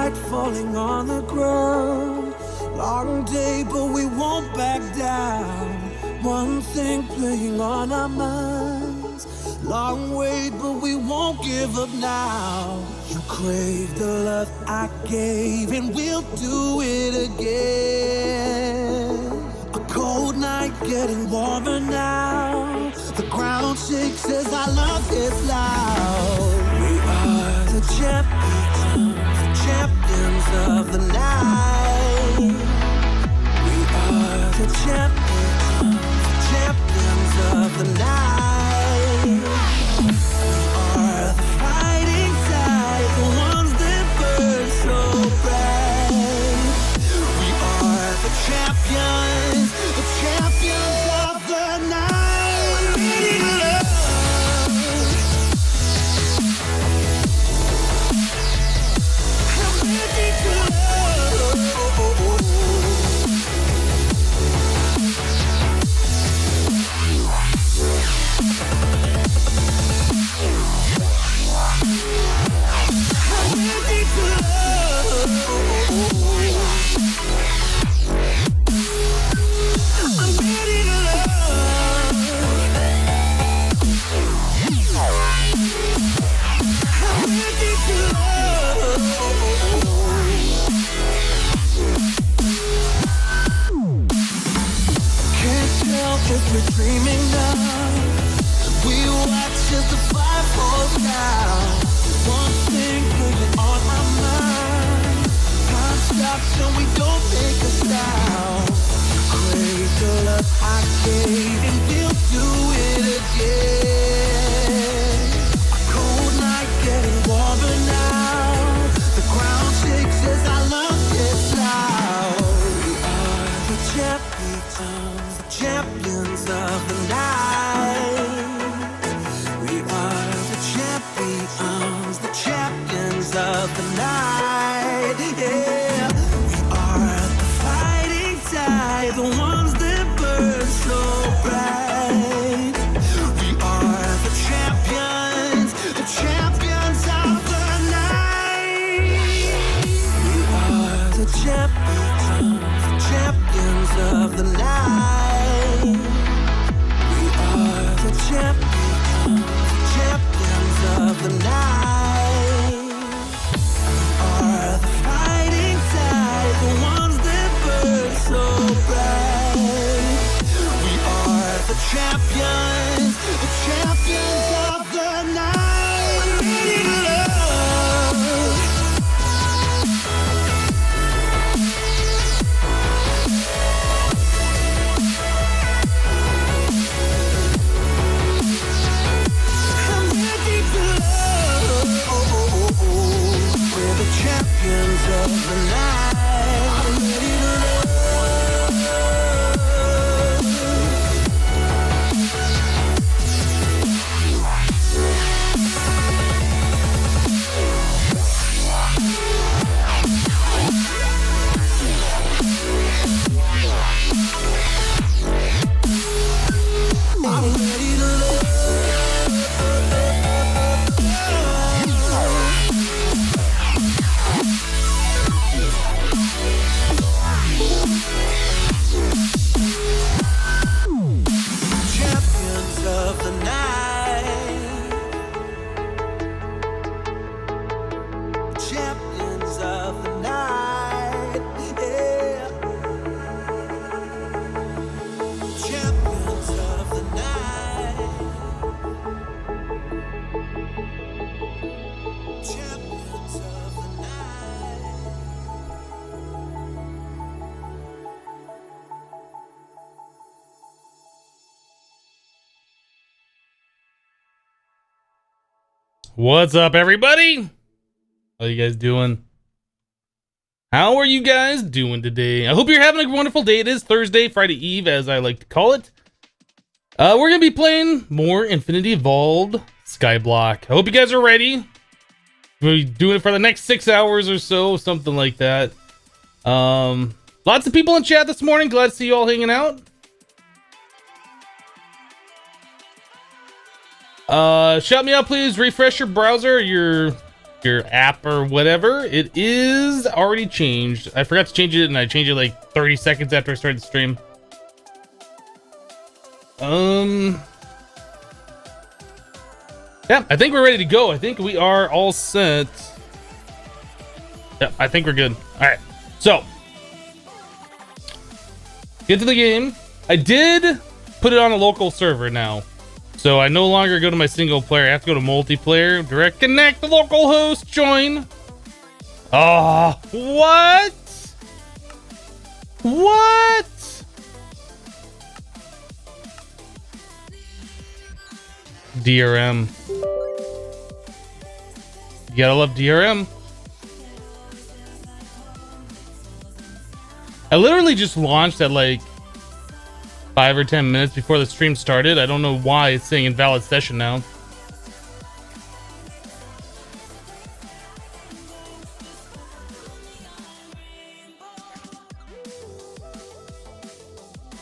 night falling on the ground. Long day, but we won't back down. One thing playing on our minds. Long wait, but we won't give up now. You crave the love I gave, and we'll do it again. A cold night getting warmer now. The ground shakes as our love gets loud. We are the champions of the night. We are the champions of the night. We are the fighting tide, the ones that burn so bright. We are the champions of the night. Ready to love. I'm ready to love. If we're dreaming now, we watch as the fire falls down. One thing moving on our mind. Time stops so we don't make a sound. Crave the love I gave, and we'll do it again. A cold night getting warmer now. The ground shakes as our love gets loud. We are the champions of the night. We are the champions of the night. Yeah, we are the fighting tide, the ones that burn so bright. We are the champions of the night. We are the champions of the night. We are the champions of the night. We are the fighting tide, the ones that burn so bright. We are the champions of the night. Ready to love. We're the champions of the night. I'm ready to I'm ready to champions of the night. Champions of the night. Yeah. Champions of the night. Champions of the night. What's up, everybody? How you guys doing? How are you guys doing today? I hope you're having a wonderful day. It is Thursday, Friday Eve, as I like to call it. We're gonna be playing more Infinity Evolved Skyblock. I hope you guys are ready. We're doing it for the next 6 hours or so, something like that. Lots of people in chat this morning. Glad to see you all hanging out. Shout me out, please. Refresh your browser, your your app or whatever, it is already changed. I forgot to change it, and I changed it like 30 seconds after I started the stream. Yeah, I think we're ready to go. I think we are all set. Yeah, I think we're good. All right, so get to the game. I did put it on a local server now, so I no longer go to my single player. I have to go to multiplayer, direct connect, the local host, join. Oh, what? What? DRM. You gotta love DRM. I literally just launched at like 5 or 10 minutes before the stream started. I don't know why it's saying invalid session now.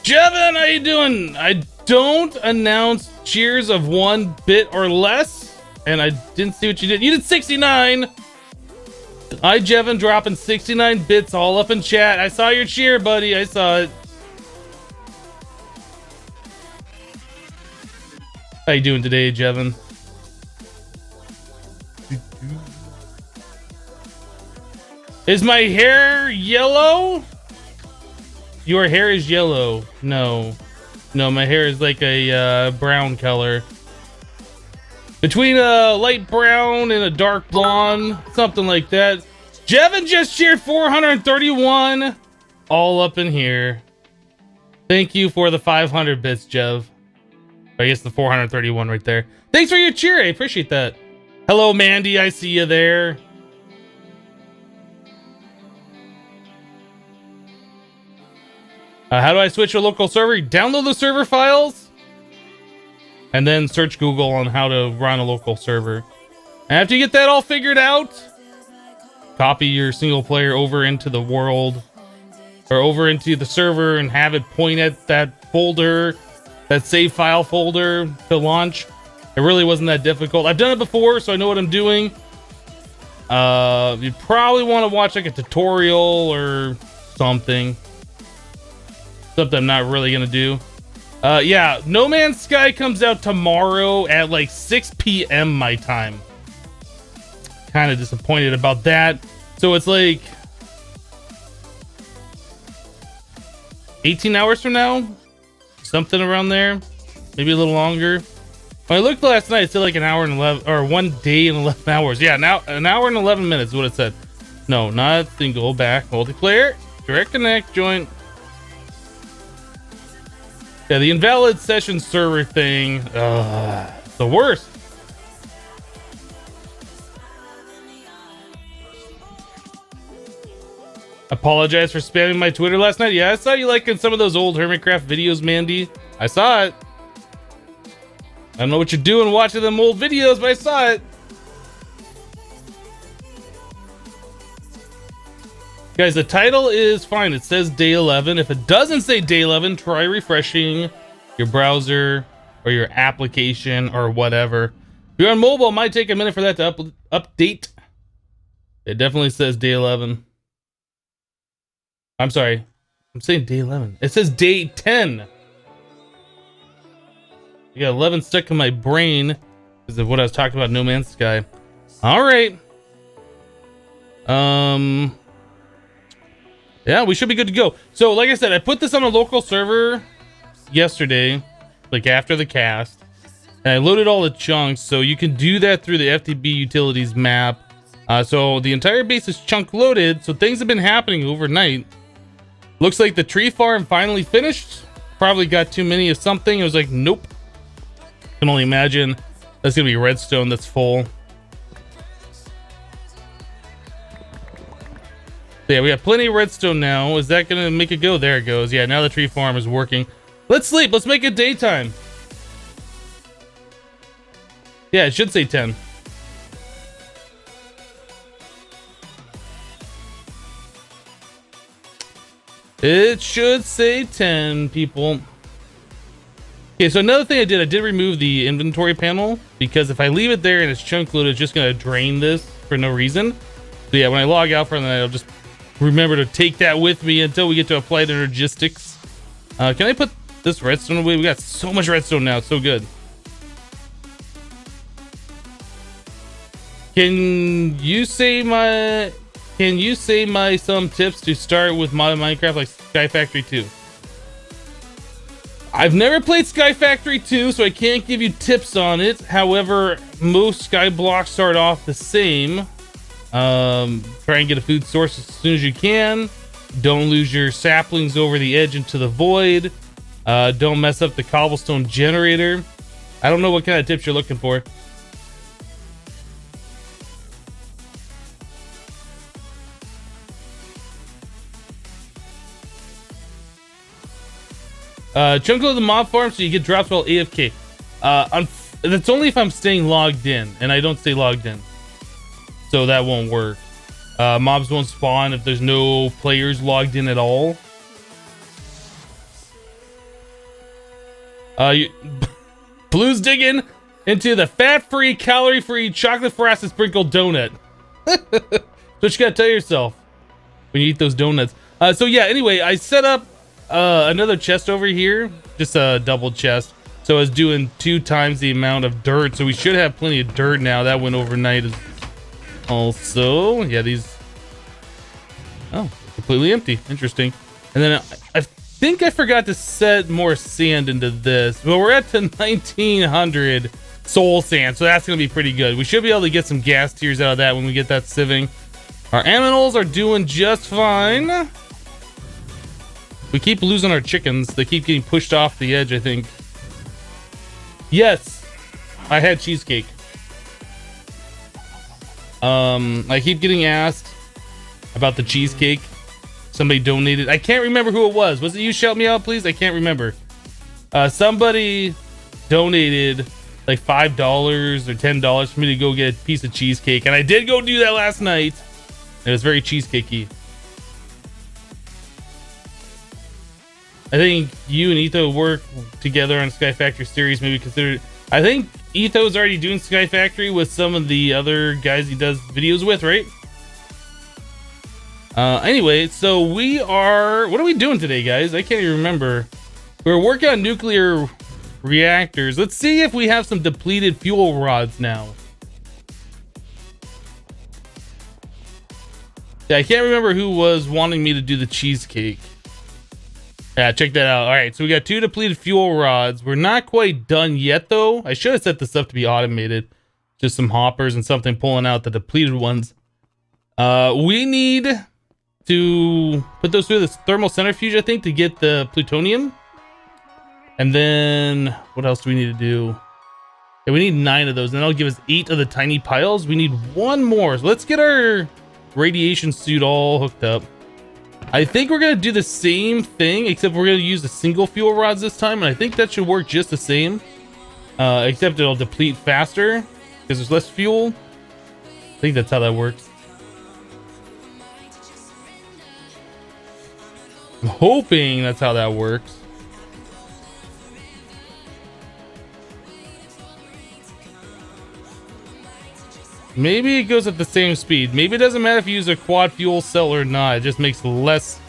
Jevin, how you doing? I don't announce cheers of 1 bit or less, and I didn't see what you did. You did 69. Hi, Jevin, dropping 69 bits all up in chat. I saw your cheer, buddy. I saw it. How you doing today, Jevin? Is my hair yellow? Your hair is yellow. No, my hair is like a brown color, between a light brown and a dark blonde, something like that. Jevin just cheered 431 all up in here. Thank you for the 500 bits, Jev. I guess the 431 right there. Thanks for your cheer. I appreciate that. Hello, Mandy. I see you there. How do I switch to a local server? Download the server files and then search Google on how to run a local server. And after you get that all figured out, copy your single player over into the world or over into the server and have it point at that folder, that save file folder to launch. It really wasn't that difficult. I've done it before, so I know what I'm doing. You probably want to watch like a tutorial or something. Something I'm not really gonna do. Yeah, No Man's Sky comes out tomorrow at like 6 p.m. my time. Kind of disappointed about that. So it's like 18 hours from now, something around there, maybe a little longer. When I looked last night, it said like an hour and 11, or 1 day and 11 hours. Yeah, now an hour and 11 minutes is what it said. No, not single, back, multiplayer, direct connect, join. Yeah, the invalid session server thing, the worst. Apologize for spamming my Twitter last night. Yeah, I saw you liking some of those old Hermitcraft videos, Mandy. I saw it. I don't know what you're doing watching them old videos, but I saw it. Guys, the title is fine. It says day 11. If it doesn't say day 11, try refreshing your browser or your application or whatever. If you're on mobile, it might take a minute for that to update. It definitely says day 11. I'm sorry. I'm saying day 11. It says day 10. You got 11 stuck in my brain because of what I was talking about, No Man's Sky. All right. Yeah, we should be good to go. So, like I said, I put this on a local server yesterday, like after the cast, and I loaded all the chunks. So you can do that through the FTB utilities map. So the entire base is chunk loaded. So things have been happening overnight. Looks like the tree farm finally finished. Probably got too many of something. It was like, nope. Can only imagine that's gonna be redstone that's full. Yeah, we have plenty of redstone now. Is that gonna make it go? There it goes. Yeah, now the tree farm is working. Let's sleep. Let's make it daytime. Yeah, it should say 10. It should say 10, people. Okay, so another thing I did remove the inventory panel, because if I leave it there and it's chunk loaded, it's just gonna drain this. for no reason. So yeah, when I log out for the night, I'll just remember to take that with me until we get to applied energistics. Can I put this redstone away? We got so much redstone now. It's so good. Can you say my some tips to start with modded Minecraft like Sky Factory 2? I've never played Sky Factory 2, so I can't give you tips on it. However, most Skyblocks start off the same. Try and get a food source as soon as you can. Don't lose your saplings over the edge into the void. Don't mess up the cobblestone generator. I don't know what kind of tips you're looking for. Chunk of the mob farm so you get drops while AFK. That's only if I'm staying logged in, and I don't stay logged in, so that won't work. Mobs won't spawn if there's no players logged in at all. Blue's digging into the fat-free, calorie-free, chocolate frosted sprinkled donut. That's what you gotta tell yourself when you eat those donuts. So yeah, anyway, I set up another chest over here, just a double chest, so I was doing 2 times the amount of dirt, so we should have plenty of dirt now. That went overnight also. Yeah, these, oh, completely empty. Interesting. And then I think I forgot to set more sand into this, but we're at to 1900 soul sand, so that's gonna be pretty good. We should be able to get some gas tiers out of that when we get that sieving. Our aminals are doing just fine. We keep losing our chickens. They keep getting pushed off the edge, I think. Yes, I had cheesecake. I keep getting asked about the cheesecake. Somebody donated. I can't remember who it was. Was it you? Shout me out, please. I can't remember. Somebody donated like $5 or $10 for me to go get a piece of cheesecake, and I did go do that last night. It was very cheesecakey. I think you and Etho work together on Sky Factory series. Maybe consider it. I think Etho's already doing Sky Factory with some of the other guys he does videos with, right? Anyway, so we are... What are we doing today, guys? I can't even remember. We're working on nuclear reactors. Let's see if we have some depleted fuel rods now. Yeah, I can't remember who was wanting me to do the cheesecake. Yeah, check that out. All right, so we got 2 depleted fuel rods. We're not quite done yet, though. I should have set this up to be automated. Just some hoppers and something pulling out the depleted ones. We need to put those through this thermal centrifuge, I think, to get the plutonium. And then what else do we need to do? Yeah, we need 9 of those, and that'll give us 8 of the tiny piles. We need 1 more. So let's get our radiation suit all hooked up. I think we're gonna do the same thing, except we're gonna use the single fuel rods this time, and I think that should work just the same, except it'll deplete faster because there's less fuel. I think that's how that works. I'm hoping that's how that works. Maybe it goes at the same speed. Maybe it doesn't matter if you use a quad fuel cell or not. It just makes less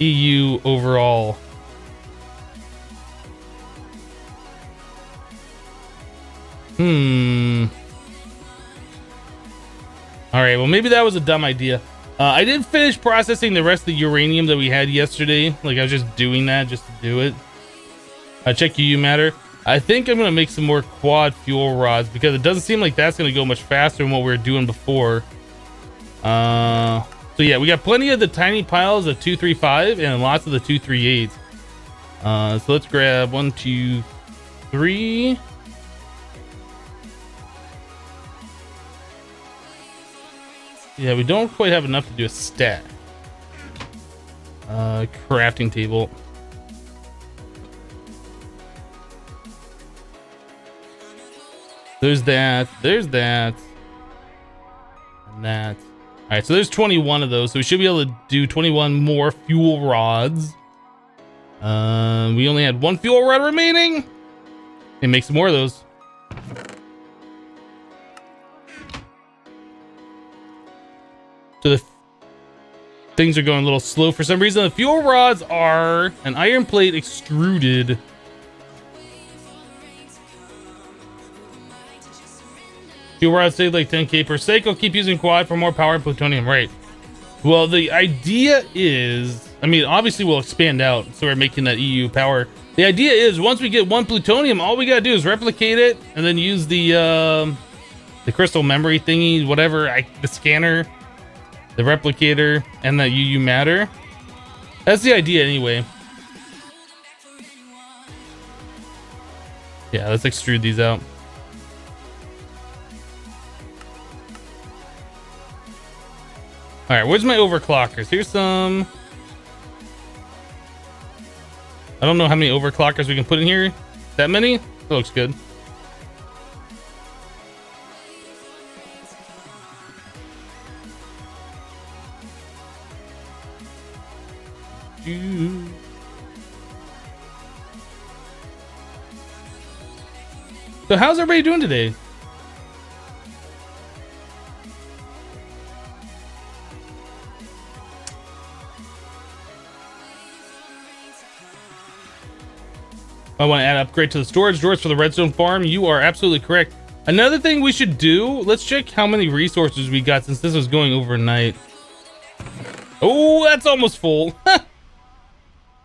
EU overall. Alright, well, maybe that was a dumb idea. I did finish processing the rest of the uranium that we had yesterday. Like, I was just doing that just to do it. Check UU matter. I think I'm going to make some more quad fuel rods because it doesn't seem like that's going to go much faster than what we were doing before. So yeah, we got plenty of the tiny piles of 235 and lots of the 238. So let's grab 1, 2, 3. Yeah, we don't quite have enough to do a stack. Crafting table. There's that, and that. All right, so there's 21 of those, so we should be able to do 21 more fuel rods. We only had 1 fuel rod remaining. And make some more of those. things are going a little slow for some reason. The fuel rods are an iron plate extruded. Fuel rods save like 10k per cycle. Keep using quad for more power and plutonium. Right. Well, the idea is, I mean, obviously we'll expand out, so we're making that EU power. The idea is once we get 1 plutonium, all we gotta do is replicate it and then use the crystal memory thingy, whatever, the scanner, the replicator, and the UU matter. That's the idea anyway. Yeah, let's extrude these out. All right, where's my overclockers? Here's some. I don't know how many overclockers we can put in here. That many? That looks good. So how's everybody doing today? I want to add upgrade to the storage drawers for the redstone farm. You are absolutely correct. Another thing we should do, let's check how many resources we got since this was going overnight. Oh, that's almost full.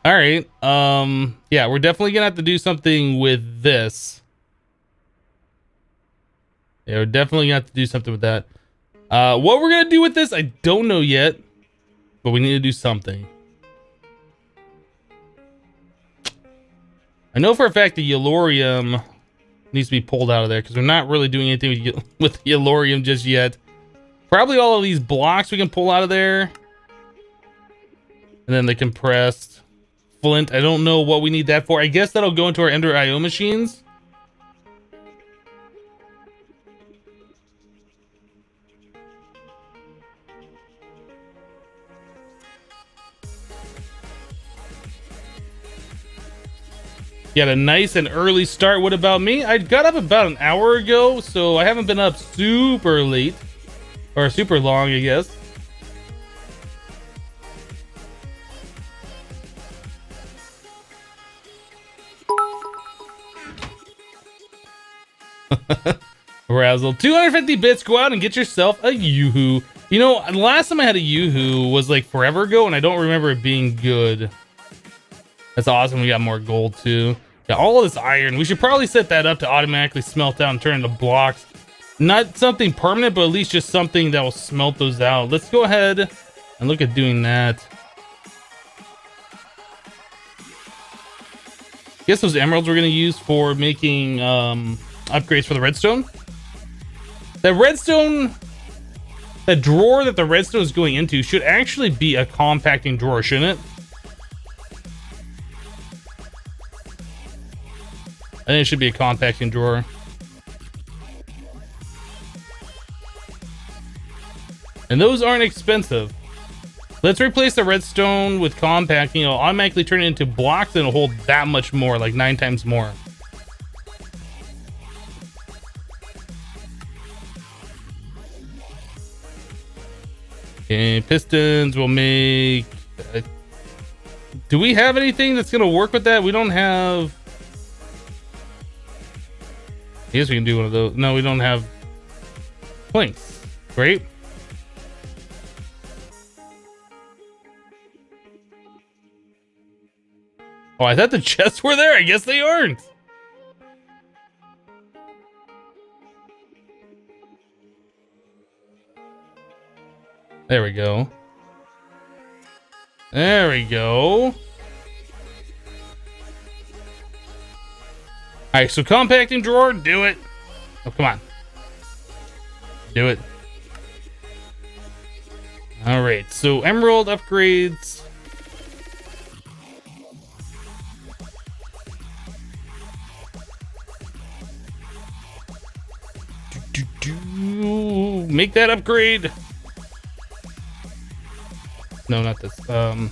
All right. Yeah, we're definitely gonna have to do something with this. Yeah, we're definitely gonna have to do something with that. What we're gonna do with this, I don't know yet, but we need to do something. I know for a fact the yellorium needs to be pulled out of there because we're not really doing anything with yellorium just yet. Probably all of these blocks we can pull out of there. And then the compressed flint. I don't know what we need that for. I guess that'll go into our Ender IO machines. You had a nice and early start. What about me? I got up about an hour ago, so I haven't been up super late. Or super long, I guess. Razzle. 250 bits, go out and get yourself a Yoo-hoo. You know, the last time I had a Yoo-hoo was like forever ago, and I don't remember it being good. That's awesome. We got more gold too. Yeah, all of this iron. We should probably set that up to automatically smelt out and turn into blocks. Not something permanent, but at least just something that will smelt those out. Let's go ahead and look at doing that. Guess those emeralds we're going to use for making upgrades for the redstone. That redstone, that drawer that the redstone is going into should actually be a compacting drawer, shouldn't it? I think it should be a compacting drawer. And those aren't expensive. Let's replace the redstone with compacting. It'll automatically turn it into blocks and it'll hold that much more, like 9 times more. Okay, pistons will make... do we have anything that's going to work with that? We don't have... I guess we can do one of those. No, we don't have planks. Great. Oh, I thought the chests were there. I guess they aren't. There we go. There we go. All right, so compacting drawer, do it. Oh, come on. Do it. All right, so emerald upgrades. Make that upgrade. No, not this. All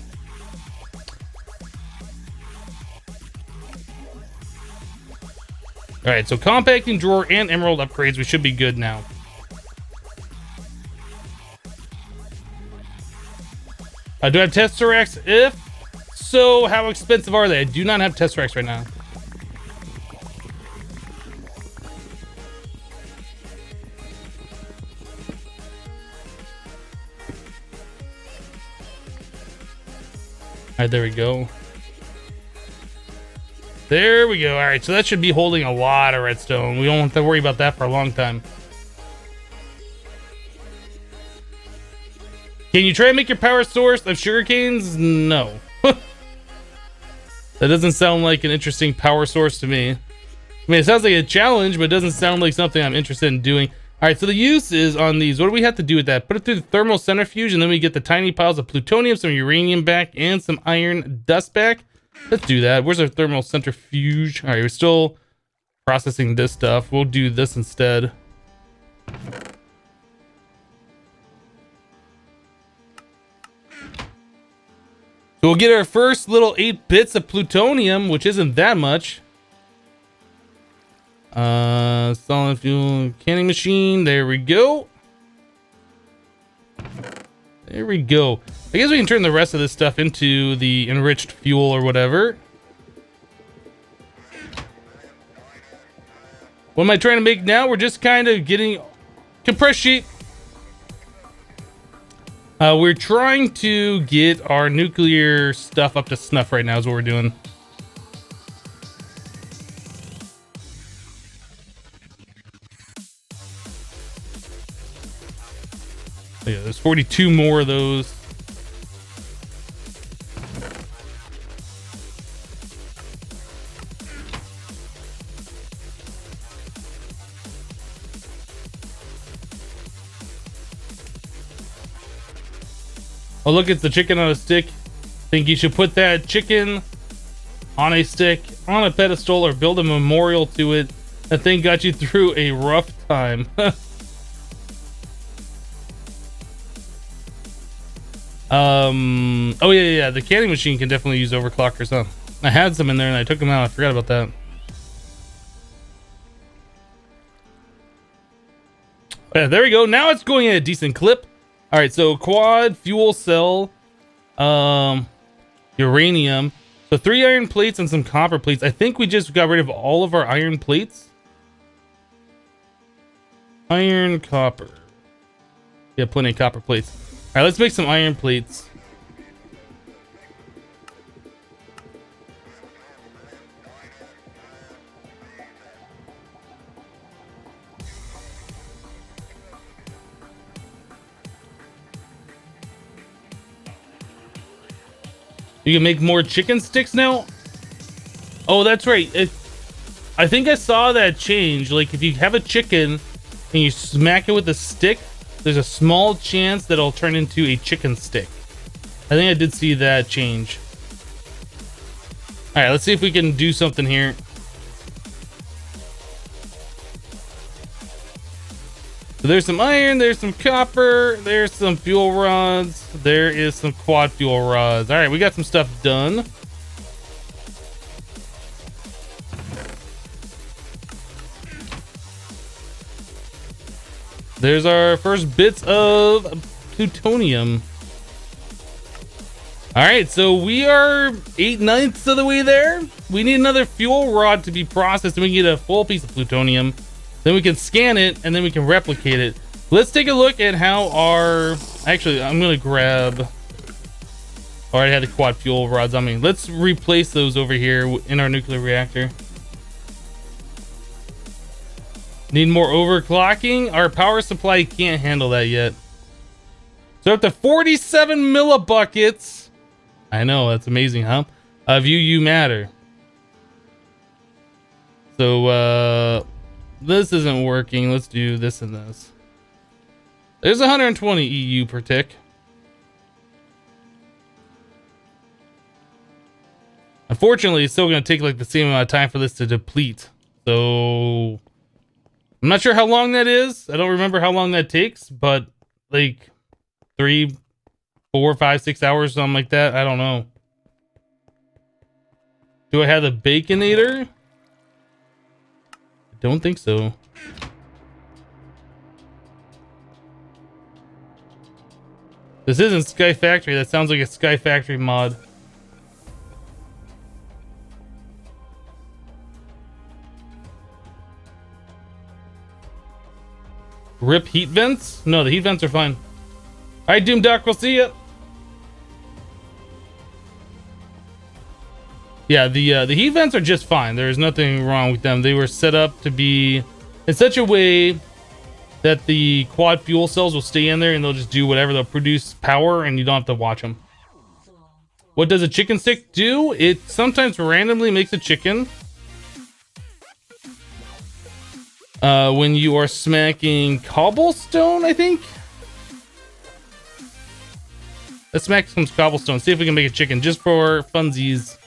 right, so compacting drawer and emerald upgrades, we should be good now. Do I have Tesseracts? If so, how expensive are they? I do not have Tesseracts right now. All right, there we go. There we go. All right, so that should be holding a lot of redstone. We don't have to worry about that for a long time. Can you try and make your power source of sugarcanes? No. That doesn't sound like an interesting power source to me. I mean, it sounds like a challenge, but it doesn't sound like something I'm interested in doing. All right, so the use is on these. What do we have to do with that? Put it through the thermal centrifuge, and then we get the tiny piles of plutonium, some uranium back, and some iron dust back. Let's do that. Where's our thermal centrifuge? All right, we're still processing this stuff. We'll do this instead. So we'll get our first little 8 bits of plutonium, which isn't that much. Solid fuel canning machine. There we go. There we go. I guess we can turn the rest of this stuff into the enriched fuel or whatever. What am I trying to make now? We're just kind of getting compressed sheet. We're trying to get our nuclear stuff up to snuff right now is what we're doing. Yeah, there's 42 more of those. Oh, look, it's the chicken on a stick. Think you should put that chicken on a stick, on a pedestal, or build a memorial to it. That thing got you through a rough time. Oh yeah, the canning machine can definitely use overclockers, huh? I had some in there and I took them out. I forgot about that. Yeah, there we go. Now it's going at a decent clip. All right, so quad fuel cell, uranium. So 3 iron plates and some copper plates. I think we just got rid of all of our iron plates. Iron, copper. Yeah, plenty of copper plates. All right, let's make some iron plates. You can make more chicken sticks now? Oh, that's right. I think I saw that change. Like, if you have a chicken and you smack it with a stick, there's a small chance that it'll turn into a chicken stick. I think I did see that change. All right, let's see if we can do something here. So there's some iron, there's some copper, there's some fuel rods, there is some quad fuel rods. All right, we got some stuff done. There's our first bits of plutonium. All right, so we are 8/9 of the way there. We need another fuel rod to be processed and we can get a full piece of plutonium. Then we can scan it and then we can replicate it. Let's take a look at how our... Actually, I'm going to grab... I already had the quad fuel rods on me. Let's replace those over here in our nuclear reactor. Need more overclocking. Our power supply can't handle that yet. So up to 47 millibuckets. I know, that's amazing, huh? Of UU matter. So, this isn't working. Let's do this and this. There's 120 EU per tick. Unfortunately, it's still going to take like the same amount of time for this to deplete. So I'm not sure how long that is. I don't remember how long that takes, but like 3, 4, 5, 6 hours, something like that. I don't know. Do I have the Baconator? I don't think so. This isn't Sky Factory. That sounds like a Sky Factory mod. Rip heat vents? No, the heat vents are fine. All right, Doom Duck, we'll see ya. Yeah, the heat vents are just fine. There's nothing wrong with them. They were set up to be in such a way that the quad fuel cells will stay in there and they'll just do whatever. They'll produce power and you don't have to watch them. What does a chicken stick do? It sometimes randomly makes a chicken. When you are smacking cobblestone, I think. Let's smack some cobblestone. See if we can make a chicken just for funsies.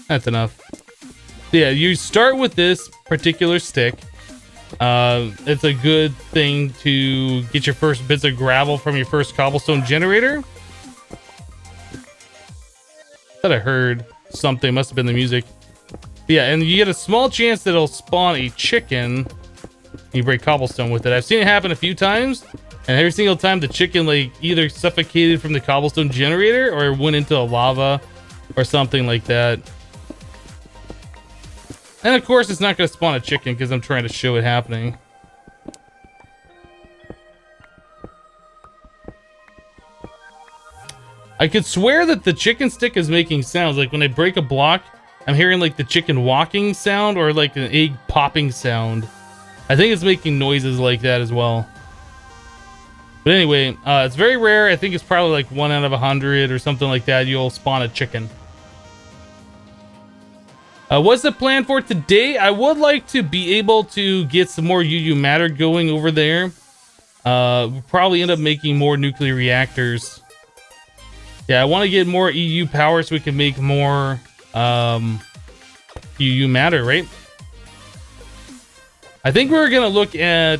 That's enough. Yeah, you start with this particular stick. It's a good thing to get your first bits of gravel from your first cobblestone generator. I thought I heard something. Must have been the music. Yeah, and you get a small chance that it'll spawn a chicken. You break cobblestone with it. I've seen it happen a few times, and every single time the chicken like either suffocated from the cobblestone generator or went into a lava or something like that. And of course, it's not going to spawn a chicken because I'm trying to show it happening. I could swear that the chicken stick is making sounds. Like when I break a block, I'm hearing like the chicken walking sound or like an egg popping sound. I think it's making noises like that as well. But anyway, it's very rare. I think it's probably like 1 out of 100 or something like that. You'll spawn a chicken. What's the plan for today? I would like to be able to get some more UU matter going over there. We'll probably end up making more nuclear reactors. Yeah, I want to get more EU power so we can make more UU matter, right? I think we're going to look at,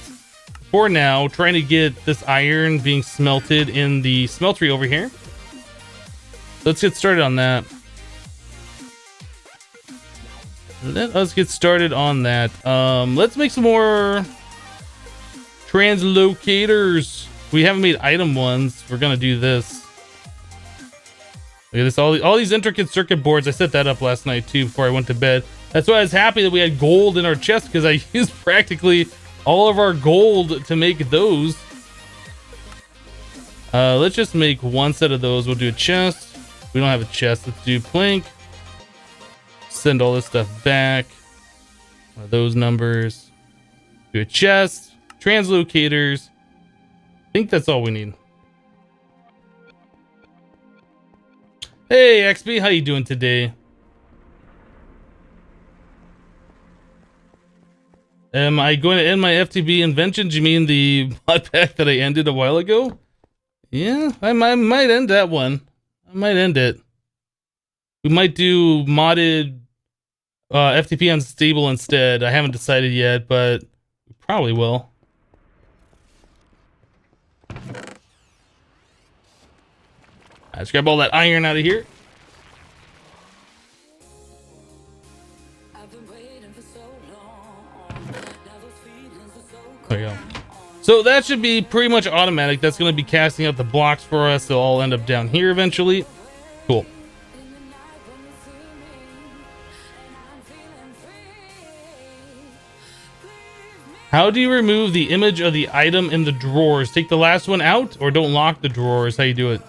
for now, trying to get this iron being smelted in the smeltery over here. Let's get started on that. Let us get started on that. Let's make some more translocators. We haven't made item ones. We're gonna do this. Look at this, all these intricate circuit boards. I set that up last night too before I went to bed. That's why I was happy that we had gold in our chest, because I used practically all of our gold to make those. Let's just make one set of those. We'll do a chest. We don't have a chest. Let's do plank. Send all this stuff back. Those numbers. Do a chest. Translocators. I think that's all we need. Hey XB, how you doing today? Am I going to end my FTB inventions? You mean the MODPACK that I ended a while ago? Yeah, I might end that one. I might end it. We might do modded FTP unstable instead. I haven't decided yet, but we probably will. Let's grab all that iron out of here. There you go. So that should be pretty much automatic. That's going to be casting out the blocks for us. They'll all end up down here eventually. Cool. How do you remove the image of the item in the drawers? Take the last one out or don't lock the drawers. How you do it?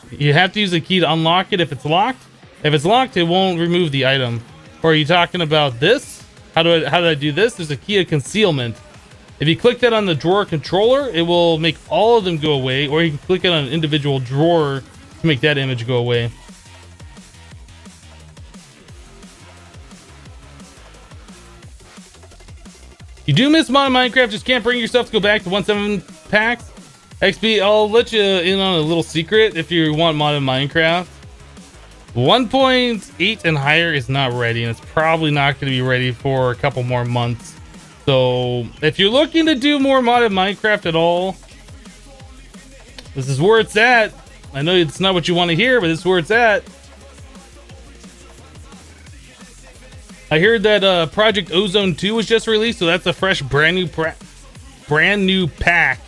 You have to use a key to unlock it if it's locked. If it's locked, it won't remove the item. Or are you talking about this? How do I do this? There's a key of concealment. If you click that on the drawer controller, it will make all of them go away. Or you can click it on an individual drawer to make that image go away. You do miss mod in Minecraft, just can't bring yourself to go back to 1.7 packs. XB, I'll let you in on a little secret if you want mod in Minecraft. 1.8 and higher is not ready, and it's probably not going to be ready for a couple more months. So if you're looking to do more mod in Minecraft at all, this is where it's at. I know it's not what you want to hear, but this is where it's at. I heard that Project Ozone 2 was just released, so that's a fresh, brand new pack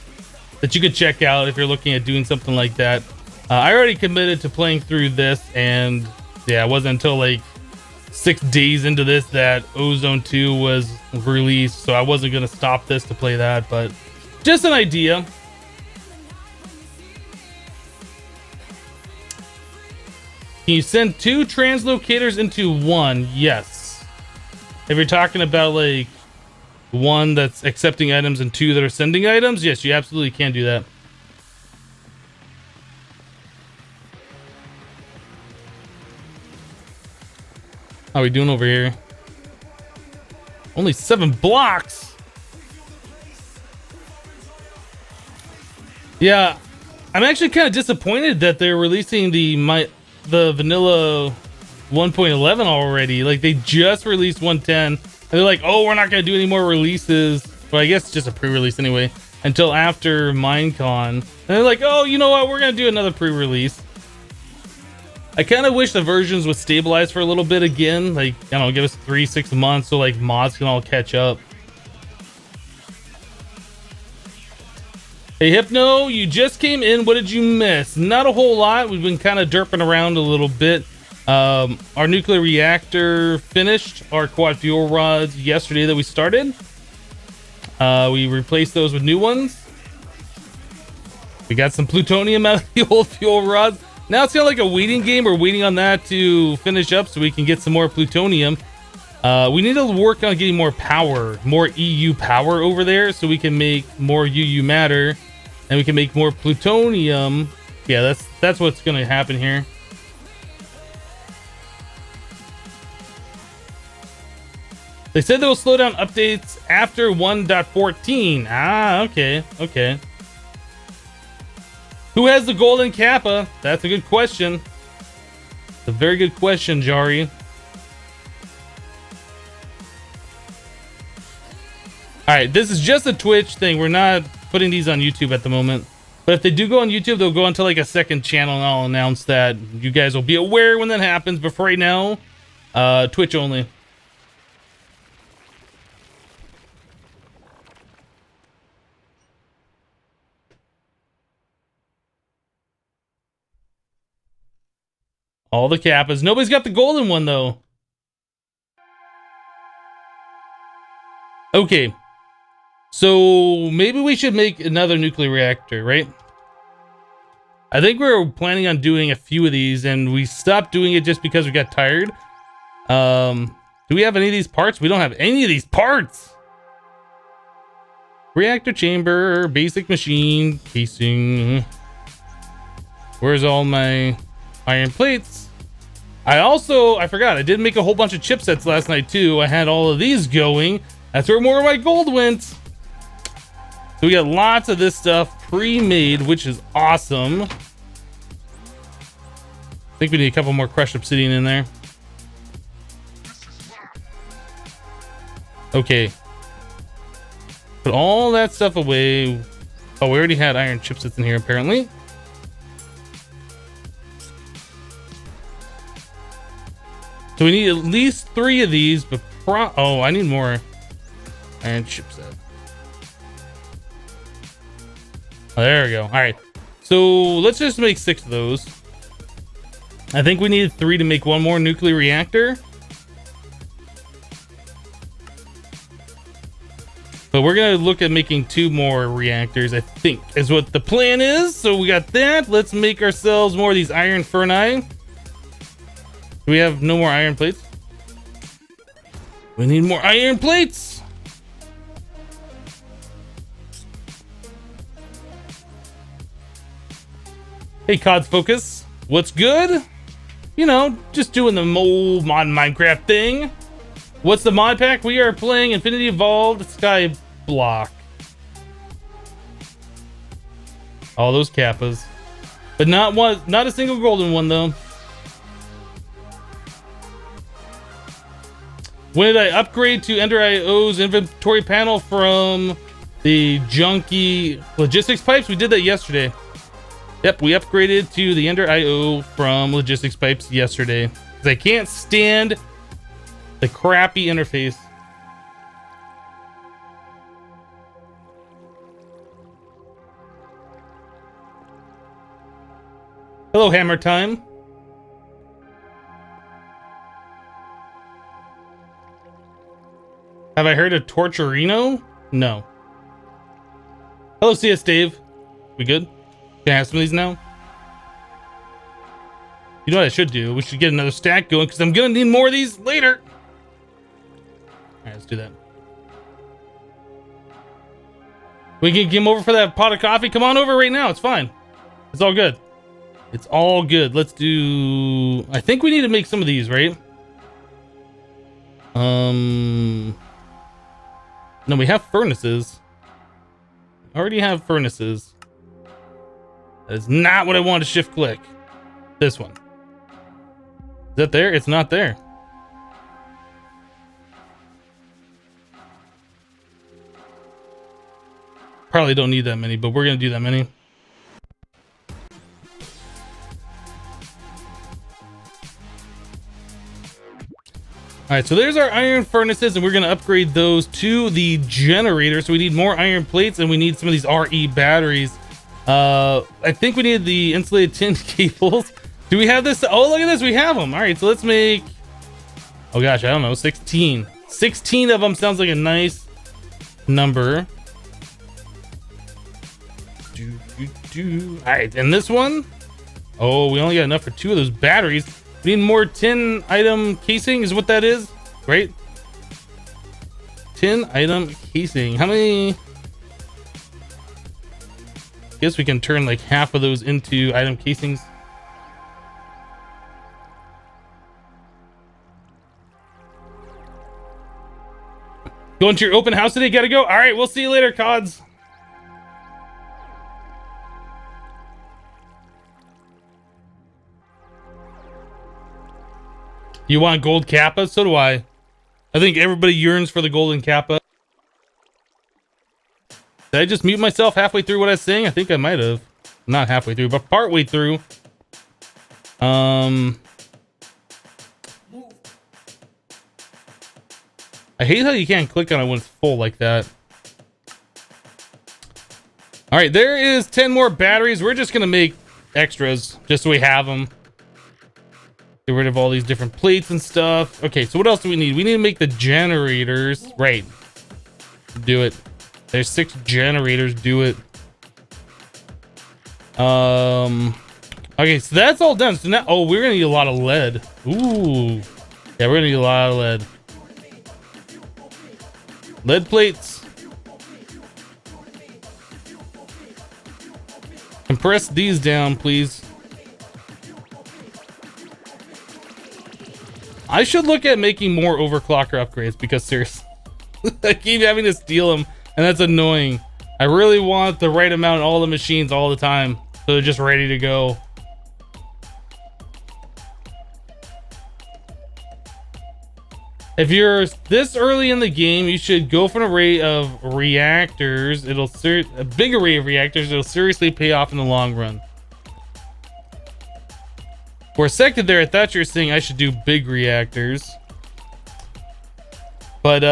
that you could check out if you're looking at doing something like that. I already committed to playing through this, and yeah, it wasn't until like 6 days into this that Ozone 2 was released, so I wasn't gonna stop this to play that, but just an idea. Can you send 2 translocators into one? Yes. If you're talking about like one that's accepting items and 2 that are sending items, yes, you absolutely can do that. How are we doing over here? Only 7 blocks. Yeah, I'm actually kind of disappointed that they're releasing the vanilla 1.11 already. Like, they just released 1.10 and they're like, oh, we're not gonna do any more releases. Well, I guess it's just a pre-release anyway until after Minecon. And they're like, oh, you know what, we're gonna do another pre-release. I kind of wish the versions would stabilize for a little bit again, like, I don't know, give us 3-6 months so like mods can all catch up. Hey Hypno, you just came in. What did you miss? Not a whole lot. We've been kind of derping around a little bit. Our nuclear reactor finished. Our quad fuel rods yesterday that we started. We replaced those with new ones. We got some plutonium out of the old fuel rods. Now it's kind of like a waiting game. We're waiting on that to finish up so we can get some more plutonium. We need to work on getting more power, more EU power over there so we can make more UU matter and we can make more plutonium. Yeah, that's what's going to happen here. They said they'll slow down updates after 1.14. Ah, okay. Who has the golden kappa? That's a good question. It's a very good question, Jari. All right, this is just a Twitch thing. We're not putting these on YouTube at the moment. But if they do go on YouTube, they'll go onto like a second channel and I'll announce that. You guys will be aware when that happens. But for right now, Twitch only. All the kappas. Nobody's got the golden one though. Okay. So maybe we should make another nuclear reactor, right? I think we were planning on doing a few of these and we stopped doing it just because we got tired. Do we have any of these parts? We don't have any of these parts. Reactor chamber, basic machine, casing. Where's all my iron plates? I forgot, I did make a whole bunch of chipsets last night too. I had all of these going. That's where more of my gold went. So we got lots of this stuff pre-made, which is awesome. I think we need a couple more crushed obsidian in there. Okay. Put all that stuff away. Oh, we already had iron chipsets in here apparently. So we need at least 3 of these, but oh, I need more iron chipset. Oh, there we go. All right. So let's just make 6 of those. I think we need 3 to make 1 more nuclear reactor. But we're going to look at making 2 more reactors, I think, is what the plan is. So we got that. Let's make ourselves more of these iron ferni. Do we have no more iron plates? We need more iron plates. Hey, COD's Focus. What's good? You know, just doing the old mod Minecraft thing. What's the mod pack? We are playing Infinity Evolved Skyblock. All those kappas. But not a single golden one though. When did I upgrade to Ender IO's inventory panel from the junky logistics pipes? We did that yesterday. Yep, we upgraded to the Ender IO from logistics pipes yesterday. Because I can't stand The crappy interface. Hello, Hammer Time. Have I heard of Torturino? No. Hello, CS Dave. We good? Can I have some of these now? You know what I should do? We should get another stack going because I'm gonna need more of these later. Alright, let's do that. We can get him over for that pot of coffee. Come on over right now. It's fine. It's all good. It's all good. Let's do... I think we need to make some of these, right? No, we have furnaces. Already have furnaces. That is not what I want to shift click. This one. Is that there? It's not there. Probably don't need that many, but we're gonna do that many. All right, so there's our iron furnaces, and we're gonna upgrade those to the generator. So we need more iron plates, and we need some of these RE batteries. I think we need the insulated tin cables. Do we have this? Oh, look at this, we have them. All right, so let's make, oh gosh, I don't know, 16. 16 of them sounds like a nice number. All right, and this one, oh, we only got enough for 2 of those batteries. We need more tin item casing is what that is, right? Tin item casing. How many? Guess we can turn like half of those into item casings. Going to your open house today? Gotta go. All right, we'll see you later, Cods. You want gold Kappa? So do I. I think everybody yearns for the golden Kappa. Did I just mute myself halfway through what I was saying? I think I might have. Not halfway through, but partway through. I hate how you can't click on it when it's full like that. All right, there is 10 more batteries. We're just gonna make extras just so we have them. Get rid of all these different plates and stuff. Okay, so what else do we need? We need to make the generators. Right. Do it. There's 6 generators. Do it. Okay, so that's all done. So now, oh, we're gonna need a lot of lead. Ooh. Yeah, we're gonna need a lot of lead. Lead plates. Compress these down, please. I should look at making more overclocker upgrades because seriously, I keep having to steal them and that's annoying. I really want the right amount in all the machines all the time so they're just ready to go. If you're this early in the game, you should go for an array of reactors. A big array of reactors. It'll seriously pay off in the long run. For a second there, I thought you were saying I should do big reactors. But,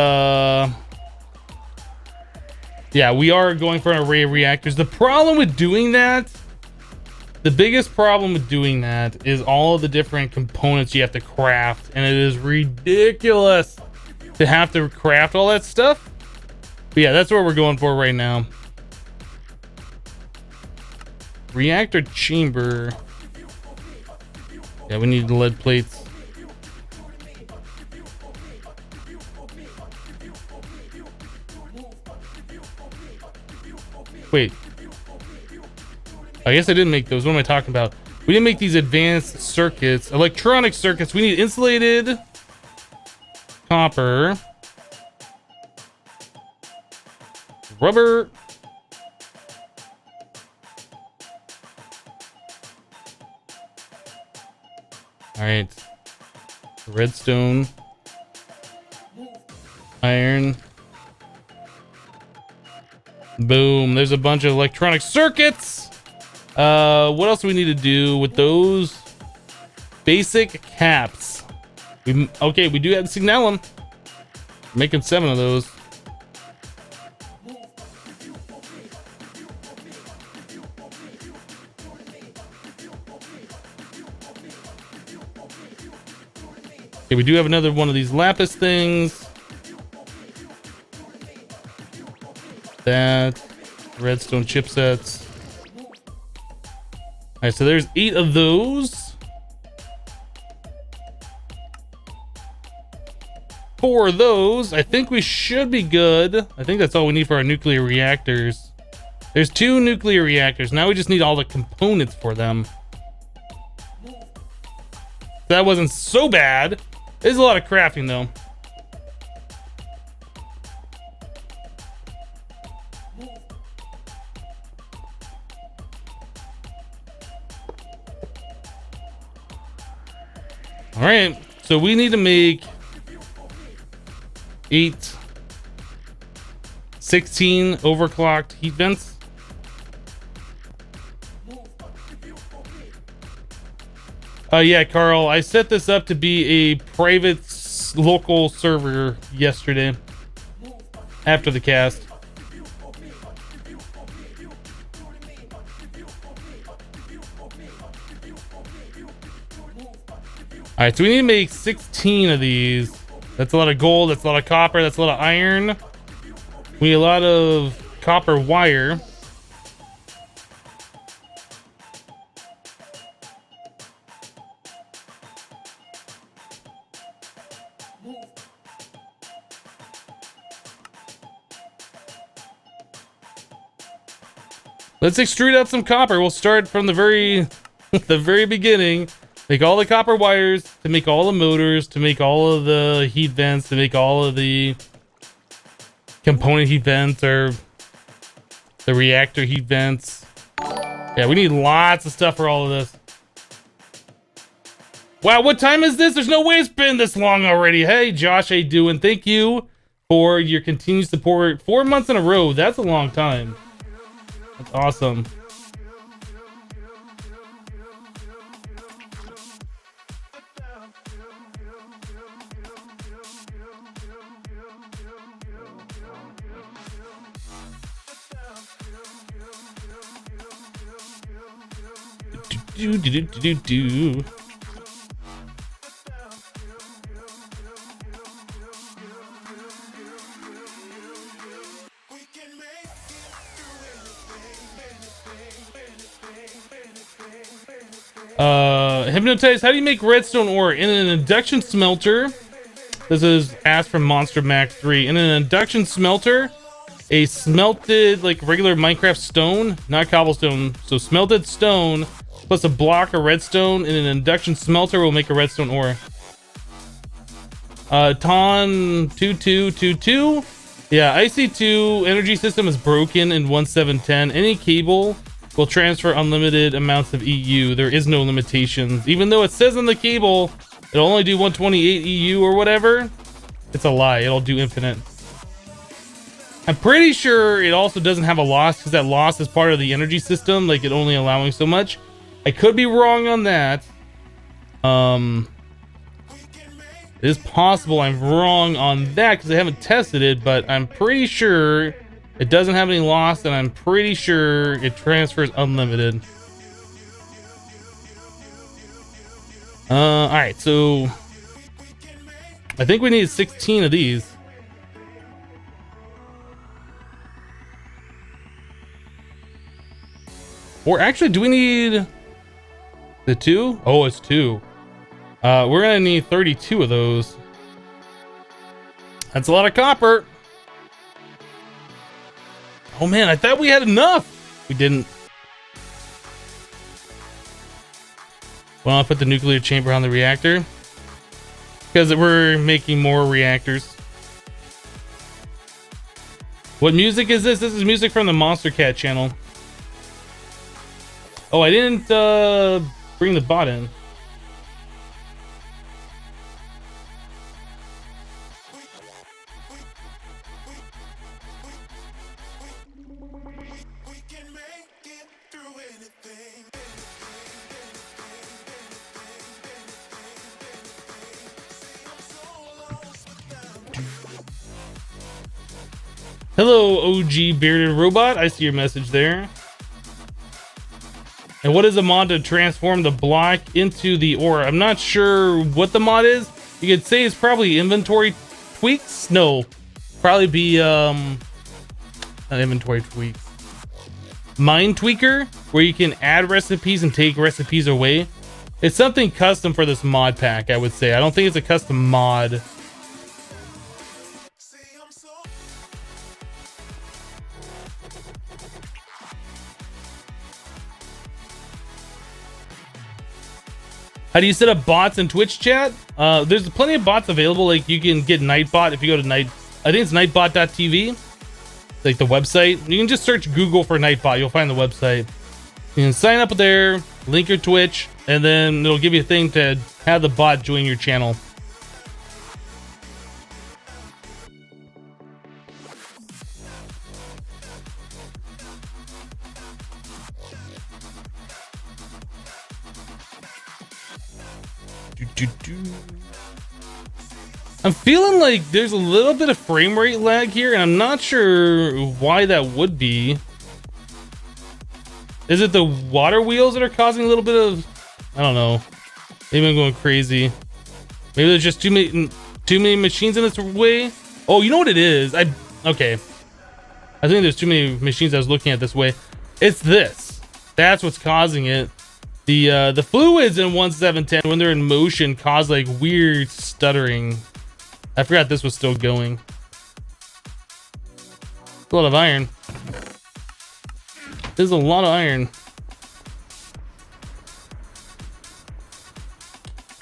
yeah, we are going for an array of reactors. The problem with doing that, the biggest problem with doing that is all of the different components you have to craft. And it is ridiculous to have to craft all that stuff. But yeah, that's what we're going for right now. Reactor chamber. Yeah, we need the lead plates. Wait. I guess I didn't make those. What am I talking about? We didn't make these advanced circuits. Electronic circuits. We need insulated copper. Rubber. All right, redstone, iron, boom. There's a bunch of electronic circuits. What else do we need to do with those? Basic caps. Okay, we do have the signalum. Making 7 of those. Okay, we do have another one of these lapis things. That redstone chipsets. All right, so there's 8 of those. 4 of those. I think we should be good. I think that's all we need for our nuclear reactors. There's 2 nuclear reactors. Now we just need all the components for them. That wasn't so bad. There's a lot of crafting though. All right, so we need to make 16 overclocked heat vents. Yeah, Carl, I set this up to be a private local server yesterday after the cast. All right, so we need to make 16 of these. That's a lot of gold, that's a lot of copper, that's a lot of iron. We need a lot of copper wire. Let's extrude out some copper. We'll start from the very beginning. Make all the copper wires to make all the motors, to make all of the heat vents, to make all of the component heat vents or the reactor heat vents. Yeah, we need lots of stuff for all of this. Wow, what time is this? There's no way it's been this long already. Hey, Josh, how you doing? Thank you for your continued support. 4 months in a row. That's a long time. That's awesome. Do. Hypnotize, how do you make redstone ore? In an induction smelter. This is asked from Monster Mac 3. In an induction smelter, a smelted, like regular Minecraft stone, not cobblestone, so smelted stone plus a block of redstone in an induction smelter will make a redstone ore. Ton 2222. Yeah, IC2 energy system is broken in 1710. Any cable will transfer unlimited amounts of EU. There is no limitations. Even though it says on the cable it'll only do 128 EU or whatever, it's a lie. It'll do infinite. I'm pretty sure it also doesn't have a loss because that loss is part of the energy system, like it only allowing so much. I could be wrong on that. It is possible I'm wrong on that because I haven't tested it, but I'm pretty sure it doesn't have any loss, and I'm pretty sure it transfers unlimited. All right, so I think we need 16 of these. Or actually, do we need the 2? Oh, it's 2. We're gonna need 32 of those. That's a lot of copper. Oh man, I thought we had enough. We didn't. Well, I'll put the nuclear chamber on the reactor because we're making more reactors. What music is this? This is music from the Monster Cat channel. Oh, I didn't bring the bot in. Hello, OG Bearded Robot. I see your message there. And what is a mod to transform the block into the ore? I'm not sure what the mod is. You could say it's probably inventory tweaks. No, probably be not inventory tweaks. Mind tweaker, where you can add recipes and take recipes away. It's something custom for this mod pack, I would say. I don't think it's a custom mod. How do you set up bots in Twitch chat? There's plenty of bots available. Like you can get Nightbot if you go to I think it's nightbot.tv. Like the website. You can just search Google for Nightbot. You'll find the website. You can sign up there, link your Twitch, and then it'll give you a thing to have the bot join your channel. I'm feeling like there's a little bit of frame rate lag here, and I'm not sure why that would be. Is it the water wheels that are causing a little bit of, I don't know. Maybe I'm going crazy. Maybe there's just too many machines in this way. Oh, you know what it is? Okay. I think there's too many machines I was looking at this way. It's this. That's what's causing it. The fluids in 1710 when they're in motion cause like weird stuttering. I forgot this was still going. A lot of iron. There's a lot of iron.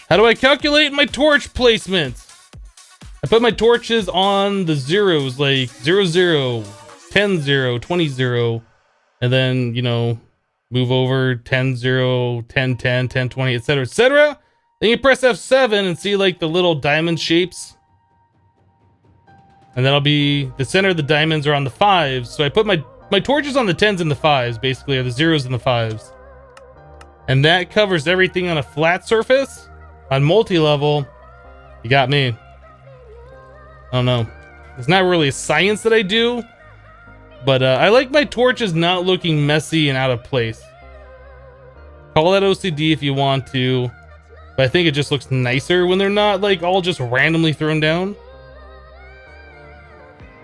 How do I calculate my torch placement? I put my torches on the zeros, like 0, 0, 10, 0, 20, 0, and then, you know, move over 10, 0, 10, 10, 10, 20, etc., etc. Then you press F7 and see like the little diamond shapes. And that'll be the center of the diamonds are on the 5s. So I put my torches on the 10s and the 5s, basically, or the 0s and the 5s. And that covers everything on a flat surface. On multi-level, you got me. I don't know. It's not really a science that I do, but I like my torches not looking messy and out of place. Call that OCD if you want to, but I think it just looks nicer when they're not like all just randomly thrown down.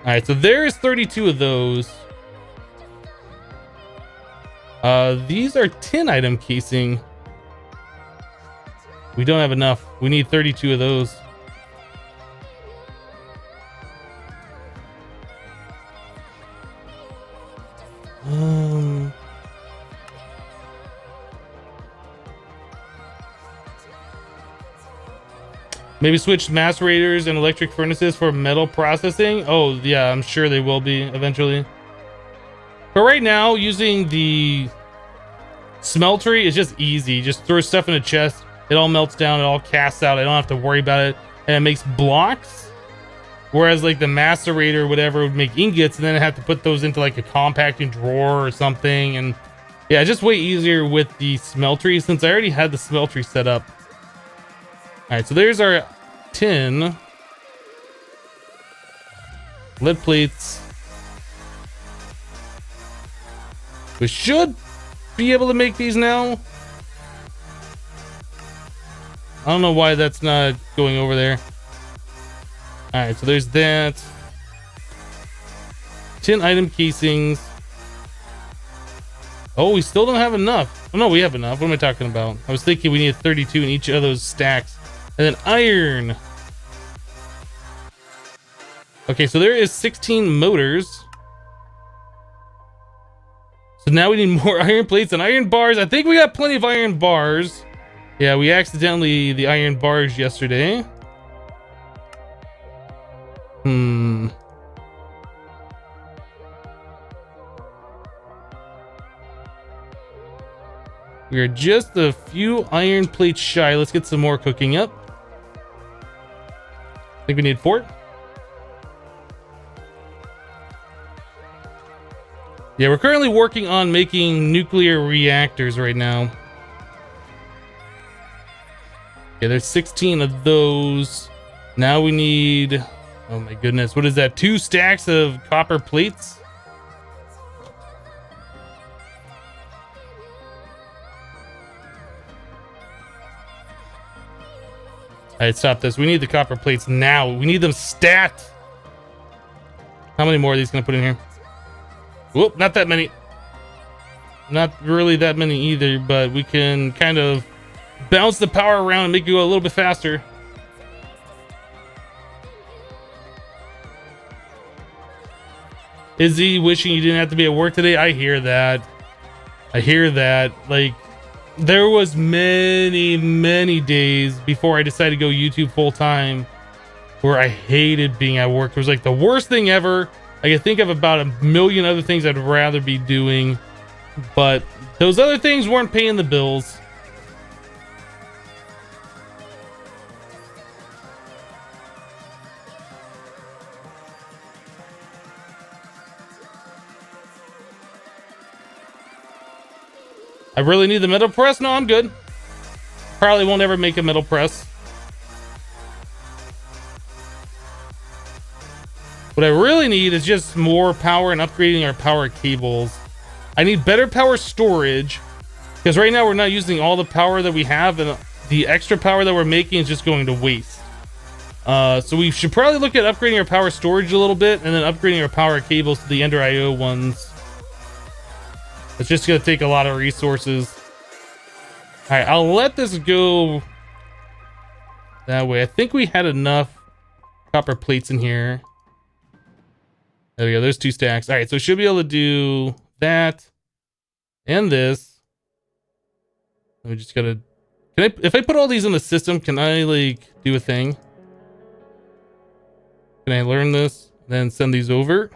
All right, so there's 32 of those. These are 10 item casing. We don't have enough. We need 32 of those. Maybe switch macerators and electric furnaces for metal processing. Oh yeah, I'm sure they will be eventually. But right now, using the smeltery is just easy. Just throw stuff in a chest. It all melts down. It all casts out. I don't have to worry about it. And it makes blocks. Whereas like the macerator or whatever would make ingots, and then I have to put those into like a compacting drawer or something. And yeah, just way easier with the smeltery since I already had the smeltery set up. All right, so there's our tin. Lead plates. We should be able to make these now. I don't know why that's not going over there. All right, so there's that. 10 item casings. Oh, we still don't have enough. Oh no, we have enough. What am I talking about? I was thinking we needed 32 in each of those stacks. And then iron. Okay, so there is 16 motors. So now we need more iron plates and iron bars. I think we got plenty of iron bars. Yeah, we accidentally the iron bars yesterday. We are just a few iron plates shy. Let's get some more cooking up. I think we need 4. Yeah, we're currently working on making nuclear reactors right now. Yeah, there's 16 of those. Now we need Oh my goodness. What is that? 2 stacks of copper plates? Alright, stop this. We need the copper plates now. We need them stat. How many more are these going to put in here? Whoop, not that many. Not really that many either, but we can kind of bounce the power around and make it go a little bit faster. Izzy wishing you didn't have to be at work today. I hear that. I hear that. Like, there was many days before I decided to go YouTube full time where I hated being at work. It was like the worst thing ever. I can think of about a million other things I'd rather be doing, but those other things weren't paying the bills. I really need the metal press? No, I'm good. Probably won't ever make a metal press. What I really need is just more power and upgrading our power cables. I need better power storage because right now we're not using all the power that we have, and the extra power that we're making is just going to waste. So we should probably look at upgrading our power storage a little bit and then upgrading our power cables to the Ender IO ones. It's just going to take a lot of resources. All right, I'll let this go that way. I think we had enough copper plates in here. There we go. There's 2 stacks. All right, so should be able to do that and this. We just gotta. If I put all these in the system, can I like do a thing? Can I learn this, then send these over?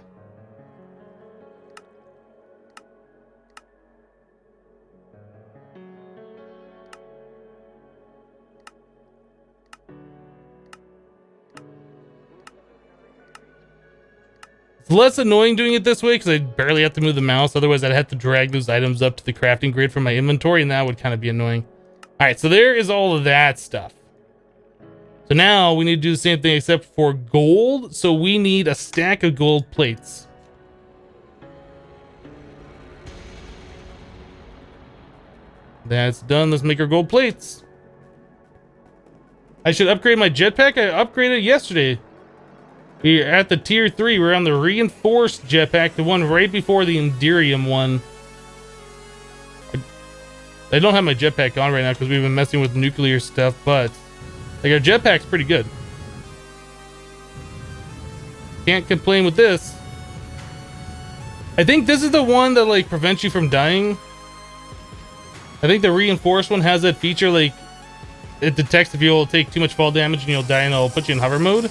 It's less annoying doing it this way because I barely have to move the mouse. Otherwise, I'd have to drag those items up to the crafting grid from my inventory, and that would kind of be annoying. All right, so there is all of that stuff. So now we need to do the same thing except for gold. So we need a stack of gold plates. That's done. Let's make our gold plates. I should upgrade my jetpack. I upgraded yesterday. We're at the tier 3. We're on the reinforced jetpack, the one right before the Enderium one. I don't have my jetpack on right now because we've been messing with nuclear stuff, but like our jetpack's pretty good. Can't complain with this. I think this is the one that like prevents you from dying. I think the reinforced one has that feature, like it detects if you'll take too much fall damage and you'll die, and it'll put you in hover mode.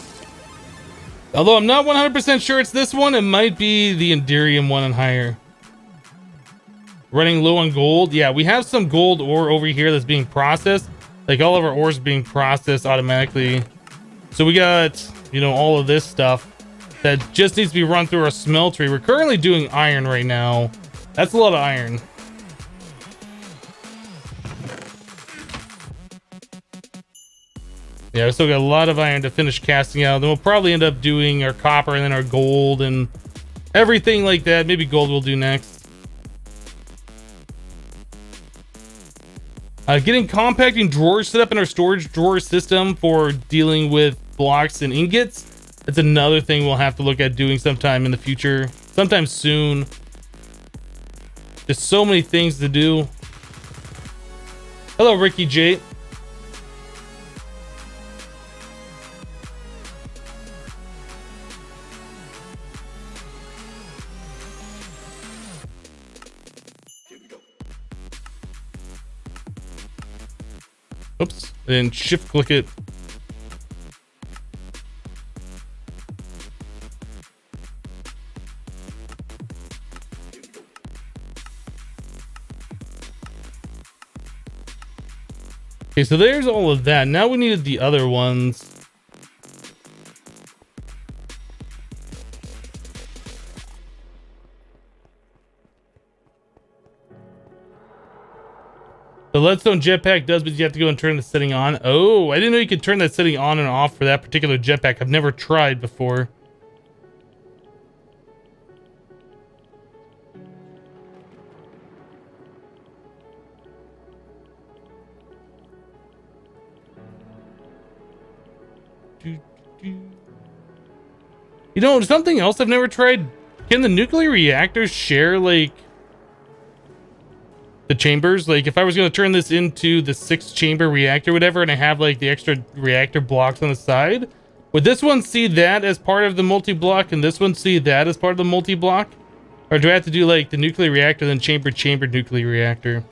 Although I'm not 100% sure it's this one, it might be the Enderium one and higher. Running low on gold. Yeah, we have some gold ore over here that's being processed. Like all of our ores being processed automatically. So we got, you know, all of this stuff that just needs to be run through our smeltery. We're currently doing iron right now. That's a lot of iron. Yeah, we still got a lot of iron to finish casting out. Then we'll probably end up doing our copper and then our gold and everything like that. Maybe gold we'll do next. Getting compacting drawers set up in our storage drawer system for dealing with blocks and ingots. That's another thing we'll have to look at doing sometime in the future. Sometime soon. There's so many things to do. Hello, Ricky J. Oops, I didn't shift click it. Okay, so there's all of that. Now we needed the other ones. The Leadstone jetpack does, but you have to go and turn the setting on. Oh, I didn't know you could turn that setting on and off for that particular jetpack. I've never tried before. You know, something else I've never tried. Can the nuclear reactors share, like, the chambers? Like, if I was going to turn this into the 6-chamber reactor, whatever, and I have, like, the extra reactor blocks on the side, would this one see that as part of the multi-block, and this one see that as part of the multi-block? Or do I have to do, like, the nuclear reactor, then chamber nuclear reactor?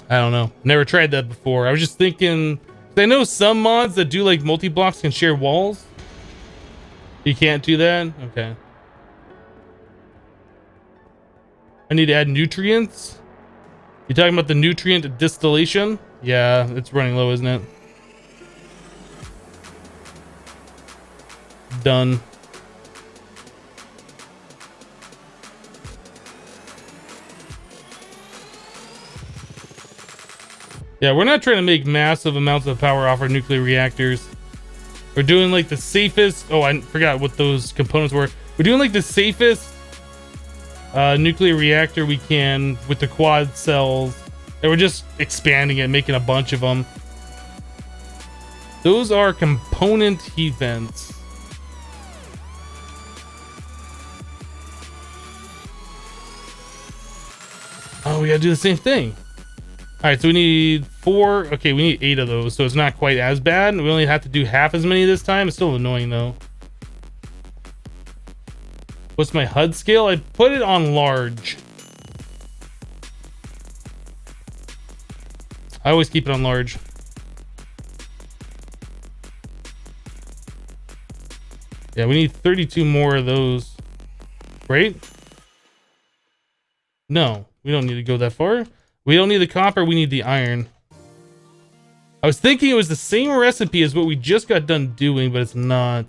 I don't know. Never tried that before. I was just thinking... I know some mods that do, like, multi-blocks can share walls. You can't do that? Okay. I need to add nutrients. You talking about the nutrient distillation? Yeah, it's running low, isn't it? Done. Yeah, we're not trying to make massive amounts of power off our nuclear reactors. We're doing like the safest... Oh, I forgot what those components were. We're doing like the safest nuclear reactor we can with the quad cells. And we're just expanding it, making a bunch of them. Those are component heat vents. Oh, we gotta do the same thing. All right, so we need 4. Okay, we need 8 of those, so it's not quite as bad. We only have to do half as many this time. It's still annoying though. What's my HUD scale? I put it on large. I always keep it on large. Yeah, we need 32 more of those, right? No, we don't need to go that far. We don't need the copper, we need the iron. I was thinking it was the same recipe as what we just got done doing, but it's not.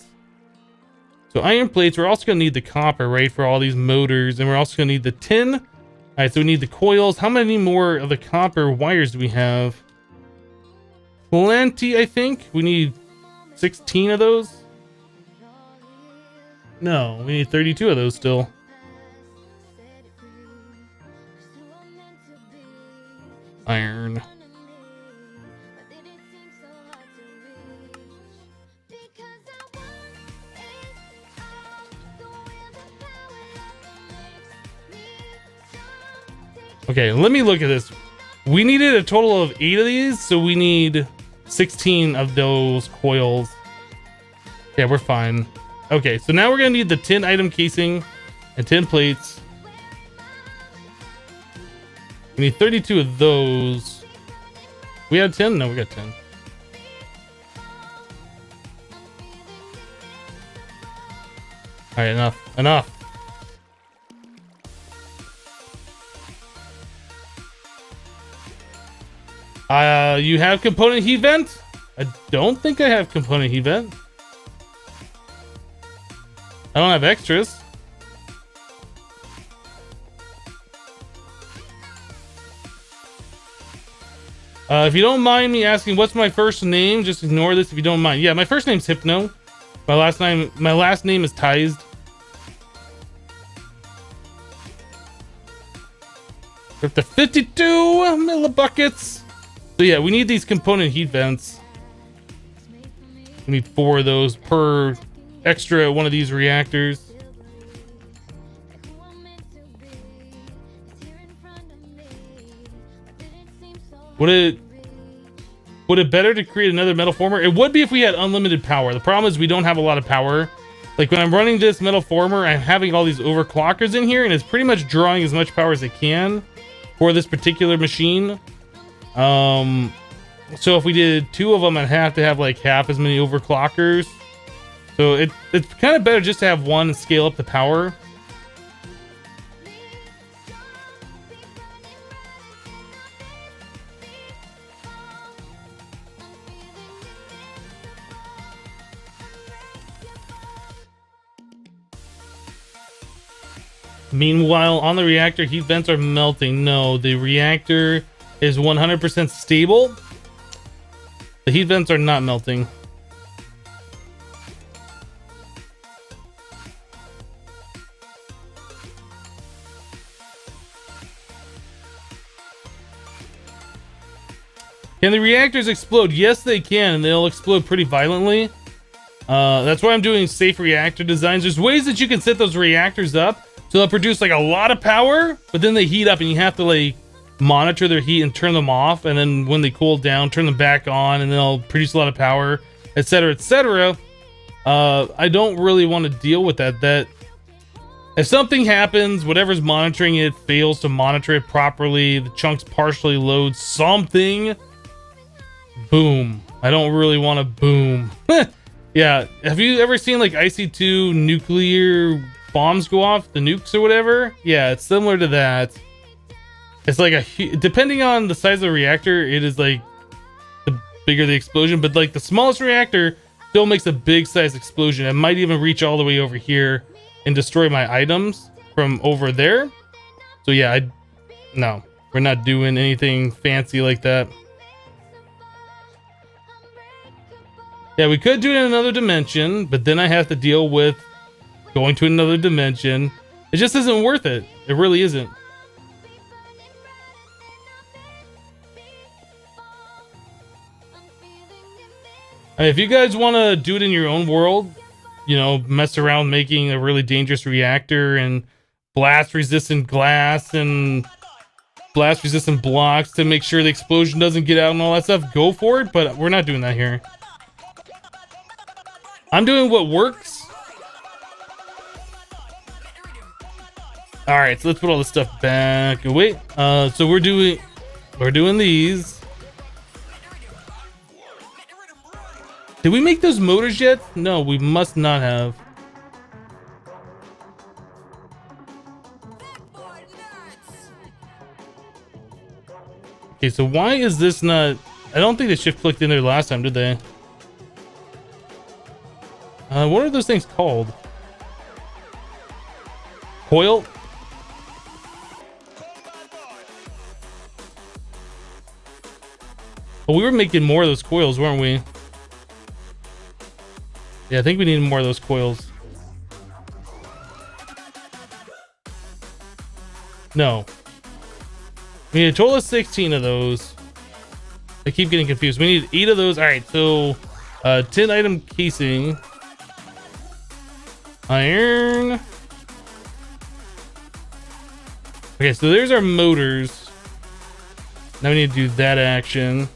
So iron plates, we're also gonna need the copper, right, for all these motors, and we're also gonna need the tin. All right, so we need the coils. How many more of the copper wires do we have? Plenty, I think. We need 16 of those. No, we need 32 of those still. Iron. Okay, let me look at this. We needed a total of 8 of these, so we need 16 of those coils. Yeah, we're fine. Okay, so now we're gonna need the tin item casing and tin plates. We need 32 of those. We had 10? No, we got 10. All right, enough. You have component heat vent? I don't think I have component heat vent. I don't have extras. If you don't mind me asking, what's my first name? Just ignore this if you don't mind. Yeah, my first name's Hypno. My last name is Tized. We're up to 52 millibuckets. So yeah, we need these component heat vents. We need 4 of those per extra one of these reactors. Would it better to create another metal former? It would be if we had unlimited power. The problem is we don't have a lot of power. Like when I'm running this metal former, I'm having all these overclockers in here and it's pretty much drawing as much power as it can for this particular machine. So if we did 2 of them, I'd have to have like half as many overclockers. So it's kind of better just to have one and scale up the power. Meanwhile, on the reactor, heat vents are melting. No, the reactor is 100% stable. The heat vents are not melting. Can the reactors explode? Yes, they can, and they'll explode pretty violently. That's why I'm doing safe reactor designs. There's ways that you can set those reactors up so they'll produce like a lot of power, but then they heat up and you have to like monitor their heat and turn them off, and then when they cool down, turn them back on, and they'll produce a lot of power, etc., etc. I don't really want to deal with that. If something happens, whatever's monitoring it fails to monitor it properly, the chunks partially load something, boom. I don't really want to boom. Yeah, have you ever seen like IC2 nuclear bombs go off, the nukes or whatever? Yeah, it's similar to that. It's like depending on the size of the reactor, it is like the bigger the explosion, but like the smallest reactor still makes a big size explosion. It might even reach all the way over here and destroy my items from over there. So yeah, no, we're not doing anything fancy like that. Yeah, we could do it in another dimension, but then I have to deal with going to another dimension. It just isn't worth it. It really isn't. I mean, if you guys want to do it in your own world, you know, mess around making a really dangerous reactor and blast resistant glass and blast resistant blocks to make sure the explosion doesn't get out and all that stuff, go for it, but we're not doing that here. I'm doing what works. All right, so let's put all this stuff back away. So we're doing these. Did we make those motors yet? No, we must not have. Okay, so why is this not... I don't think they shift clicked in there last time, did they? What are those things called? Coil? Oh, we were making more of those coils, weren't we? Yeah, I think we need more of those coils. No. We need a total of 16 of those. I keep getting confused. We need 8 of those. All right, so 10 item casing. Iron. Okay, so there's our motors. Now we need to do that action.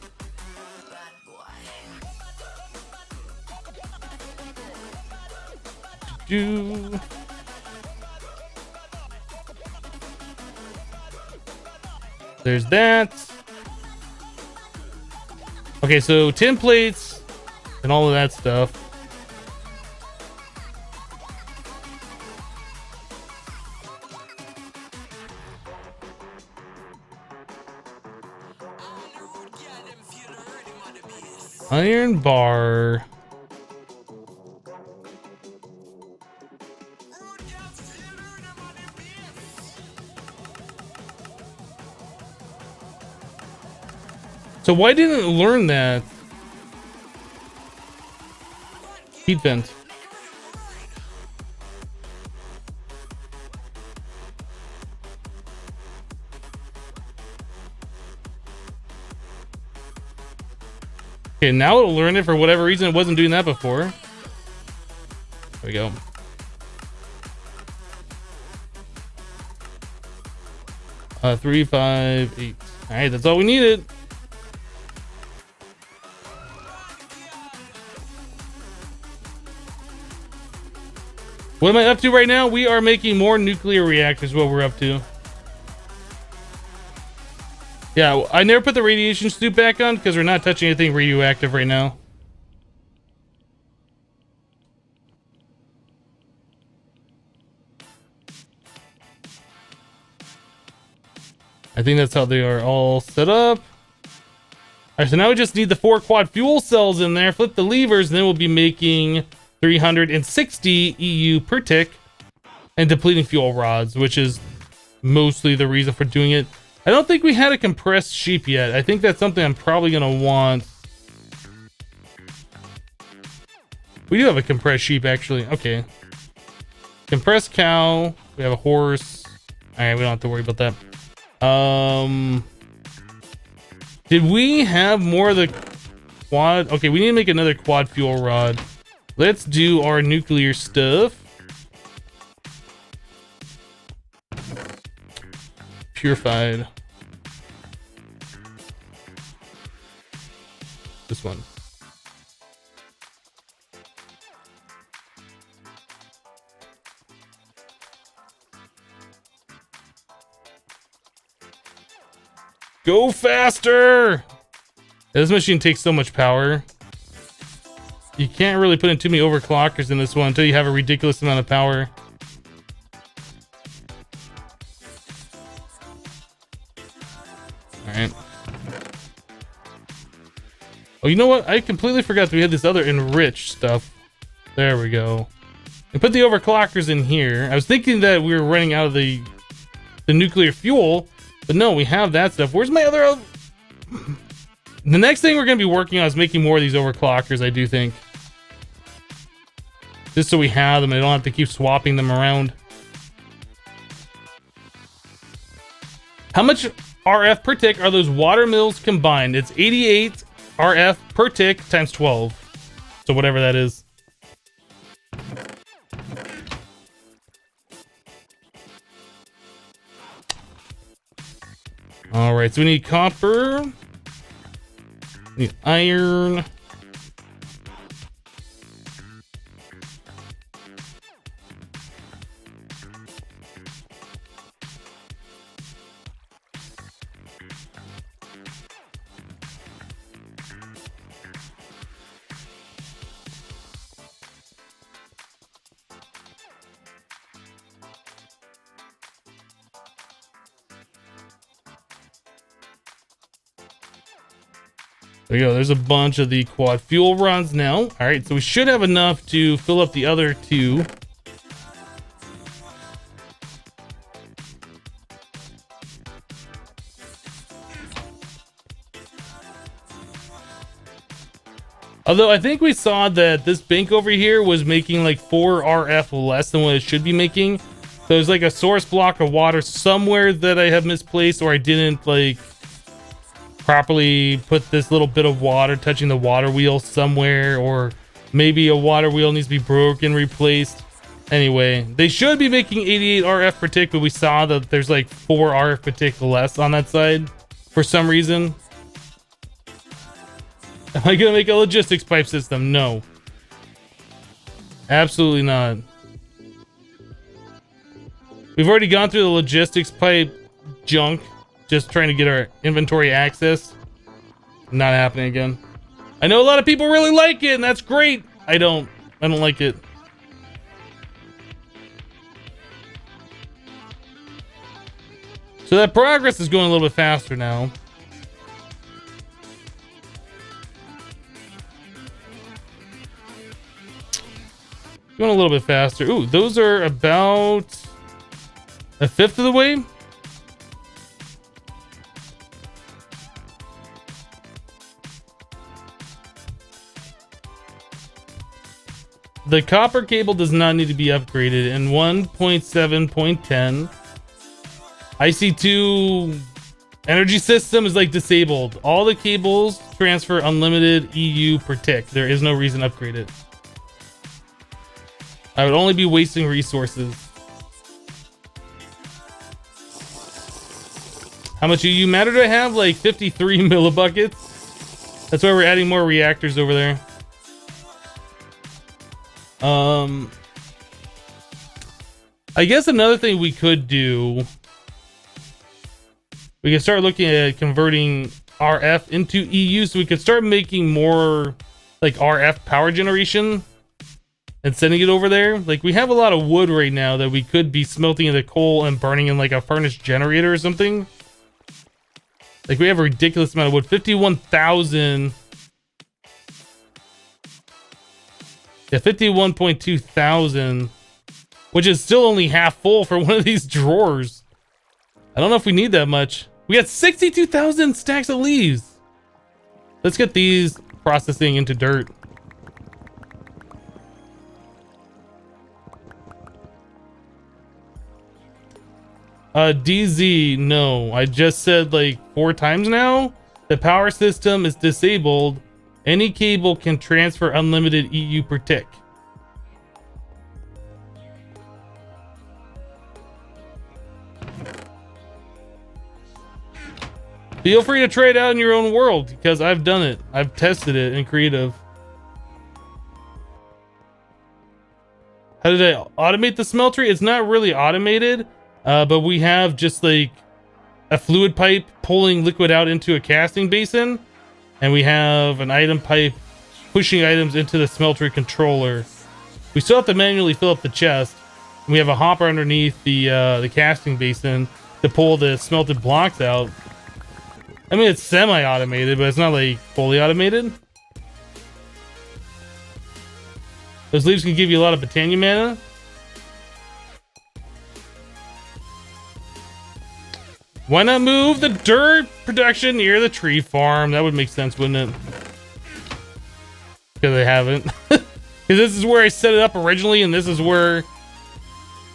There's that. Okay, so 10 plates and all of that stuff. Iron bar. So why didn't it learn that? Heat vent. Okay, now it'll learn it for whatever reason it wasn't doing that before. There we go. Three, 5, 8. All right, that's all we needed. What am I up to right now? We are making more nuclear reactors, what we're up to. Yeah, I never put the radiation suit back on because we're not touching anything radioactive right now. I think that's how they are all set up. Alright, so now we just need the 4 quad fuel cells in there. Flip the levers, and then we'll be making 360 EU per tick and depleting fuel rods, which is mostly the reason for doing it. I don't think we had a compressed sheep yet. I think that's something I'm probably gonna want. We do have a compressed sheep, actually. Okay. Compressed cow. We have a horse. Alright, we don't have to worry about that. Did we have more of the quad? Okay, we need to make another quad fuel rod. Let's do our nuclear stuff. Purified. This one. Go faster! This machine takes so much power. You can't really put in too many overclockers in this one until you have a ridiculous amount of power. Alright. Oh, you know what? I completely forgot that we had this other enriched stuff. There we go. And put the overclockers in here. I was thinking that we were running out of the nuclear fuel, but no, we have that stuff. Where's my other... The next thing we're going to be working on is making more of these overclockers, I do think. Just so we have them and I don't have to keep swapping them around. How much RF per tick are those water mills combined? It's 88 RF per tick times 12. So whatever that is. Alright, so we need copper. We need iron. There we go. There's a bunch of the quad fuel rods now. All right, so we should have enough to fill up the other two. Although I think we saw that this bank over here was making like 4 RF less than what it should be making. So there's like a source block of water somewhere that I have misplaced, or I didn't like properly put this little bit of water touching the water wheel somewhere, or maybe a water wheel needs to be broken, replaced. Anyway, they should be making 88 RF per tick, but we saw that there's like 4 RF per tick less on that side for some reason. Am I gonna make a logistics pipe system? No. Absolutely not. We've already gone through the logistics pipe junk, just trying to get our inventory access. Not happening again. I know a lot of people really like it, and that's great. I don't like it. So that progress is going a little bit faster now. Going a little bit faster. Ooh, those are about a fifth of the way. The copper cable does not need to be upgraded in 1.7.10. IC2 energy system is like disabled. All the cables transfer unlimited EU per tick. There is no reason to upgrade it. I would only be wasting resources. How much EU matter do I have? Like 53 millibuckets. That's why we're adding more reactors over there. I guess another thing we could do, we could start looking at converting RF into EU, so we could start making more like RF power generation and sending it over there. Like, we have a lot of wood right now that we could be smelting into coal and burning in like a furnace generator or something. Like, we have a ridiculous amount of wood. 51,000. Yeah, 51.2 thousand, which is still only half full for one of these drawers. I don't know if we need that much. We got 62,000 stacks of leaves. Let's get these processing into dirt. DZ, no. I just said like 4 times now. The power system is disabled. Any cable can transfer unlimited EU per tick. Feel free to try it out in your own world, because I've done it. I've tested it in creative. How did I automate the smeltery? It's not really automated, but we have just like a fluid pipe pulling liquid out into a casting basin, and we have an item pipe pushing items into the smeltery controller. We still have to manually fill up the chest. We have a hopper underneath the casting basin to pull the smelted blocks out. I mean, it's semi-automated, but it's not like fully automated. Those leaves can give you a lot of Botania mana. Why not move the dirt production near the tree farm? That would make sense, wouldn't it? Because I haven't. Because this is where I set it up originally, and this is where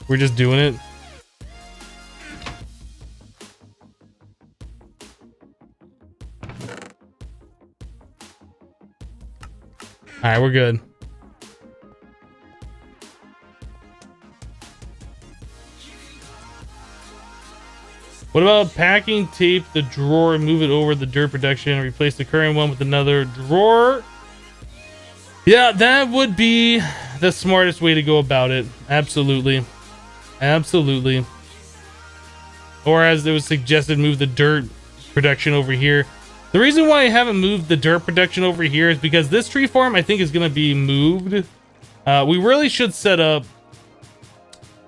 we're just doing it. All right, we're good. What about packing tape the drawer and move it over the dirt production and replace the current one with another drawer? Yeah, that would be the smartest way to go about it. Absolutely. Absolutely. Or as it was suggested, move the dirt production over here. The reason why I haven't moved the dirt production over here is because this tree farm, I think, is going to be moved. We really should set up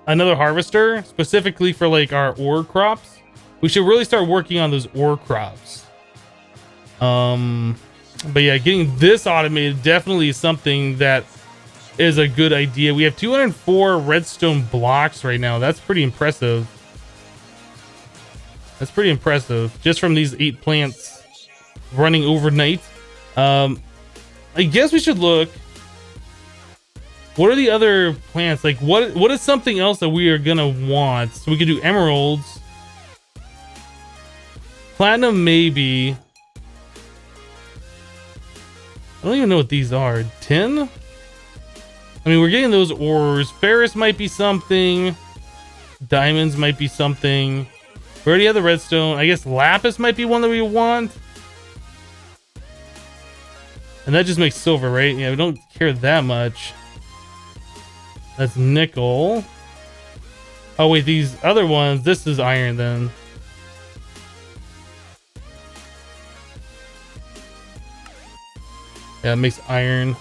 another harvester specifically for like our ore crops. We should really start working on those ore crops. But yeah, getting this automated definitely is something that is a good idea. We have 204 redstone blocks right now. That's pretty impressive. That's pretty impressive just from these 8 plants running overnight. I guess we should look. What are the other plants? Like what is something else that we are gonna want? So we could do emeralds. Platinum, maybe. I don't even know what these are. Tin? I mean, we're getting those ores. Ferrous might be something. Diamonds might be something. We already have the redstone. I guess lapis might be one that we want. And that just makes silver, right? Yeah, we don't care that much. That's nickel. Oh, wait, these other ones. This is iron, then. Yeah, it makes iron.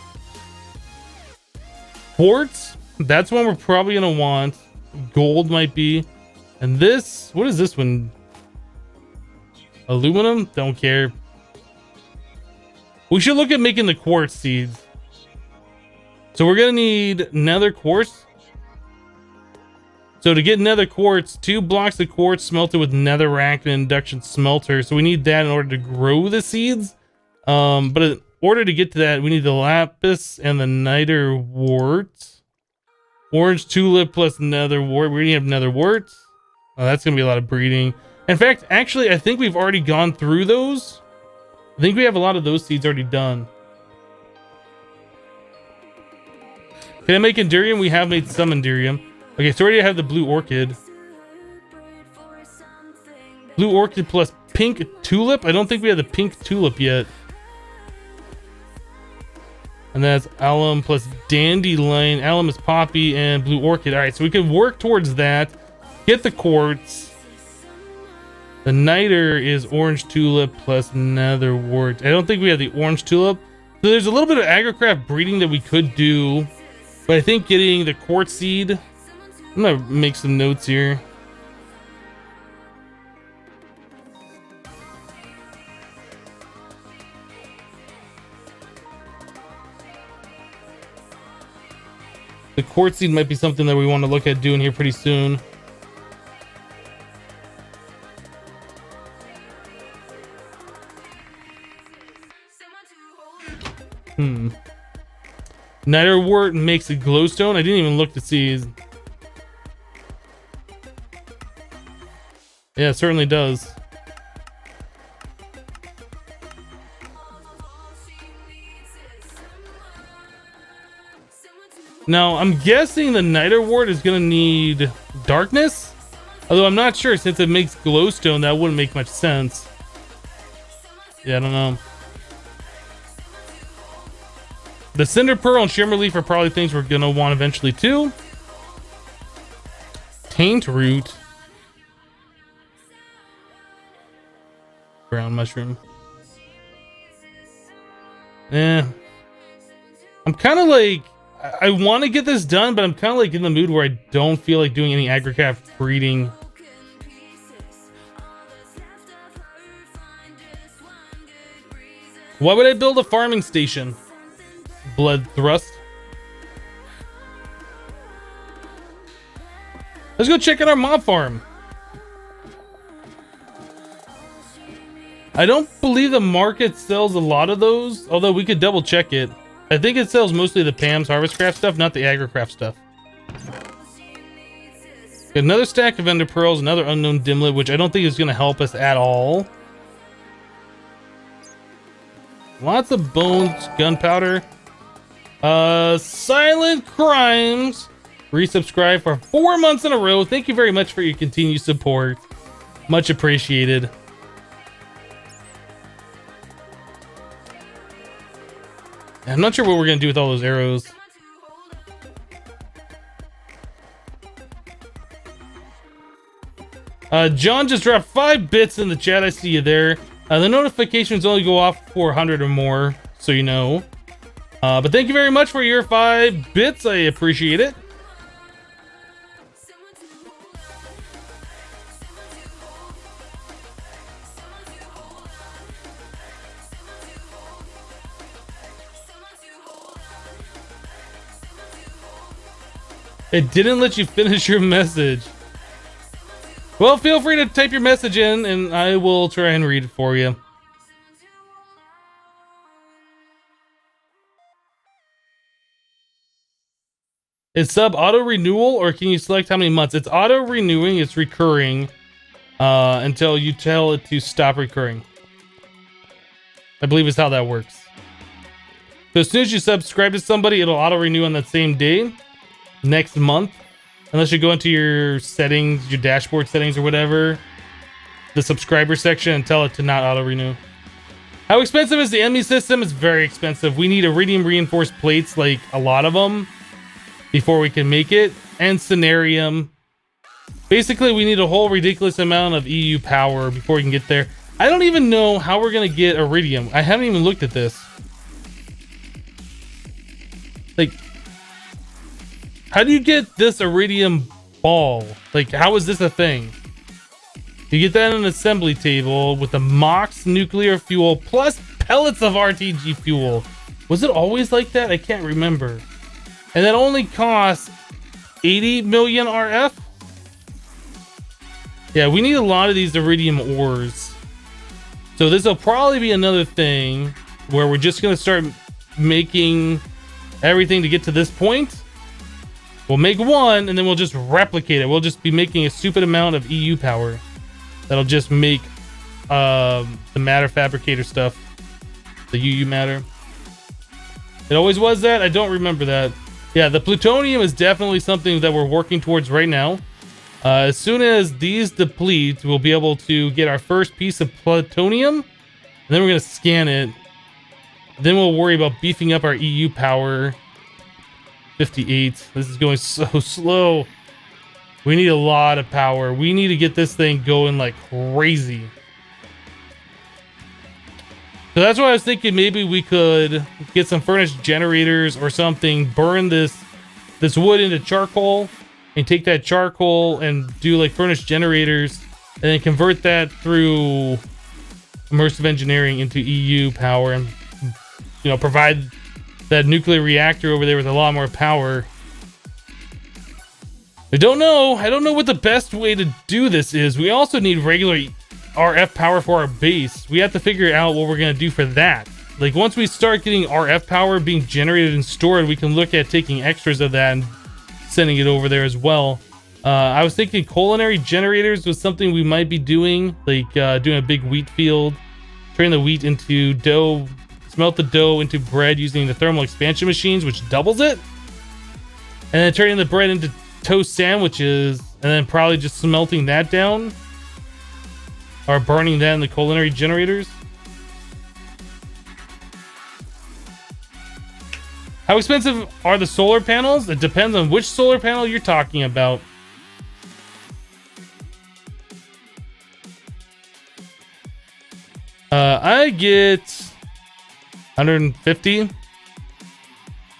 Quartz? That's one we're probably going to want. Gold might be. And this... What is this one? Aluminum? Don't care. We should look at making the quartz seeds. So we're going to need nether quartz. So to get nether quartz, 2 blocks of quartz smelted with netherrack and induction smelter. So we need that in order to grow the seeds. But in order to get to that, we need the lapis and the niter wart. Orange tulip plus nether wart. We already have nether wart. Oh, that's going to be a lot of breeding. In fact, actually, I think we've already gone through those. I think we have a lot of those seeds already done. Can I make Enderium? We have made some Enderium. Okay, so already I have the blue orchid. Blue orchid plus pink tulip? I don't think we have the pink tulip yet. And that's alum plus dandelion. Alum is poppy and blue orchid. All right, so we can work towards that. Get the quartz. The niter is orange tulip plus nether wart. I don't think we have the orange tulip. So there's a little bit of agrocraft breeding that we could do. But I think getting the quartz seed... I'm going to make some notes here. The quartz seed might be something that we want to look at doing here pretty soon. Niter wort makes a glowstone. I didn't even look to see. Yeah, it certainly does. Now, I'm guessing the Niter wort is going to need darkness. Although I'm not sure, since it makes glowstone, that wouldn't make much sense. Yeah, I don't know. The Cinder Pearl and Shimmer Leaf are probably things we're going to want eventually too. Taint Root. Brown Mushroom. I'm kind of like... I want to get this done, but I'm kind of like in the mood where I don't feel like doing any agricraft breeding. Why would I build a farming station? Blood Thrust. Let's go check out our mob farm. I don't believe the market sells a lot of those, although we could double check it. I think it sells mostly the Pam's Harvestcraft stuff, not the Agricraft stuff. Got another stack of Ender Pearls, another unknown Dimlet, which I don't think is going to help us at all. Lots of bones, gunpowder. Silent Crimes. Resubscribe for 4 months in a row. Thank you very much for your continued support. Much appreciated. I'm not sure what we're going to do with all those arrows. John just dropped 5 bits in the chat. I see you there. The notifications only go off for 100 or more, so you know. But thank you very much for your 5 bits. I appreciate it. It didn't let you finish your message. Well, feel free to type your message in and I will try and read it for you. Is sub auto renewal or can you select how many months? It's auto renewing, it's recurring until you tell it to stop recurring. I believe is how that works. So as soon as you subscribe to somebody, it'll auto renew on that same day. Next month, unless you go into your settings, your dashboard settings or whatever, the subscriber section, and tell it to not auto renew. How expensive is the enemy system? It's very expensive. We need iridium reinforced plates, like a lot of them, before we can make it, and Cenarium. Basically, we need a whole ridiculous amount of EU power before we can get there. I don't even know how we're gonna get iridium. I haven't even looked at this. Like, how do you get this iridium ball? Like, how is this a thing? You get that in an assembly table with the Mox nuclear fuel plus pellets of RTG fuel. Was it always like that? I can't remember. And that only costs 80 million RF? Yeah, we need a lot of these iridium ores. So this will probably be another thing where we're just going to start making everything to get to this point. We'll make one and then we'll just replicate it. We'll just be making a stupid amount of EU power. That'll just make the matter fabricator stuff. The UU matter. It always was that? I don't remember that. Yeah, the plutonium is definitely something that we're working towards right now. As soon as these deplete, we'll be able to get our first piece of plutonium. And then we're going to scan it. Then we'll worry about beefing up our EU power. 58. This is going so slow. We need a lot of power. We need to get this thing going like crazy. So that's why I was thinking maybe we could get some furnace generators or something, burn this wood into charcoal and take that charcoal and do like furnace generators and then convert that through immersive engineering into EU power and, you know, provide that nuclear reactor over there with a lot more power. I don't know what the best way to do this is. We also need regular RF power for our base. We have to figure out what we're going to do for that. like once we start getting RF power being generated and stored, we can look at taking extras of that and sending it over there as well. I was thinking culinary generators was something we might be doing, like doing a big wheat field, turn the wheat into dough, smelt the dough into bread using the thermal expansion machines, which doubles it, and then turning the bread into toast sandwiches, and then probably just smelting that down or burning that in the culinary generators. How expensive are the solar panels? It depends on which solar panel you're talking about. I get 150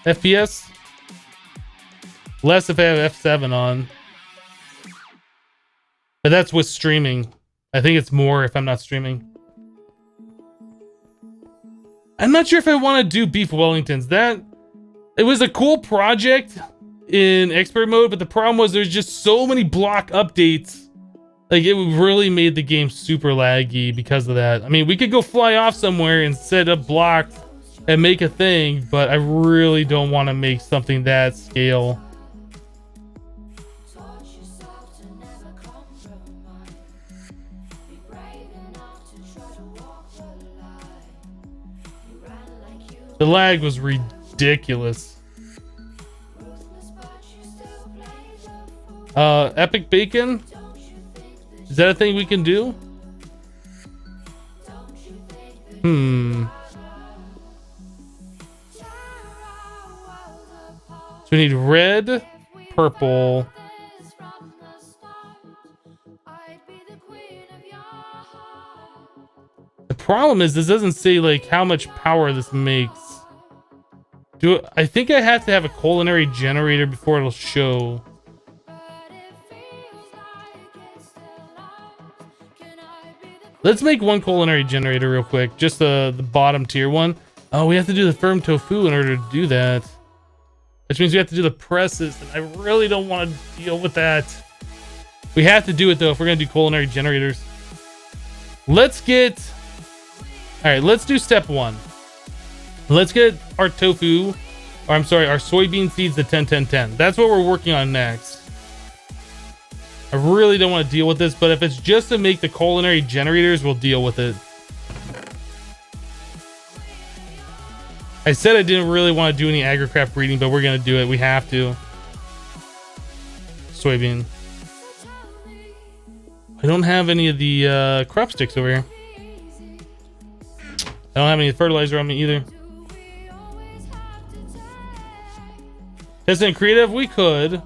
FPS. Less if I have F7 on. But that's with streaming. I think it's more if I'm not streaming. I'm not sure if I want to do beef Wellingtons. It was a cool project in expert mode, but the problem was there's just so many block updates. Like, it really made the game super laggy because of that. I mean, we could go fly off somewhere and set up blocks and make a thing, but I really don't want to make something that scale. The lag was ridiculous. Epic bacon? Is that a thing we can do? So we need red, purple. The problem is this doesn't say like how much power this makes. I think I have to have a culinary generator before it'll show. Let's make one culinary generator real quick. Just the bottom tier one. Oh, we have to do the firm tofu in order to do that. Which means we have to do the presses, and I really don't want to deal with that. We have to do it though if we're gonna do culinary generators. Let's get... Alright, let's do step one. Let's get our tofu, or I'm sorry, our soybean seeds to 10-10-10. That's what we're working on next. I really don't want to deal with this, but if it's just to make the culinary generators, we'll deal with it. I said I didn't really want to do any agricraft breeding, but we're going to do it. We have to. Soybean. I don't have any of the crop sticks over here. I don't have any fertilizer on me either. Isn't creative? We could.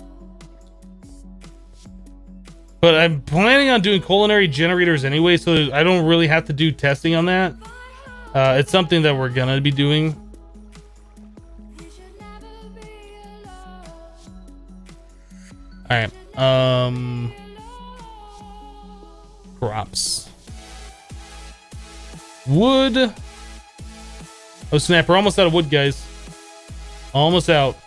But I'm planning on doing culinary generators anyway, so I don't really have to do testing on that. It's something that we're gonna be doing. Alright. Crops. Wood. Oh snap, we're almost out of wood, guys. Almost out.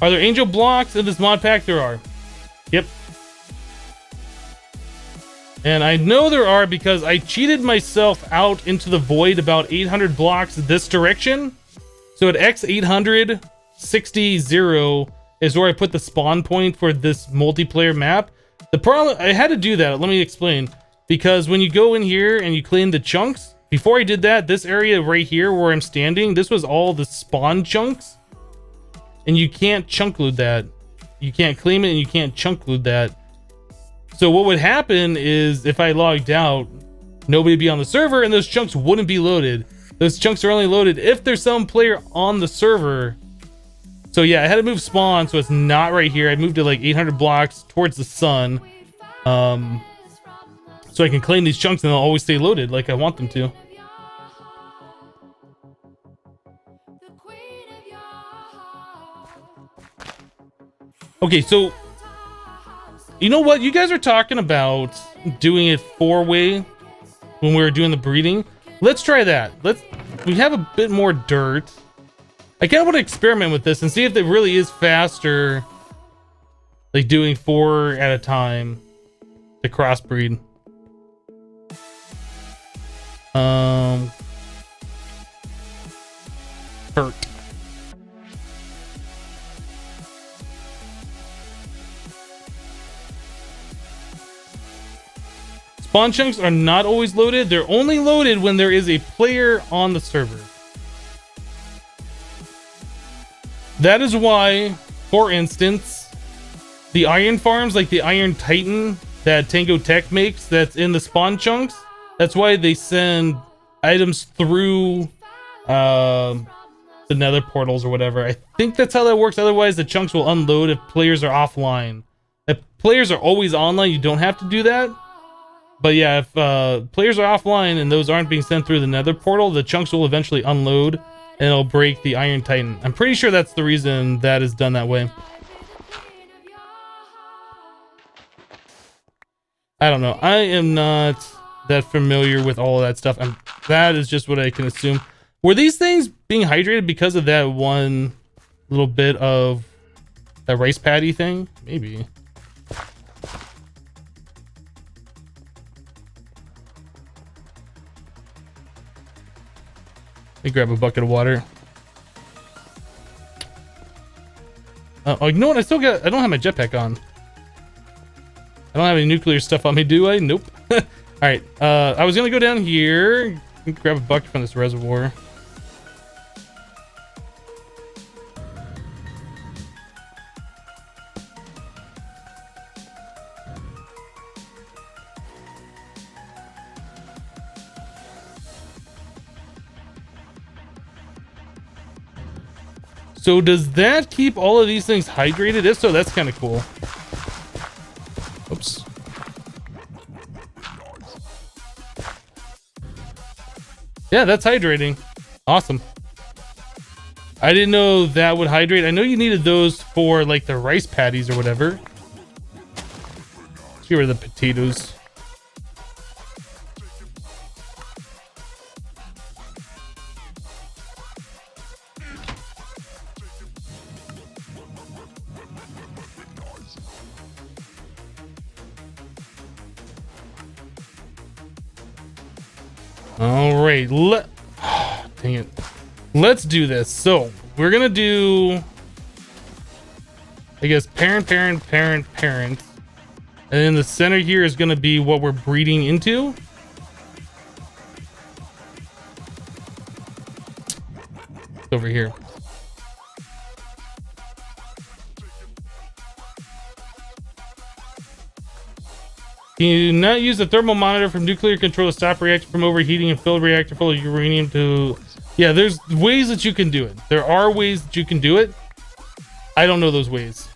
Are there angel blocks in this mod pack? There are. Yep. And I know there are because I cheated myself out into the void about 800 blocks this direction. So at X800 60 is where I put the spawn point for this multiplayer map. The problem, I had to do that. Let me explain. Because when you go in here and you clean the chunks, before I did that, this area right here where I'm standing, this was all the spawn chunks. And you can't chunk loot that. You can't claim it and you can't chunk loot that. So what would happen is if I logged out, nobody would be on the server and those chunks wouldn't be loaded. Those chunks are only loaded if there's some player on the server. So yeah, I had to move spawn so it's not right here. I moved it like 800 blocks towards the sun. So I can claim these chunks and they'll always stay loaded like I want them to. Okay, so you know what? You guys are talking about doing it 4-way when we were doing the breeding. Let's try that. We have a bit more dirt. I kind of want to experiment with this and see if it really is faster, like doing 4 at a time to crossbreed. Hurt. Spawn chunks are not always loaded. They're only loaded when there is a player on the server. That is why, for instance, the iron farms, like the Iron Titan that Tango Tech makes, that's in the spawn chunks, that's why they send items through the nether portals or whatever. I think that's how that works. Otherwise, the chunks will unload if players are offline. If players are always online, you don't have to do that. But yeah, if players are offline and those aren't being sent through the nether portal, the chunks will eventually unload and it'll break the Iron Titan. I'm pretty sure that's the reason that is done that way. I don't know. I am not that familiar with all of that stuff. That is just what I can assume. Were these things being hydrated because of that one little bit of that rice patty thing? Maybe. Let me grab a bucket of water. Oh, you know what? I don't have my jetpack on. I don't have any nuclear stuff on me, do I? Nope. All right. I was gonna go down here and grab a bucket from this reservoir. So does that keep all of these things hydrated? If so, that's kind of cool. Oops. Yeah, that's hydrating. Awesome. I didn't know that would hydrate. I know you needed those for like the rice patties or whatever. Let's get rid of the potatoes. All right, dang it. Let's do this. So we're gonna do, I guess, parent, parent, parent, parent, and then the center here is gonna be what we're breeding into. It's over here. Can you not use the thermal monitor from nuclear control to stop reactor from overheating and fill the reactor full of uranium to... Yeah, there's ways that you can do it. There are ways that you can do it. I don't know those ways.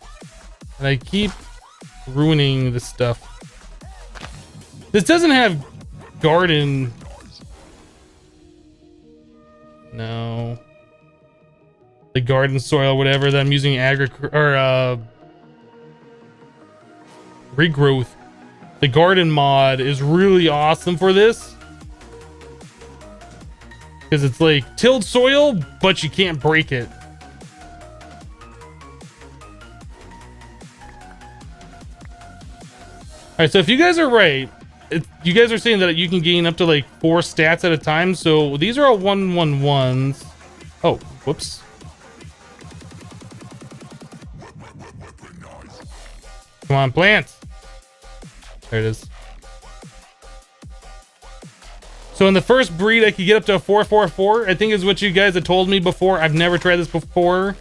And I keep ruining this stuff. This doesn't have garden... No. The garden soil, whatever, that I'm using regrowth. The garden mod is really awesome for this. Because it's like tilled soil, but you can't break it. Alright, so if you guys are right, you guys are saying that you can gain up to like 4 stats at a time. So these are all 111s. Oh, whoops. Come on, plant. There it is. So in the first breed, I could get up to a 444. I think is what you guys have told me before. I've never tried this before.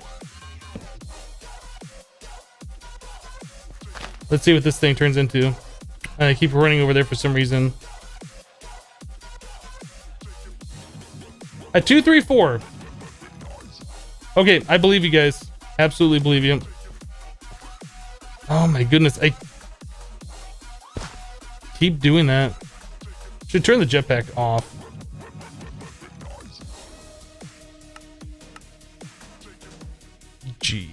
Let's see what this thing turns into. I keep running over there for some reason. A 234. Okay, I believe you guys. Absolutely believe you. Oh my goodness, I keep doing that. Should turn the jetpack off. G.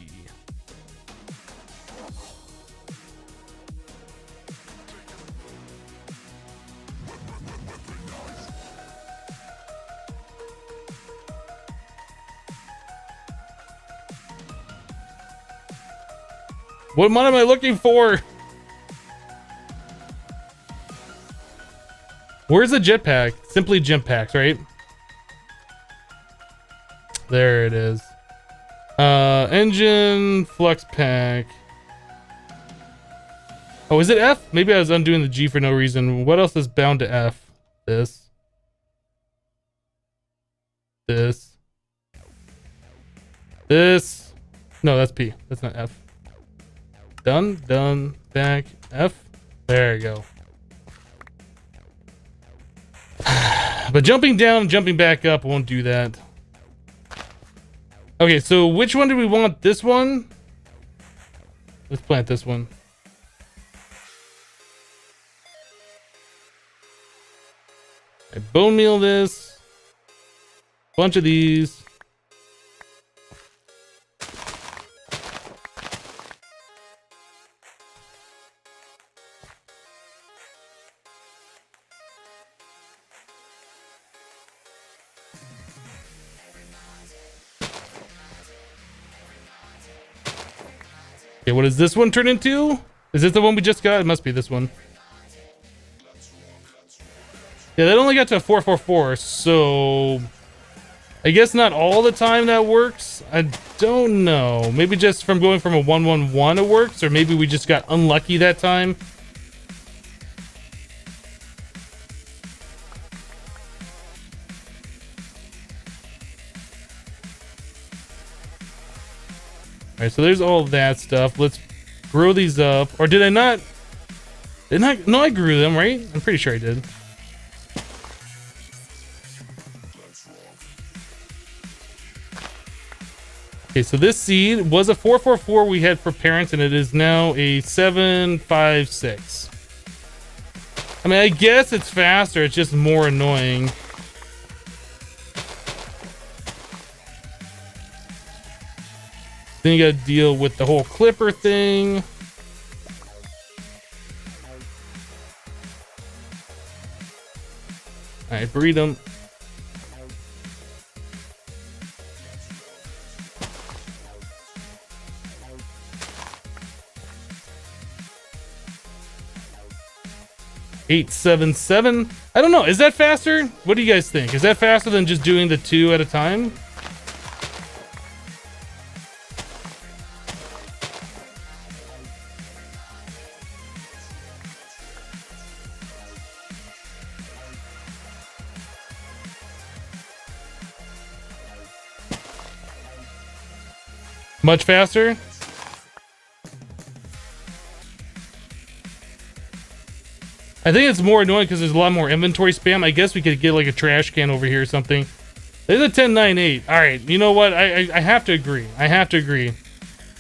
What mod am I looking for? Where's the jetpack? Simply jetpacks, right? There it is. Engine, flux pack. Oh, is it F? Maybe I was undoing the G for no reason. What else is bound to F? This. This. This. No, that's P. That's not F. Done, done, back, F. There you go. But jumping down and jumping back up won't do that. Okay, so which one do we want? This one? Let's plant this one. I bone meal this. Bunch of these. Okay, what does this one turn into? Is this the one we just got? It must be this one. Yeah, that only got to a 444, so I guess not all the time that works. I don't know. Maybe just from going from a 111 it works, or maybe we just got unlucky that time. Alright, so there's all that stuff. Let's grow these up. Or did I not? No, I grew them, right? I'm pretty sure I did. Okay, so this seed was a 444 we had for parents, and it is now a 756. I mean, I guess it's faster, it's just more annoying. Then you gotta deal with the whole clipper thing. Alright, breed them. $877. I don't know. Is that faster? What do you guys think? Is that faster than just doing the 2 at a time? Much faster? I think it's more annoying because there's a lot more inventory spam. I guess we could get like a trash can over here or something. There's a 1098. All right, you know what? I have to agree. I have to agree. I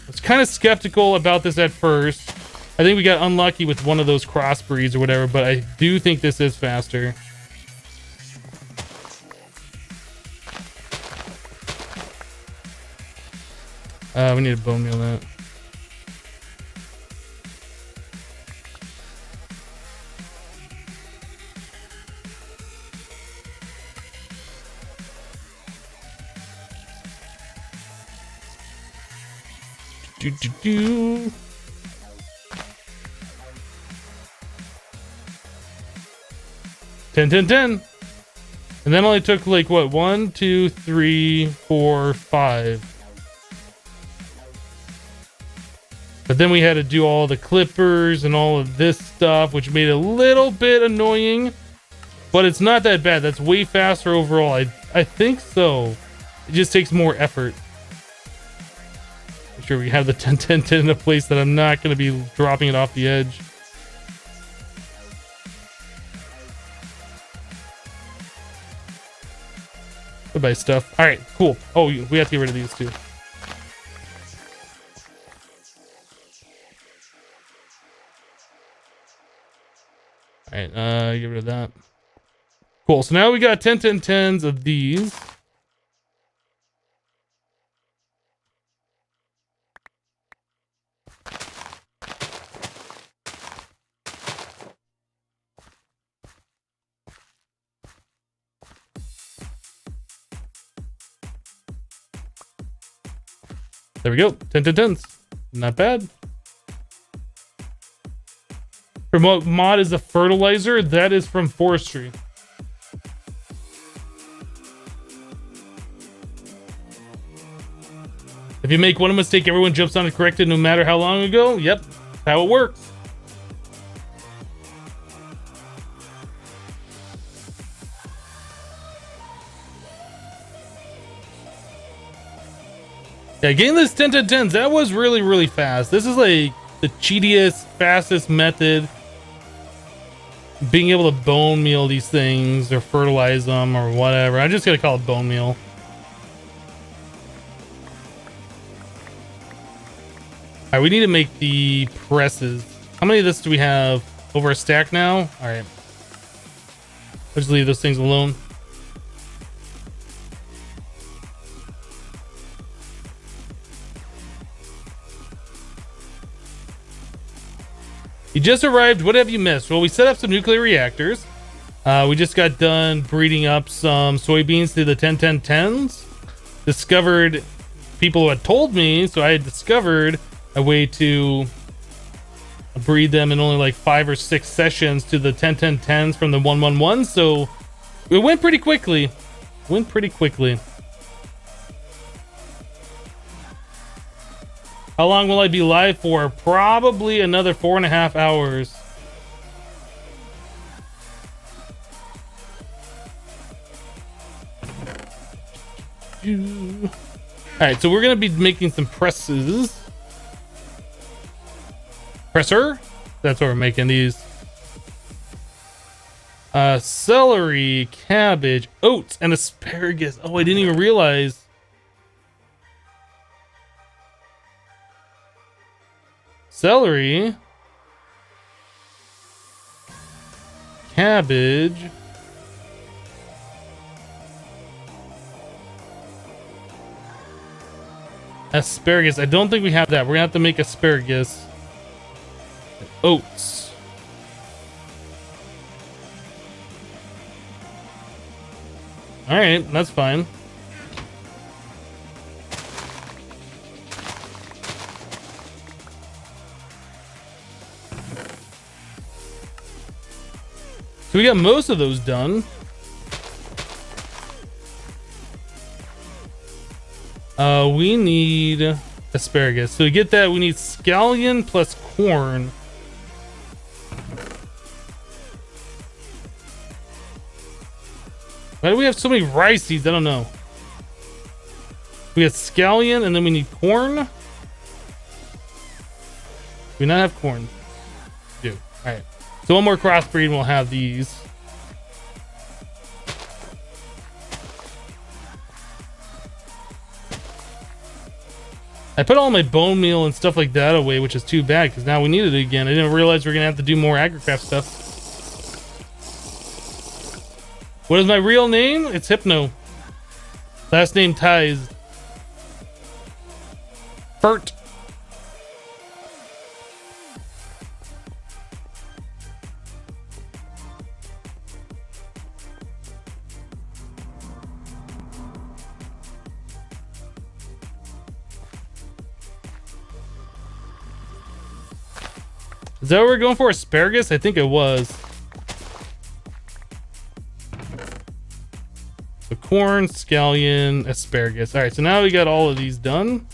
was kind of skeptical about this at first. I think we got unlucky with one of those crossbreeds or whatever, but I do think this is faster. We need to bone meal that. Do. 10. And that only took like what? 1, 2, 3, 4, 5. But then we had to do all the clippers and all of this stuff, which made it a little bit annoying. But it's not that bad. That's way faster overall. I think so. It just takes more effort. Make sure we have the 10 in a place that I'm not going to be dropping it off the edge. Goodbye stuff. All right, cool. Oh, we have to get rid of these too. All right, get rid of that. Cool. So now we got 10 of these. There we go. 10. Not bad. Remote mod is a fertilizer. That is from forestry. If you make one mistake, everyone jumps on it corrected no matter how long ago. Yep, that's how it works. Yeah, getting this 10-10-10s, that was really, really fast. This is like the cheatiest, fastest method. Being able to bone meal these things or fertilize them or whatever. I'm just gonna call it bone meal. Alright, we need to make the presses. How many of this do we have? Over a stack now? Alright. Let's leave those things alone. You just arrived. What have you missed? Well, we set up some nuclear reactors. We just got done breeding up some soybeans to the 10-10-10s. Discovered people who had told me, so I had discovered a way to breed them in only like 5 or 6 sessions to the 10-10-10s from the 1-1-1. So it went pretty quickly. How long will I be live for? Probably another 4.5 hours. Alright, so we're gonna be making some presses. Presser? That's what we're making these. Celery, cabbage, oats, and asparagus. Oh, I didn't even realize. Celery, cabbage, asparagus. I don't think we have that. We're gonna have to make asparagus. Oats. All right, that's fine. So we got most of those done. We need asparagus. So to get that, we need scallion plus corn. Why do we have so many rice seeds? I don't know. We got scallion and then we need corn. Do we not have corn? We do. All right. So one more crossbreed and we'll have these. I put all my bone meal and stuff like that away, which is too bad because now we need it again. I didn't realize we are going to have to do more agricraft stuff. What is my real name? It's Hypno. Last name Ties. Fert. Is that what we're going for? Asparagus? I think it was. So corn, scallion, asparagus. All right, so now we got all of these done.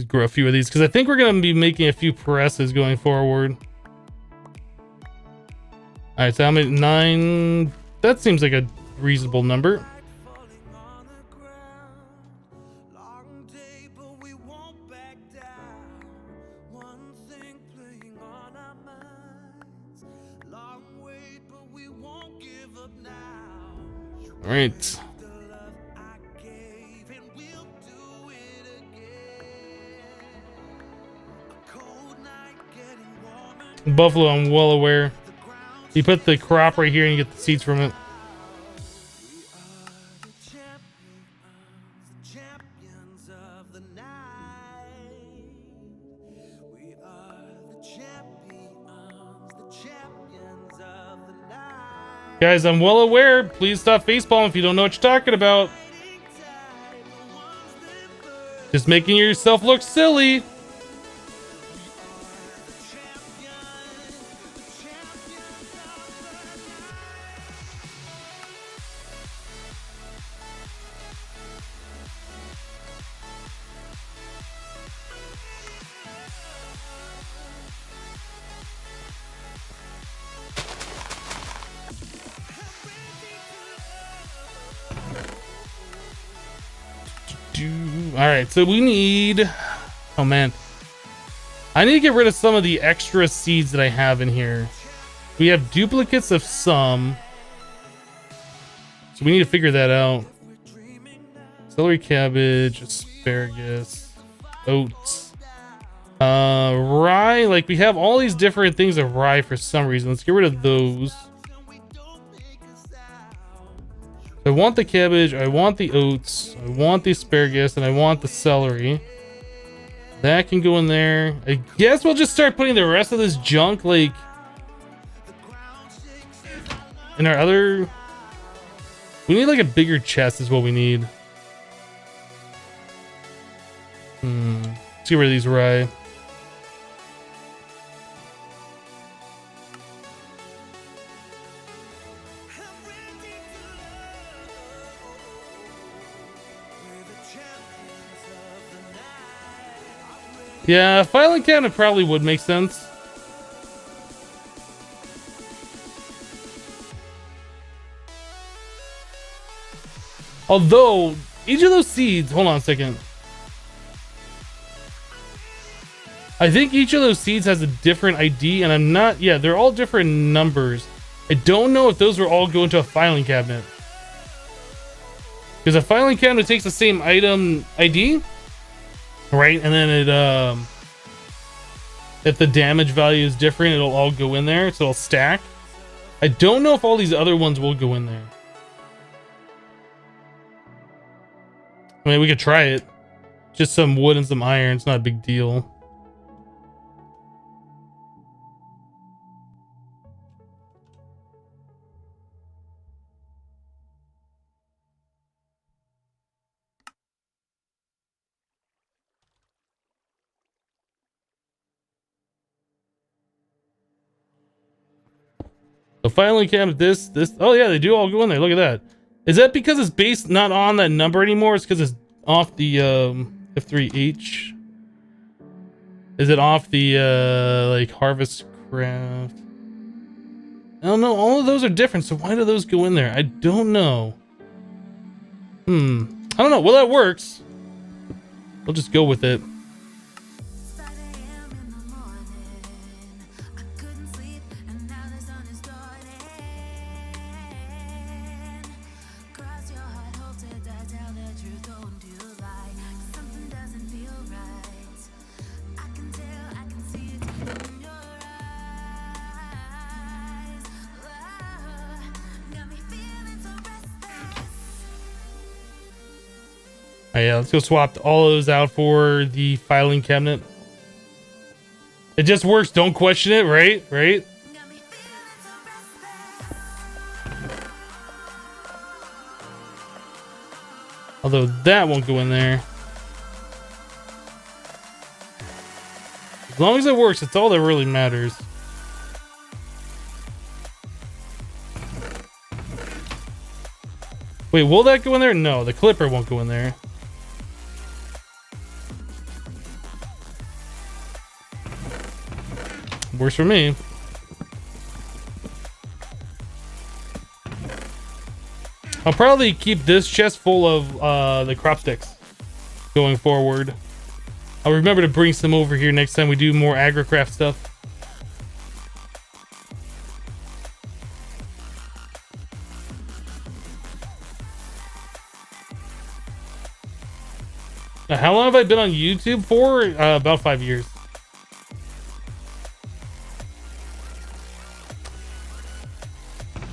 Grow a few of these because I think we're going to be making a few presses going forward. All right, so how many? 9. That seems like a reasonable number. All right. Buffalo, I'm well aware. You put the crop right here and you get the seeds from it. Guys, I'm well aware. Please stop facepalm if you don't know what you're talking about. Just making yourself look silly. All right, so we need, oh man, I need to get rid of some of the extra seeds that I have in here. We have duplicates of some, so we need to figure that out. Celery, cabbage, asparagus, oats, rye. Like, we have all these different things of rye for some reason. Let's get rid of those. I want the cabbage, I want the oats, I want the asparagus, and I want the celery. That can go in there. I guess we'll just start putting the rest of this junk, like, in our other... We need, like, a bigger chest is what we need. Let's get rid of these rye. Yeah, filing cabinet probably would make sense. Although, each of those seeds... Hold on a second. I think each of those seeds has a different ID, and I'm not... Yeah, they're all different numbers. I don't know if those will all go into a filing cabinet. Because a filing cabinet takes the same item ID... Right, and then it, if the damage value is different, it'll all go in there, so it'll stack. I don't know if all these other ones will go in there. I mean, we could try it. Just some wood and some iron, it's not a big deal. The filing cabinet, this, oh yeah, they do all go in there. Look at that. Is that because it's based not on that number anymore? It's because it's off the F3H. Is it off the like Harvest Craft? I don't know. All of those are different, so why do those go in there? I don't know. I don't know. Well, that works. We'll just go with it. Yeah, let's go swap all of those out for the filing cabinet. It just works. Don't question it, right? Right? Although that won't go in there. As long as it works, it's all that really matters. Wait, will that go in there? No, the clipper won't go in there. Works for me. I'll probably keep this chest full of the crop sticks going forward. I'll remember to bring some over here next time we do more agricraft stuff. Now, how long have I been on YouTube for? About 5 years.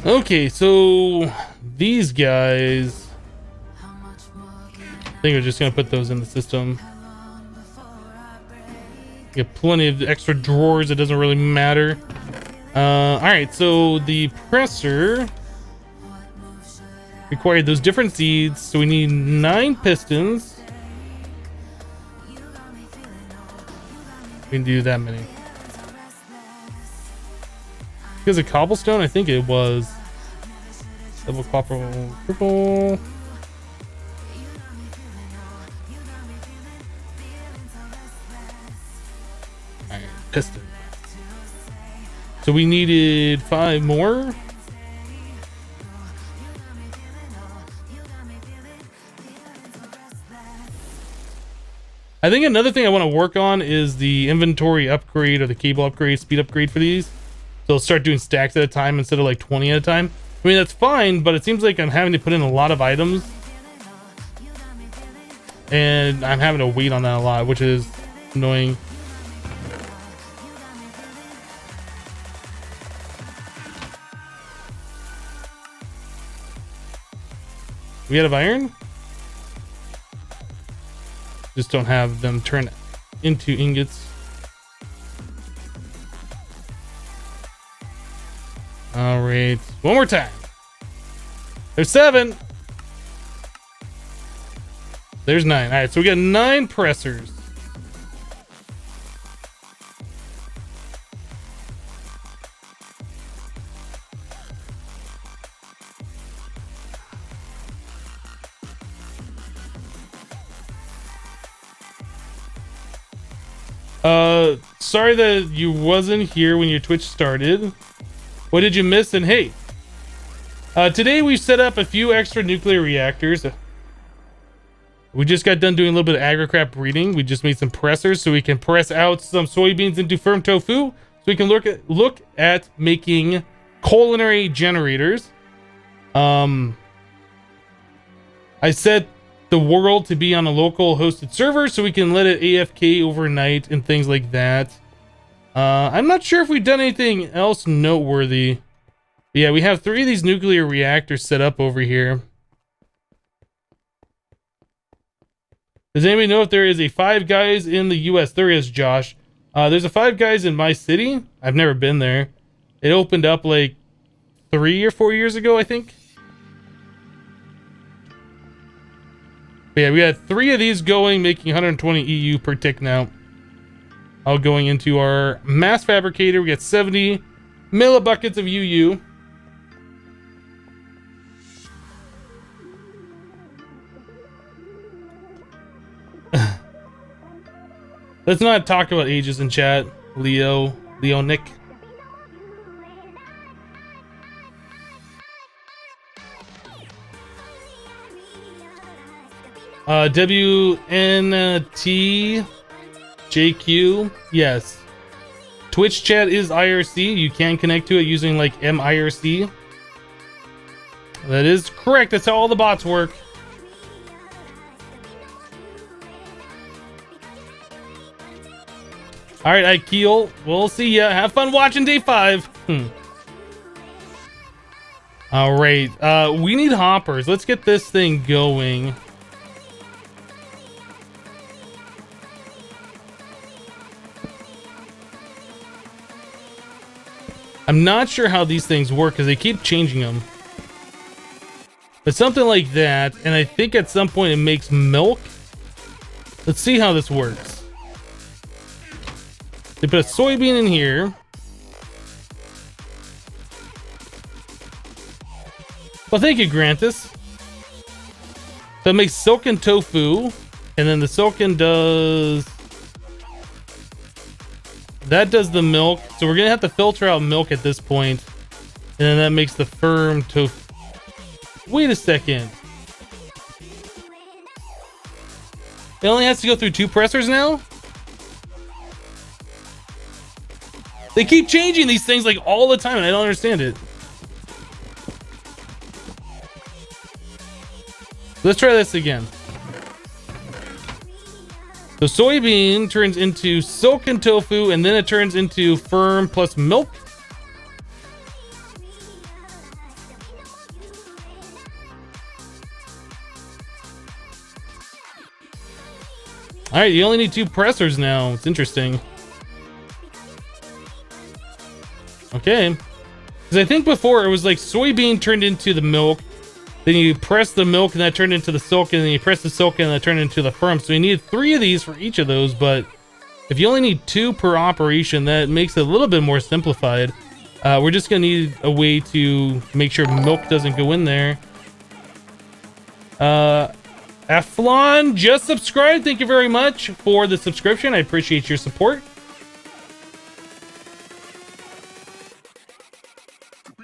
Okay, so these guys, I think we're just gonna put those in the system. Get plenty of extra drawers. It doesn't really matter. All right, so the presser, required those different seeds. So we need 9 pistons. We can do that many. Because of cobblestone, I think it was double copper purple. Alright, piston. So we needed 5 more. I think another thing I want to work on is the inventory upgrade or the cable upgrade, speed upgrade for these. So I'll start doing stacks at a time instead of like 20 at a time. I mean, that's fine, but it seems like I'm having to put in a lot of items. And I'm having to wait on that a lot, which is annoying. We out of iron? Just don't have them turn into ingots. All right, one more time. There's 7. There's 9. All right, so we got 9 pressers. Sorry that you wasn't here when your Twitch started. What did you miss? And hey, today we set up a few extra nuclear reactors. We just got done doing a little bit of agricrap breeding. We just made some pressers so we can press out some soybeans into firm tofu. So we can look at making culinary generators. I set the world to be on a local hosted server so we can let it AFK overnight and things like that. I'm not sure if we've done anything else noteworthy. But yeah, we have 3 of these nuclear reactors set up over here. Does anybody know if there is a Five Guys in the US? There is, Josh. There's a Five Guys in my city. I've never been there. It opened up like 3 or 4 years ago, I think. But yeah, we had 3 of these going, making 120 EU per tick now. All going into our mass fabricator. We got 70 millibuckets of UU. Let's not talk about ages in chat. Leo Nick. WNTJQ. Yes. Twitch chat is IRC. You can connect to it using like MIRC. That is correct. That's how all the bots work. All right, Ikeel. We'll see ya. Have fun watching day 5. All right. We need hoppers. Let's get this thing going. I'm not sure how these things work because they keep changing them. But something like that, and I think at some point it makes milk. Let's see how this works. They put a soybean in here. Well, thank you, Grantis. So it makes silken tofu, and then the silken does... That does the milk, so we're gonna have to filter out milk at this point, and then that makes the firm tofu. Wait a second. It only has to go through 2 pressers now? They keep changing these things like all the time, and I don't understand it. Let's try this again. So soybean turns into silken tofu, and then it turns into firm plus milk. All right, you only need 2 pressers now. It's interesting. Okay. Because I think before it was like soybean turned into the milk, Then you press the milk and that turned into the silk, and then you press the silk and that turned into the firm. So you need 3 of these for each of those, but if you only need 2 per operation, that makes it a little bit more simplified. We're just gonna need a way to make sure milk doesn't go in there. Aflon just subscribed. Thank you very much for the subscription. I appreciate your support.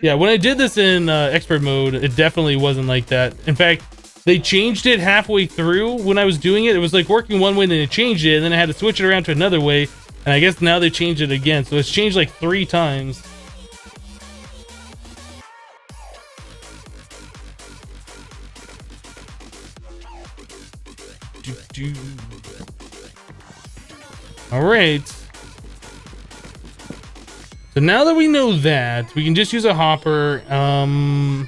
Yeah, when I did this in expert mode, it definitely wasn't like that. In fact, they changed it halfway through when I was doing it. It was like working one way, and then it changed it, and then I had to switch it around to another way. And I guess now they changed it again. So it's changed like 3 times. All right. So now that we know that, we can just use a hopper. I'm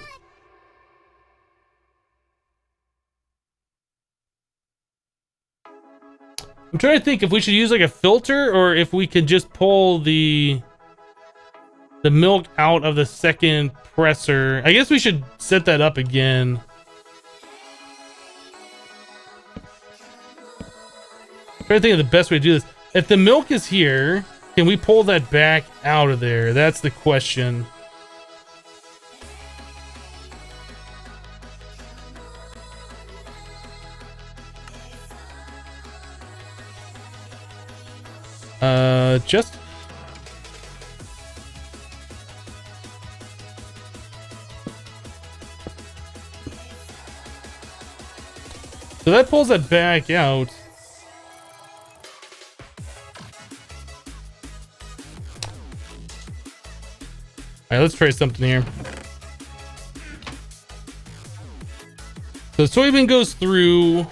trying to think if we should use like a filter or if we could just pull the milk out of the second presser. I guess we should set that up again. I'm trying to think of the best way to do this. If the milk is here, can we pull that back out of there? That's the question. Just... So that pulls that back out. Alright, let's try something here. So the soybean goes through.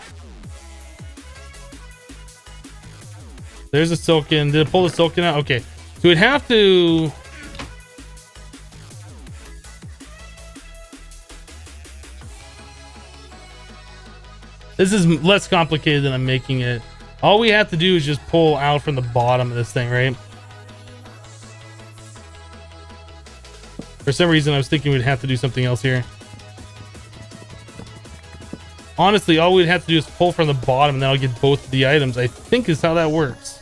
There's a silken. Did it pull the silken out? Okay. So we'd have to... This is less complicated than I'm making it. All we have to do is just pull out from the bottom of this thing, right? For some reason, I was thinking we'd have to do something else here. Honestly, all we'd have to do is pull from the bottom, and then I'll get both of the items. I think is how that works.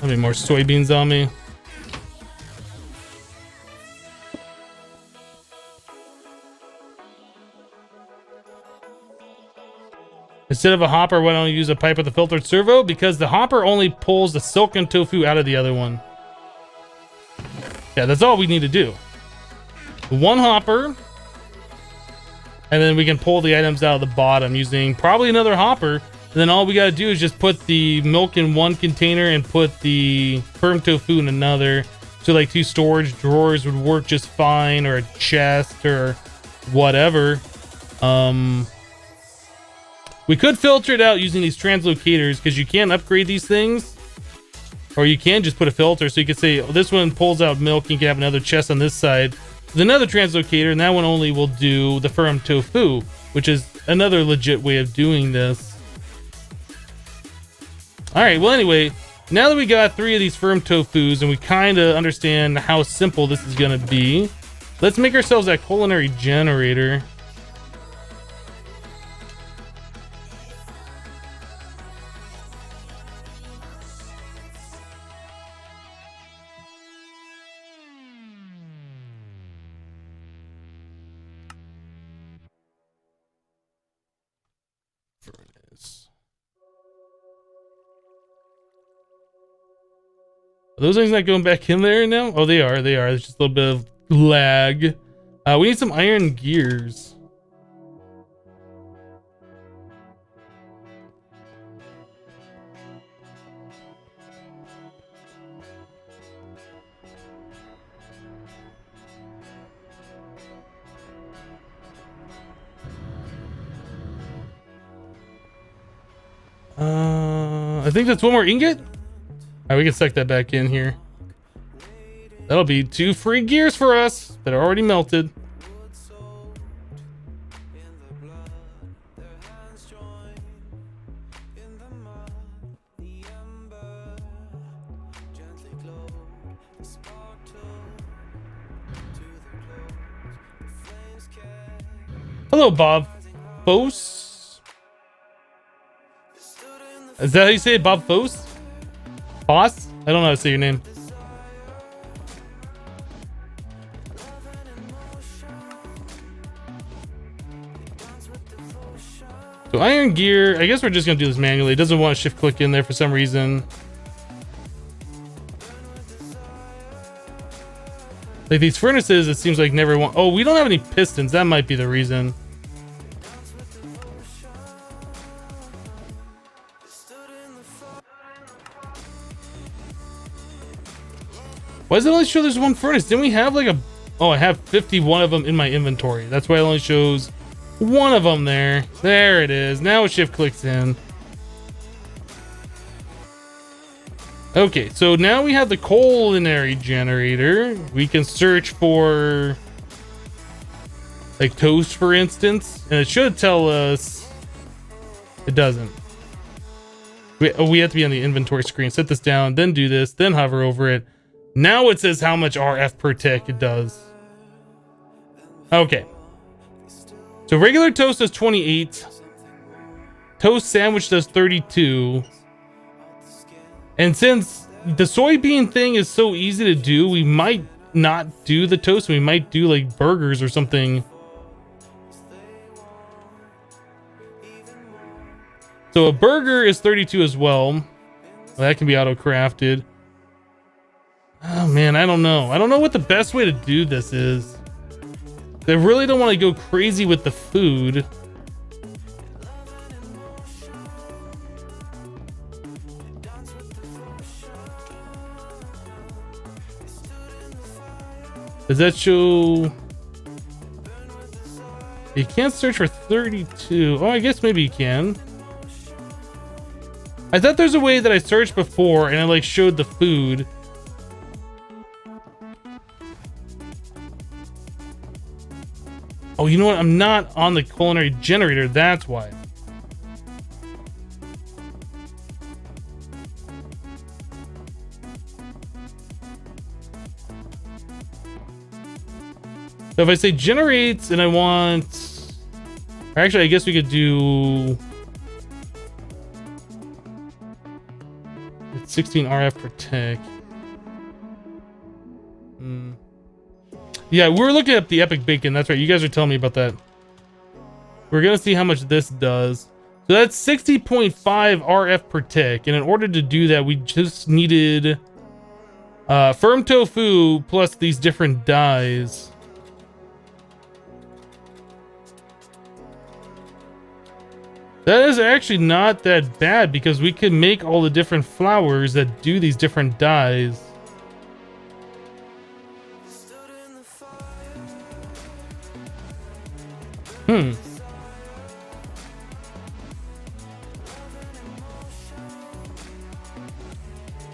How many more soybeans on me? Instead of a hopper, why don't you use a pipe with a filtered servo? Because the hopper only pulls the silken tofu out of the other one. Yeah, that's all we need to do. 1 hopper. And then we can pull the items out of the bottom using probably another hopper. And then all we gotta do is just put the milk in one container and put the firm tofu in another. So like 2 storage drawers would work just fine, or a chest or whatever. We could filter it out using these translocators, because you can upgrade these things. Or you can just put a filter. So you could say, oh, this one pulls out milk, and you can have another chest on this side with another translocator, and that one only will do the firm tofu, which is another legit way of doing this. Alright, well anyway, now that we got 3 of these firm tofus and we kind of understand how simple this is going to be, let's make ourselves that culinary generator. Are those things not going back in there now? Oh, they are. They are. There's just a little bit of lag. We need some iron gears. I think that's 1 more ingot. Alright, we can suck that back in here. That'll be 2 free gears for us that are already melted. Hello, Bob Fos. Is that how you say it, Bob Fos? Boss? I don't know how to say your name. So iron gear, I guess we're just gonna do this manually. It doesn't want to shift click in there for some reason. Like these furnaces, it seems like never want. Oh, we don't have any pistons. That might be the reason. Why does it only show there's one furnace? Didn't we have like a... Oh, I have 51 of them in my inventory. That's why it only shows one of them there. There it is. Now it shift clicks in. Okay, so now we have the culinary generator. We can search for like toast, for instance, and it should tell us. It doesn't. We have to be on the inventory screen. Set this down, then do this, then hover over it. Now it says how much RF per tick it does. Okay. So regular toast does 28. Toast sandwich does 32. And since the soybean thing is so easy to do, we might not do the toast. We might do like burgers or something. So a burger is 32 as well. That can be auto-crafted. Oh man, I don't know. I don't know what the best way to do this is. I really don't want to go crazy with the food. Does that show? You can't search for 32. Oh, I guess maybe you can. I thought there's a way that I searched before and it like showed the food. Oh, you know what? I'm not on the culinary generator. That's why. So if I say generates and I want... Or actually, I guess we could do... It's 16 RF per tick. Yeah, we're looking at the epic bacon. That's right. You guys are telling me about that. We're going to see how much this does. So that's 60.5 RF per tick. And in order to do that, we just needed firm tofu plus these different dyes. That is actually not that bad because we can make all the different flours that do these different dyes.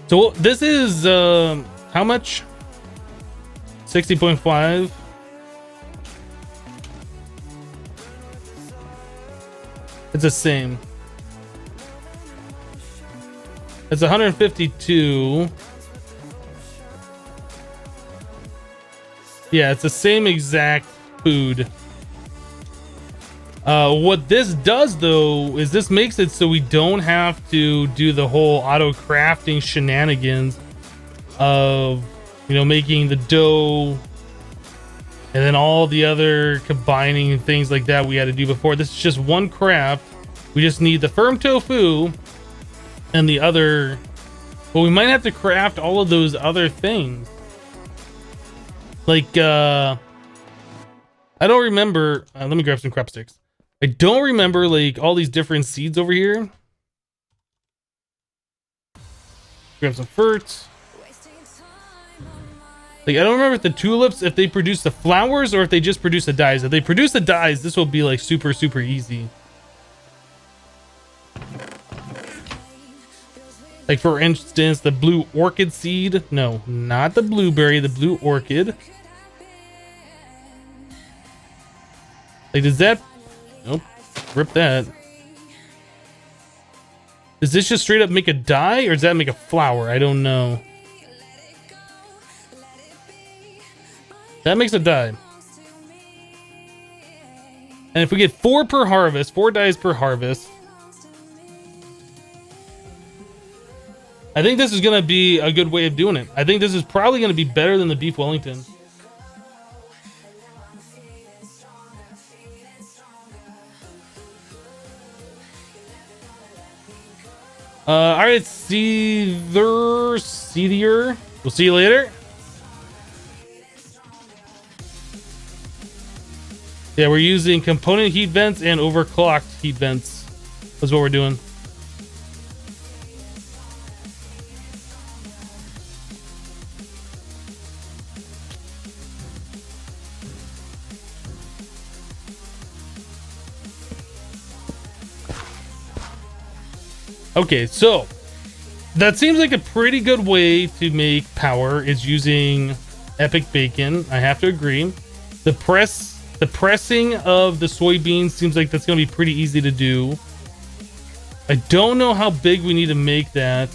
So this is how much? 60.5. It's the same. It's 152. Yeah, it's the same exact food. What this does though is this makes it so we don't have to do the whole auto crafting shenanigans of, you know, making the dough and then all the other combining and things like that we had to do before. This is just one craft. We just need the firm tofu and the other. Well, we might have to craft all of those other things. Like, I don't remember. Let me grab some crap sticks. I don't remember like all these different seeds over here. Grab some fruits. Like, I don't remember if the tulips, if they produce the flowers or if they just produce the dyes. If they produce the dyes, this will be like super, super easy. Like for instance, the blue orchid seed. No, not the blueberry, the blue orchid. Like, does that... Nope. Rip that. Does this just straight up make a dye, or does that make a flower? I don't know. That makes a dye. And if we get 4 per harvest, 4 dyes per harvest, I think this is going to be a good way of doing it. I think this is probably going to be better than the beef Wellington. All right, Seether. We'll see you later. Yeah, we're using component heat vents and overclocked heat vents. That's what we're doing. Okay, so that seems like a pretty good way to make power is using epic bacon. I have to agree. The pressing of the soybeans seems like that's going to be pretty easy to do. I don't know how big we need to make that.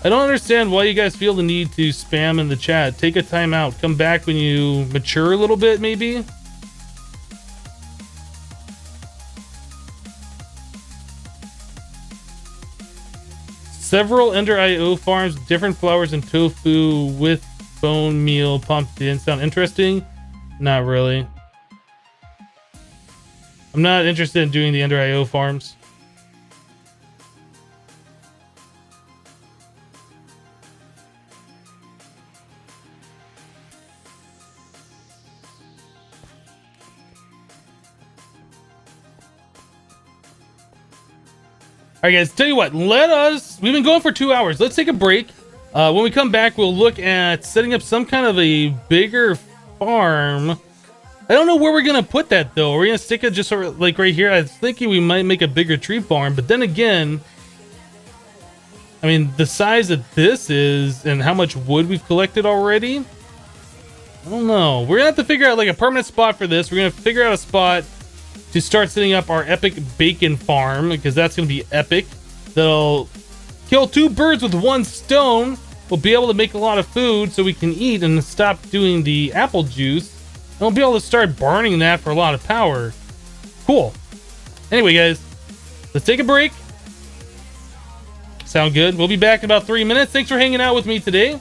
I don't understand why you guys feel the need to spam in the chat. Take a time out. Come back when you mature a little bit, maybe. Several Ender IO farms, different flowers and tofu with bone meal pumped in. Sound interesting? Not really. I'm not interested in doing the Ender IO farms. All right, guys, tell you what, we've been going for 2 hours. Let's take a break. When we come back, we'll look at setting up some kind of a bigger farm. I don't know where we're going to put that, though. We're going to stick it just sort of like right here. I was thinking we might make a bigger tree farm, but then again, I mean, the size that this is and how much wood we've collected already, I don't know. We're going to have to figure out like a permanent spot for this. We're going to figure out a spot to start setting up our epic bacon farm, because that's going to be epic. That'll kill 2 birds with 1 stone. We'll be able to make a lot of food so we can eat and stop doing the apple juice. And we'll be able to start burning that for a lot of power. Cool. Anyway, guys, let's take a break. Sound good? We'll be back in about 3 minutes. Thanks for hanging out with me today.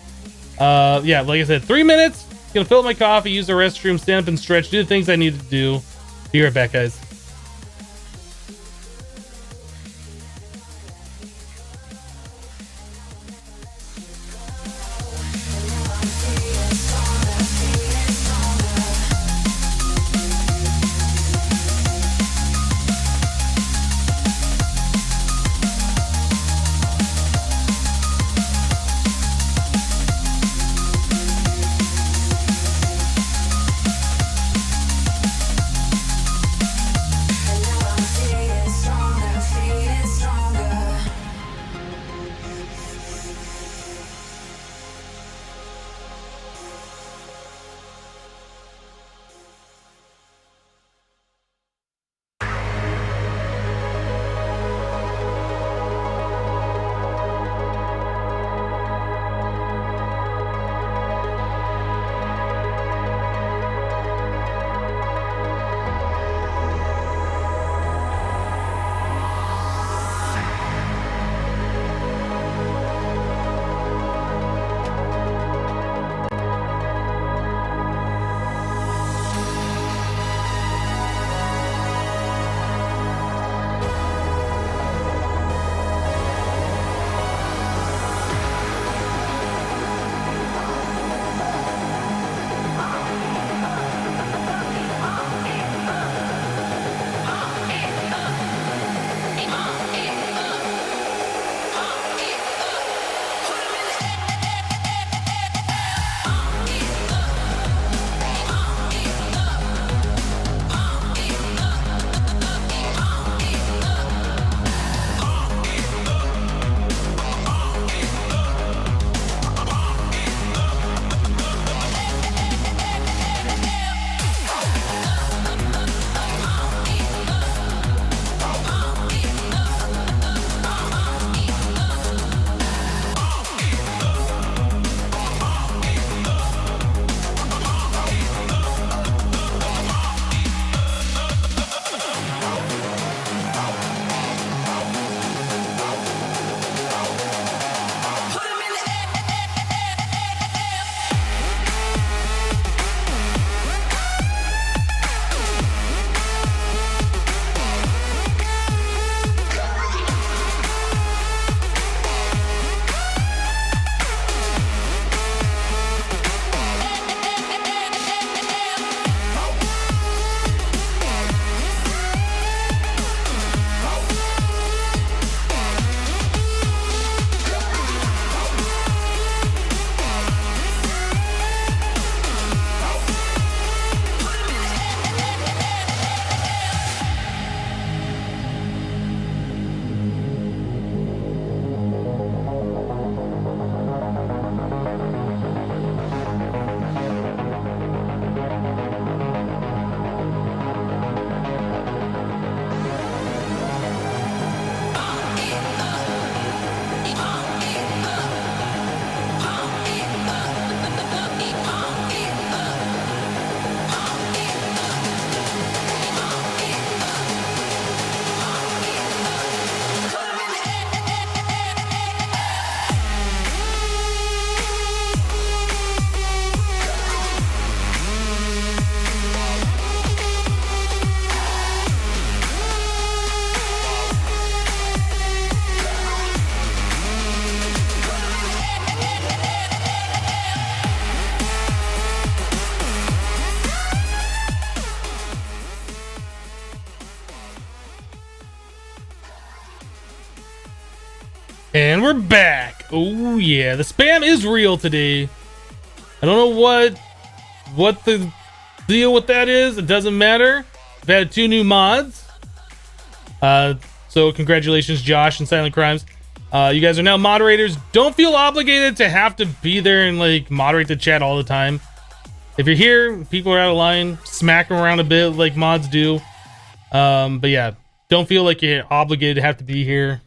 Yeah, like I said, 3 minutes. Gonna fill up my coffee, use the restroom, stand up and stretch, do the things I need to do. Be right back, guys. And we're back. Oh yeah, the spam is real today. I don't know what the deal with that is. It doesn't matter. I've added 2 new mods. So congratulations, Josh and Silent Crimes. You guys are now moderators. Don't feel obligated to have to be there and like moderate the chat all the time. If you're here, people are out of line, smack them around a bit like mods do. But yeah, don't feel like you're obligated to have to be here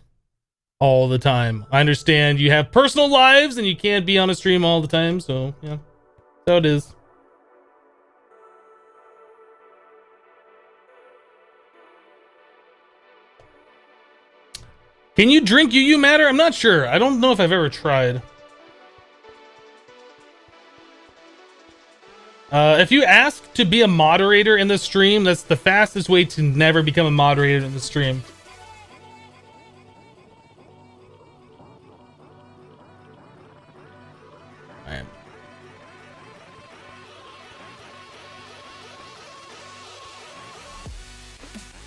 all the time. I understand you have personal lives and you can't be on a stream all the time, so yeah, so it is. Can you drink UU Matter? I'm not sure. I don't know if I've ever tried. If you ask to be a moderator in the stream, that's the fastest way to never become a moderator in the stream. Alright.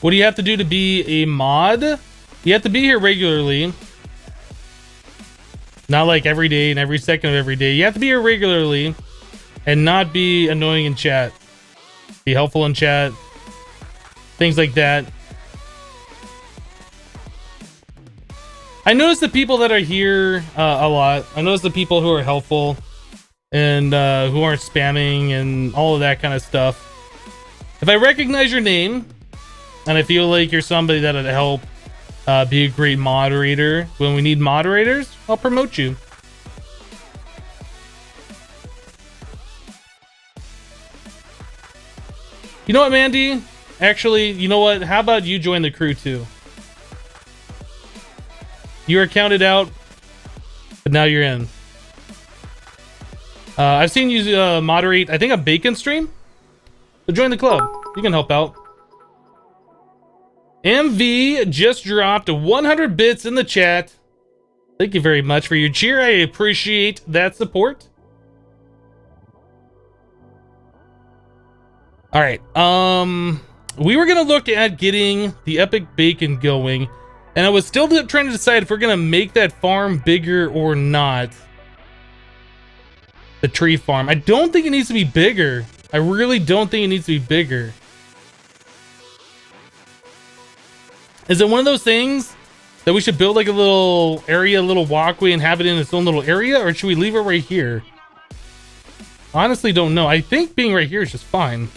What do you have to do to be a mod? You have to be here regularly. Not like every day and every second of every day. You have to be here regularly and not be annoying in chat. Be helpful in chat. Things like that. I notice the people that are here a lot. I notice the people who are helpful and who aren't spamming and all of that kind of stuff. If I recognize your name and I feel like you're somebody that'll help be a great moderator when we need moderators, I'll promote you. You know what, Mandy? Actually, you know what? How about you join the crew too? You were counted out, but now you're in. I've seen you moderate, I think, a bacon stream. So join the club. You can help out. MV just dropped 100 bits in the chat. Thank you very much for your cheer. I appreciate that support. All right. We were gonna look at getting the epic bacon going, and I was still trying to decide if we're gonna make that farm bigger or not. The tree farm. I don't think it needs to be bigger. I really don't think it needs to be bigger. Is it one of those things that we should build like a little area, a little walkway, and have it in its own little area, or should we leave it right here? Honestly, don't know. I think being right here is just fine.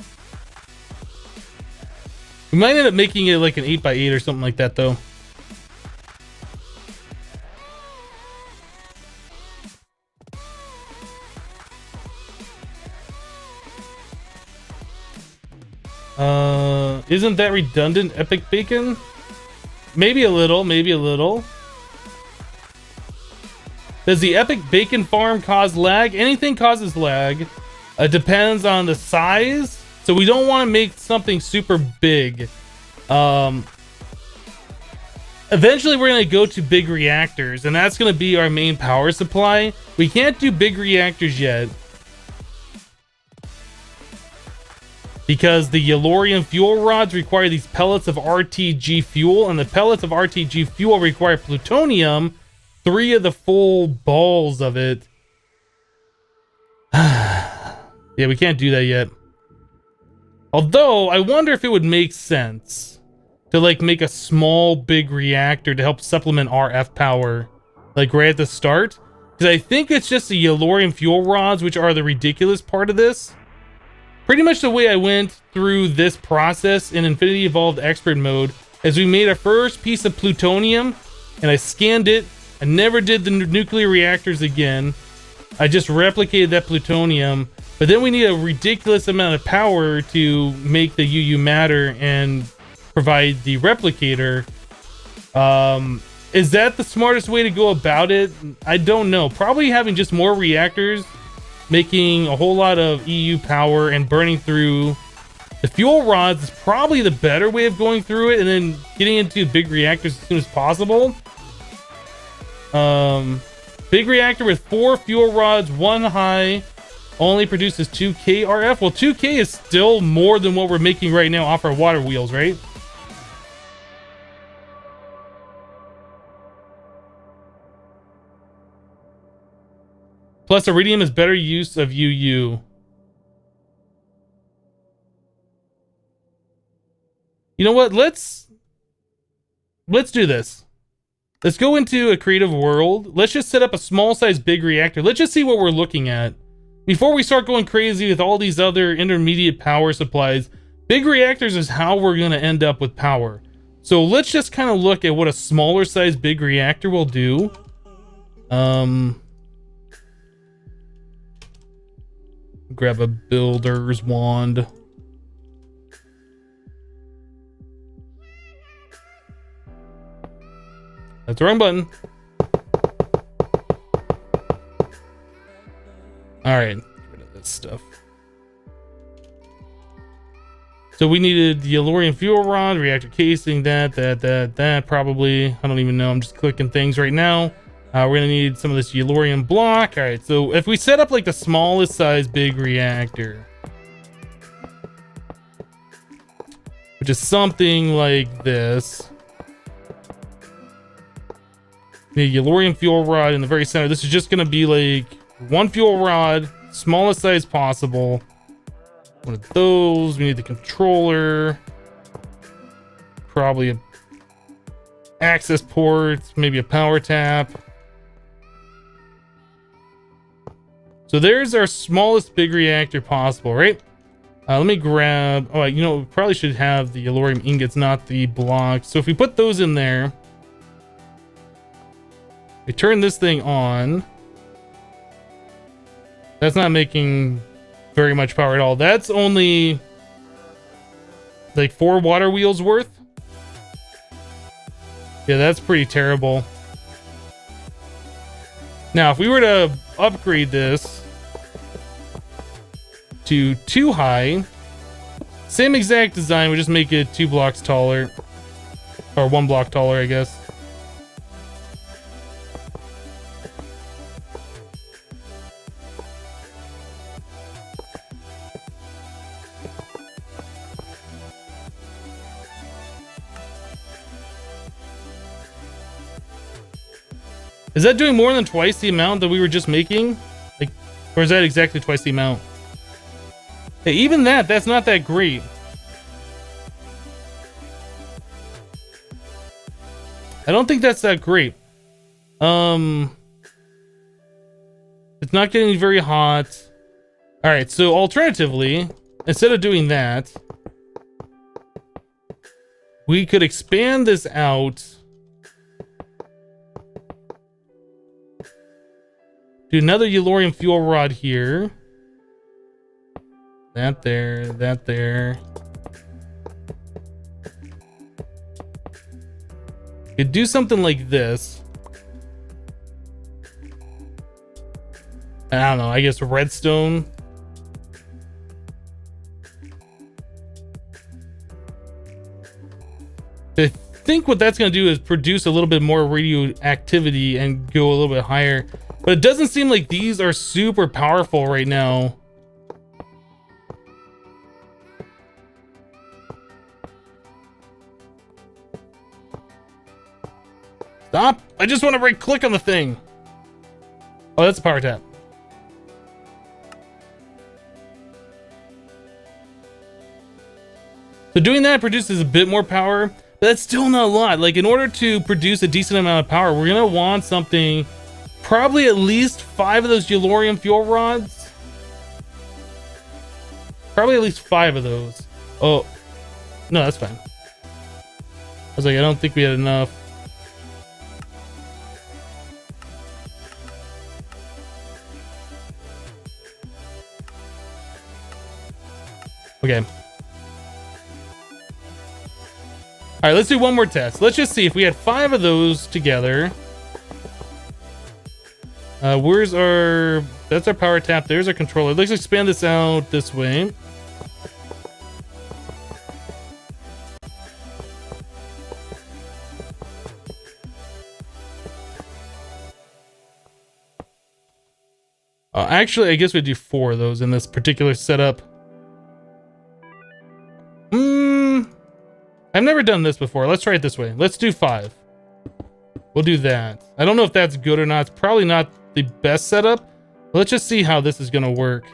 We might end up making it like an 8x8 or something like that, though. Isn't that redundant, epic bacon? Maybe a little, maybe a little. Does the epic bacon farm cause lag? Anything causes lag. It depends on the size. So we don't want to make something super big. Eventually we're going to go to big reactors, and that's going to be our main power supply. We can't do big reactors yet, because the Yellorium fuel rods require these pellets of RTG fuel, and the pellets of RTG fuel require plutonium, 3 of the full balls of it. Yeah, we can't do that yet. Although, I wonder if it would make sense to like make a small big reactor to help supplement RF power, like right at the start. Because I think it's just the Yellorium fuel rods which are the ridiculous part of this. Pretty much the way I went through this process in Infinity Evolved Expert mode is we made our first piece of plutonium and I scanned it. I never did the nuclear reactors again. I just replicated that plutonium, but then we need a ridiculous amount of power to make the UU matter and provide the replicator. Is that the smartest way to go about it? I don't know. Probably having just more reactors, making a whole lot of EU power and burning through the fuel rods is probably the better way of going through it, and then getting into big reactors as soon as possible. Big reactor with 4 fuel rods, 1 high, only produces 2k RF. Well, 2k is still more than what we're making right now off our water wheels, right? Plus, iridium is better use of UU. You know what? Let's do this. Let's go into a creative world. Let's just set up a small size big reactor. Let's just see what we're looking at. Before we start going crazy with all these other intermediate power supplies, big reactors is how we're going to end up with power. So let's just kind of look at what a smaller size big reactor will do. Grab a builder's wand. That's the wrong button. Alright, get rid of this stuff. So we needed the Yellorium fuel rod, reactor casing, that probably. I don't even know, I'm just clicking things right now. We're gonna need some of this Yellorium block. Alright, so if we set up like the smallest size big reactor, which is something like this. The Yellorium fuel rod in the very center. This is just gonna be like one fuel rod, smallest size possible. One of those. We need the controller, probably a access port, maybe a power tap. So there's our smallest big reactor possible, right? Let me grab. Oh, you know, we probably should have the Yellorium ingots, not the blocks. So if we put those in there. We turn this thing on. That's not making very much power at all. That's only like 4 water wheels worth. Yeah, that's pretty terrible. Now, if we were to upgrade this to 2 high, same exact design, we just make it 2 blocks taller. Or 1 block taller, I guess. Is that doing more than twice the amount that we were just making? Like, or is that exactly twice the amount? Hey, even that's not that great. I don't think that's that great. It's not getting very hot. Alright, so alternatively, instead of doing that, we could expand this out. Do another Yellorium fuel rod here. That there, that there. Could do something like this. I don't know, I guess redstone. I think what that's going to do is produce a little bit more radioactivity and go a little bit higher. But it doesn't seem like these are super powerful right now. Stop! I just want to right click on the thing. Oh, that's a power tap. So doing that produces a bit more power, but that's still not a lot. Like, in order to produce a decent amount of power, we're gonna want something, probably at least 5 of those Yellorium fuel rods. Probably at least 5 of those. Oh, no, that's fine. I was like, I don't think we had enough. Okay. All right, let's do one more test. Let's just see if we had 5 of those together. Where's our... That's our power tap. There's our controller. Let's expand this out this way. Actually, I guess we do 4 of those in this particular setup. I've never done this before. Let's try it this way. Let's do 5. We'll do that. I don't know if that's good or not. It's probably not the best setup, Let's just see how this is going to work.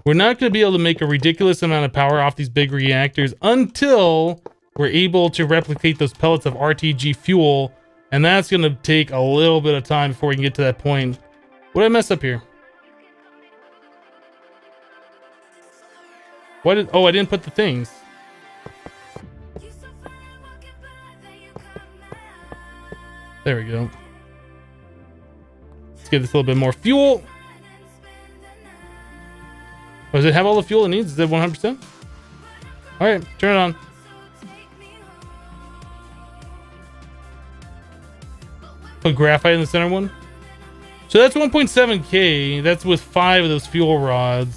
We're not going to be able to make a ridiculous amount of power off these big reactors until we're able to replicate those pellets of RTG fuel, and that's going to take a little bit of time before we can get to that point. What did I mess up here? What did... Oh, I didn't put the things. There we go. Let's give this a little bit more fuel. Oh, does it have all the fuel it needs? Is it 100%? All right, turn it on. Put graphite in the center one. So that's 1.7K. That's with 5 of those fuel rods.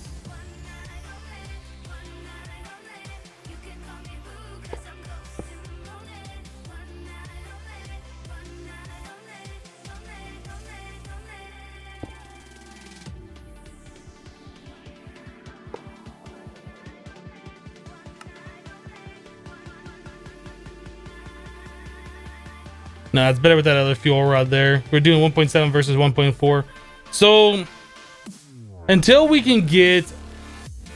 No, it's better with that other fuel rod there. We're doing 1.7 versus 1.4. So until we can get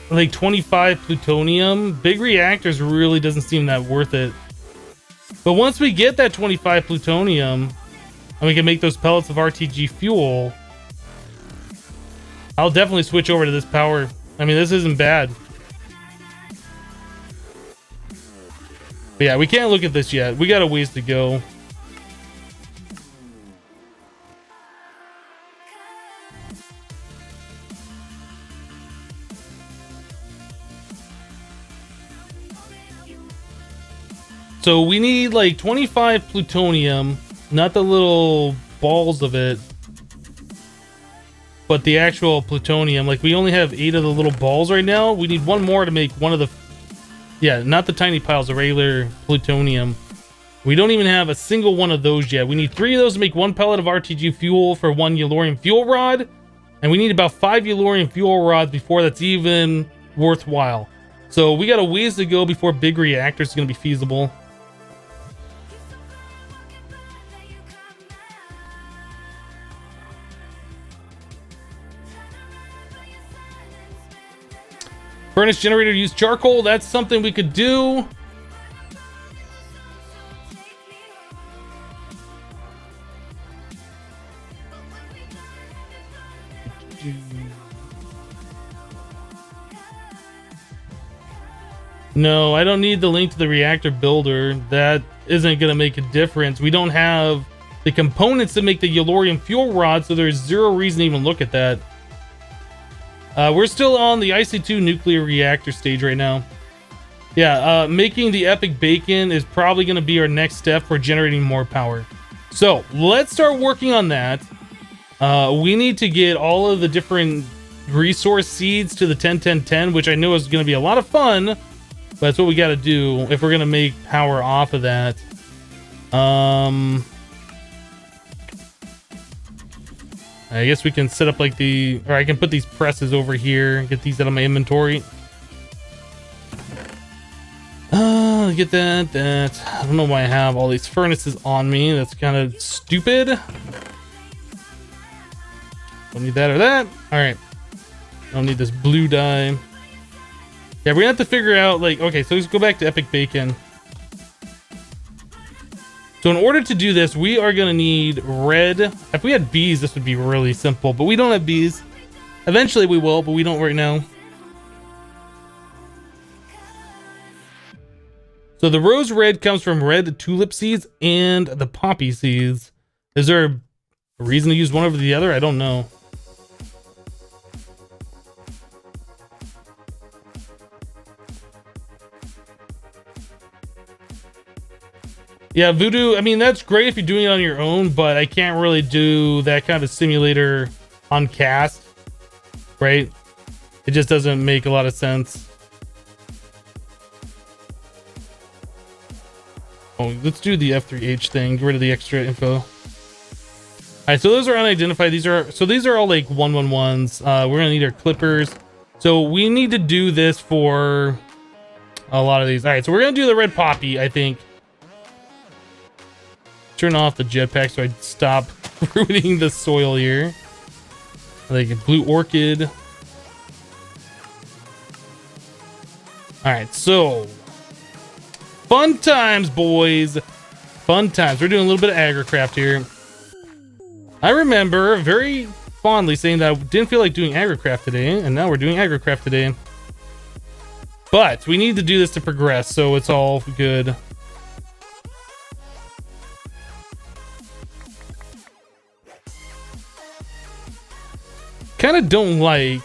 like 25 plutonium, big reactors really doesn't seem that worth it. But once we get that 25 plutonium and we can make those pellets of RTG fuel, I'll definitely switch over to this power. I mean, this isn't bad. But yeah, we can't look at this yet. We got a ways to go. So we need like 25 plutonium, not the little balls of it, but the actual plutonium. Like we only have 8 of the little balls right now. We need one more to make one of the, yeah, not the tiny piles of regular plutonium. We don't even have a single one of those yet. We need 3 of those to make 1 pellet of RTG fuel for 1 Yellorium fuel rod. And we need about 5 Yellorium fuel rods before that's even worthwhile. So we got a ways to go before big reactors is going to be feasible. Furnace generator use charcoal. That's something we could do. No, I don't need the link to the reactor builder. That isn't going to make a difference. We don't have the components to make the Yellorium fuel rod, so there's zero reason to even look at that. We're still on the IC2 nuclear reactor stage right now. Yeah, making the epic bacon is probably going to be our next step for generating more power. So let's start working on that. We need to get all of the different resource seeds to the 10-10-10, which I know is going to be a lot of fun, but that's what we got to do if we're going to make power off of that. I guess we can set up like or I can put these presses over here, get these out of my inventory. Get that. I don't know why I have all these furnaces on me. That's kind of stupid. Don't need that or that. All right. Don't need this blue dye. Yeah, we're gonna have to figure out like, okay, so let's go back to epic bacon. So in order to do this, we are going to need red. If we had bees, this would be really simple, but we don't have bees. Eventually we will, but we don't right now. So the rose red comes from red tulip seeds and the poppy seeds. Is there a reason to use one over the other? I don't know. Yeah, Voodoo, I mean, that's great if you're doing it on your own, but I can't really do that kind of a simulator on cast, right? It just doesn't make a lot of sense. Oh, let's do the F3H thing, get rid of the extra info. All right, so those are unidentified. These are all like 111s. We're gonna need our clippers. So we need to do this for a lot of these. All right, so we're gonna do the red poppy, I think. Turn off the jetpack so I stop ruining the soil here. Like a blue orchid. All right, so fun times, boys. Fun times. We're doing a little bit of agricraft here. I remember very fondly saying that I didn't feel like doing agricraft today, and now we're doing agricraft today. But we need to do this to progress, so it's all good. Kind of don't like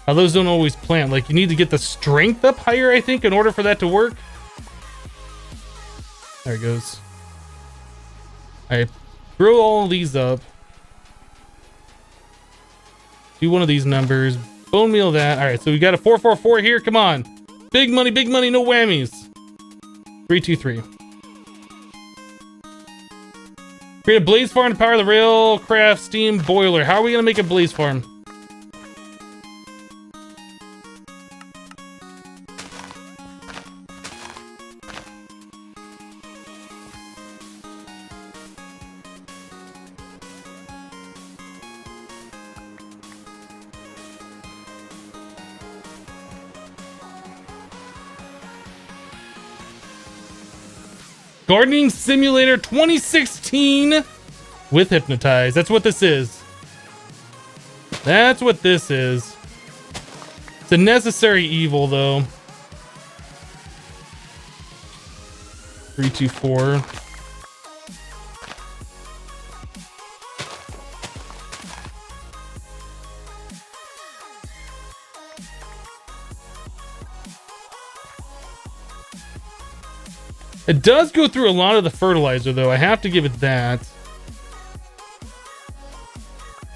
how those don't always plant. Like, you need to get the strength up higher, I think, in order for that to work. There it goes. All right, throw all these up. Do one of these numbers. Bone meal that. All right, so we got a 444 here. Come on. Big money, no whammies. 323. Create a blaze farm to power the railcraft steam boiler. How are we going to make a blaze farm? Gardening Simulator 2016 with Hypnotize. That's what this is. That's what this is. It's a necessary evil, though. 324. It does go through a lot of the fertilizer, though. I have to give it that.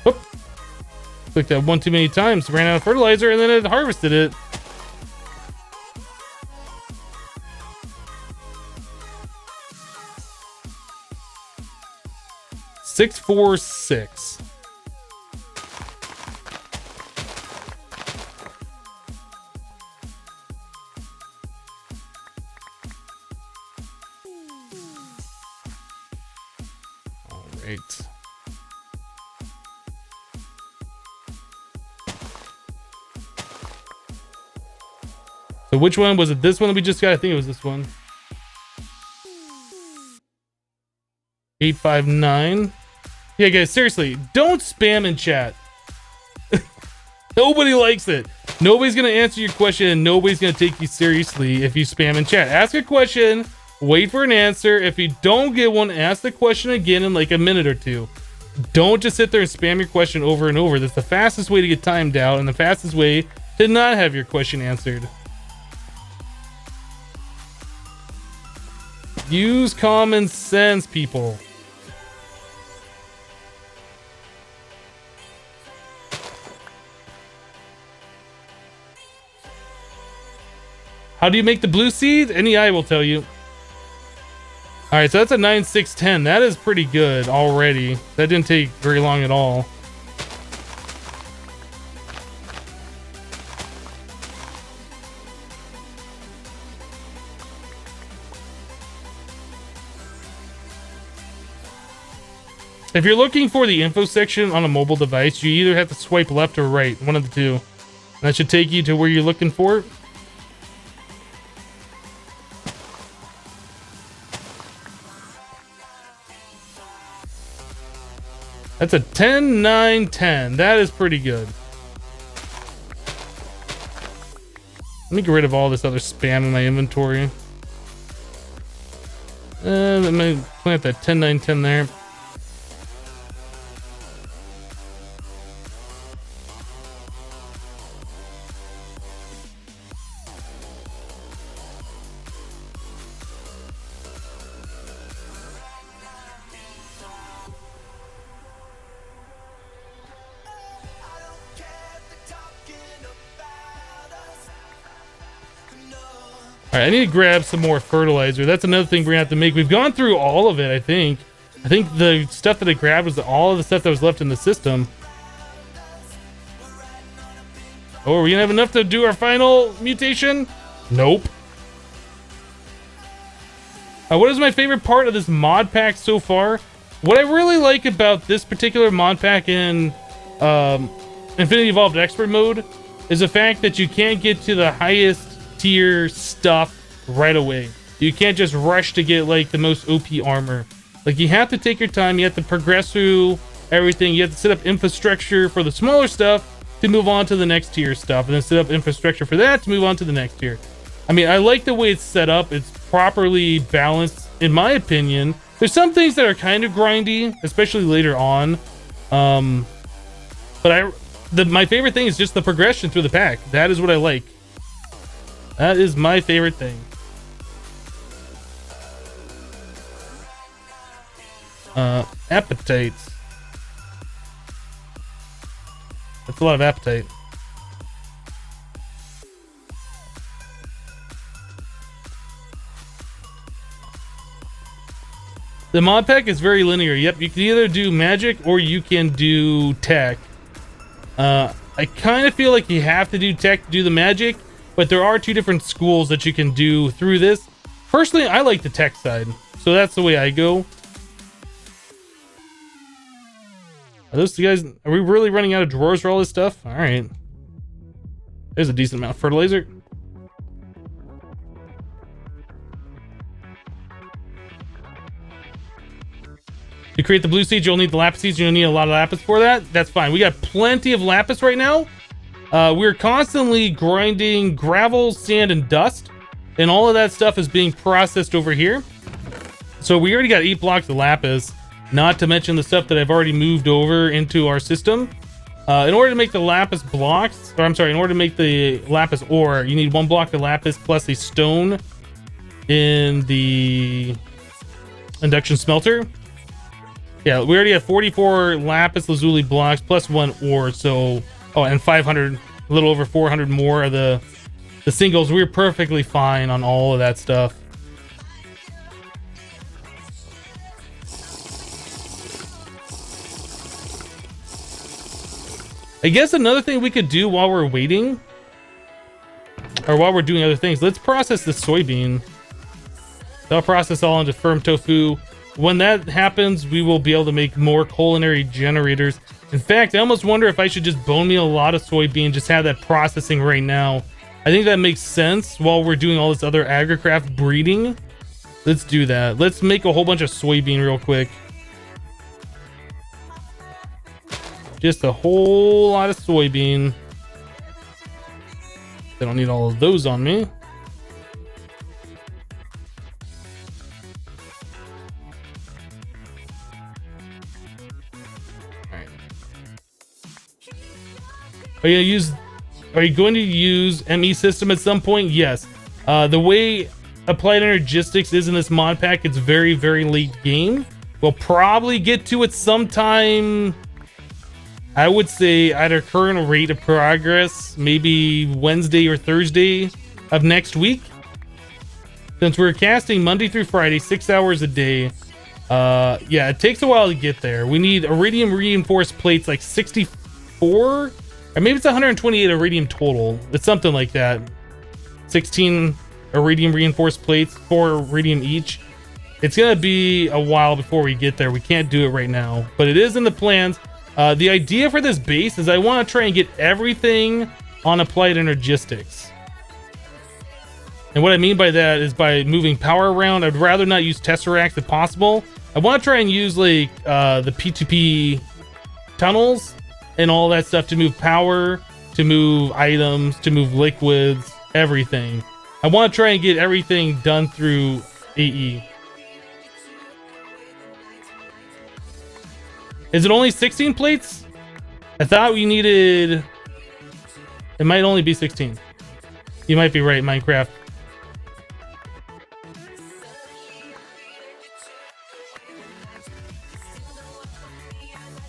Whoop. Clicked that one too many times. Ran out of fertilizer, and then it harvested it. Six, 4, 6. So which one was it? This one that we just got? I think it was this one. 859. Yeah, guys, seriously, don't spam in chat. Nobody likes it. Nobody's gonna answer your question, and nobody's gonna take you seriously if you spam in chat. Ask a question, wait for an answer. If you don't get one, ask the question again in like a minute or two. Don't just sit there and spam your question over and over. That's the fastest way to get timed out, and the fastest way to not have your question answered. Use common sense, people. How do you make the blue seed? NEI will tell you. All right, so that's a 9, 6, 10. That is pretty good already. That didn't take very long at all. If you're looking for the info section on a mobile device, you either have to swipe left or right, one of the two. That should take you to where you're looking for. That's a 10, 9, 10. That is pretty good. Let me get rid of all this other spam in my inventory. Let me plant that 10, 9, 10 there. All right, I need to grab some more fertilizer. That's another thing we're gonna have to make. We've gone through all of it, I think. I think the stuff that I grabbed was all of the stuff that was left in the system. Oh, are we gonna have enough to do our final mutation? Nope. What is my favorite part of this mod pack so far? What I really like about this particular mod pack in Infinity Evolved Expert mode is the fact that you can't get to the highest tier stuff right away. You can't just rush to get like the most OP armor. Like, you have to take your time, you have to progress through everything, you have to set up infrastructure for the smaller stuff to move on to the next tier stuff, and then set up infrastructure for that to move on to the next tier. I mean, I like the way it's set up. It's properly balanced, in my opinion. There's some things that are kind of grindy, especially later on. But my favorite thing is just the progression through the pack. That is what I like. That is my favorite thing. Appetites. That's a lot of appetite. The mod pack is very linear. Yep, you can either do magic or you can do tech. I kind of feel like you have to do tech to do the magic, but there are two different schools that you can do through this. Personally, I like the tech side, so that's the way I go. Are those guys? Are we really running out of drawers for all this stuff? All right. There's a decent amount of fertilizer. To create the blue seeds, you'll need the lapis seeds. You'll need a lot of lapis for that. That's fine. We got plenty of lapis right now. We're constantly grinding gravel, sand, and dust, and all of that stuff is being processed over here. So we already got 8 blocks of lapis, not to mention the stuff that I've already moved over into our system. In order to make the lapis blocks, or I'm sorry, in order to make the lapis ore, you need 1 block of lapis plus a stone in the induction smelter. Yeah, we already have 44 lapis lazuli blocks plus 1 ore, so and 500, a little over 400 more of the singles. We're perfectly fine on all of that stuff. I guess another thing we could do while we're waiting, or while we're doing other things, let's process the soybean. I'll process all into firm tofu. When that happens, we will be able to make more culinary generators. In fact, I almost wonder if I should just bone meal a lot of soybean, just have that processing right now. I think that makes sense while we're doing all this other agricraft breeding. Let's do that. Let's make a whole bunch of soybean real quick. Just a whole lot of soybean. I don't need all of those on me. Are you going to use ME system at some point? Yes. The way Applied Energistics is in this mod pack, it's very, very late game. We'll probably get to it sometime, I would say, at our current rate of progress, maybe Wednesday or Thursday of next week. Since we're casting Monday through Friday, 6 hours a day, yeah, it takes a while to get there. We need iridium reinforced plates like 64, or maybe it's 128 iridium total. It's something like that. 16 iridium reinforced plates, 4 iridium each. It's gonna be a while before we get there. We can't do it right now, but it is in the plans. The idea for this base is I want to try and get everything on Applied Energistics. And what I mean by that is by moving power around. I'd rather not use Tesseracts if possible. I want to try and use like the P2P tunnels and all that stuff to move power, to move items, to move liquids, everything. I want to try and get everything done through AE. Is it only 16 plates? I thought we needed... It might only be 16. You might be right, Minecraft.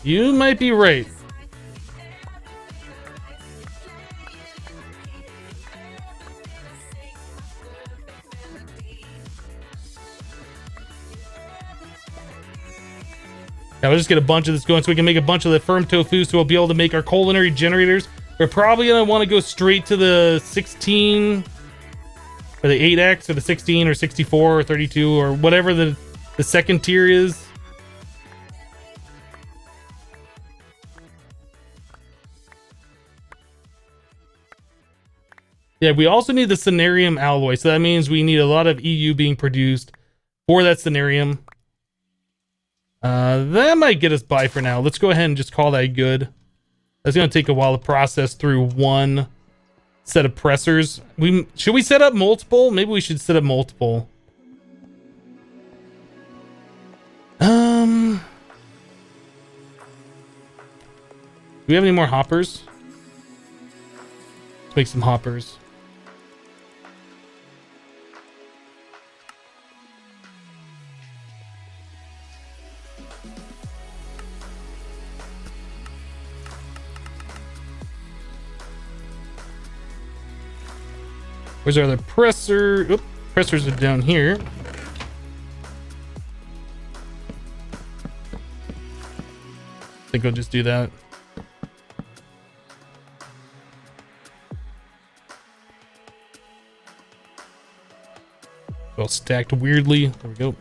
You might be right. Yeah, we'll just get a bunch of this going so we can make a bunch of the firm tofu so we'll be able to make our culinary generators. We're probably going to want to go straight to the 16 or the 8X or the 16 or 64 or 32 or whatever the second tier is. Yeah, we also need the Cenarium alloy, so that means we need a lot of EU being produced for that Cenarium. That might get us by for now. Let's go ahead and just call that good. That's going to take a while to process through one set of pressers. Should we set up multiple? Maybe we should set up multiple. Do we have any more hoppers? Let's make some hoppers. Where's our other presser? Oop, pressers are down here. I think I'll just do that. All stacked weirdly. There we go.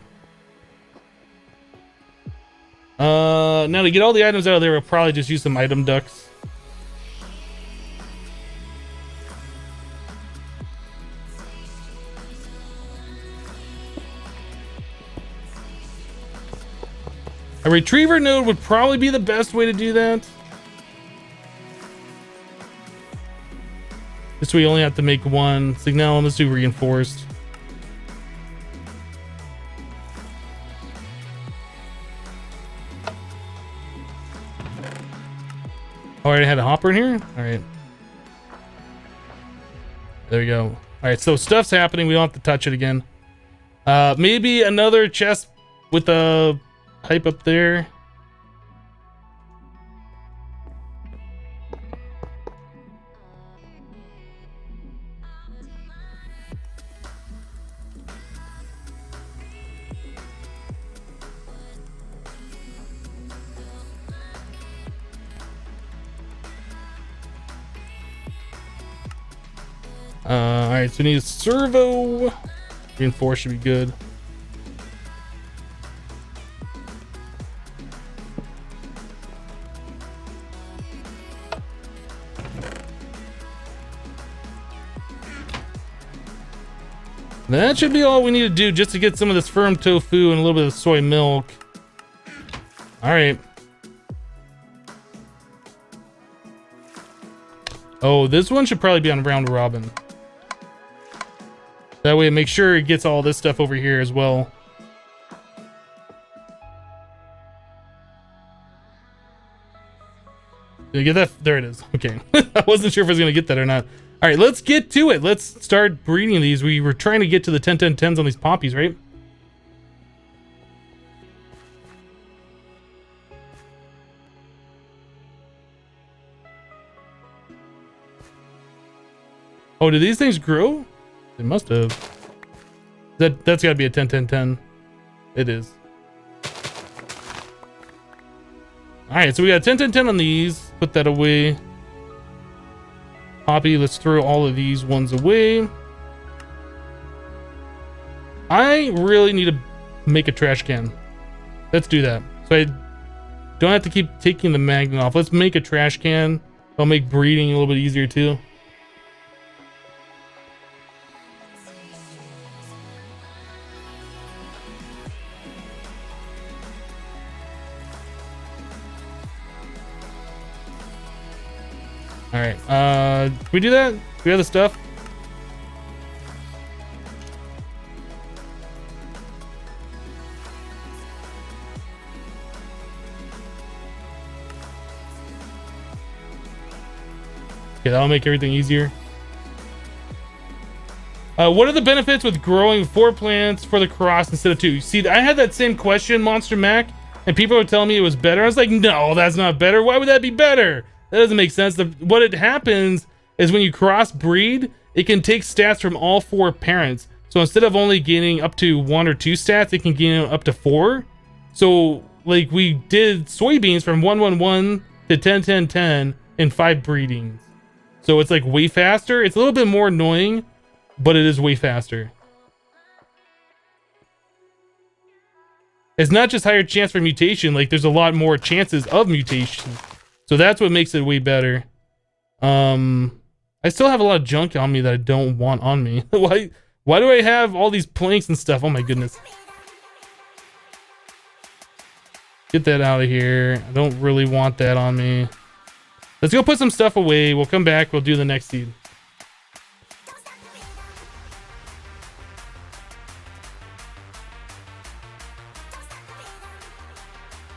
Now to get all the items out of there, we'll probably just use some item ducts. A retriever node would probably be the best way to do that. This way you only have to make one signal. Let's do reinforced. Oh, I already had a hopper in here? Alright. There we go. Alright, so stuff's happening. We don't have to touch it again. Maybe another chest with a pipe up there. Alright, so we need a servo. Reinforce should be good. That should be all we need to do just to get some of this firm tofu and a little bit of soy milk. Alright. Oh, this one should probably be on round robin. That way, make sure it gets all this stuff over here as well. Did you get that? There it is. Okay. I wasn't sure if I was going to get that or not. All right, let's get to it. Let's start breeding these. We were trying to get to the 10-10-10s on these poppies, right? Oh, did these things grow? They must have. That's got to be a 10-10-10. It is. All right, so we got 10-10-10 on these. Put that away. Poppy, let's throw all of these ones away. I really need to make a trash can. Let's do that. So I don't have to keep taking the magnet off. Let's make a trash can. I'll make breeding a little bit easier too. All right, can we do that? Do we have the stuff? Okay, that'll make everything easier. What are the benefits with growing 4 plants for the cross instead of 2? See, I had that same question, Monster Mac, and people were telling me it was better. I was like, no, that's not better. Why would that be better? That doesn't make sense. What it happens is when you crossbreed, it can take stats from all 4 parents. So instead of only gaining up to 1 or 2 stats, it can gain up to 4. So like we did soybeans from 111 to 10 in 5 breedings. So it's like way faster. It's a little bit more annoying, but it is way faster. It's not just higher chance for mutation, like there's a lot more chances of mutation. So that's what makes it way better. I still have a lot of junk on me that I don't want on me. Why do I have all these planks and stuff? Oh my goodness. Get that out of here. I don't really want that on me. Let's go put some stuff away. We'll come back. We'll do the next seed.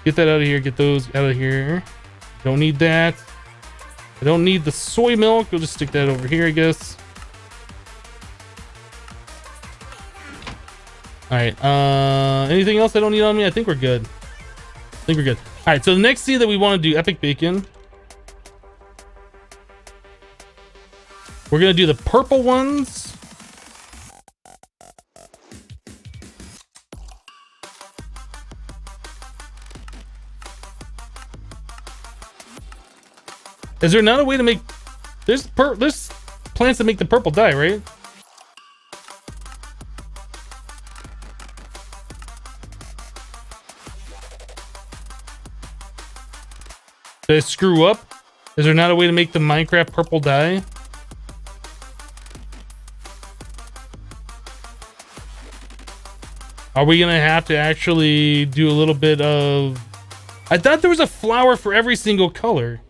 Get that out of here. Get those out of here. Don't need that. I don't need the soy milk. We'll just stick that over here, I guess. All right. Anything else I don't need on me? I think we're good. All right, so the next seed that we want to do, epic bacon. We're gonna do the purple ones. Is there not a way to make? There's plants that make the purple dye, right? Did I screw up? Is there not a way to make the Minecraft purple dye? Are we gonna have to actually do a little bit of... I thought there was a flower for every single color.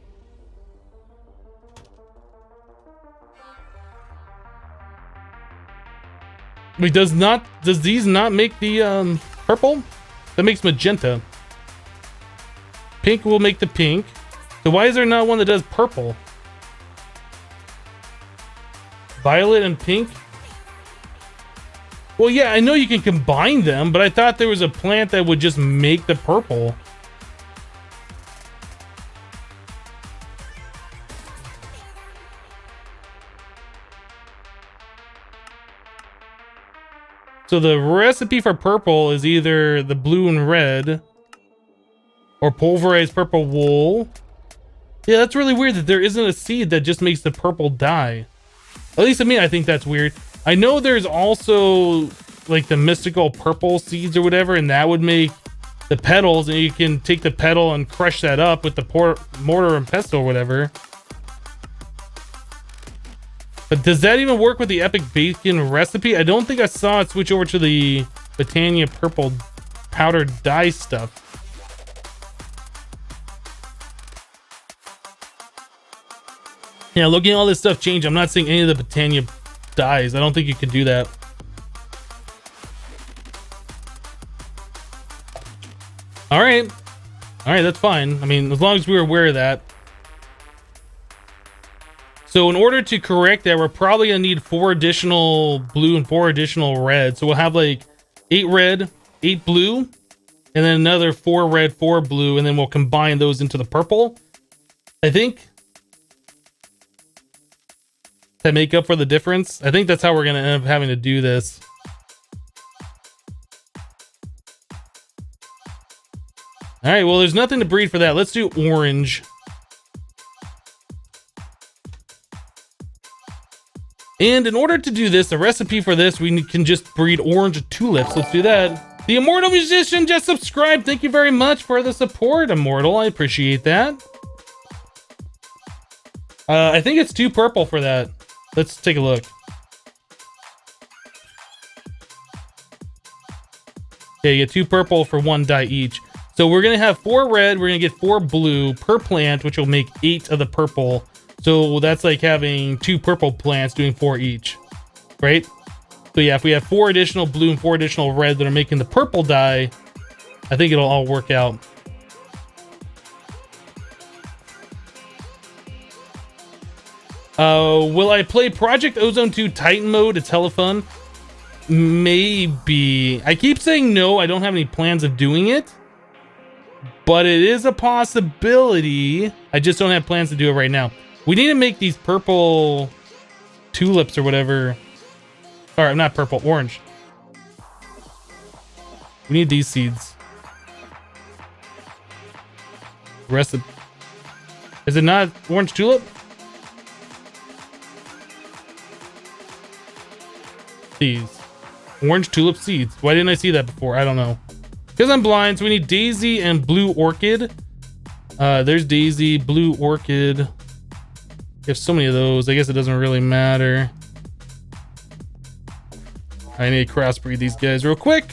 Wait, does these not make the purple? That makes magenta. Pink will make the pink. So why is there not one that does purple? Violet and pink? Well, yeah, I know you can combine them, but I thought there was a plant that would just make the purple. So the recipe for purple is either the blue and red or pulverized purple wool. Yeah, that's really weird that there isn't a seed that just makes the purple dye. At least to me, I think that's weird. I know there's also like the mystical purple seeds or whatever, and that would make the petals, and you can take the petal and crush that up with the mortar and pestle or whatever. But does that even work with the epic bacon recipe? I don't think I saw it switch over to the Britannia purple powdered dye stuff. Yeah, looking at all this stuff change, I'm not seeing any of the Britannia dyes. I don't think you can do that. All right, that's fine. I mean, as long as we're aware of that. So in order to correct that, we're probably gonna need 4 additional blue and 4 additional red. So we'll have like 8 red, 8 blue, and then another 4 red, 4 blue, and then we'll combine those into the purple, I think, to make up for the difference. I think that's how we're gonna end up having to do this. All right, well, there's nothing to breed for that. Let's do orange. And in order to do this, the recipe for this, we can just breed orange tulips. Let's do that. The Immortal Musician just subscribed. Thank you very much for the support, Immortal. I appreciate that. I think it's 2 purple for that. Let's take a look. Okay, you get 2 purple for 1 dye each. So we're gonna have 4 red, we're gonna get 4 blue per plant, which will make 8 of the purple. So that's like having 2 purple plants doing 4 each, right? So yeah, if we have 4 additional blue and 4 additional red that are making the purple dye, I think it'll all work out. Will I play Project Ozone 2 Titan mode? It's hella fun. Maybe. I keep saying no, I don't have any plans of doing it. But it is a possibility. I just don't have plans to do it right now. We need to make these purple tulips or whatever. Or not purple, orange. We need these seeds. Receipe. Is it not orange tulip? These. Orange tulip seeds. Why didn't I see that before? I don't know. Because I'm blind, so we need daisy and blue orchid. There's daisy, blue orchid. We have so many of those. I guess it doesn't really matter. I need to crossbreed these guys real quick.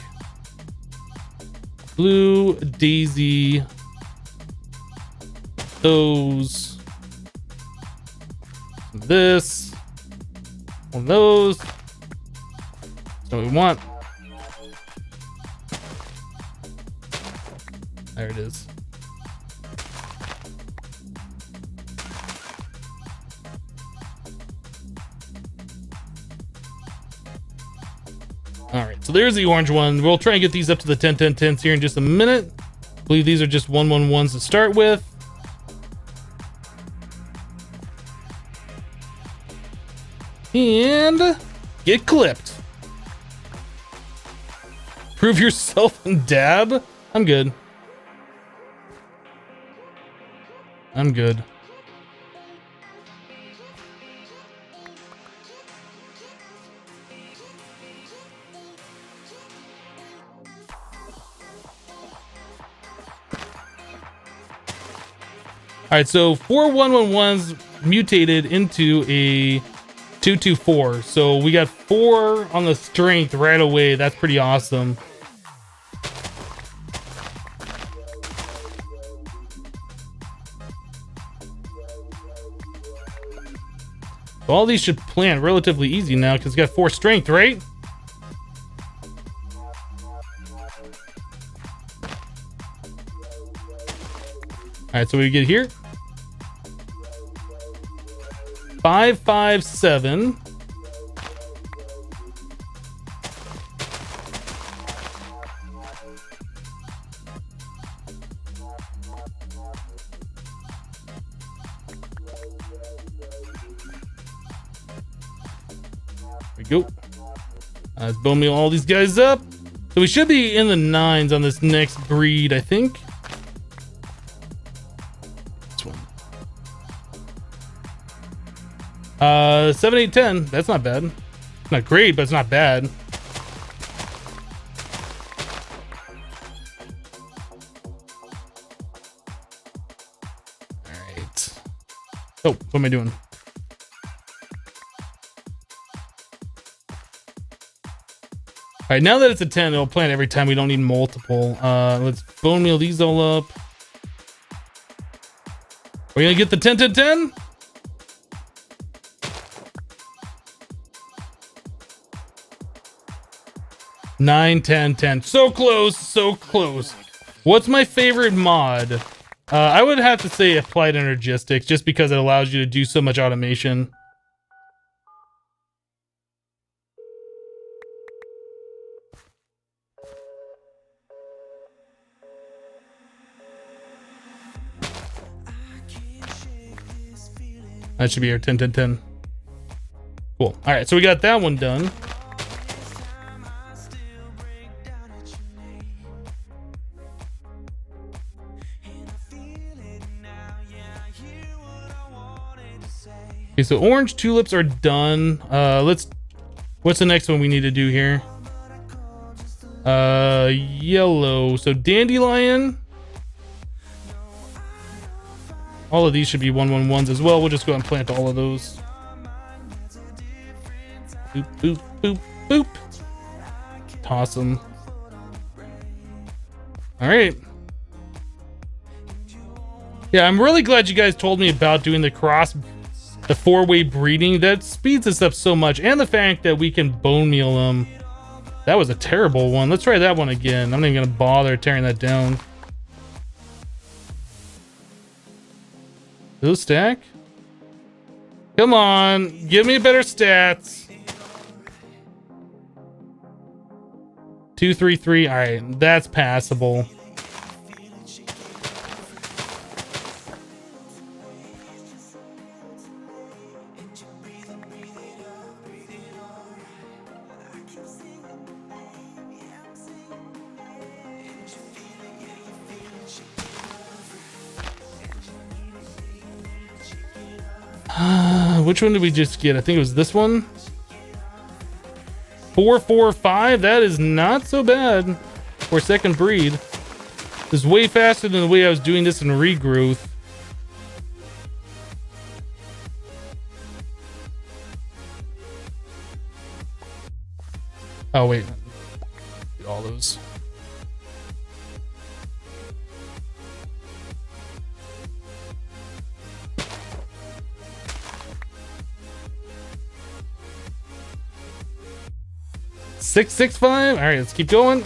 Blue, daisy. Those. This. One of those. That's what we want. There it is. All right, so there's the orange one. We'll try and get these up to the 10, 10, 10s here in just a minute. I believe these are just 1, 1, 1s to start with. And get clipped. Prove yourself and dab. I'm good. I'm good. All right, so 4 111s mutated into a 224. So we got 4 on the strength right away. That's pretty awesome. So all these should plant relatively easy now because it's got 4 strength, right? All right, so we get here. 5, 5, 7. There we go. Let's bone meal all these guys up. So we should be in the 9s on this next breed, I think. 7, 8, 10. That's not bad. Not great, but it's not bad. All right. Oh, what am I doing? All right, now that it's a 10, it'll plant every time. We don't need multiple. Let's bone meal these all up. We're gonna get the 10, 10, 10. 9, 10, 10. So close, so close. What's my favorite mod? I would have to say Applied Energistics, just because it allows you to do so much automation. That should be our 10, 10, 10. Cool. All right, so we got that one done. Okay, so orange tulips are done. What's the next one we need to do here? Yellow. So dandelion. All of these should be 111s as well. We'll just go ahead and plant all of those. Boop, boop, boop, boop. Toss them. All right. Yeah, I'm really glad you guys told me about doing the 4-way breeding. That speeds us up so much. And the fact that we can bone meal them. That was a terrible one. Let's try that one again. I'm not even gonna bother tearing that down. Those stack? Come on, give me better stats. 2, 3, 3. All right, that's passable. Which one did we just get? I think it was this one. 445. That is not so bad for second breed. This is way faster than the way I was doing this in regrowth. Oh wait, all those. $665. All right, let's keep going.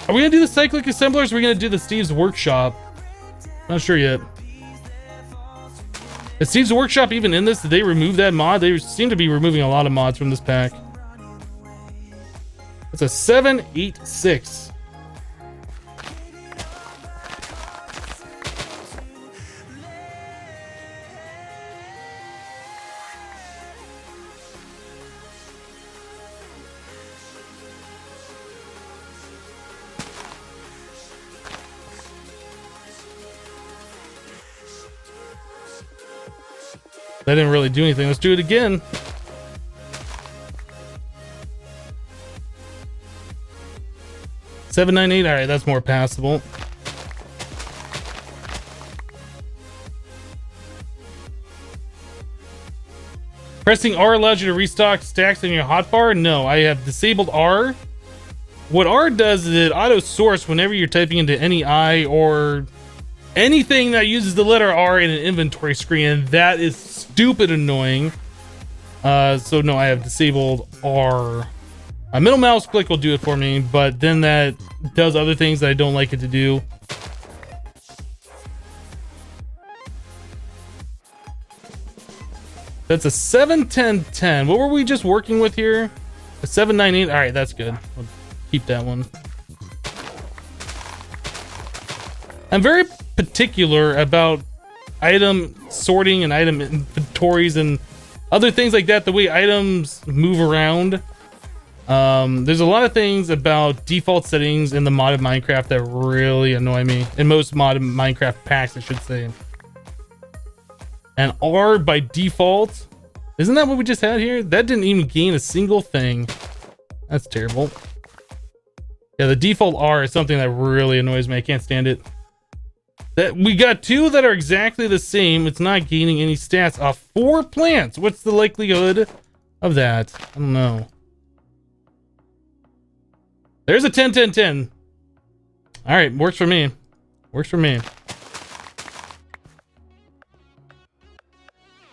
Are we gonna do the cyclic assemblers? Or are we gonna do the Steve's Workshop? Not sure yet. Is Steve's Workshop even in this? Did they remove that mod? They seem to be removing a lot of mods from this pack. It's a 786. That didn't really do anything. Let's do it again. $798. All right, that's more passable. Pressing R allows you to restock stacks in your hotbar. No, I have disabled R. What R does is it auto source whenever you're typing into any I or anything that uses the letter R in an inventory screen, and that is stupid annoying. So no, I have disabled R. A middle mouse click will do it for me, but then that does other things that I don't like it to do. That's a 71010. What were we just working with here? A 798. All right, that's good. We'll keep that one. I'm very particular about item sorting and item inventories and other things like that, the way items move around. There's a lot of things about default settings in the modded Minecraft that really annoy me. In most modded Minecraft packs, I should say. And R by default, isn't that what we just had here? That didn't even gain a single thing. That's terrible. Yeah, the default R is something that really annoys me. I can't stand it. That we got two that are exactly the same. It's not gaining any stats off 4 plants. What's the likelihood of that? I don't know. There's a 10-10-10. All right, works for me. Works for me.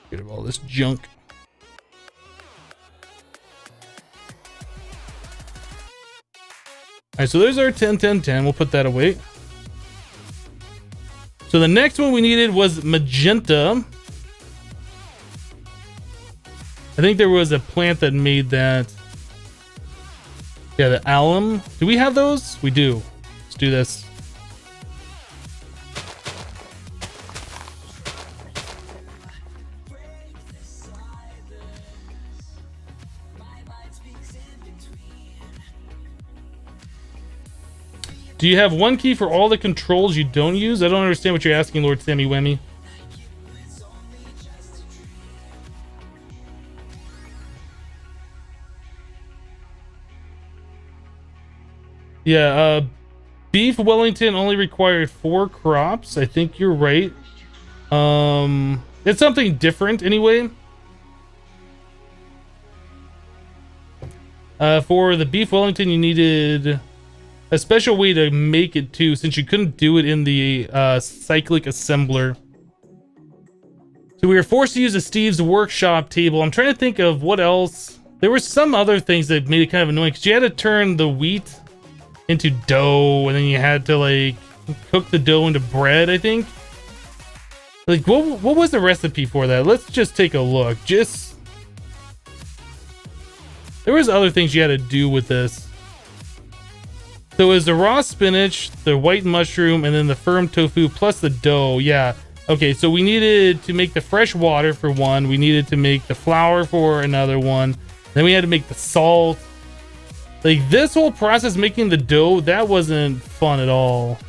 Get rid of all this junk. All right, so there's our 10-10-10. We'll put that away. So the next one we needed was magenta. I think there was a plant that made that. Yeah, the alum. Do we have those? We do. Let's do this. Do you have one key for all the controls you don't use? I don't understand what you're asking, Lord Sammy Wemmy. Yeah, beef Wellington only required 4 crops. I think you're right. It's something different anyway. For the beef Wellington, you needed a special way to make it too, since you couldn't do it in the cyclic assembler. So we were forced to use a Steve's Workshop table. I'm trying to think of what else. There were some other things that made it kind of annoying, because you had to turn the wheat into dough, and then you had to like cook the dough into bread, I think. Like, what was the recipe for that? Let's just take a look. There was other things you had to do with this. So it was the raw spinach, the white mushroom, and then the firm tofu plus the dough. Yeah. Okay, so we needed to make the fresh water for one. We needed to make the flour for another one. Then we had to make the salt. Like, this whole process making the dough, that wasn't fun at all.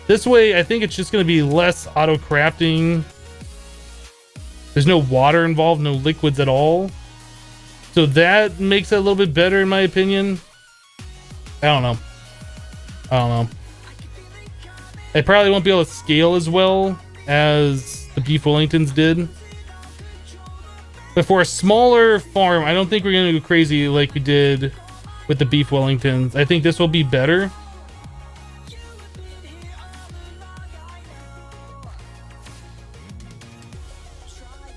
This way, I think it's just going to be less auto crafting. There's no water involved, no liquids at all. So that makes it a little bit better in my opinion. I don't know. I probably won't be able to scale as well as the beef Wellingtons did. But for a smaller farm, I don't think we're going to go crazy like we did with the beef Wellingtons. I think this will be better.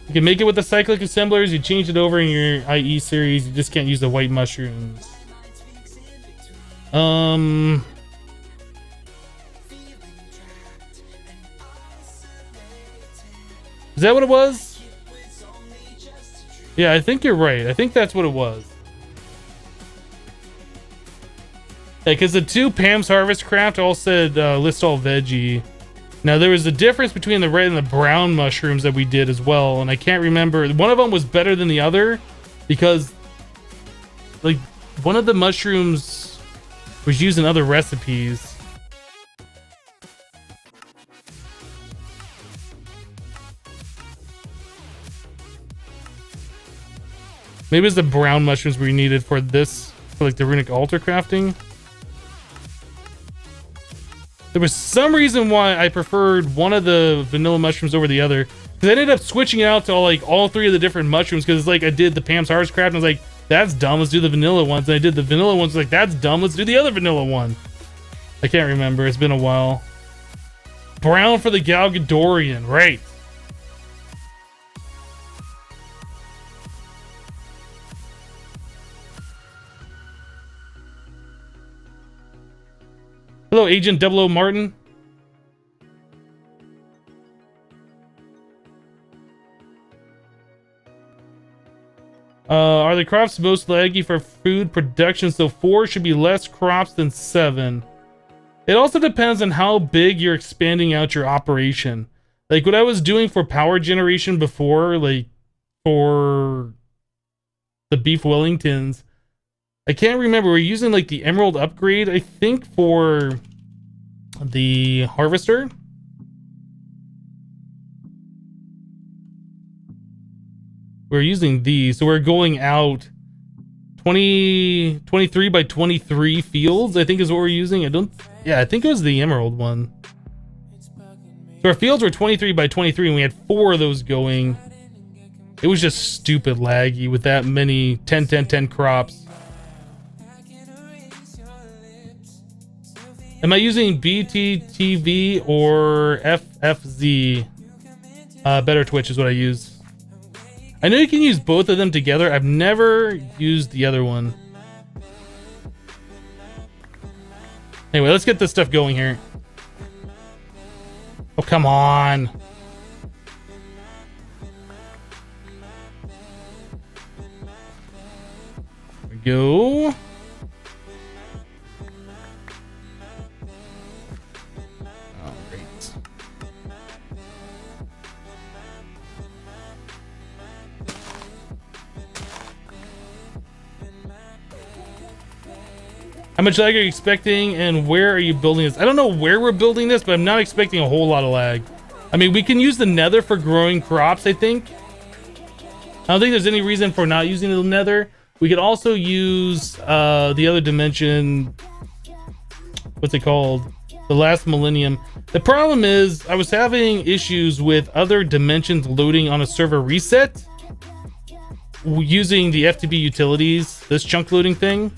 You can make it with the cyclic assemblers. You change it over in your IE series. You just can't use the white mushrooms. Is that what it was? Yeah, I think you're right. I think that's what it was. Yeah, because the two Pam's Harvest Craft all said list all veggie. Now, there was a difference between the red and the brown mushrooms that we did as well, and I can't remember. One of them was better than the other because, like, one of the mushrooms was used in other recipes. Maybe it's the brown mushrooms we needed for this, for like the runic altar crafting. There was some reason why I preferred one of the vanilla mushrooms over the other. Because I ended up switching it out to all three of the different mushrooms. Because like I did the Pam's Harvest Craft and I was like, that's dumb, let's do the vanilla ones. And I did the vanilla ones, like, that's dumb, let's do the other vanilla one. I can't remember, it's been a while. Brown for the Galgadorian, right. Hello, Agent 00 Martin. Are the crops most laggy for food production? So 4 should be less crops than 7. It also depends on how big you're expanding out your operation. Like what I was doing for power generation before, like for the beef Wellingtons, I can't remember. We're using like the emerald upgrade, I think, for the harvester. We're using these, so we're going out 23 by 23 fields, I think is what we're using. I think it was the emerald one. So our fields were 23 by 23 and we had 4 of those going. It was just stupid laggy with that many 10 10 10 crops. Am I using BTTV or FFZ? Better Twitch is what I use. I know you can use both of them together. I've never used the other one. Anyway, let's get this stuff going here. Oh, come on. There we go. How much lag are you expecting and where are you building this? I don't know where we're building this, but I'm not expecting a whole lot of lag. I mean, we can use the nether for growing crops, I think. I don't think there's any reason for not using the nether. We could also use the other dimension. What's it called? The last millennium. The problem is I was having issues with other dimensions loading on a server reset using the FTB utilities, this chunk loading thing.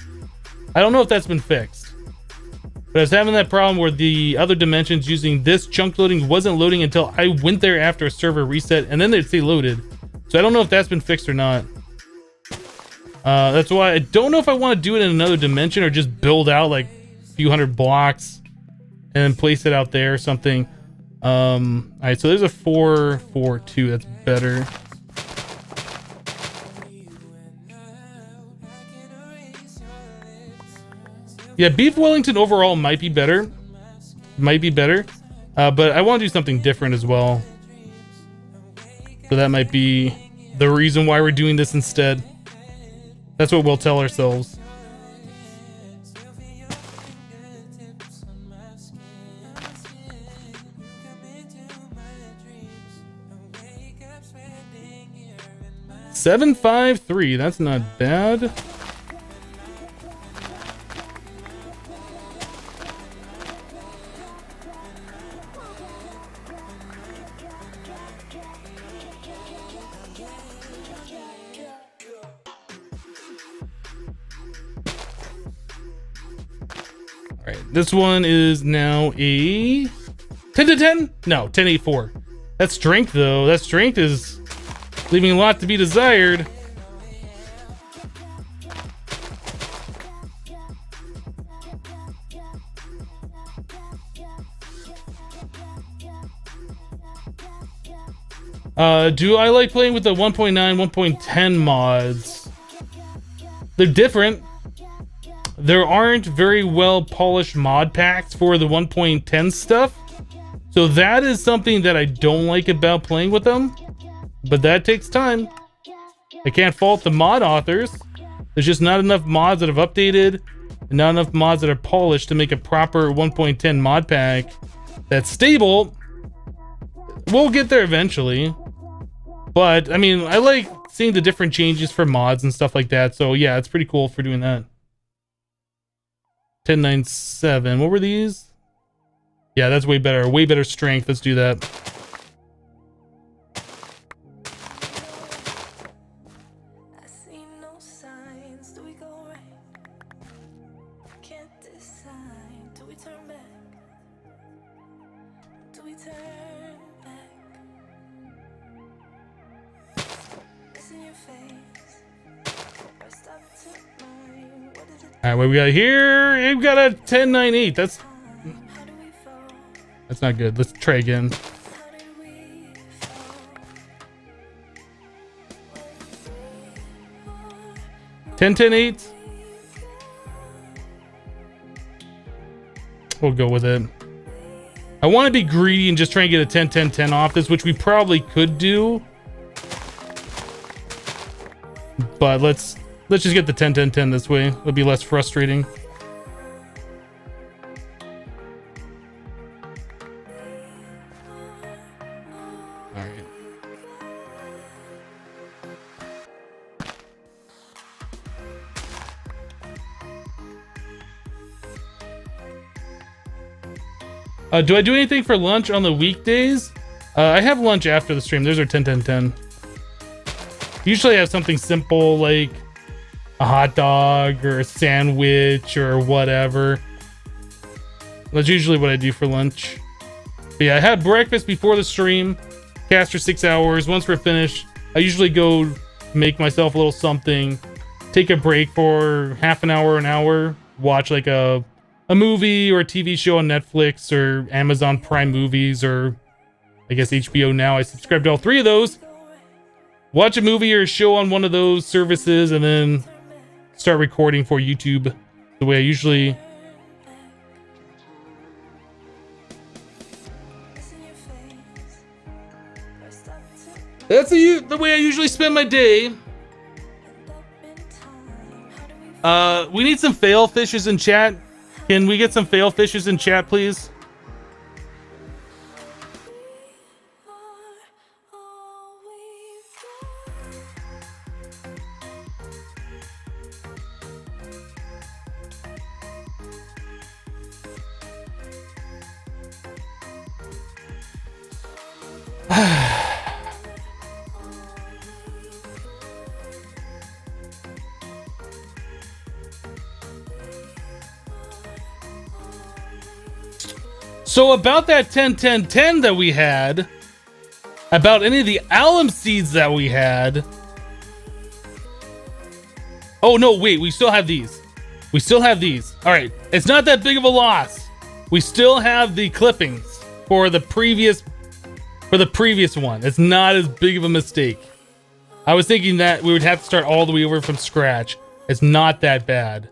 I don't know if that's been fixed, but I was having that problem where the other dimensions using this chunk loading wasn't loading until I went there after a server reset, and then they'd say loaded. So I don't know if that's been fixed or not. That's why I don't know if I want to do it in another dimension or just build out like a few hundred blocks and then place it out there or something. All right, so there's a 4, 4, 2. That's better. Yeah, beef Wellington overall might be better. But I want to do something different as well. So that might be the reason why we're doing this instead. That's what we'll tell ourselves. $753, that's not bad. All right, this one is now a 10 to 10? No, 10-8-4. That strength though, that strength is leaving a lot to be desired. Do I like playing with the 1.9, 1.10 mods? They're different. There aren't very well polished mod packs for the 1.10 stuff. So that is something that I don't like about playing with them. But that takes time. I can't fault the mod authors. There's just not enough mods that have updated and not enough mods that are polished to make a proper 1.10 mod pack that's stable. We'll get there eventually. But, I mean, I like seeing the different changes for mods and stuff like that. So, yeah, it's pretty cool for doing that. 1097. What were these? Yeah, that's way better. Way better strength. Let's do that. All right, what we got here? We've got a 1098. That's not good. Let's try again. Ten, 8. We'll go with it. I want to be greedy and just try and get a 10, 10, 10 off this, which we probably could do. But let's just get the 10, 10, 10 this way. It'll be less frustrating. All right. Do I do anything for lunch on the weekdays? I have lunch after the stream. There's our 10, 10, 10. Usually I have something simple like a hot dog or a sandwich or whatever. That's usually what I do for lunch. But yeah, I had breakfast before the stream. Cast for 6 hours. Once we're finished, I usually go make myself a little something. Take a break for half an hour. Watch like a movie or a TV show on Netflix or Amazon Prime Movies or I guess HBO Now. I subscribe to all three of those. Watch a movie or a show on one of those services and then start recording for YouTube the way I usually... That's the way I usually spend my day. We need some fail fishes in chat. Can we get some fail fishes in chat, please? So about that 10, 10, 10 that we had, about any of the alum seeds that we had. Oh no, wait, we still have these. We still have these. All right, it's not that big of a loss. We still have the clippings for the previous one. It's not as big of a mistake. I was thinking that we would have to start all the way over from scratch. It's not that bad.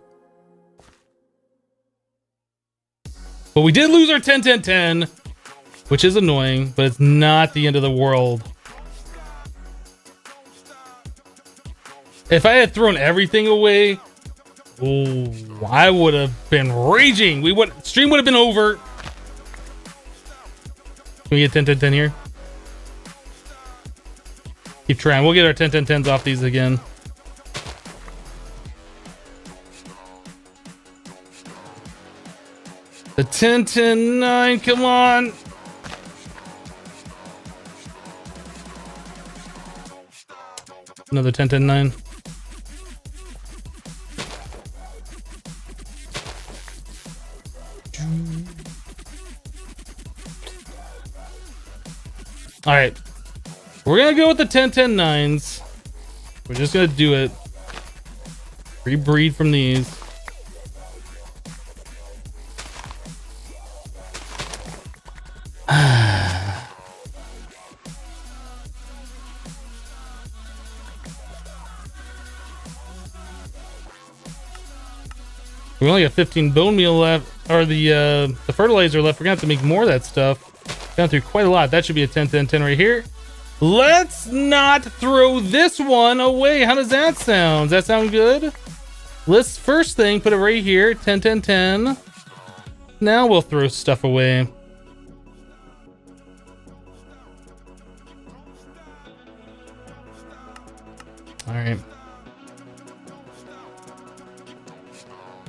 But we did lose our 10, 10, 10, which is annoying, but it's not the end of the world. If I had thrown everything away, oh, I would have been raging. Stream would have been over. Can we get 10, 10, 10 here? Keep trying. We'll get our 10, 10, 10s off these again. The 10, 10, 9, come on. Another 10, 10, 9. All right. We're going to go with the 10, 10, 9s. We're just going to do it. Rebreed from these. We only got 15 bone meal left, or the fertilizer left. We're gonna have to make more of that stuff. Gone through quite a lot. That should be a 10, 10, 10 right here. Let's not throw this one away. How does that sound? Does that sound good? Let's first thing put it right here. 10, 10, 10. Now we'll throw stuff away. All right.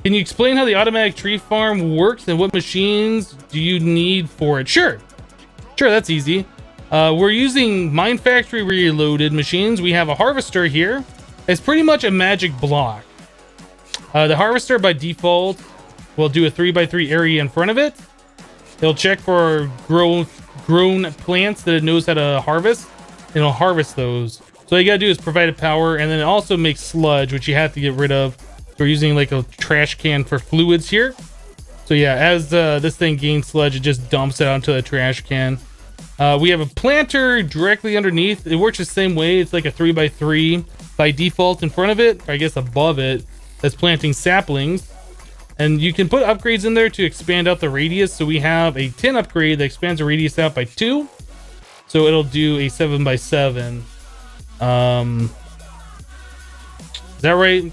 Can you explain how the automatic tree farm works and what machines do you need for it? Sure, that's easy. We're using Mine Factory Reloaded machines. We have a harvester here. It's pretty much a magic block. The harvester by default will do a 3x3 area in front of it. It'll check for grown plants that it knows how to harvest, and it'll harvest those. So all you gotta do is provide it power, and then it also makes sludge, which you have to get rid of. We're using like a trash can for fluids here. So yeah, as this thing gains sludge, it just dumps it onto the trash can. We have a planter directly underneath. It works the same way. It's like a 3x3 by default in front of it, or I guess above it, that's planting saplings. And you can put upgrades in there to expand out the radius. So we have a 10 upgrade that expands the radius out by 2. So it'll do a 7x7. Is that right?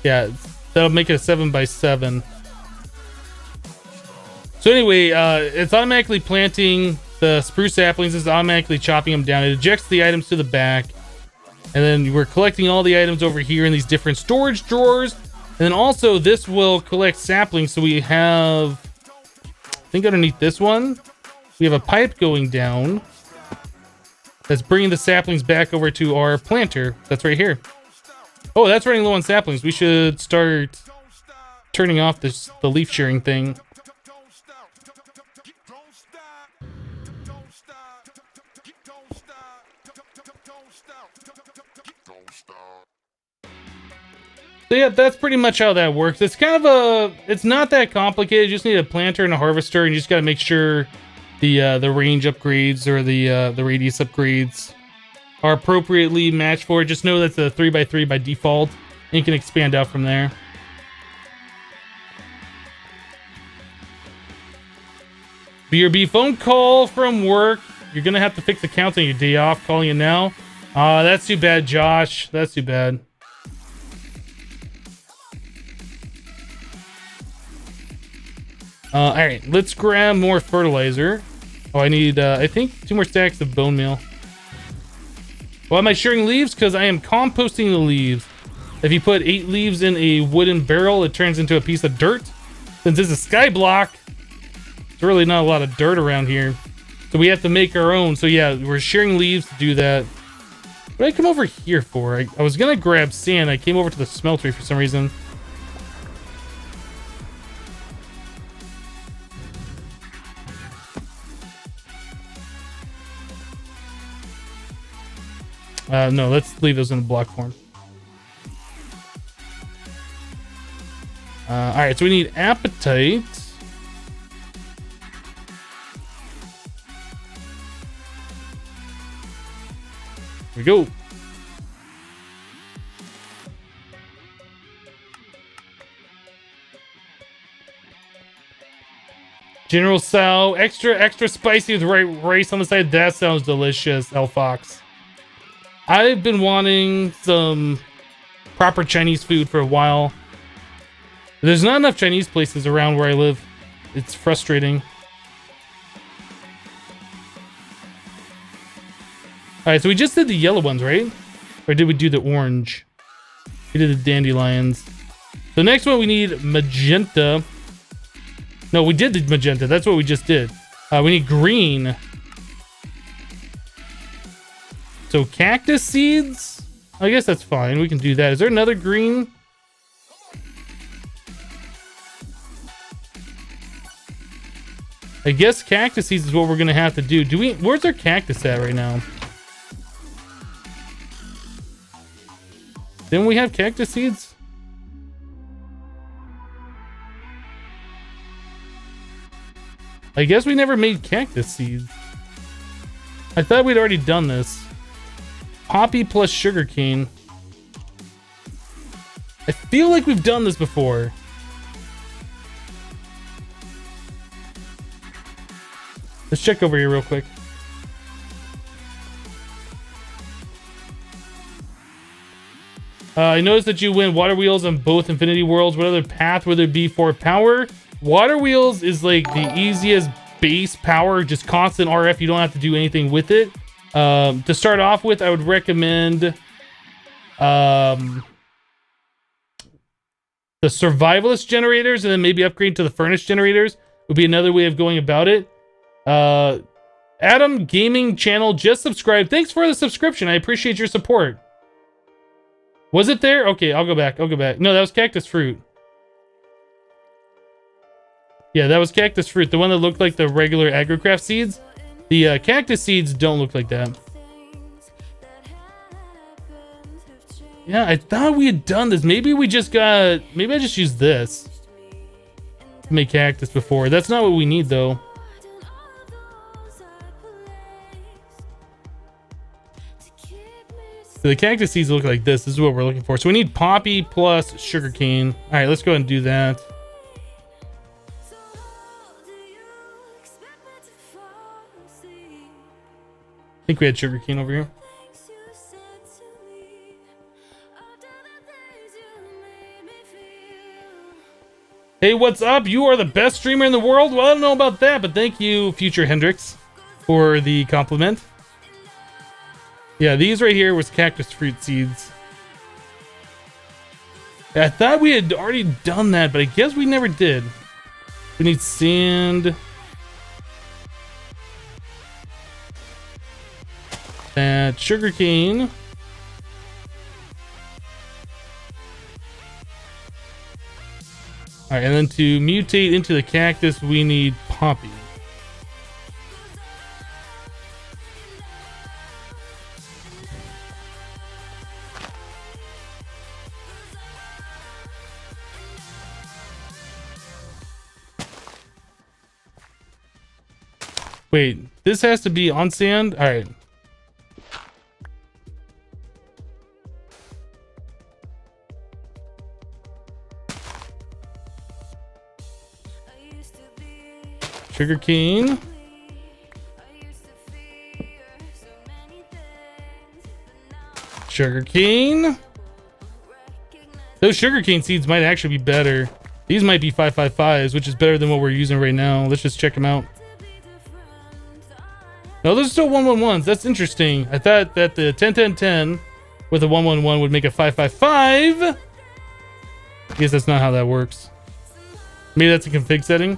Yeah, that'll make it a 7x7. So anyway, it's automatically planting the spruce saplings. It's automatically chopping them down. It ejects the items to the back. And then we're collecting all the items over here in these different storage drawers. And then also this will collect saplings. So we have, I think underneath this one, we have a pipe going down that's bringing the saplings back over to our planter. That's right here. Oh, that's running low on saplings. We should start turning off the leaf sharing thing. So yeah, that's pretty much how that works. It's kind of it's not that complicated. You just need a planter and a harvester, and you just got to make sure the range upgrades or the radius upgrades are appropriately matched for it. Just know that's a 3x3 by default, and you can expand out from there. BRB phone call from work. You're gonna have to fix accounts on your day off. Calling you now. That's too bad, Josh. That's too bad. All right, let's grab more fertilizer. Oh, I need, I think 2 more stacks of bone meal. Why am I sharing leaves? Because I am composting the leaves. If you put 8 leaves in a wooden barrel, it turns into a piece of dirt. Since this is a skyblock, there's really not a lot of dirt around here. So we have to make our own. So yeah, we're sharing leaves to do that. What did I come over here for? I was gonna grab sand. I came over to the smeltery for some reason. No, let's leave those in a block form. All right, so we need appetite. Here we go. General Tso, extra spicy with rice on the side. That sounds delicious, El Fox. I've been wanting some proper Chinese food for a while. There's not enough Chinese places around where I live. It's frustrating. Alright, so we just did the yellow ones, right? Or did we do the orange? We did the dandelions. So next one we need magenta. No, we did the magenta. That's what we just did. We need green. So cactus seeds? I guess that's fine. We can do that. Is there another green? I guess cactus seeds is what we're gonna have to do. Where's our cactus at right now? Didn't we have cactus seeds? I guess we never made cactus seeds. I thought we'd already done this. Poppy plus sugarcane. I feel like we've done this before. Let's check over here real quick. I noticed that you win water wheels on both Infinity Worlds. What other path would there be for power? Water wheels is like the easiest base power, just constant RF. You don't have to do anything with it. To start off with, I would recommend the survivalist generators, and then maybe upgrade to the furnace generators would be another way of going about it. Adam Gaming Channel just subscribed. Thanks for the subscription. I appreciate your support. Was it there? Okay, I'll go back. No, that was cactus fruit. Yeah, that was cactus fruit. The one that looked like the regular agrocraft seeds. The cactus seeds don't look like that. Yeah, I thought we had done this. Maybe I just used this to make cactus before. That's not what we need, though. So the cactus seeds look like this. This is what we're looking for. So we need poppy plus sugarcane. All right, let's go ahead and do that. I think we had sugarcane over here. Hey, what's up? You are the best streamer in the world? Well, I don't know about that, but thank you, Future Hendrix, for the compliment. Yeah, these right here was cactus fruit seeds. I thought we had already done that, but I guess we never did. We need sand. That sugarcane. Alright, and then to mutate into the cactus, we need poppy. Wait, this has to be on sand? Alright. Sugarcane. Sugarcane. Those sugarcane seeds might actually be better. These might be 555s, which is better than what we're using right now. Let's just check them out. No, those are still 111s. That's interesting. I thought that the 10-10-10 with a 111 would make a 555. I guess that's not how that works. Maybe that's a config setting.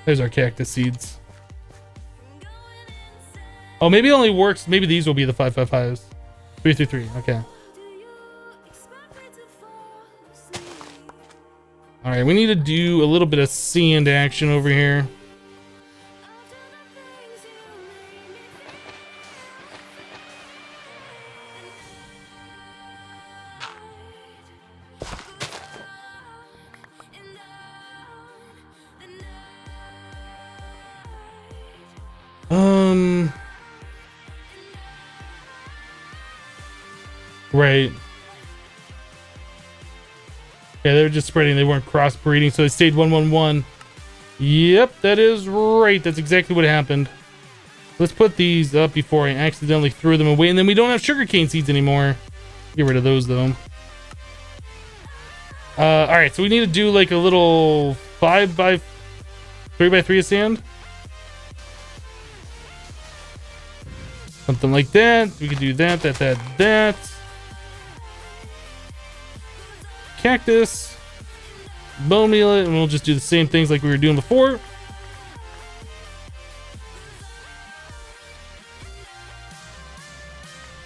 There's our cactus seeds. Oh, maybe it only works. Maybe these will be the 555s. 333. Okay. All right, we need to do a little bit of sand action over here. Right. Yeah, they were just spreading. They weren't crossbreeding, so they stayed 1-1-1. Yep, that is right. That's exactly what happened. Let's put these up before I accidentally threw them away, and then we don't have sugarcane seeds anymore. Get rid of those, though. All right, so we need to do like a little 3x3 of sand. Something like that. We could do that. Cactus. Bone meal it, and we'll just do the same things like we were doing before.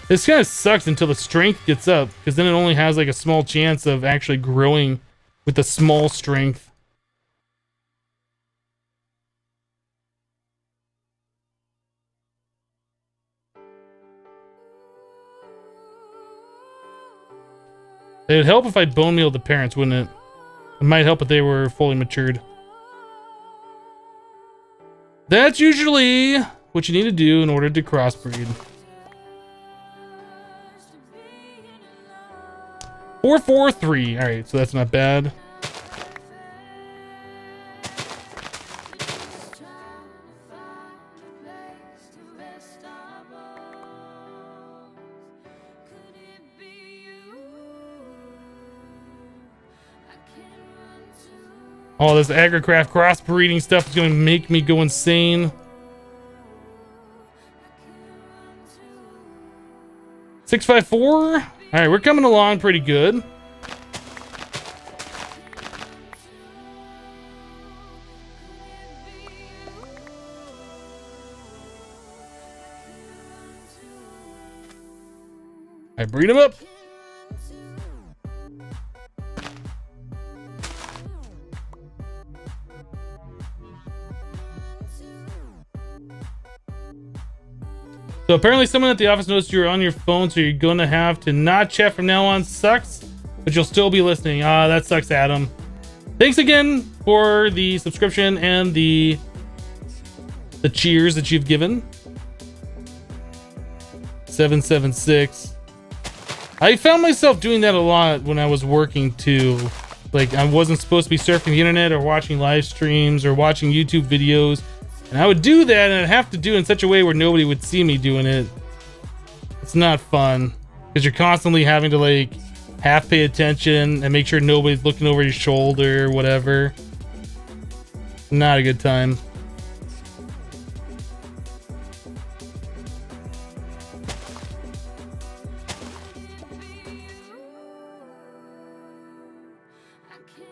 This kind of sucks until the strength gets up, because then it only has like a small chance of actually growing with the small strength. It would help if I bone mealed the parents, wouldn't it? It might help if they were fully matured. That's usually what you need to do in order to crossbreed. 4-4-3. All right, so that's not bad. Oh, this agricraft crossbreeding stuff is going to make me go insane. 654. All right, we're coming along pretty good. I breed them up. So apparently someone at the office noticed you were on your phone, so you're gonna have to not chat from now on. Sucks, but you'll still be listening. Ah, that sucks, Adam. Thanks again for the subscription and the cheers that you've given. 776. I found myself doing that a lot when I was working too. Like, I wasn't supposed to be surfing the internet or watching live streams or watching YouTube videos. And I would do that, and I'd have to do it in such a way where nobody would see me doing it. It's not fun, because you're constantly having to, like, half pay attention and make sure nobody's looking over your shoulder or whatever. Not a good time.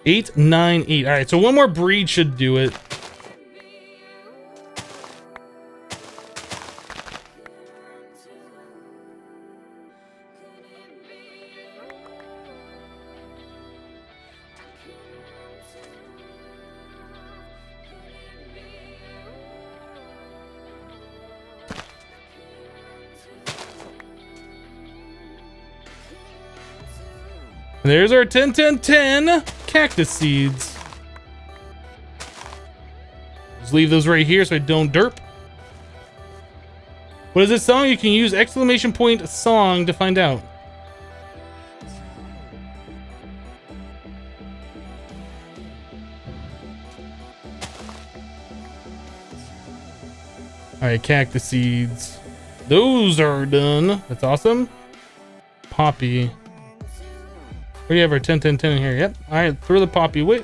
Eight, 9, 8. All right, so one more breed should do it. There's our 10-10-10 cactus seeds. Just leave those right here so I don't derp. What is this song? You can use exclamation point song to find out. Alright, cactus seeds. Those are done. That's awesome. Poppy. We have our 10-10-10 in here. Yep. All right, throw the poppy away.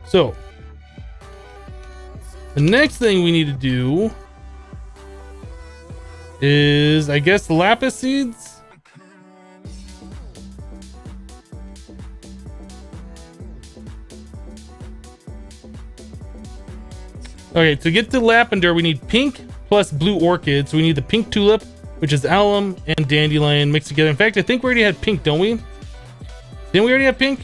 So, the next thing we need to do is, I guess, the lapis seeds. Okay, to get to lavender, we need pink plus blue orchid. So we need the pink tulip, which is alum and dandelion mixed together. In fact, I think we already had pink, don't we? Didn't we already have pink?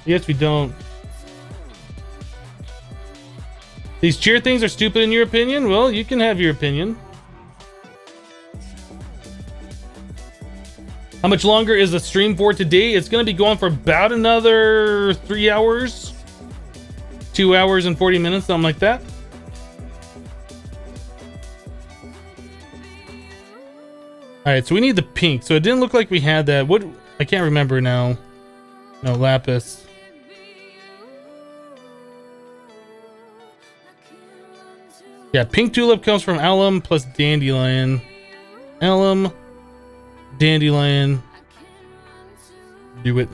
Yes, we don't. These cheer things are stupid in your opinion? Well, you can have your opinion. How much longer is the stream for today? It's going to be going for about another 3 hours. 2 hours and 40 minutes, something like that. All right, so we need the pink. So it didn't look like we had that. What? I can't remember now. No, lapis. Yeah, pink tulip comes from alum plus dandelion. Alum, dandelion. Do it.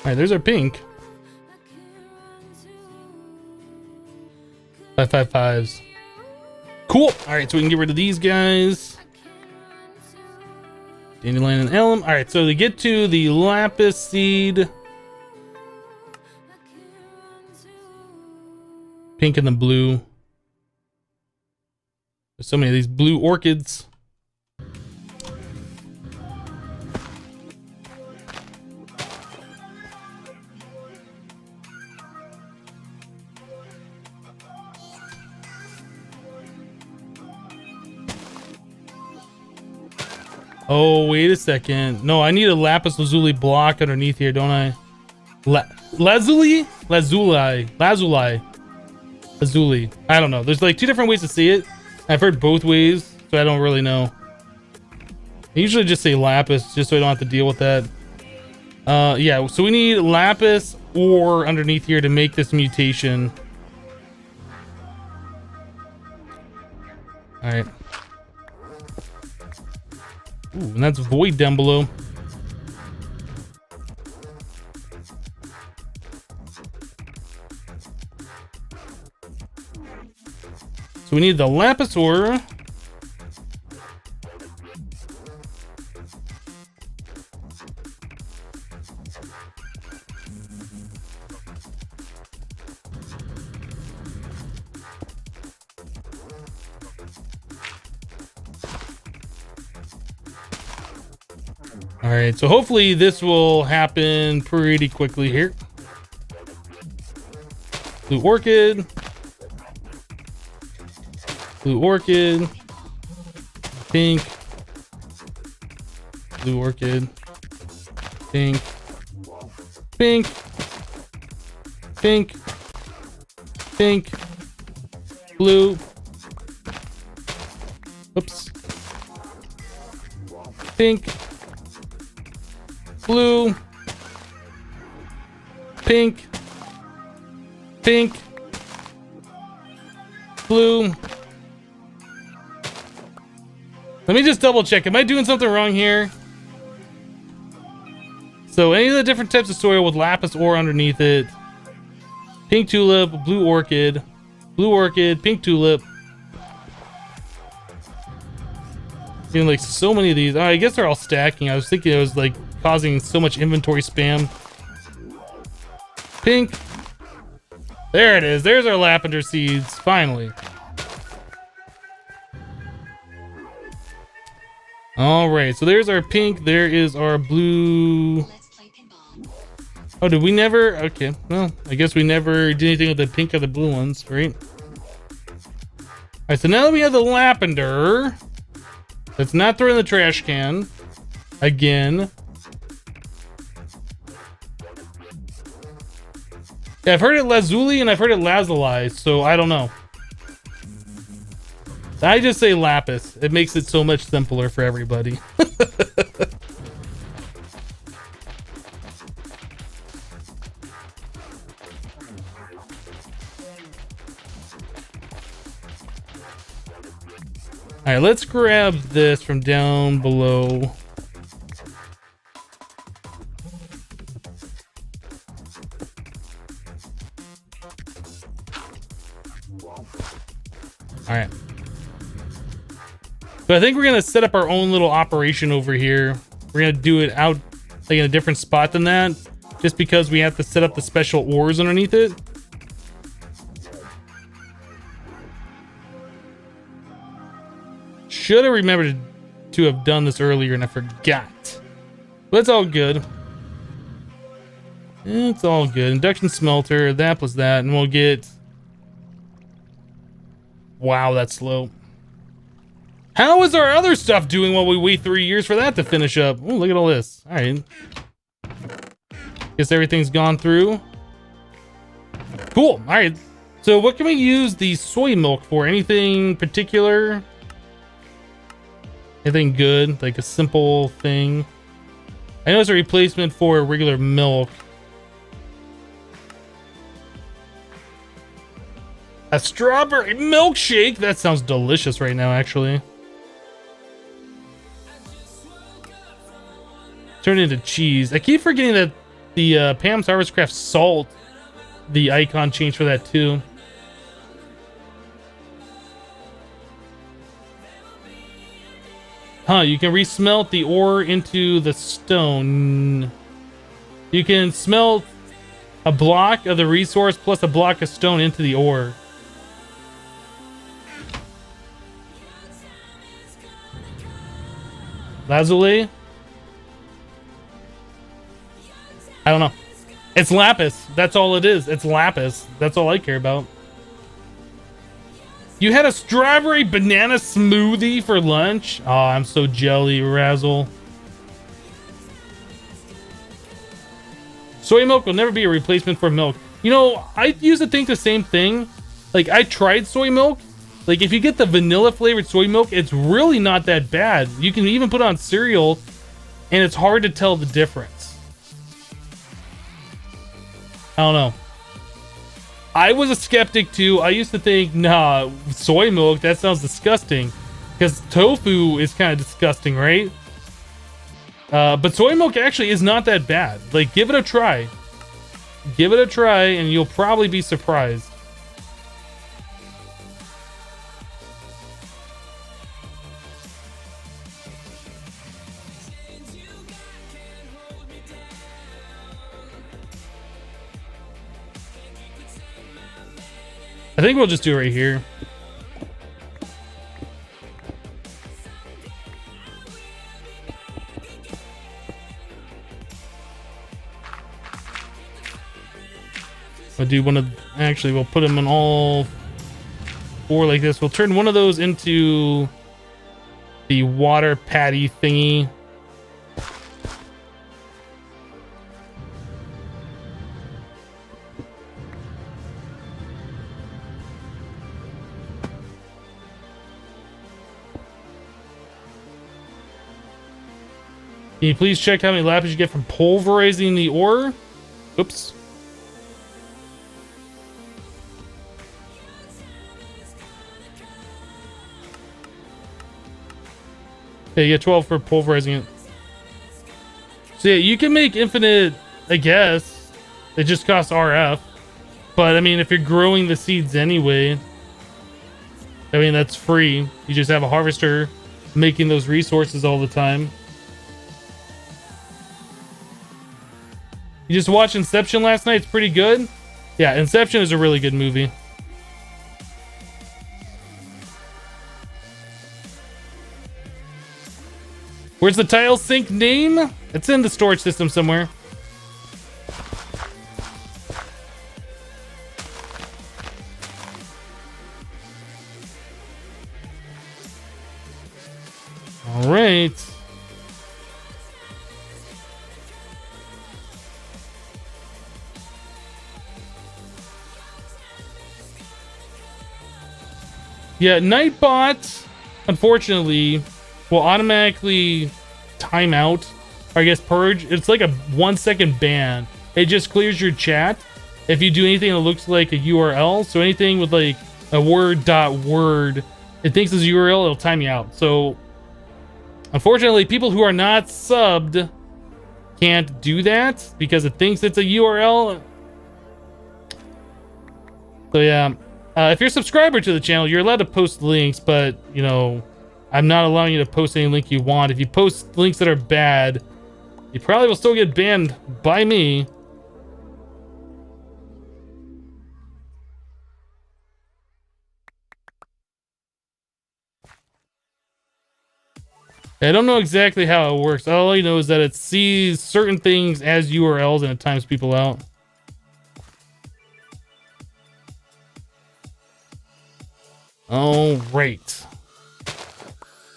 All right, there's our pink. 555s. Cool. All right, so we can get rid of these guys. Dandelion and alum. All right, so to get to the lapis seed, pink and the blue. There's so many of these blue orchids. Oh, wait a second. No, I need a lapis lazuli block underneath here, don't I? Lazuli? Lazuli. Lazuli. Lazuli. I don't know. There's like two different ways to say it. I've heard both ways, so I don't really know. I usually just say lapis, just so I don't have to deal with that. Yeah, so we need lapis ore underneath here to make this mutation. Alright. Ooh, and that's void down below. So we need the lapis ore. All right, so hopefully this will happen pretty quickly here. Blue orchid. Blue orchid. Pink. Blue orchid. Pink. Pink. Pink. Pink. Blue. Oops. Pink. Blue, pink, pink, blue. Let me just double check. Am I doing something wrong here? So any of the different types of soil with lapis ore underneath it. Pink tulip, blue orchid, pink tulip. Getting like so many of these. Oh, I guess they're all stacking. I was thinking it was like causing so much inventory spam. Pink. There it is. There's our lavender seeds. Finally. All right. So there's our pink. There is our blue. Oh, did we never? Okay. Well, I guess we never did anything with the pink or the blue ones, right? All right. So now that we have the lavender, let's not throw in the trash can again. Yeah, I've heard it lazuli and I've heard it lazuli, so I don't know. I just say lapis. It makes it so much simpler for everybody. All right, let's grab this from down below. All right. So I think we're gonna set up our own little operation over here. We're gonna do it out like in a different spot than that, just because we have to set up the special ores underneath it. Should have remembered to have done this earlier and I forgot. But it's all good. It's all good. Induction smelter, that was that, and we'll get... Wow, that's slow. How is our other stuff doing while we wait 3 years for that to finish up? Oh, look at all this. All right. Guess everything's gone through. Cool. All right. So what can we use the soy milk for? Anything particular? Anything good? Like a simple thing? I know it's a replacement for regular milk. A strawberry milkshake? That sounds delicious right now, actually. Turn it into cheese. I keep forgetting that the Pam's Harvest Craft salt, the icon changed for that too. Huh, you can resmelt the ore into the stone. You can smelt a block of the resource plus a block of stone into the ore. Lazuli? I don't know. It's lapis. That's all it is. It's lapis. That's all I care about. You had a strawberry banana smoothie for lunch? Oh, I'm so jelly, Razzle. Soy milk will never be a replacement for milk. You know, I used to think the same thing. Like, I tried soy milk. Like, if you get the vanilla flavored soy milk, it's really not that bad. You can even put it on cereal, and it's hard to tell the difference. I don't know. I was a skeptic too. I used to think, nah, soy milk, that sounds disgusting. Because tofu is kind of disgusting, right? But soy milk actually is not that bad. Like, give it a try. Give it a try, and you'll probably be surprised. I think we'll just do it right here. I'll do one of, actually we'll put them in all four like this. We'll turn one of those into the water patty thingy. Can you please check how many lapis you get from pulverizing the ore? Oops. Okay, you get 12 for pulverizing it. So yeah, you can make infinite, I guess. It just costs RF. But I mean, if you're growing the seeds anyway, I mean, that's free. You just have a harvester making those resources all the time. You just watched Inception last night? It's pretty good. Yeah, Inception is a really good movie. Where's the tile sink name? It's in the storage system somewhere. All right. Yeah, Nightbot, unfortunately, will automatically time out, or I guess purge. It's like a 1 second ban. It just clears your chat if you do anything that looks like a URL. So anything with like a word.word, it thinks it's a URL, it'll time you out. So unfortunately, people who are not subbed can't do that because it thinks it's a URL. So yeah. If you're a subscriber to the channel, you're allowed to post links, but, you know, I'm not allowing you to post any link you want. If you post links that are bad, you probably will still get banned by me. I don't know exactly how it works. All I know is that it sees certain things as URLs and it times people out. All right.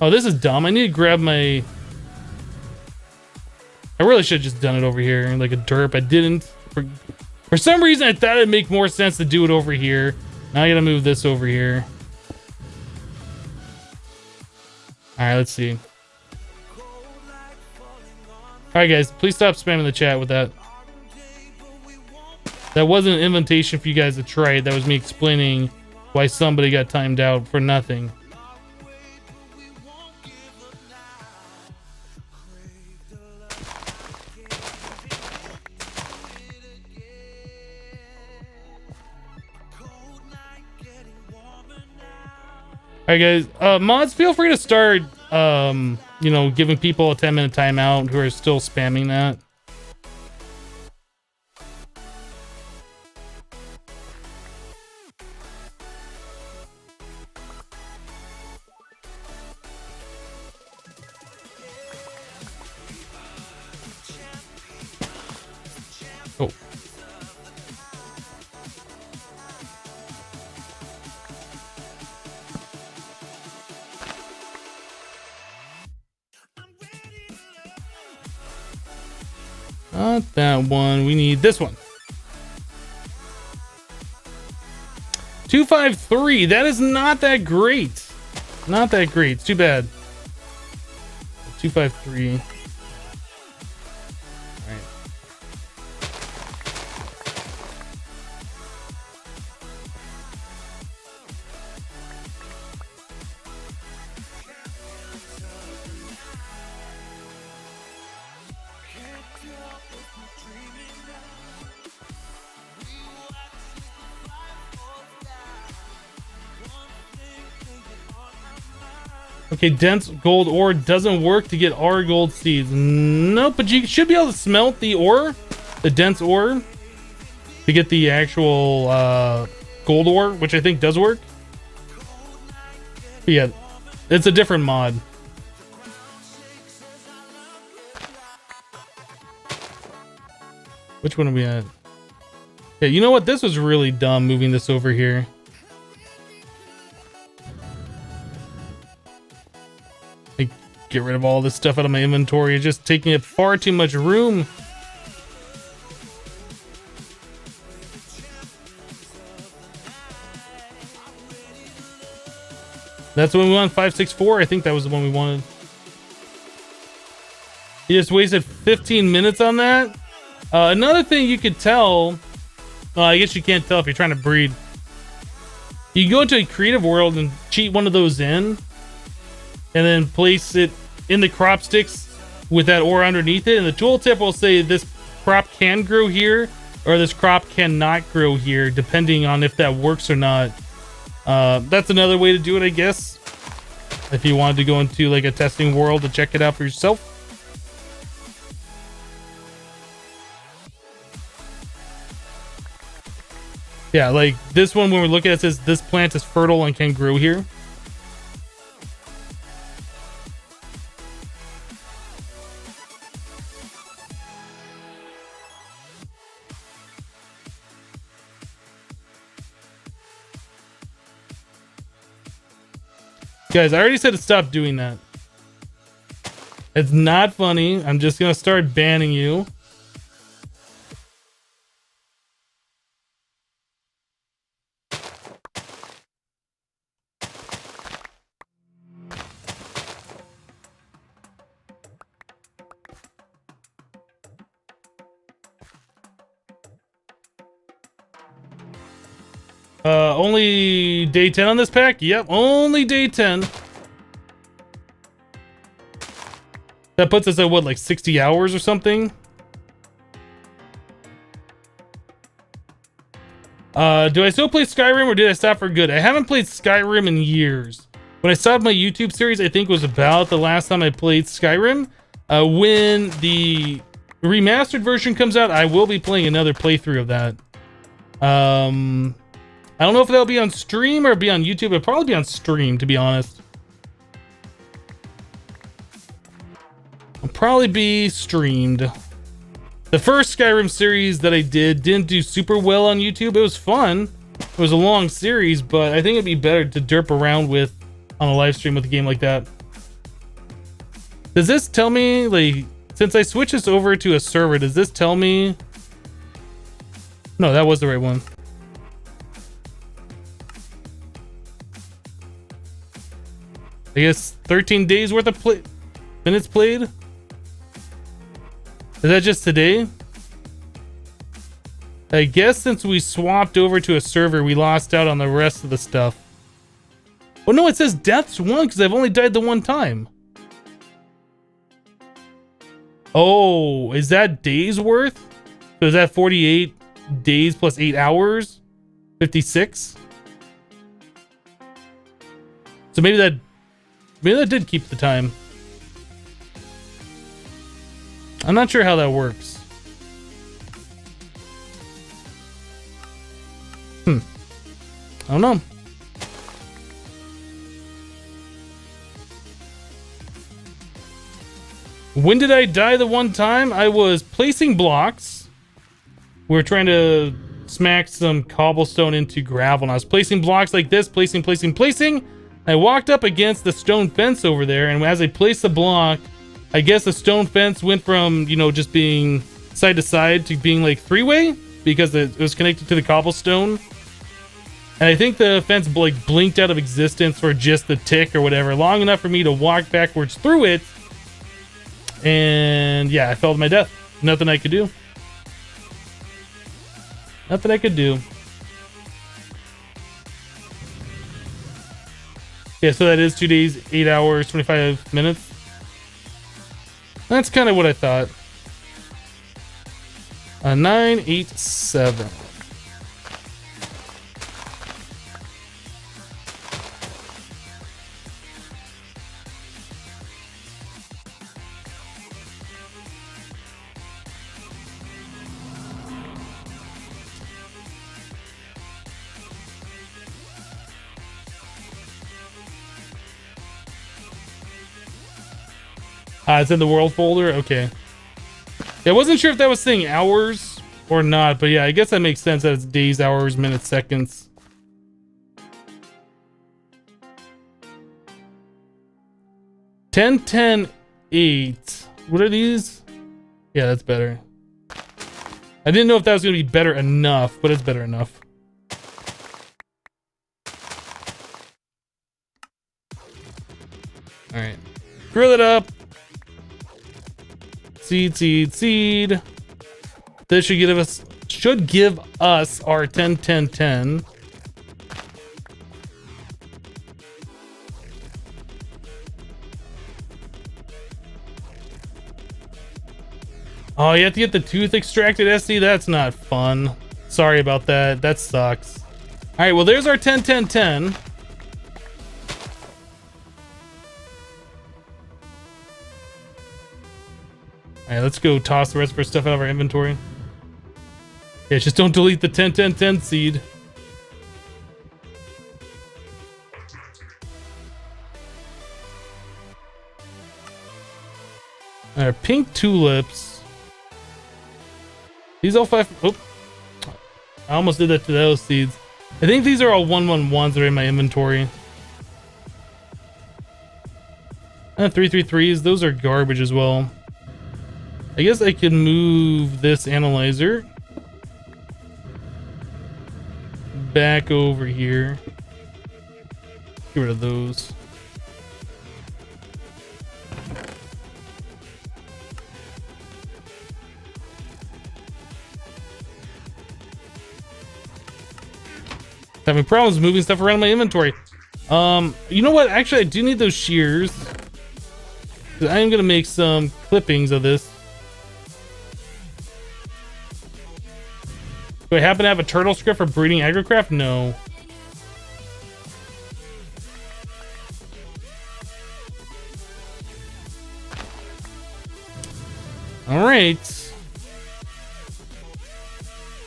Oh, this is dumb. I need to grab my... I really should have just done it over here like a derp. I didn't. For some reason, I thought it'd make more sense to do it over here. Now I gotta move this over here. Alright, let's see. Alright, guys, please stop spamming the chat with that. That wasn't an invitation for you guys to try it. That was me explaining why somebody got timed out for nothing. Alright, guys, mods, feel free to start you know, giving people a 10-minute timeout who are still spamming that. Oh. Not that one. We need this one. 253. That is not that great. Not that great. It's too bad. 253. All right. Okay, dense gold ore doesn't work to get our gold seeds. Nope, but you should be able to smelt the ore, the dense ore, to get the actual gold ore, which I think does work. But yeah, it's a different mod. Which one are we at? Yeah, you know what? This was really dumb moving this over here. Get rid of all this stuff out of my inventory. It's just taking up far too much room. That's the one we wanted, 564. I think that was the one we wanted. You just wasted 15 minutes on that. Another thing you could tell, I guess you can't tell if you're trying to breed. You go into a creative world and cheat one of those in, and then place it in the crop sticks with that ore underneath it, and the tooltip will say this crop can grow here or this crop cannot grow here, depending on if that works or not. That's another way to do it, I guess, if you wanted to go into like a testing world to check it out for yourself. Yeah, like this one, when we're looking at it, says this plant is fertile and can grow here. Guys, I already said to stop doing that. It's not funny. I'm just gonna start banning you. Only day 10 on this pack? Yep, only day 10. That puts us at what, like 60 hours or something? Do I still play Skyrim or did I stop for good? I haven't played Skyrim in years. When I stopped my YouTube series, I think was about the last time I played Skyrim. When the remastered version comes out, I will be playing another playthrough of that. I don't know if that'll be on stream or be on YouTube. It'll probably be on stream, to be honest. It'll probably be streamed. The first Skyrim series that I didn't do super well on YouTube. It was fun. It was a long series, but I think it'd be better to derp around with on a live stream with a game like that. Does this tell me, like, since I switched this over to a server, does this tell me? No, that was the right one. I guess 13 days worth of minutes played? Is that just today? I guess since we swapped over to a server, we lost out on the rest of the stuff. Oh no, it says deaths 1 because I've only died the one time. Oh, is that days worth? So is that 48 days plus 8 hours? 56? So maybe that did keep the time. I'm not sure how that works. I don't know. When did I die the one time? I was placing blocks. We were trying to smack some cobblestone into gravel. And I was placing blocks like this, placing. I walked up against the stone fence over there, and as I placed the block, I guess the stone fence went from, you know, just being side to side to being like three-way because it was connected to the cobblestone. And I think the fence like blinked out of existence for just the tick or whatever, long enough for me to walk backwards through it. And yeah, I fell to my death. Nothing I could do. Nothing I could do. Yeah, so that is 2 days, 8 hours, 25 minutes. That's kind of what I thought. 987. It's in the world folder? Okay. Yeah, I wasn't sure if that was saying hours or not, but yeah, I guess that makes sense that it's days, hours, minutes, seconds. Ten, 10, 8. What are these? Yeah, that's better. I didn't know if that was going to be better enough, but it's better enough. Alright. Grill it up. Seed. This should give us our 10, 10, 10. Oh, you have to get the tooth extracted, SC? That's not fun. Sorry about that. That sucks. Alright, well there's our 10, 10, 10. Alright, let's go toss the rest of our stuff out of our inventory. Yeah, just don't delete the 10, 10, 10 seed. Alright, pink tulips. These all 5. Oh, I almost did that to those seeds. I think these are all 111s that are in my inventory. 333s, those are garbage as well. I guess I can move this analyzer back over here. Get rid of those. Having problems moving stuff around in my inventory. You know what? Actually, I do need those shears. I am gonna make some clippings of this. Do I happen to have a turtle script for breeding agrocraft? No. All right.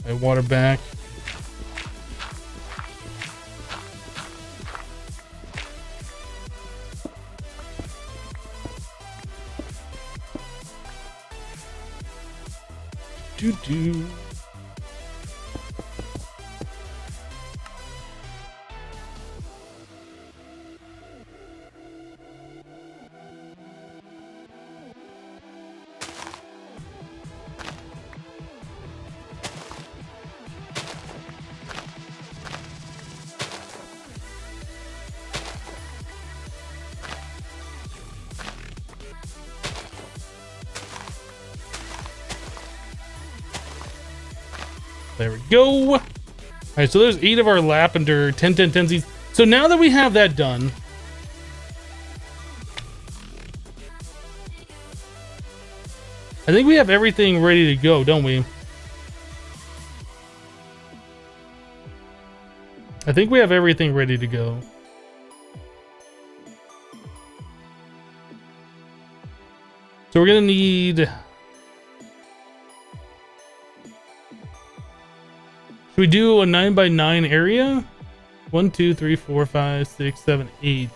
I water back. Do. There we go. All right, so there's 8 of our lavender 10 10 10s. So now that we have that done, I think we have everything ready to go, don't we? I think we have everything ready to go. So we're gonna need... Should we do a 9x9 area? 1, 2, 3, 4, 5, 6, 7, 8.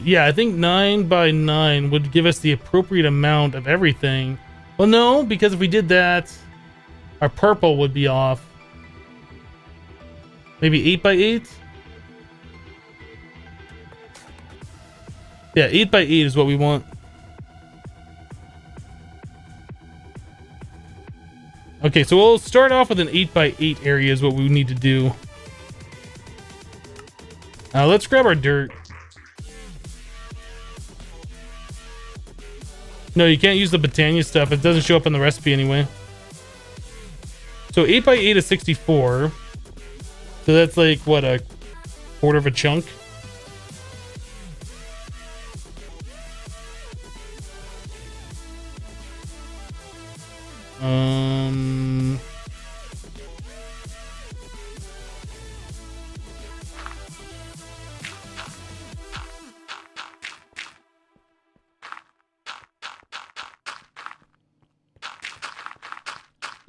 Yeah, I think 9x9 would give us the appropriate amount of everything. Well, no, because if we did that, our purple would be off. Maybe 8x8? Yeah, 8x8 is what we want. Okay, so we'll start off with an 8x8 area is what we need to do. Let's grab our dirt. No, you can't use the Botania stuff. It doesn't show up in the recipe anyway. So 8x8 is 64. So that's like, what, a quarter of a chunk?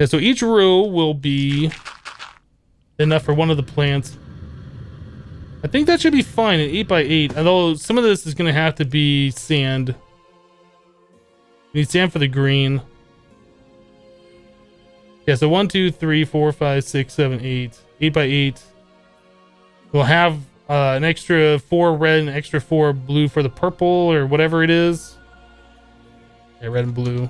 Yeah, so each row will be enough for one of the plants. I think that should be fine at 8x8, although some of this is going to have to be sand. We need sand for the green. Yeah, so 1, 2, 3, 4, 5, 6, 7, 8. 8x8. We'll have an extra 4 red and extra 4 blue for the purple or whatever it is. Yeah, red and blue.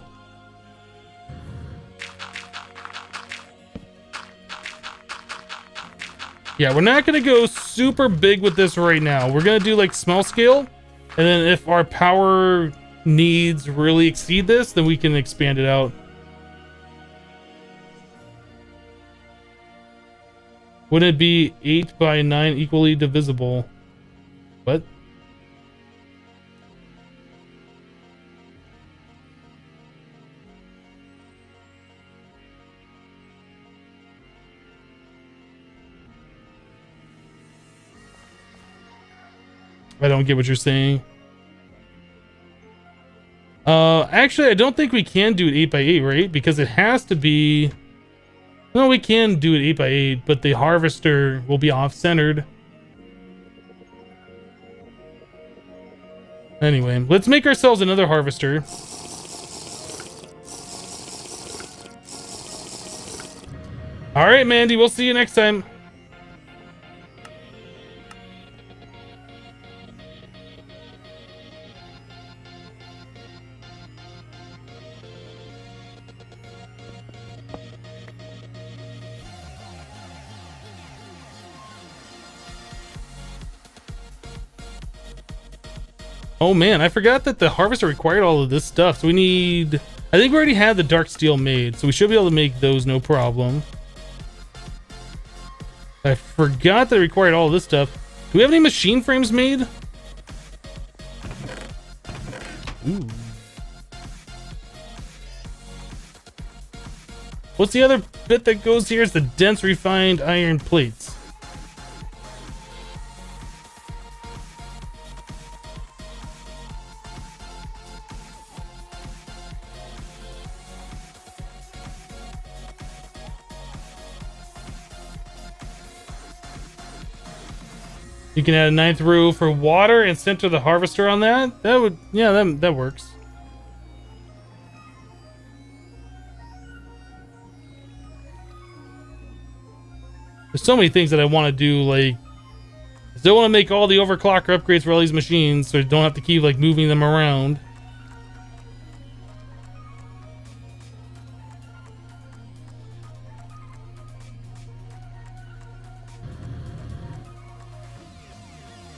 Yeah, we're not going to go super big with this right now. We're going to do like small scale. And then if our power needs really exceed this, then we can expand it out. Wouldn't it be 8x9 equally divisible? What? I don't get what you're saying. Actually, I don't think we can do it 8x8, right? Because it has to be... No, we can do it 8x8, but the harvester will be off-centered. Anyway, let's make ourselves another harvester. Alright, Mandy, we'll see you next time. Oh man, I forgot that the harvester required all of this stuff. So we need... I think we already had the dark steel made, so we should be able to make those no problem. I forgot that it required all of this stuff. Do we have any machine frames made? Ooh. What's the other bit that goes here? Is the dense refined iron plates. You can add a 9th row for water and center the harvester on that. That would, yeah, that works. There's so many things that I want to do, like, I still want to make all the overclocker upgrades for all these machines so I don't have to keep, like, moving them around.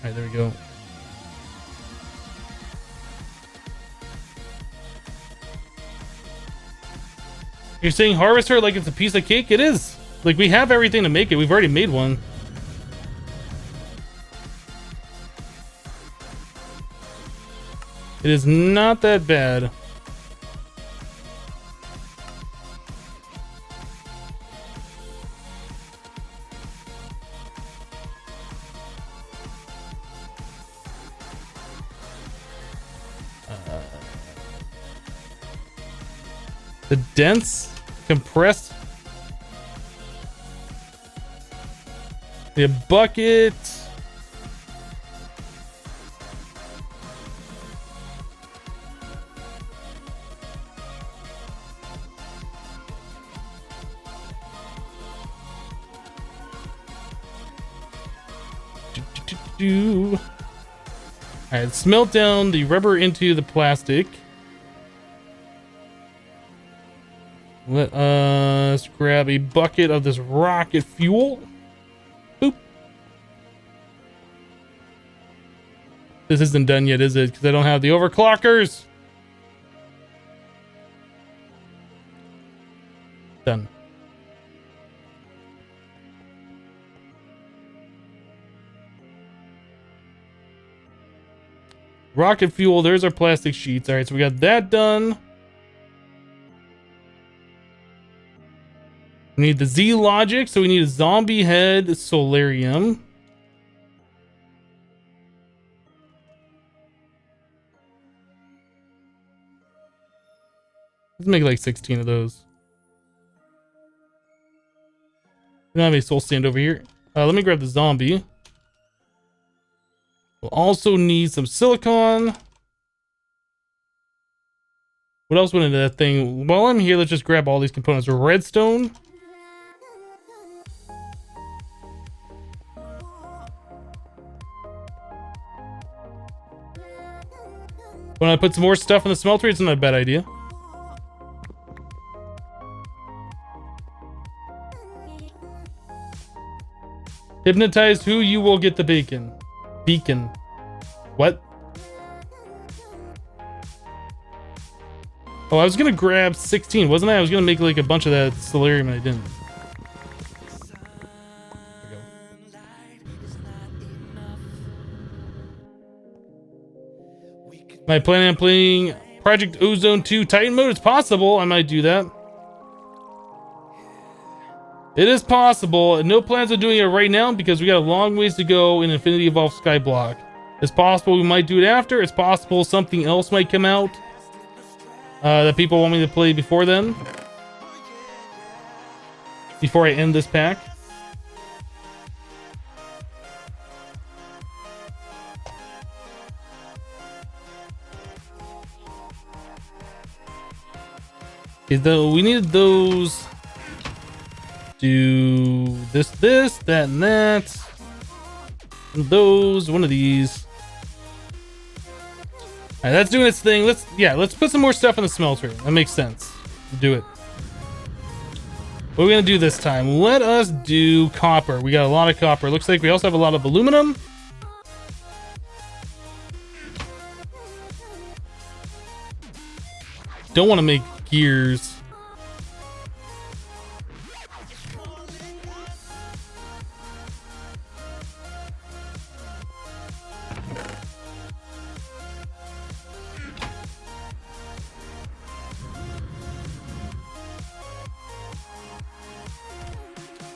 Alright, there we go. You're saying harvester like it's a piece of cake? It is. Like, we have everything to make it. We've already made one. It is not that bad. The dense, compressed. The bucket. All right, smelt down the rubber into the plastic. Let us grab a bucket of this rocket fuel. Boop. This isn't done yet, is it? Because I don't have the overclockers. Done. Rocket fuel, there's our plastic sheets. All right, so we got that done. We need the Z logic, so we need a zombie head solarium. Let's make like 16 of those. We don't have any soul stand over here. Let me grab the zombie. We'll also need some silicon. What else went into that thing? While I'm here, let's just grab all these components. Redstone. When I put some more stuff in the smelter, it's not a bad idea. Hypnotize who, you will get the bacon. Beacon. What? Oh, I was gonna grab 16, wasn't I? I was gonna make like a bunch of that solarium and I didn't. Am I planning on playing Project Ozone 2 Titan mode? It's possible. I might do that. It is possible. No plans on doing it right now because we got a long ways to go in Infinity Evolved Skyblock. It's possible we might do it after. It's possible something else might come out that people want me to play before then. Before I end this pack. Okay, though we needed those. Do this, that, and that. And those, one of these. Alright, that's doing its thing. Let's put some more stuff in the smelter. That makes sense. Do it. What are we gonna do this time? Let us do copper. We got a lot of copper. Looks like we also have a lot of aluminum. Don't want to make gears.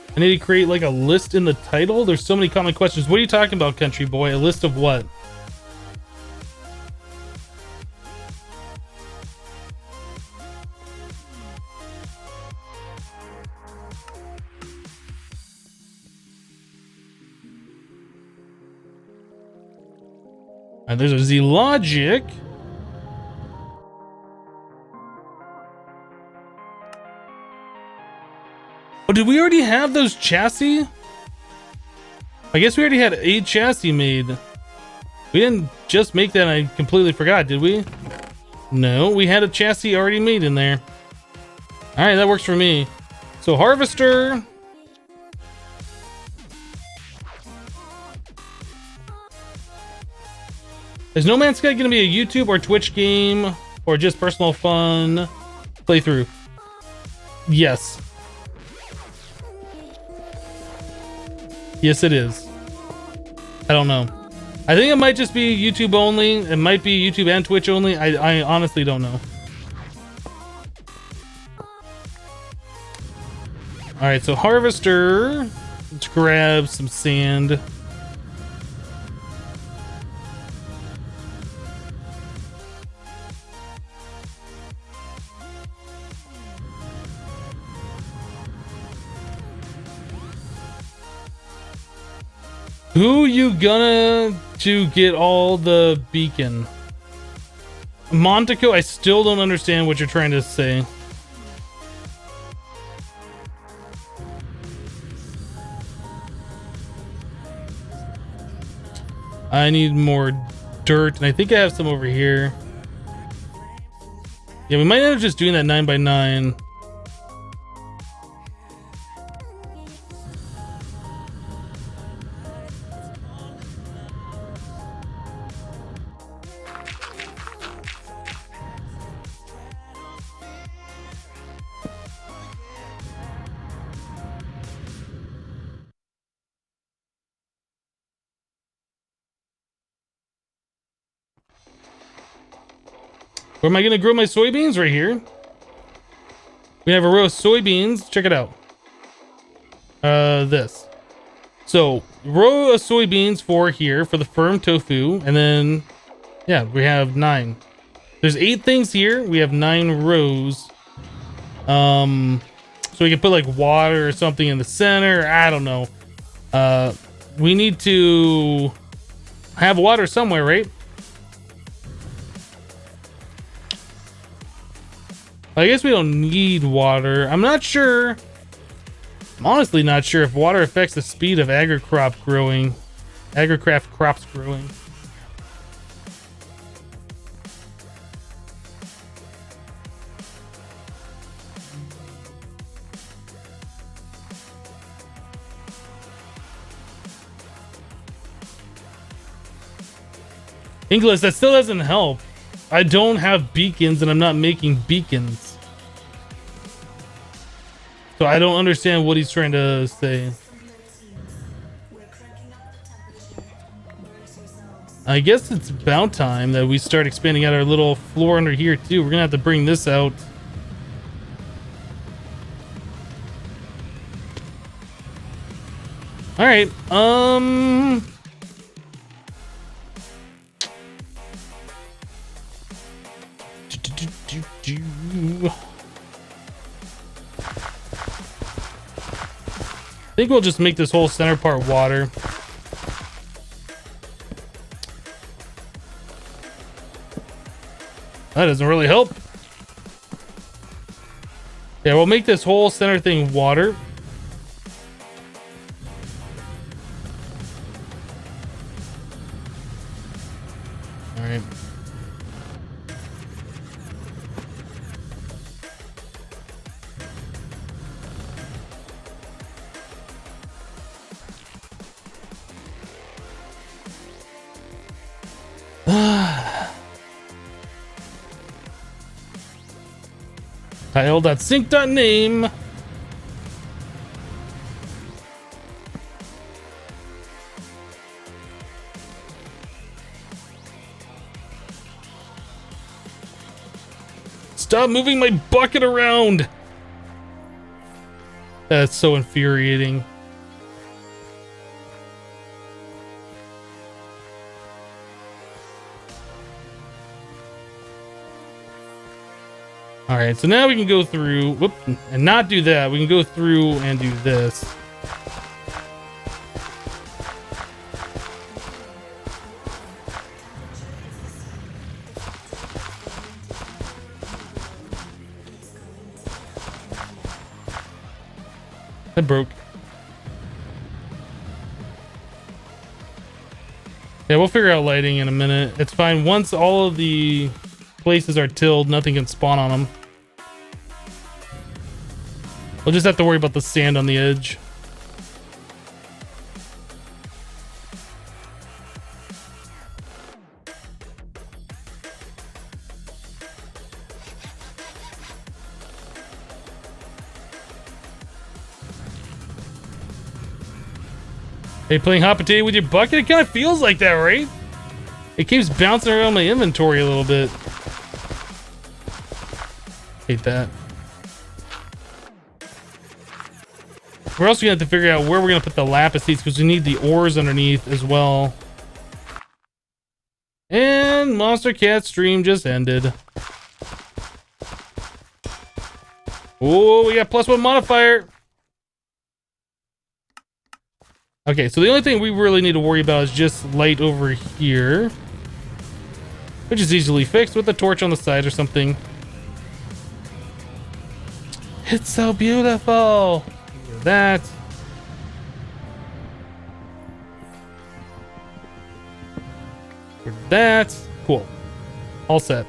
I need to create like a list in the title. There's so many common questions. What are you talking about, country boy? A list of what? And there's a Z logic. Oh, did we already have those chassis? I guess we already had a chassis made. We didn't just make that, I completely forgot, did we? No, we had a chassis already made in there. Alright, that works for me. So, harvester. Is No Man's Sky going to be a YouTube or Twitch game? Or just personal fun playthrough? Yes. Yes, it is. I don't know. I think it might just be YouTube only. It might be YouTube and Twitch only. I honestly don't know. Alright, so harvester. Let's grab some sand. Who you gonna to get all the beacon? Montico, I still don't understand what you're trying to say. I need more dirt, and I think I have some over here. Yeah, we might end up just doing that 9x9. Where am I gonna grow my soybeans? Right here. We have a row of soybeans. Check it out. This. So, row of soybeans for here for the firm tofu, and then, yeah, we have 9. There's 8 things here. We have 9 rows. So we can put like water or something in the center. I don't know. We need to have water somewhere, right? I guess we don't need water. I'm not sure. I'm honestly not sure if water affects the speed of agricraft growing. Agricraft crops growing. Inglis, that still doesn't help. I don't have beacons and I'm not making beacons. So I don't understand what he's trying to say. I guess it's about time that we start expanding out our little floor under here too. We're gonna have to bring this out. All right, I think we'll just make this whole center part water. That doesn't really help. Yeah, we'll make this whole center thing water. All right. Tile.sync.name. Stop moving my bucket around. That's so infuriating. All right, so now we can go through, whoop, and not do that. We can go through and do this. That broke. Yeah, we'll figure out lighting in a minute. It's fine. Once all of the places are tilled, nothing can spawn on them. We'll just have to worry about the sand on the edge. Hey, playing hot potato with your bucket? It kind of feels like that, right? It keeps bouncing around my inventory a little bit. Hate that. We're also going to have to figure out where we're going to put the lapis seeds because we need the ores underneath as well. And Monster Cat stream just ended. Oh, we got +1 modifier. Okay, so the only thing we really need to worry about is just light over here, which is easily fixed with a torch on the side or something. It's so beautiful. Look at that. Look at that. Cool. All set.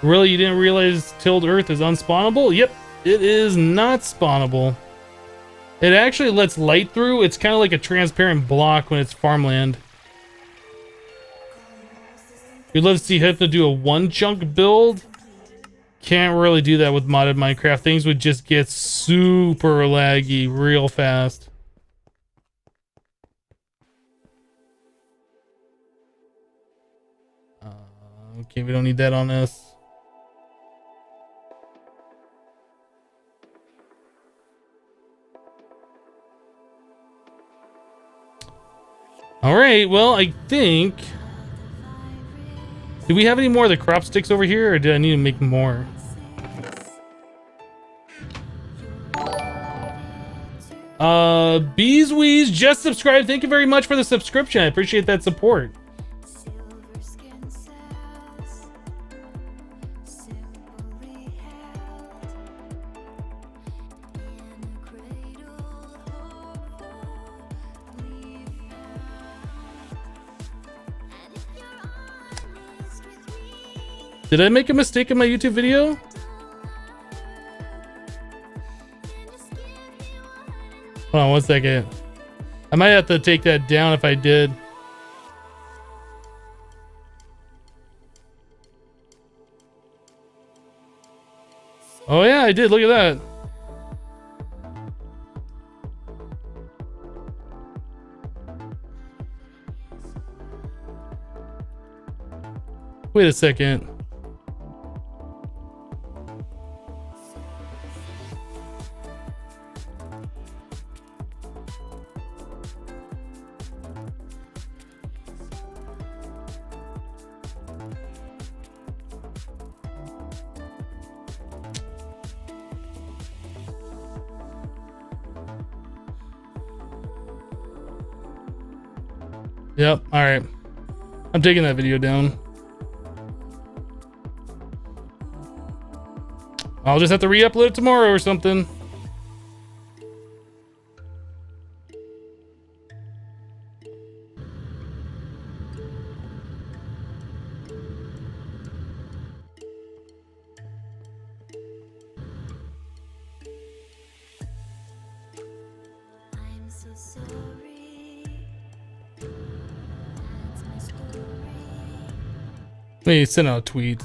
Really, you didn't realize tilled earth is unspawnable? Yep, it is not spawnable. It actually lets light through. It's kind of like a transparent block when it's farmland. You'd love to see Hypno do a one chunk build. Can't really do that with modded Minecraft. Things would just get super laggy real fast. Okay, we don't need that on us. All right, well, I think... Do we have any more of the crop sticks over here, or do I need to make more? Beeswees just subscribed. Thank you very much for the subscription. I appreciate that support. Did I make a mistake in my YouTube video? Hold on 1 second. I might have to take that down if I did. Oh yeah, I did. Look at that. Wait a second. Yep, alright. I'm taking that video down. I'll just have to re-upload it tomorrow or something. Let me send out a tweet.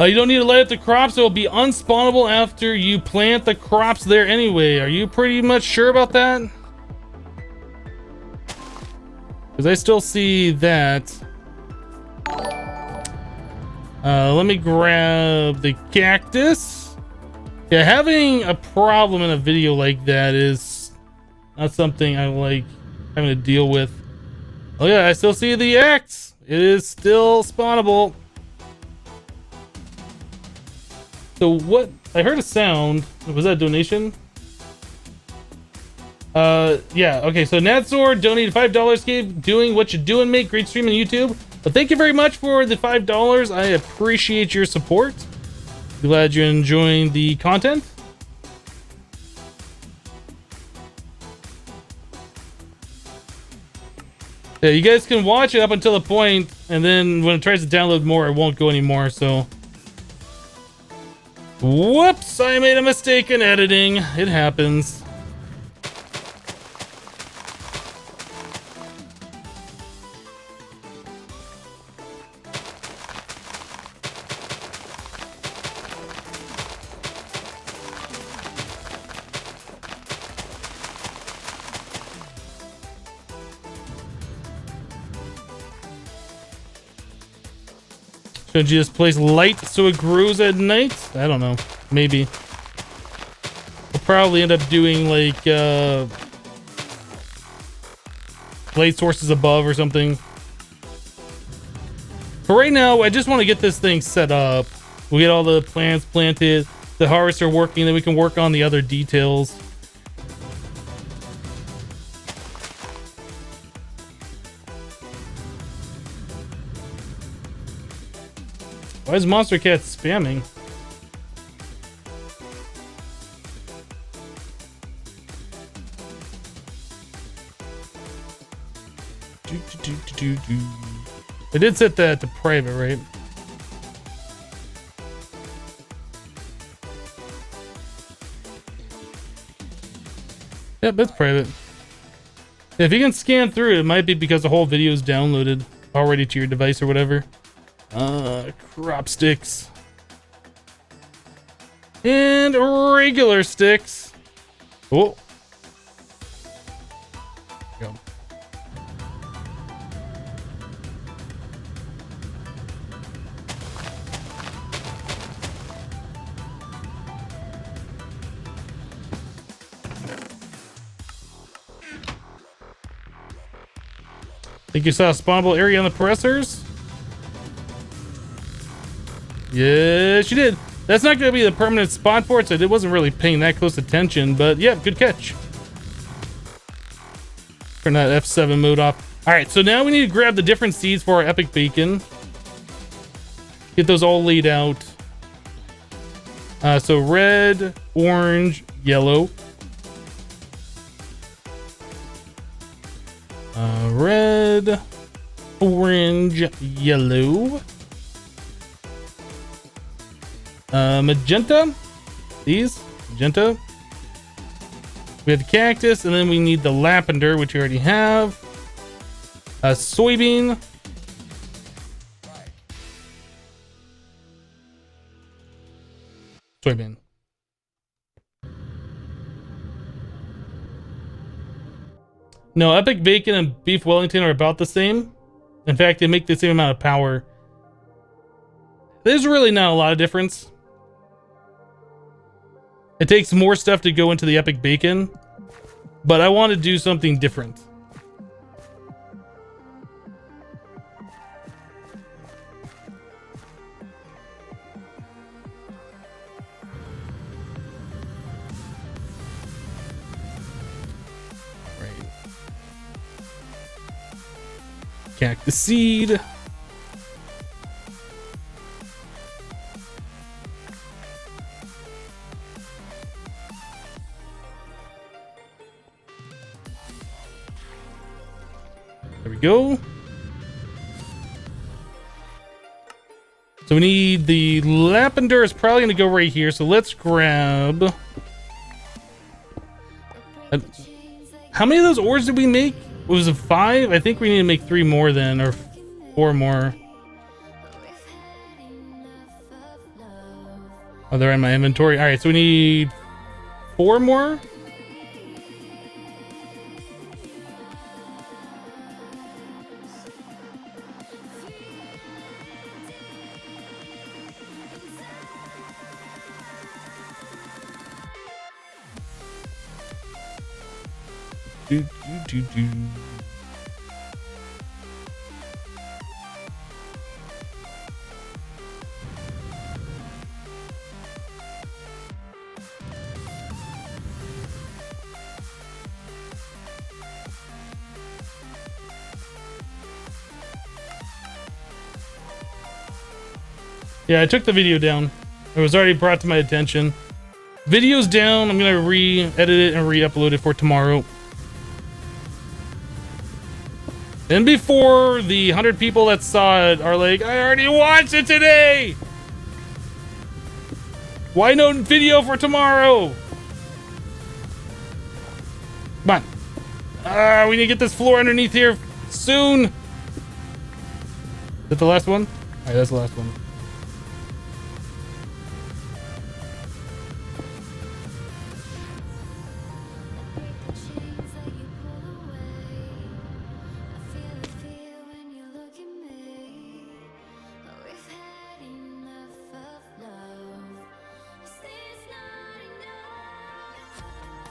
You don't need to light up the crops. It will be unspawnable after you plant the crops there anyway. Are you pretty much sure about that? Because I still see that. Let me grab the cactus. Yeah, having a problem in a video like that is not something I like having to deal with. Oh yeah, I still see the axe. It is still spawnable. So what? I heard a sound. Was that a donation? Yeah. Okay. So Natsor donated $5. Keep doing what you're doing, mate. Great stream on YouTube. But thank you very much for the $5. I appreciate your support. Glad you're enjoying the content. Yeah, you guys can watch it up until a point, and then when it tries to download more, it won't go anymore, so... Whoops! I made a mistake in editing. It happens. Should you just place light so it grows at night? I don't know. Maybe. We'll probably end up doing like light sources above or something. For right now, I just want to get this thing set up. We'll get all the plants planted, the harvester working, then we can work on the other details. Why is Monster Cat spamming? I did set that to private, right? Yep, that's private. If you can scan through it, it might be because the whole video is downloaded already to your device or whatever. Crop sticks. And regular sticks. Oh. Go. Think you saw a spawnable area on the pressers? Yes, you did. That's not going to be the permanent spot for it, so it wasn't really paying that close attention, but yeah, good catch. Turn that F7 mode off. All right, so now we need to grab the different seeds for our epic bacon. Get those all laid out. So red, orange, yellow. Red, orange, yellow. Magenta. These magenta. We have the cactus, and then we need the lavender, which we already have. Soybean. Soybean. No, epic bacon and beef Wellington are about the same. In fact, they make the same amount of power. There's really not a lot of difference. It takes more stuff to go into the epic bacon, but I want to do something different. Right. Cactus seed. There we go. So we need the lavender is probably going to go right here. So let's grab. How many of those ores did we make? Was it 5? I think we need to make 3 more then, or 4 more. Oh, they're in my inventory. All right, so we need 4 more. Do. Yeah, I took the video down. It was already brought to my attention. Video's down. I'm gonna re-edit it and re-upload it for tomorrow. And before the 100 people that saw it are like, I already watched it today! Why no video for tomorrow? Come on. We need to get this floor underneath here soon. Is that the last one? Alright, that's the last one.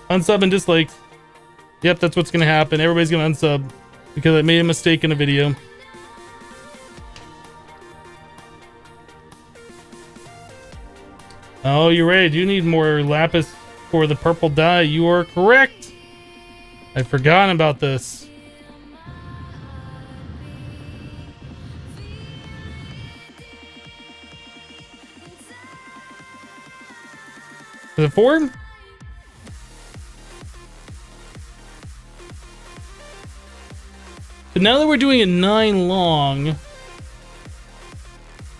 Unsub and dislikes. Yep, that's what's gonna happen. Everybody's gonna unsub because I made a mistake in a video. Oh, you're right. I do need more lapis for the purple dye. You are correct. I'd forgotten about this. Is it 4? But now that we're doing a 9 long,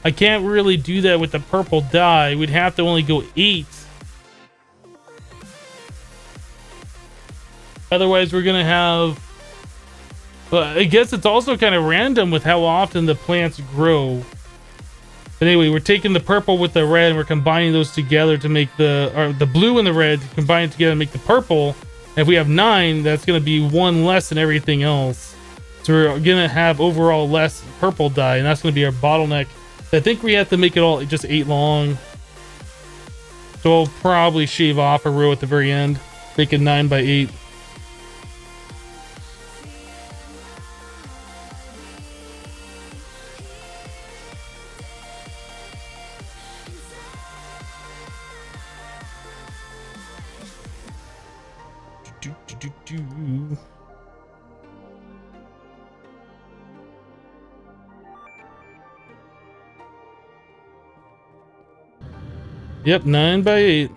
I can't really do that with the purple dye. We'd have to only go 8. Otherwise, we're gonna have... But I guess it's also kind of random with how often the plants grow. But anyway, we're taking the purple with the red and we're combining those together to make the blue and the red combine together to make the purple. And if we have 9, that's gonna be 1 less than everything else. So we're gonna have overall less purple dye, and that's gonna be our bottleneck. I think we have to make it all just 8 long. So I'll probably shave off a row at the very end, make it 9 by 8. Yep, 9 by 8.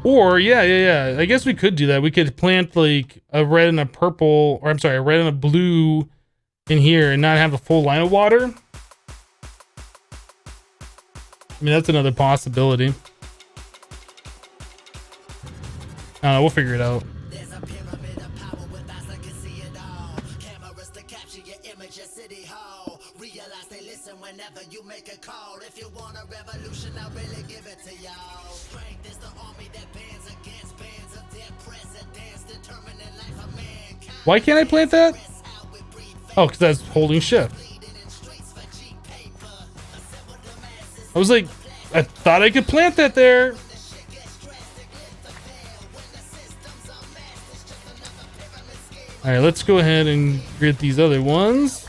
Or, yeah. I guess we could do that. We could plant like a red and a purple, or I'm sorry, a red and a blue in here and not have a full line of water. I mean, that's another possibility. I don't know, we'll figure it out. There's a pyramid of power with eyes that can see it all. Cameras to capture your image at City Hall. Realize they listen whenever you make a call. If you want a revolution, I'll really give it to y'all. Strength is the army that bands against bands of dead presidents, determining life of mankind. Why can't I plant that? Oh, because that's holding shift. I was like, I thought I could plant that there. All right, let's go ahead and get these other ones.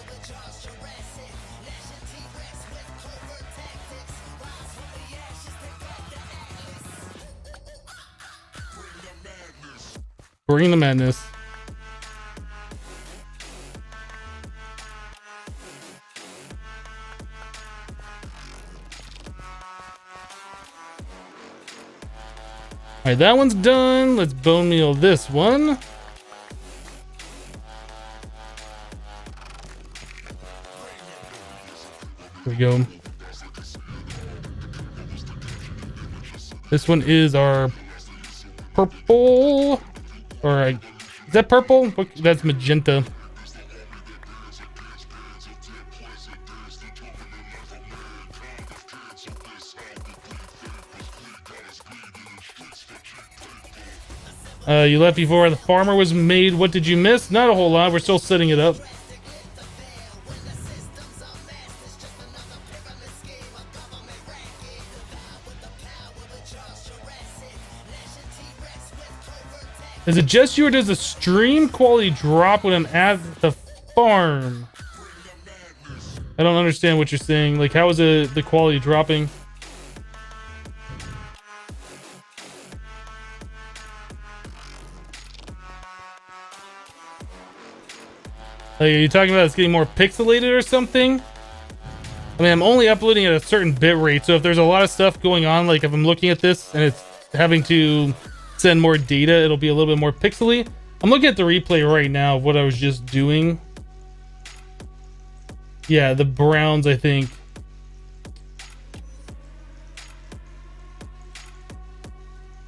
Bring the madness. All right, that one's done. Let's bone meal this one. There we go. This one is our purple, or is that purple? That's magenta. You left before the farmer was made. What did you miss? Not a whole lot. We're still setting it up. Is it just you, or does the stream quality drop when I'm at the farm? I don't understand what you're saying. Like, how is the quality dropping? Like, are you talking about it's getting more pixelated or something? I mean, I'm only uploading at a certain bit rate, so if there's a lot of stuff going on, like if I'm looking at this and it's having to send more data, it'll be a little bit more pixely. I'm looking at the replay right now of what I was just doing. Yeah, the browns, I think.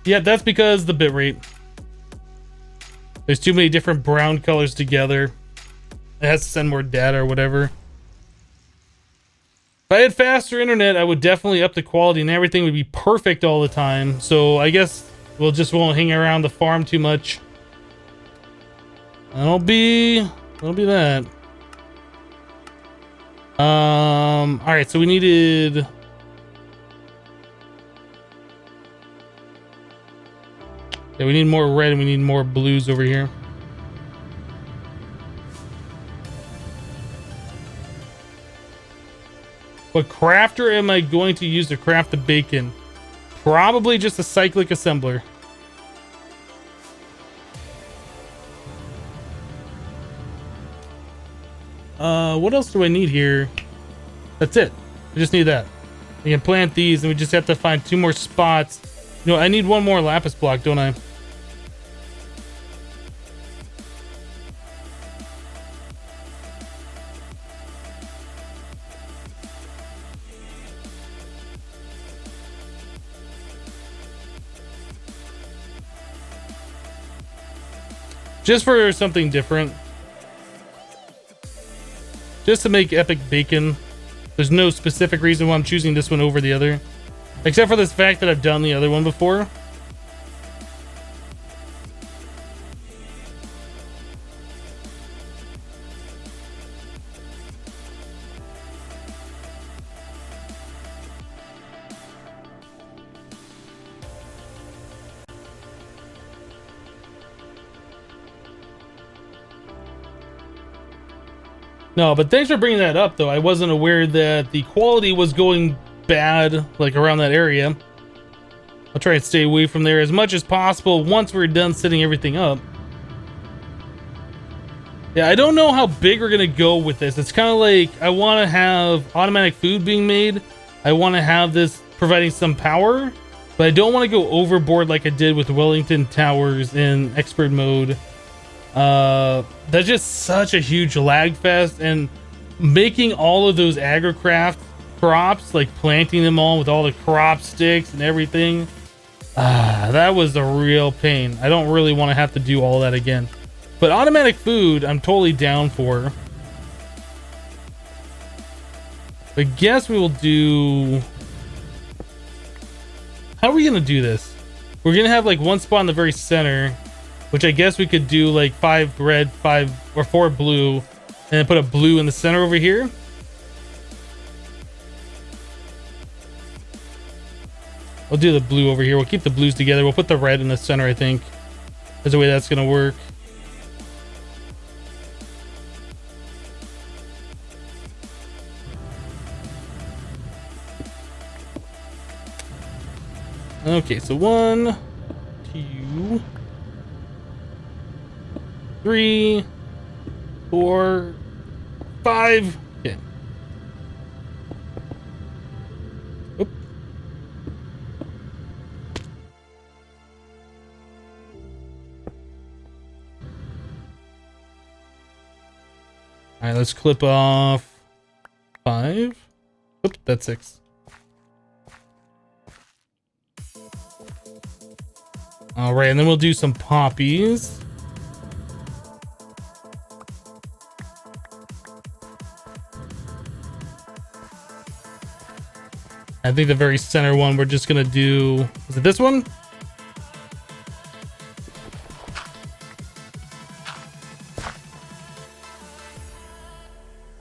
Yeah, that's because the bitrate. There's too many different brown colors together. It has to send more data or whatever. If I had faster internet, I would definitely up the quality and everything would be perfect all the time. So I guess we'll just won't hang around the farm too much. That'll be that. All right, so we needed. Yeah, we need more red and we need more blues over here. What crafter am I going to use to craft the bacon? Probably just a cyclic assembler. What else do I need here? That's it. I just need that. We can plant these and we just have to find 2 more spots. You know, I need 1 more lapis block, don't I? Just for something different. Just to make epic bacon. There's no specific reason why I'm choosing this one over the other. Except for this fact that I've done the other one before. No, but thanks for bringing that up, though. I wasn't aware that the quality was going bad, like, around that area. I'll try and stay away from there as much as possible once we're done setting everything up. Yeah, I don't know how big we're going to go with this. It's kind of like, I want to have automatic food being made. I want to have this providing some power, but I don't want to go overboard like I did with Wellington Towers in expert mode. That's just such a huge lag fest, and making all of those agrocraft crops, like planting them all with all the crop sticks and everything, that was a real pain. I don't really want to have to do all that again, but automatic food I'm totally down for. I guess we will do, how are we gonna do this? We're gonna have like 1 spot in the very center, which I guess we could do like 5 red, 5 or 4 blue, and then put a blue in the center over here. We'll do the blue over here. We'll keep the blues together. We'll put the red in the center, I think. That's the way that's gonna work. Okay, so 1, 2, 3, 4, 5. Okay. Oop. All right, let's clip off 5. Oop, that's 6. All right, and then we'll do some poppies. I think the very center one we're just gonna do, is it this one?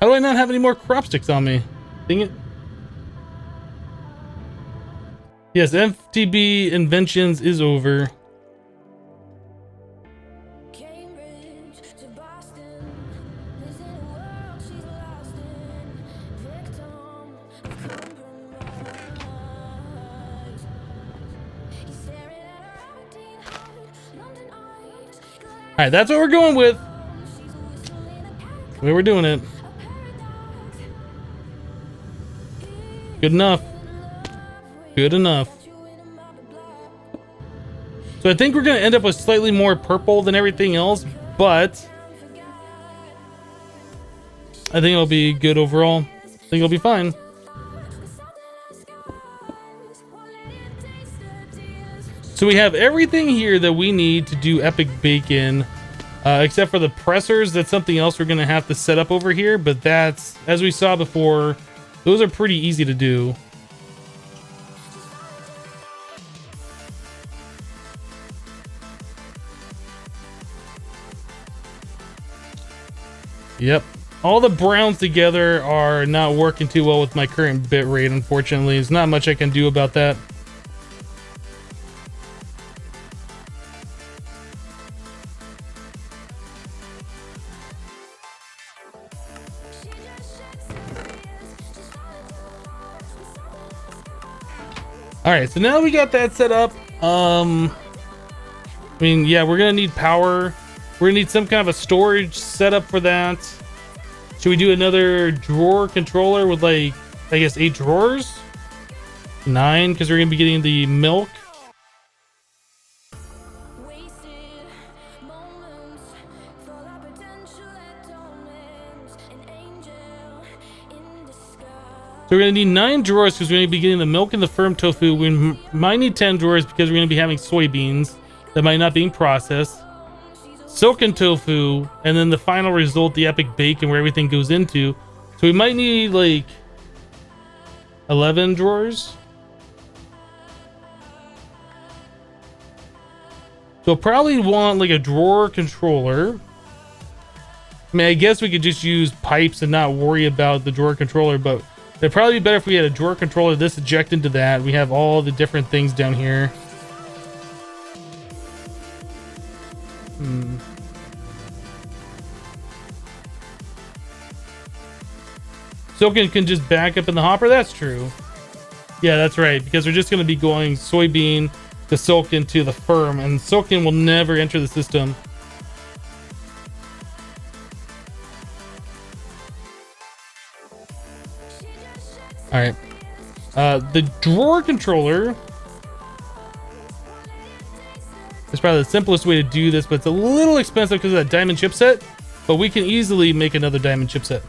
How do I not have any more crop sticks on me? Dang it. Yes, FTB Inventions is over. right, that's what we're going with. The way we're doing it. Good enough. Good enough. So I think we're going to end up with slightly more purple than everything else, but I think it'll be good overall. I think it'll be fine. So we have everything here that we need to do Epic Bacon, except for the pressers. That's something else we're going to have to set up over here, but that's, as we saw before, those are pretty easy to do. Yep. All the browns together are not working too well with my current bit rate, unfortunately. There's not much I can do about that. Alright, so now we got that set up. I mean, yeah, we're gonna need power. We're gonna need some kind of a storage setup for that. Should we do another drawer controller with, like, I guess 8 drawers? 9, because we're gonna be getting the milk. So we're going to need 9 drawers because we're going to be getting the milk and the firm tofu. We might need 10 drawers because we're going to be having soybeans that might not be processed. Silken tofu, and then the final result, the epic bacon, where everything goes into. So we might need like 11 drawers. So we'll probably want like a drawer controller. I mean, I guess we could just use pipes and not worry about the drawer controller, but it'd probably be better if we had a drawer controller, this eject into that. We have all the different things down here. Silken can just back up in the hopper. That's true. Yeah, that's right. Because we're just going to be going soybean to Silken to the firm, and Silken will never enter the system. All right. The drawer controller is probably the simplest way to do this, but it's a little expensive because of that diamond chipset. But we can easily make another diamond chipset.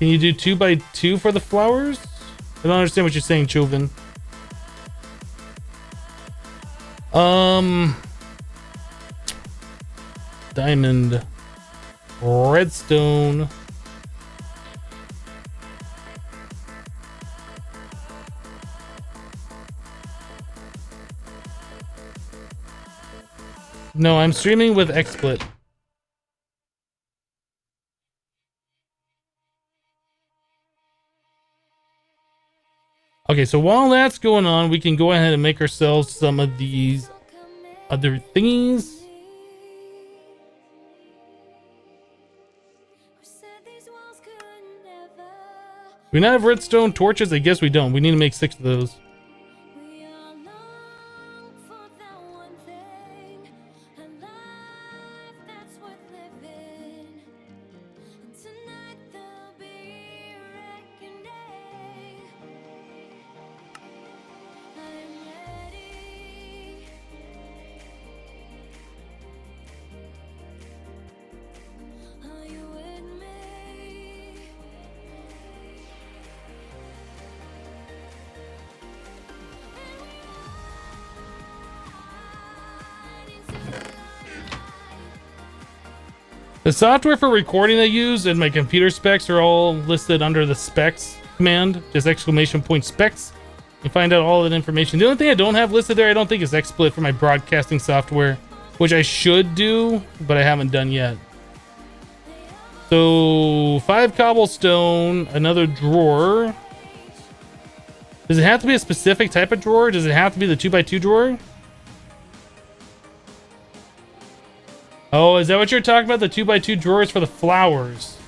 Can you do 2x2 for the flowers? I don't understand what you're saying, Chauvin. Diamond, redstone. No, I'm streaming with XSplit. Okay, so while that's going on, we can go ahead and make ourselves some of these other thingies. We not have redstone torches? I guess we don't. We need to make 6 of those. The software for recording I use and my computer specs are all listed under the specs command, just !specs. You find out all that information. The only thing I don't have listed there, I don't think, is XSplit for my broadcasting software, which I should do, but I haven't done yet. So 5 cobblestone, another drawer. Does it have to be a specific type of drawer? Does it have to be the 2x2 drawer? Oh, is that what you're talking about? The 2x2 drawers for the flowers.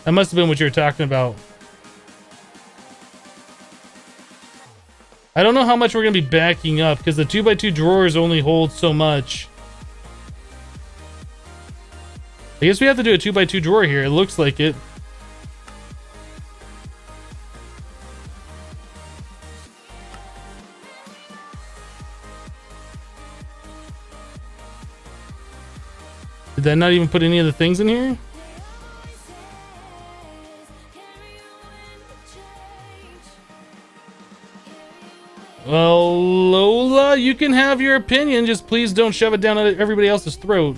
That must have been what you were talking about. I don't know how much we're going to be backing up because the 2x2 drawers only hold so much. I guess we have to do a 2x2 drawer here. It looks like it. Did that not even put any of the things in here? Well, Lola, you can have your opinion. Just please don't shove it down everybody else's throat.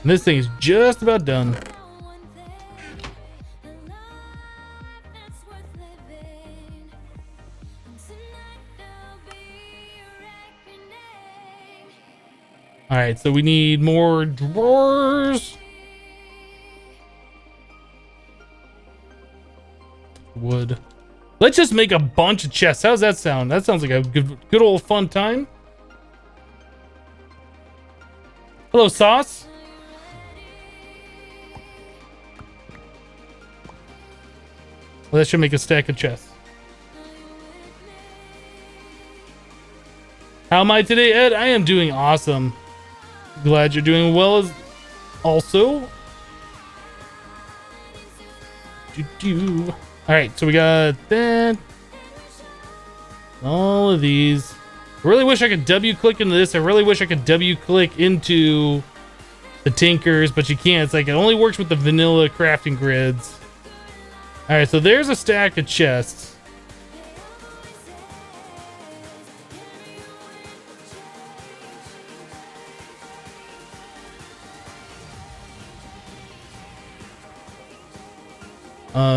And this thing is just about done. All right, so we need more drawers. Wood. Let's just make a bunch of chests. How's that sound? That sounds like a good old fun time. Hello, Sauce. Well, that should make a stack of chests. How am I today, Ed? I am doing awesome. Glad you're doing well as also. All right, so we got that. All of these. I really wish I could W click into this. I really wish I could W click into the Tinkers, but you can't. It's like it only works with the vanilla crafting grids. All right, so there's a stack of chests.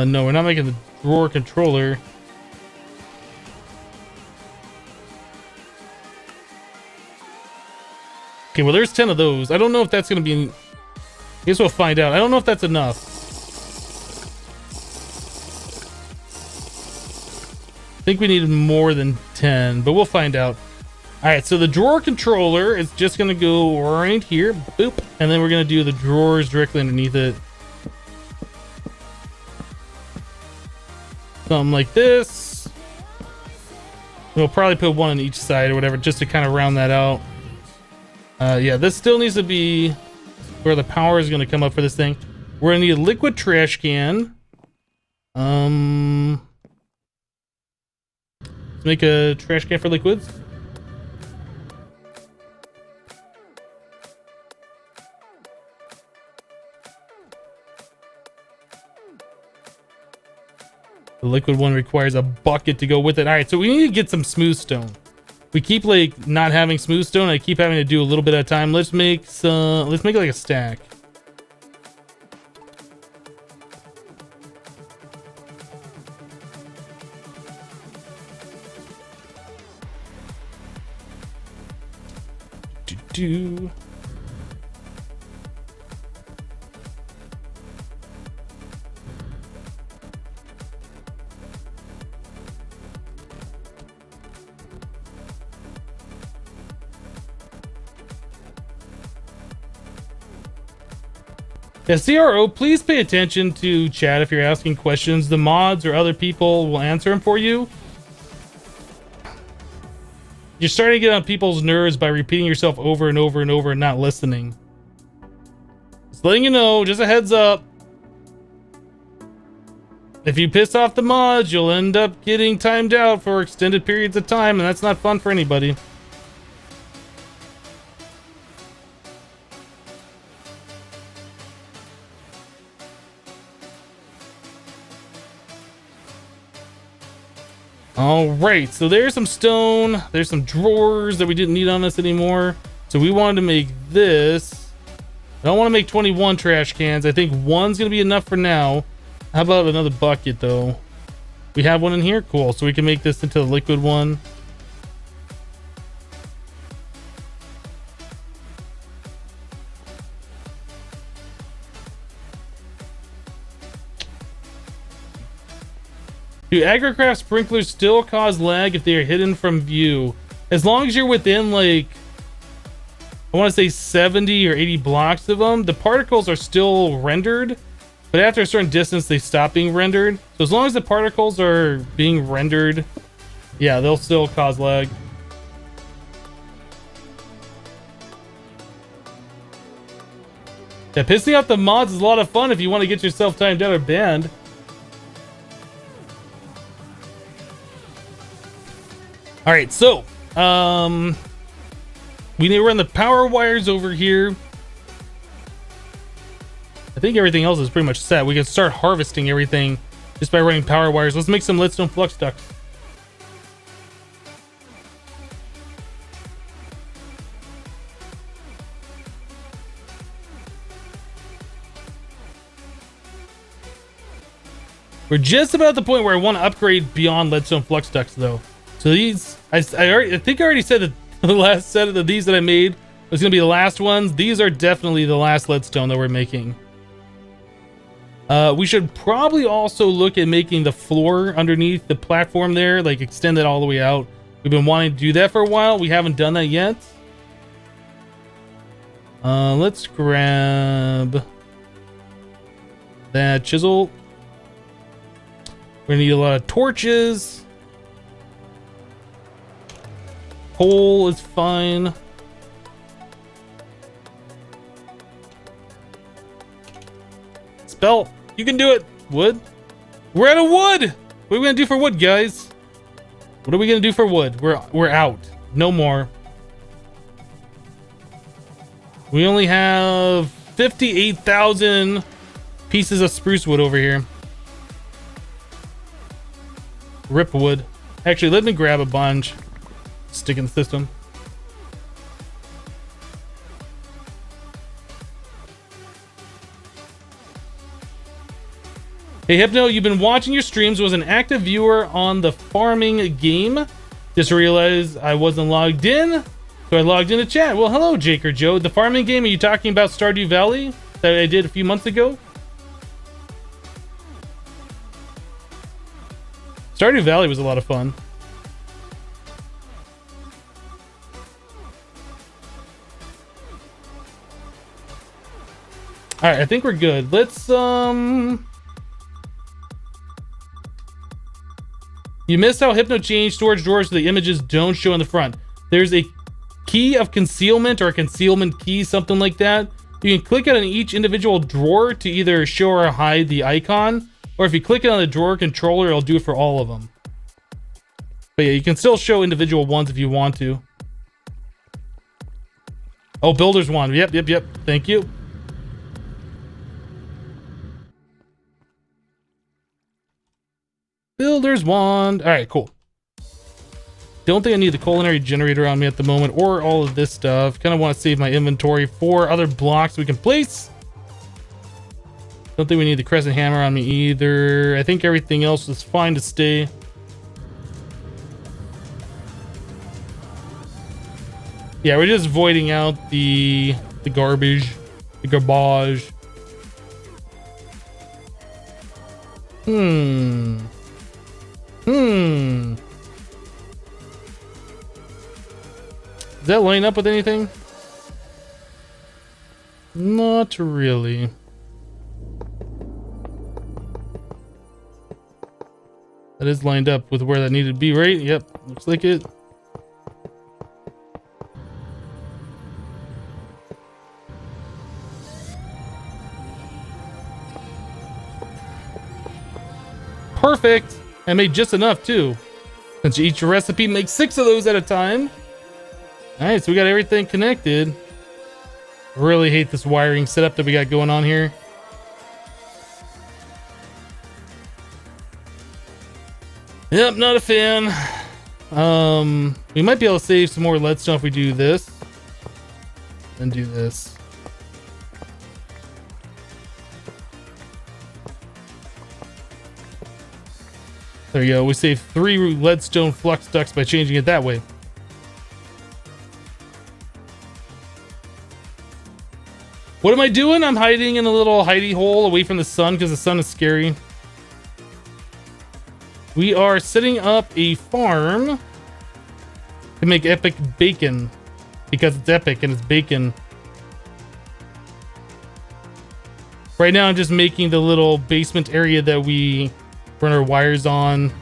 No, we're not making the drawer controller. Okay, well, there's 10 of those. I don't know if that's going to be... I guess we'll find out. I don't know if that's enough. I think we need more than 10, but we'll find out. All right, so the drawer controller is just going to go right here. Boop. And then we're going to do the drawers directly underneath it. Something like this. We'll probably put one on each side or whatever, just to kind of round that out. Yeah, this still needs to be where the power is going to come up for this thing. We're going to need a liquid trash can. Let's make a trash can for liquids. The liquid one requires a bucket to go with it. All right, so we need to get some smooth stone. We keep like not having smooth stone. I keep having to do a little bit at a time. Let's make some. Let's make like a stack. Do. Yeah, CRO, please pay attention to chat if you're asking questions. The mods or other people will answer them for you. You're starting to get on people's nerves by repeating yourself over and over and over and not listening. Just letting you know, just a heads up. If you piss off the mods, you'll end up getting timed out for extended periods of time, and that's not fun for anybody. All right, so there's some stone. There's some drawers that we didn't need on us anymore. So we wanted to make this. I don't want to make 21 trash cans. I think one's going to be enough for now. How about another bucket, though? We have one in here? Cool. So we can make this into the liquid one. Do agricraft sprinklers still cause lag if they are hidden from view? As long as you're within, like, I want to say 70 or 80 blocks of them. The particles are still rendered, but after a certain distance, they stop being rendered. So as long as the particles are being rendered, yeah, they'll still cause lag. Yeah, pissing off the mods is a lot of fun if you want to get yourself timed out or banned. All right, so we need to run the power wires over here. I think everything else is pretty much set. We can start harvesting everything just by running power wires. Let's make some leadstone flux ducts. We're just about at the point where I want to upgrade beyond leadstone flux ducts, though. So these, I think I already said that the last set of these that I made was going to be the last ones. These are definitely the last leadstone that we're making. We should probably also look at making the floor underneath the platform there, like extend it all the way out. We've been wanting to do that for a while. We haven't done that yet. Let's grab that chisel. We're gonna need a lot of torches. Coal is fine. Spell, you can do it. Wood. We're out of wood. What are we gonna do for wood, guys? What are we gonna do for wood? We're out. No more. We only have 58,000 pieces of spruce wood over here. Rip wood. Actually, let me grab a bunch. Stick in the system. Hey Hypno, you've been watching your streams, was an active viewer on the farming game. Just realized I wasn't logged in, so I logged into chat. Well, hello Jake or Joe. The farming game, are you talking about Stardew Valley that I did a few months ago? Stardew Valley was a lot of fun. Alright, I think we're good. Let's, You missed how Hypno changed storage drawers so the images don't show in the front. There's a key of concealment or a concealment key, something like that. You can click it on each individual drawer to either show or hide the icon, or if you click it on the drawer controller, it'll do it for all of them. But yeah, you can still show individual ones if you want to. Oh, Builder's Wand. Yep. Thank you. Builder's Wand. All right, cool. Don't think I need the culinary generator on me at the moment or all of this stuff. Kind of want to save my inventory for other blocks we can place. Don't think we need the crescent hammer on me either. I think everything else is fine to stay. Yeah, we're just voiding out the garbage. The garbage. Does that line up with anything? Not really. That is lined up with where that needed to be, right? Yep, looks like it. Perfect. I made just enough too, since each recipe makes 6 of those at a time. All right, so we got everything connected. Really hate this wiring setup that we got going on here. Yep, not a fan. We might be able to save some more leadstone if we do this. Then do this. There you go. We saved 3 leadstone flux ducts by changing it that way. What am I doing? I'm hiding in a little hidey hole away from the sun because the sun is scary. We are setting up a farm to make epic bacon. because it's epic and it's bacon. Right now I'm just making the little basement area that we run our wires on a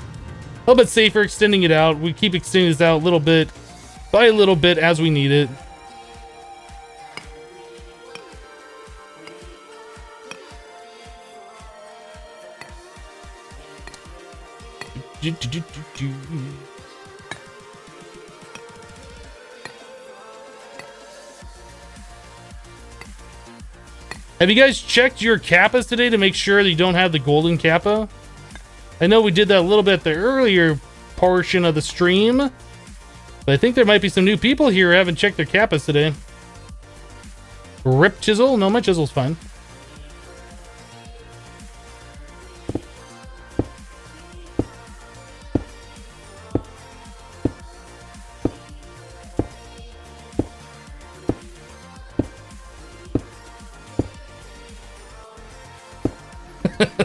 little bit safer, extending it out. We keep extending this out a little bit by a little bit as we need it. Have you guys checked your kappas today to make sure that you don't have the golden kappa? I know we did that a little bit at the earlier portion of the stream, but I think there might be some new people here who haven't checked their kappas today. Rip chisel? No, my chisel's fine.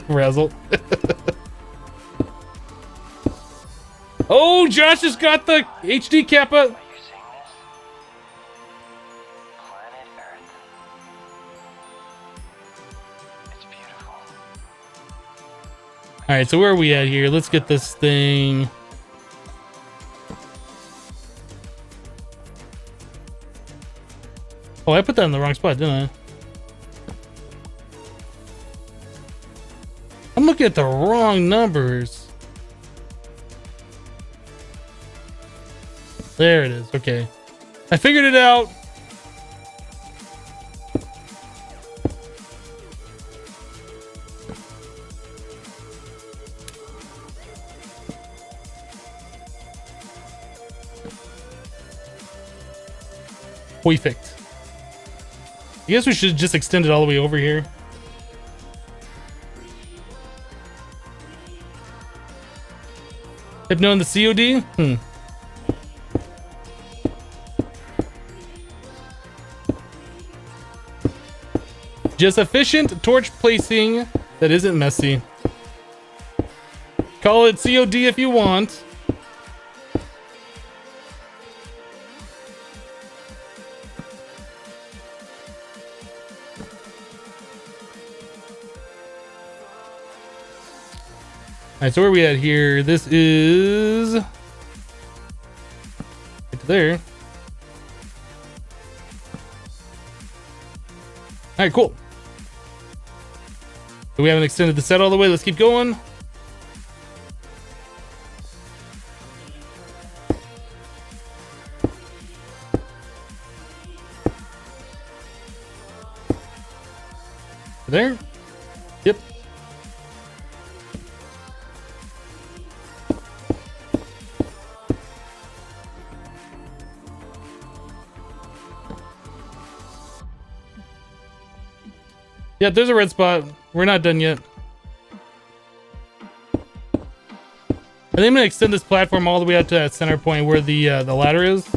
Razzle. Oh, Josh has got the HD kappa. Are you seeing this? Planet Earth. It's beautiful. All right, so where are we at here? Let's get this thing. Oh, I put that in the wrong spot, didn't I? I'm looking at the wrong numbers. There it is. Okay. I figured it out. Perfect. I guess we should just extend it all the way over here. Hypno in the COD? Just efficient torch placing that isn't messy. Call it COD if you want. Alright, so where are we at here? This is... Get to there. Alright, cool. So we haven't extended the set all the way. Let's keep going. There? Yep. Yeah, there's a red spot. We're not done yet. I think I'm gonna extend this platform all the way out to that center point where the ladder is.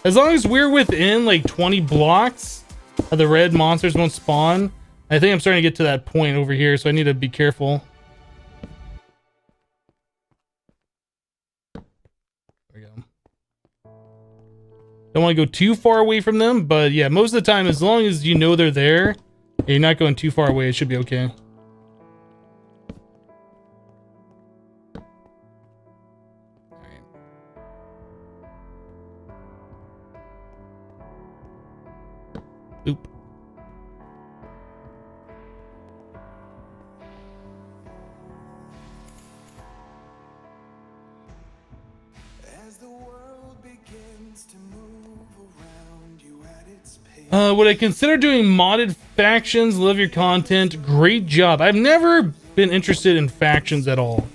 As long as we're within like 20 blocks, the red monsters won't spawn. I think I'm starting to get to that point over here, so I need to be careful. There we go. Don't want to go too far away from them, but yeah, most of the time, as long as you know they're there, and you're not going too far away, it should be okay. Oop. As the world begins to move around you at its pace. Would I consider doing modded factions? Love your content. Great job. I've never been interested in factions at all.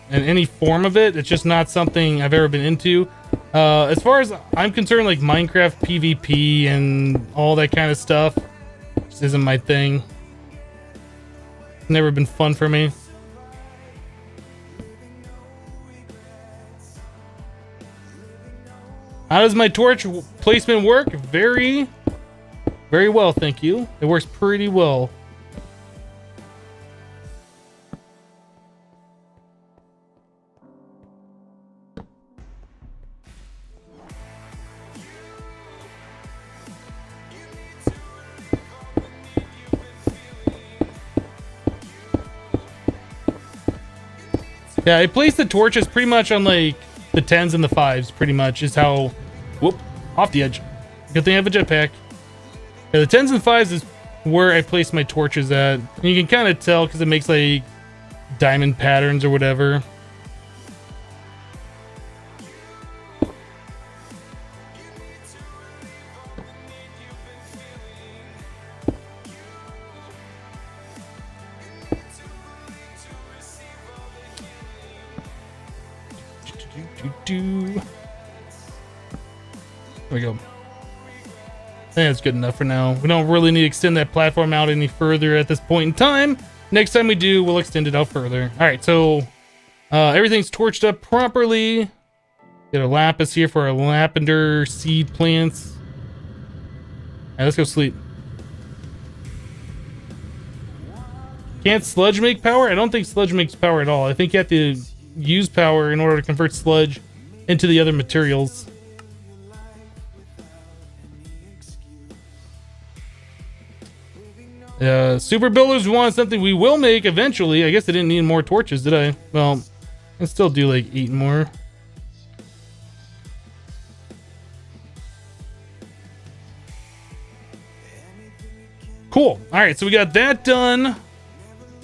In any form of it. It's just not something I've ever been into. As far as I'm concerned, like Minecraft PvP and all that kind of stuff just isn't my thing. It's never been fun for me. How does my torch placement work? Very well, thank you. It works pretty well. Yeah, I placed the torches pretty much on like the 10s and the 5s, pretty much is how. Whoop, off the edge. Good thing I have a jetpack. Yeah, the 10s and 5s is where I place my torches at. And you can kind of tell because it makes like diamond patterns or whatever. There we go. I think that's good enough for now. We don't really need to extend that platform out any further at this point in time. Next time we do, we'll extend it out further. All right, so everything's torched up properly. Get a lapis here for our lavender seed plants. All right, let's go sleep. Can't sludge make power? I don't think sludge makes power at all. I think you have to use power in order to convert sludge into the other materials. Super builders want something we will make eventually. I guess I didn't need more torches, did I? Well, I can still do like 8 more. Cool. All right, so we got that done.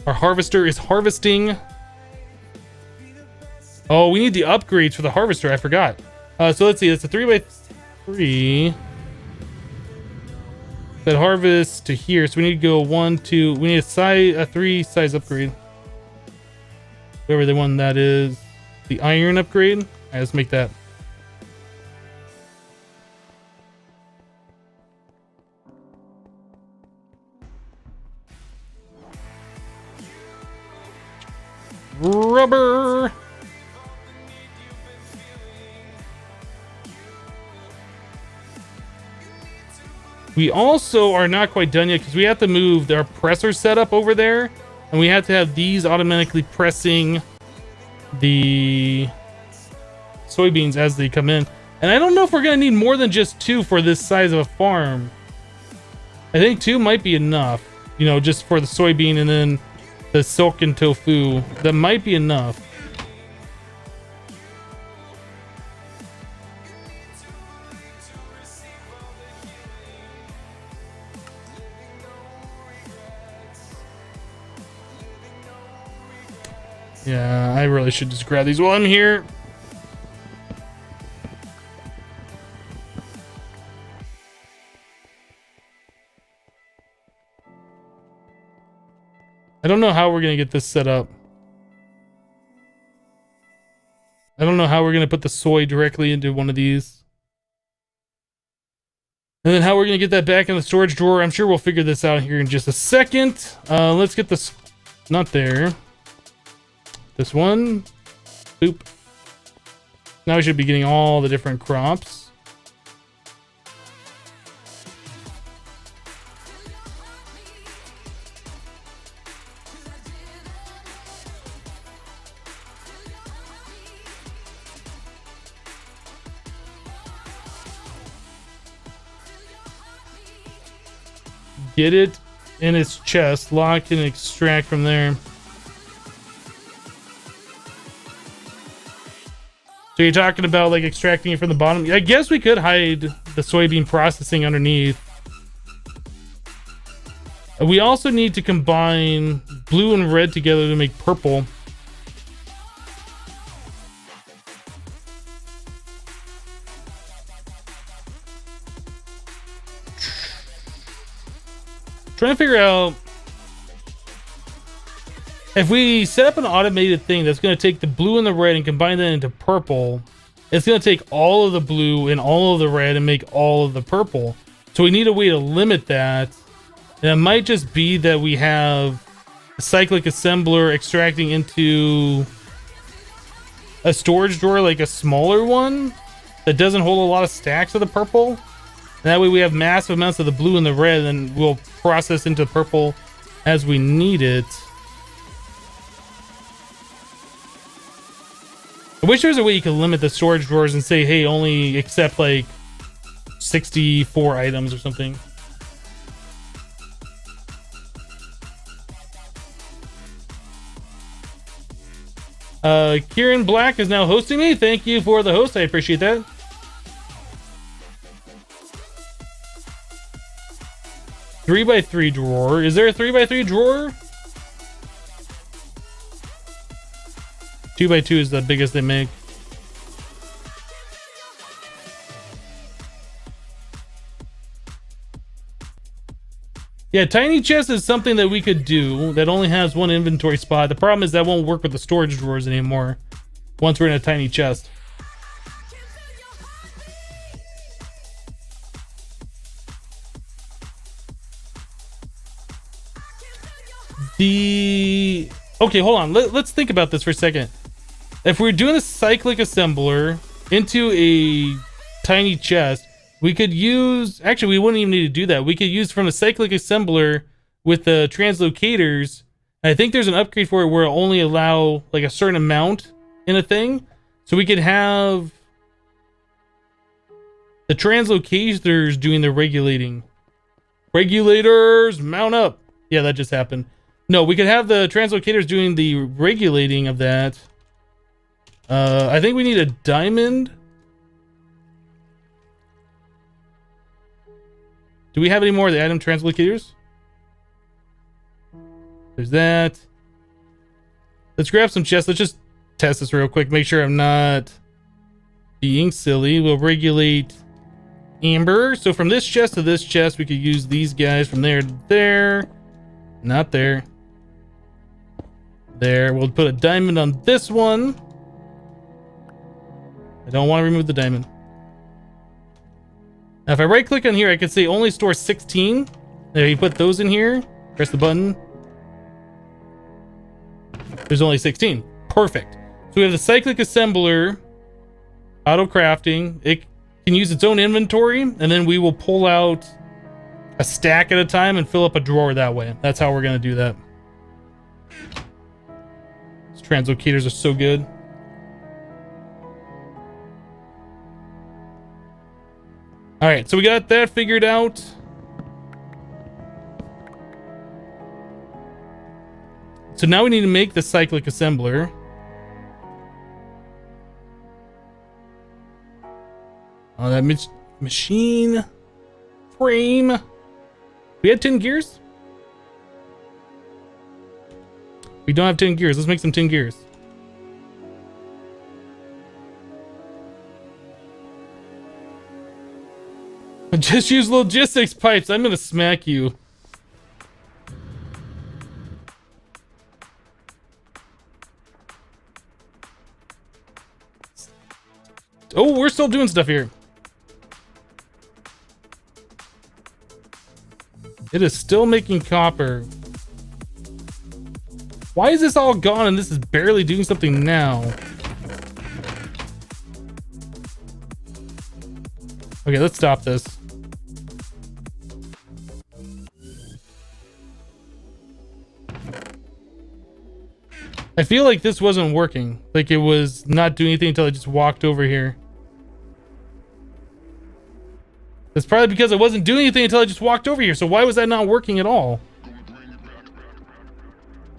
Our harvester is harvesting. Oh, we need the upgrades for the harvester. I forgot. So let's see. It's a 3x3. That harvest to here. So we need to go 1, 2. We need a 3 size upgrade. Whatever the one that is. The iron upgrade. All right, let's make that. Rubber. We also are not quite done yet because we have to move our presser setup over there, and we have to have these automatically pressing the soybeans as they come in. And I don't know if we're gonna need more than just 2 for this size of a farm. I think 2 might be enough, you know, just for the soybean and then the silk and tofu. That might be enough. Yeah, I really should just grab these while I'm here. I don't know how we're going to get this set up. I don't know how we're going to put the soy directly into one of these. And then how we're going to get that back in the storage drawer. I'm sure we'll figure this out here in just a second. Let's get this. Not there. This one. Boop. Now we should be getting all the different crops. Get it in its chest, lock and extract from there. So you're talking about like extracting it from the bottom? I guess we could hide the soybean processing underneath. We also need to combine blue and red together to make purple. Trying to figure out if we set up an automated thing that's going to take the blue and the red and combine that into purple. It's going to take all of the blue and all of the red and make all of the purple. So we need a way to limit that. And it might just be that we have a cyclic assembler extracting into a storage drawer, like a smaller one that doesn't hold a lot of stacks of the purple. And that way we have massive amounts of the blue and the red, and we'll process into purple as we need it. I wish there was a way you could limit the storage drawers and say, hey, only accept like 64 items or something. Kieran Black is now hosting me. Thank you for the host. I appreciate that. Three by three drawer. Is there a 3x3 drawer? 2x2 is the biggest they make. Yeah, tiny chest is something that we could do that only has one inventory spot. The problem is that won't work with the storage drawers anymore once we're in a tiny chest. Okay, hold on. Let's think about this for a second. If we're doing a cyclic assembler into a tiny chest, we could use... Actually, we wouldn't even need to do that. We could use from a cyclic assembler with the translocators. I think there's an upgrade for it where it'll only allow like a certain amount in a thing. So we could have the translocators doing the regulating. Regulators, mount up. Yeah, that just happened. No, we could have the translocators doing the regulating of that. I think we need a diamond. Do we have any more of the atom translocators? There's that. Let's grab some chests. Let's just test this real quick. Make sure I'm not being silly. We'll regulate amber. So from this chest to this chest, we could use these guys from there to there. Not there. There. We'll put a diamond on this one. I don't want to remove the diamond. Now, if I right click on here, I could say only store 16. There, you put those in here. Press the button. There's only 16. Perfect. So we have the cyclic assembler, auto crafting. It can use its own inventory, and then we will pull out a stack at a time and fill up a drawer that way. That's how we're going to do that. These translocators are so good. All right, so we got that figured out. So now we need to make the cyclic assembler. Oh, that machine frame. We had 10 gears? We don't have 10 gears. Let's make some 10 gears. Just use logistics pipes. I'm gonna smack you. Oh, we're still doing stuff here. It is still making copper. Why is this all gone and this is barely doing something now? Okay, let's stop this. I feel like this wasn't working. Like it was not doing anything until I just walked over here. That's probably because I wasn't doing anything until I just walked over here. So why was that not working at all?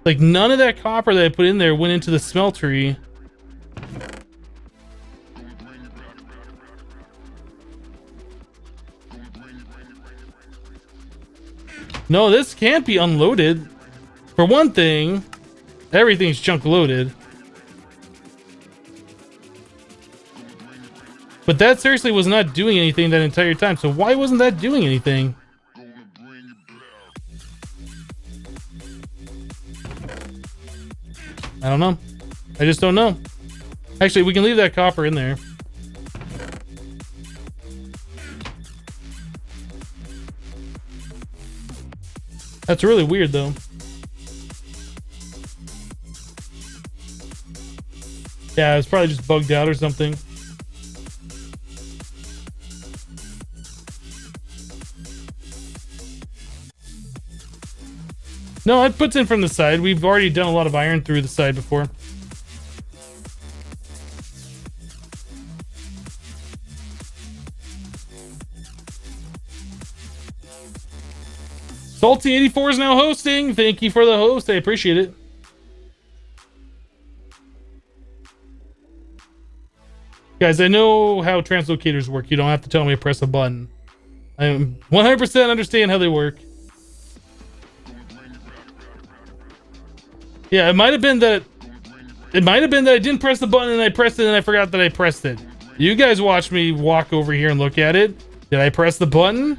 Like none of that copper that I put in there went into the smeltery. No, this can't be unloaded. For one thing, everything's chunk loaded. But that seriously was not doing anything that entire time. So why wasn't that doing anything? I don't know. I just don't know. Actually, we can leave that copper in there. That's really weird, though. Yeah, it's probably just bugged out or something. No, it puts in from the side. We've already done a lot of iron through the side before. Salty84 is now hosting. Thank you for the host. I appreciate it. Guys, I know how translocators work. You don't have to tell me to press a button. I 100% understand how they work. Yeah, it might have been that I didn't press the button and I pressed it and I forgot that I pressed it. You guys watch me walk over here and look at it. Did I press the button?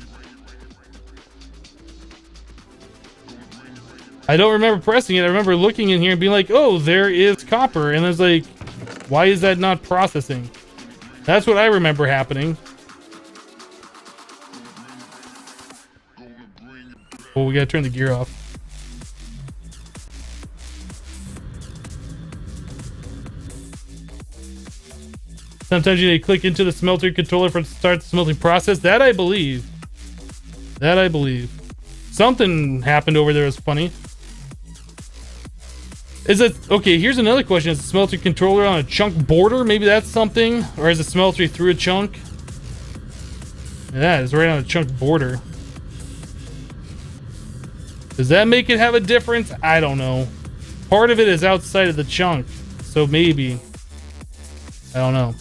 I don't remember pressing it. I remember looking in here and being like, oh, there is copper. And I was like, why is that not processing? That's what I remember happening. Oh, we gotta turn the gear off. Sometimes you need to click into the smelter controller for it to start the smelting process. That I believe. That I believe. Something happened over there was funny. Is it okay? Here's another question: is the smelter controller on a chunk border? Maybe that's something, or is the smelter through a chunk? Yeah, it's right on a chunk border. Does that make it have a difference? I don't know. Part of it is outside of the chunk, so maybe. I don't know.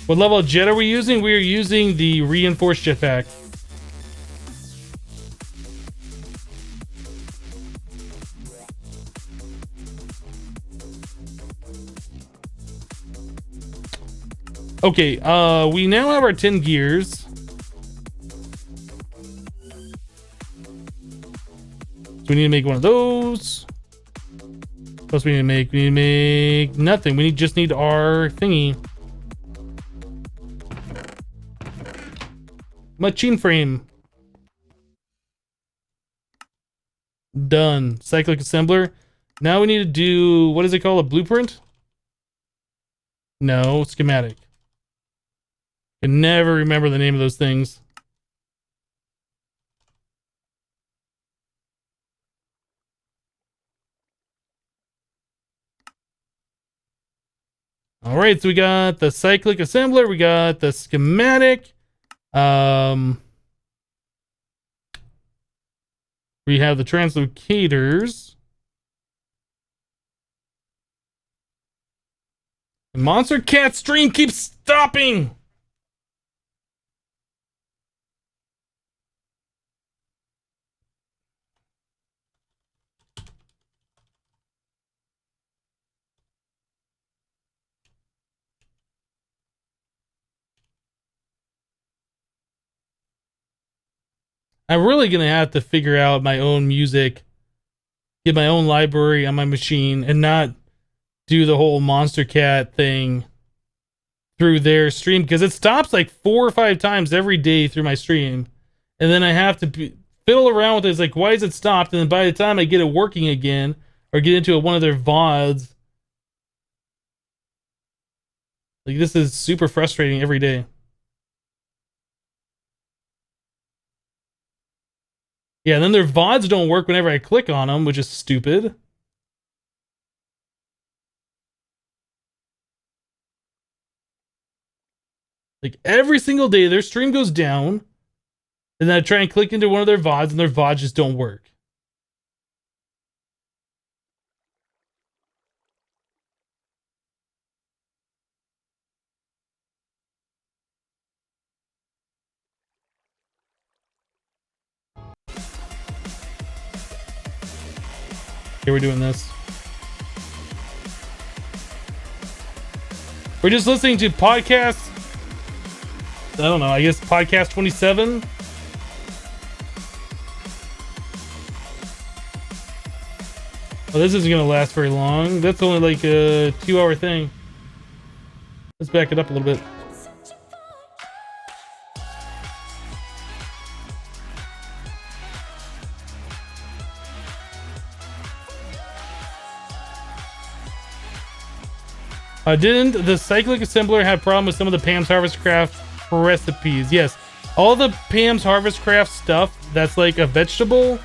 What level of jet are we using? We are using the reinforced jetpack. Okay, we now have our 10 gears. So we need to make one of those. What else we need to make nothing. We just need our thingy. Machine frame. Done. Cyclic assembler. Now we need to do, what is it called? A blueprint? No, schematic. I can never remember the name of those things. All right, so we got the cyclic assembler, we got the schematic. We have the translocators. The Monster Cat stream keeps stopping. I'm really gonna have to figure out my own music, get my own library on my machine, and not do the whole Monster Cat thing through their stream, because it stops like 4 or 5 times every day through my stream, and then I have to fiddle around with it. It's like, why is it stopped? And then by the time I get it working again, or get into one of their VODs, like, this is super frustrating every day. Yeah, and then their VODs don't work whenever I click on them, which is stupid. Like, every single day, their stream goes down, and then I try and click into one of their VODs, and their VODs just don't work. Okay, we're doing this. We're just listening to podcasts. I don't know, I guess podcast 27. Oh, this isn't gonna last very long. That's only like a 2-hour thing. Let's back it up a little bit. Didn't the cyclic assembler have problem with some of the Pam's Harvest Craft recipes? Yes. All the Pam's Harvest Craft stuff that's like a vegetable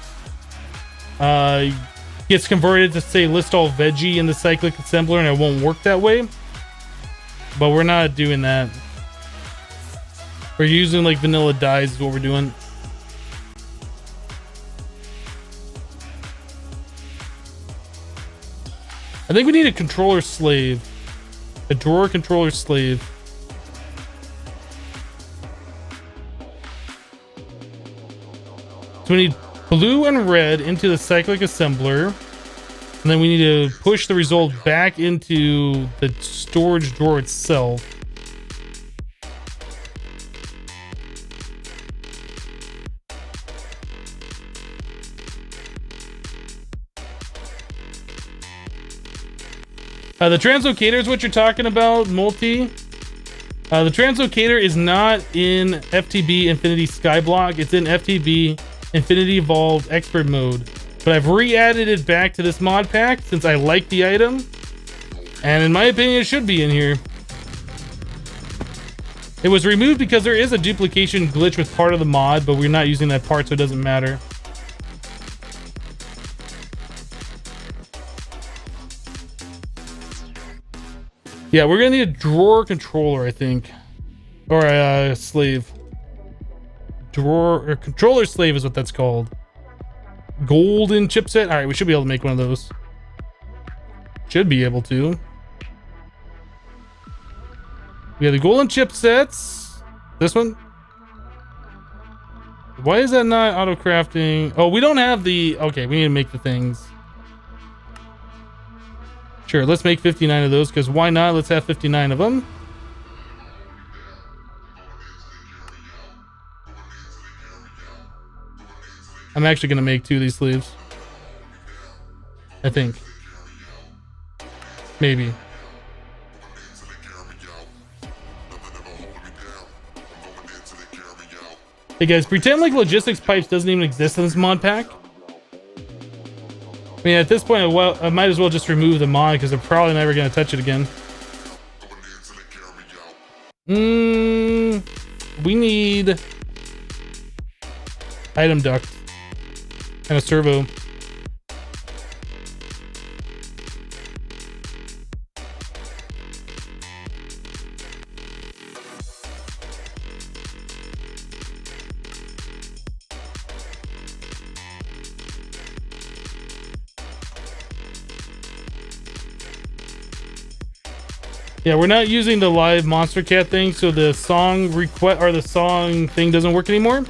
gets converted to say list all veggie in the cyclic assembler, and it won't work that way. But we're not doing that. We're using like vanilla dyes is what we're doing. I think we need a controller slave. A drawer controller slave. So we need blue and red into the cyclic assembler. And then we need to push the result back into the storage drawer itself. The translocator is what you're talking about, Multi. The translocator is not in FTB Infinity Skyblock. It's in FTB Infinity Evolved Expert Mode. But I've re-added it back to this mod pack since I like the item. And in my opinion, it should be in here. It was removed because there is a duplication glitch with part of the mod, but we're not using that part, so it doesn't matter. Yeah, we're gonna need a drawer controller, I think. Or a slave. Drawer or controller slave is what that's called. Golden chipset. All right, we should be able to make one of those. Should be able to. We have the golden chipsets. This one. Why is that not auto crafting? Oh, we don't have the. Okay, we need to make the things. Sure, let's make 59 of those, because why not? Let's have 59 of them. I'm actually going to make 2 of these sleeves. I think. Maybe. Hey guys, pretend like logistics pipes doesn't even exist in this mod pack. I mean, at this point, I might as well just remove the mod because I'm probably never going to touch it again. We need item duct and a servo. Yeah, we're not using the live monster cat thing, so the song request or the song thing doesn't work anymore.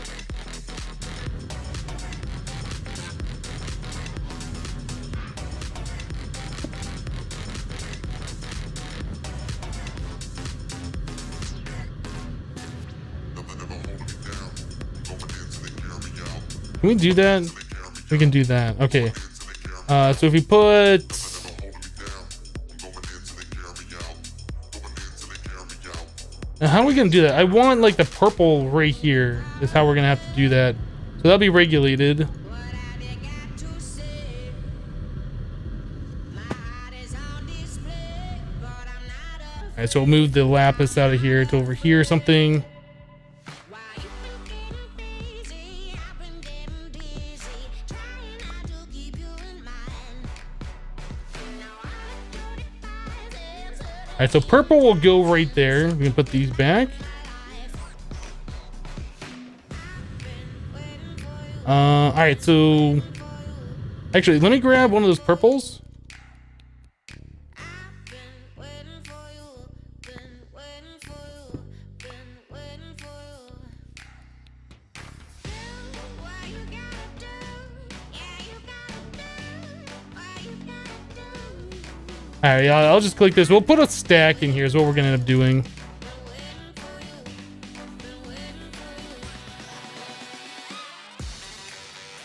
Can we do that? We can do that. Okay. So if we put... Now, how are we gonna do that? I want like the purple right here is how we're gonna have to do that. So that'll be regulated. Alright, so we'll move the lapis out of here to over here or something. Alright, so purple will go right there. We can put these back. Alright, so... Actually, let me grab one of those purples. Alright, I'll just click this. We'll put a stack in here is what we're gonna end up doing.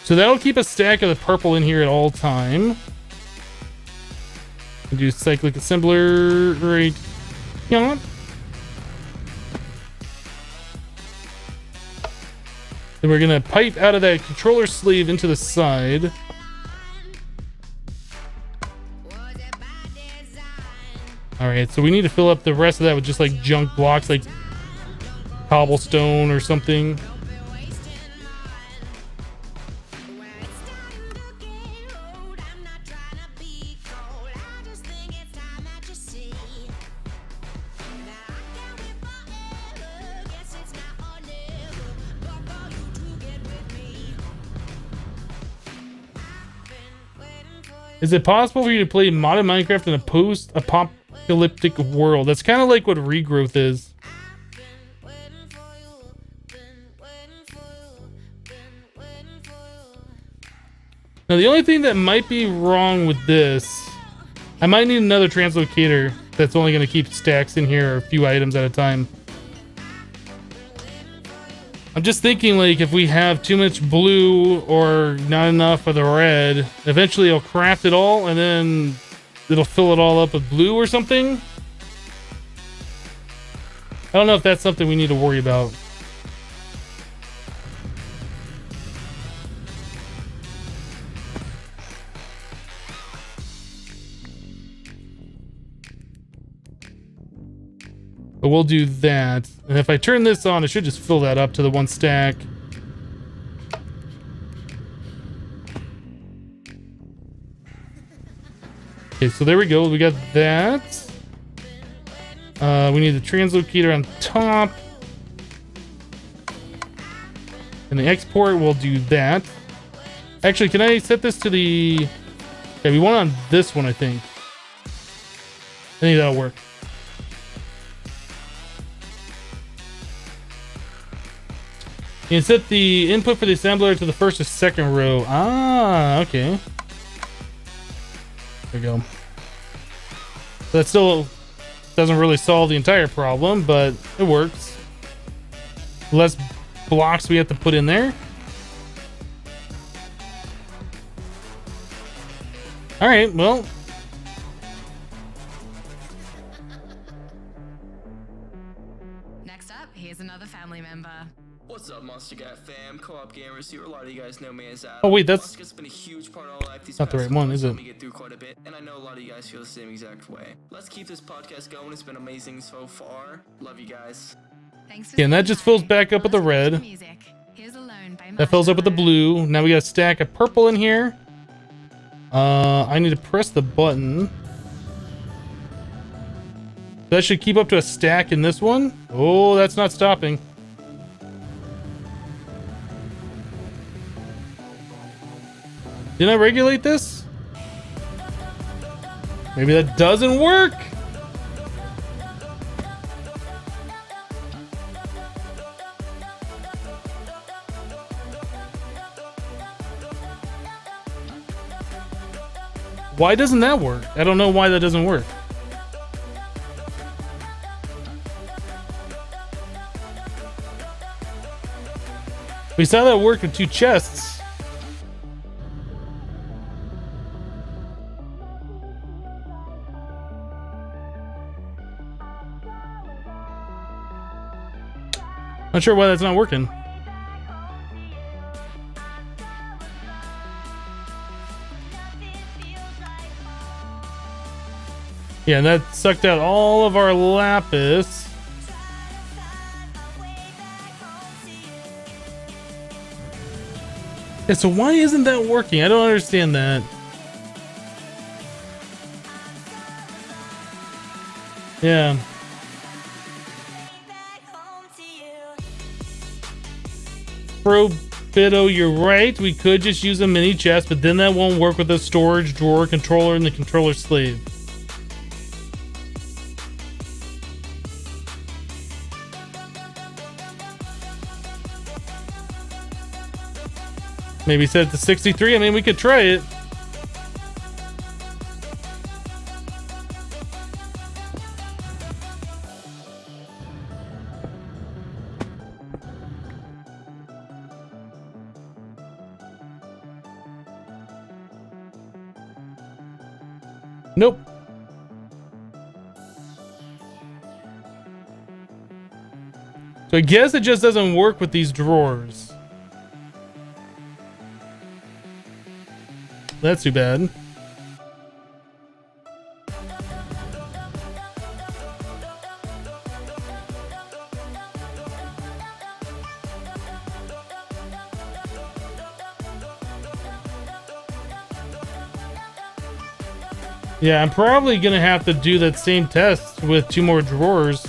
So that'll keep a stack of the purple in here at all time. And do cyclic assembler right here. Then we're gonna pipe out of that controller sleeve into the side. Alright, so we need to fill up the rest of that with just like junk blocks, like cobblestone or something. Is it possible for you to play modded Minecraft and post a elliptic world. That's kind of like what regrowth is. Now, the only thing that might be wrong with this, I might need another translocator that's only going to keep stacks in here, or a few items at a time. I'm just thinking, like, if we have too much blue or not enough of the red, eventually it'll craft it all and then it'll fill it all up with blue or something. I don't know if that's something we need to worry about. But we'll do that. And if I turn this on, it should just fill that up to the one stack. Okay, so there we go. We got that. We need the translocator on top. And the export, we'll do that. Actually, can I set this to the... Okay, we want on this one, I think. I think that'll work. You can set the input for the assembler to the first or second row. Ah, okay. There we go. So that still doesn't really solve the entire problem, but it works. Less blocks we have to put in there. All right, well. Next up, here's another family member. What's up, Monster Guy fam, co-op gamers here. A lot of you guys know me as Adam. Oh wait, that's Monster's been a huge part of our life these not the past right one, couple is months. it? We get through quite a bit, and I know a lot of you guys feel the same exact way. Let's keep this podcast going. It's been amazing so far. Love you guys. Thanks for Yeah, and that saying just fills hi. back up with the Let's listen to red. music. Here's Alone by That fills up with the Marshmallow. blue. Now we got a stack of purple in here. I need to press the button. That should keep up to a stack in this one. Oh, that's not stopping. Didn't I regulate this? Maybe that doesn't work. Why doesn't that work? I don't know why that doesn't work. We saw that work with 2 chests. Not sure why that's not working. Yeah, and that sucked out all of our lapis. Yeah, so why isn't that working? I don't understand that. Yeah. Probido, you're right. We could just use a mini chest, but then that won't work with the storage drawer controller and the controller slave. Maybe set it to 63. I mean, we could try it. Nope. So I guess it just doesn't work with these drawers. That's too bad. Yeah, I'm probably gonna have to do that same test with 2 more drawers.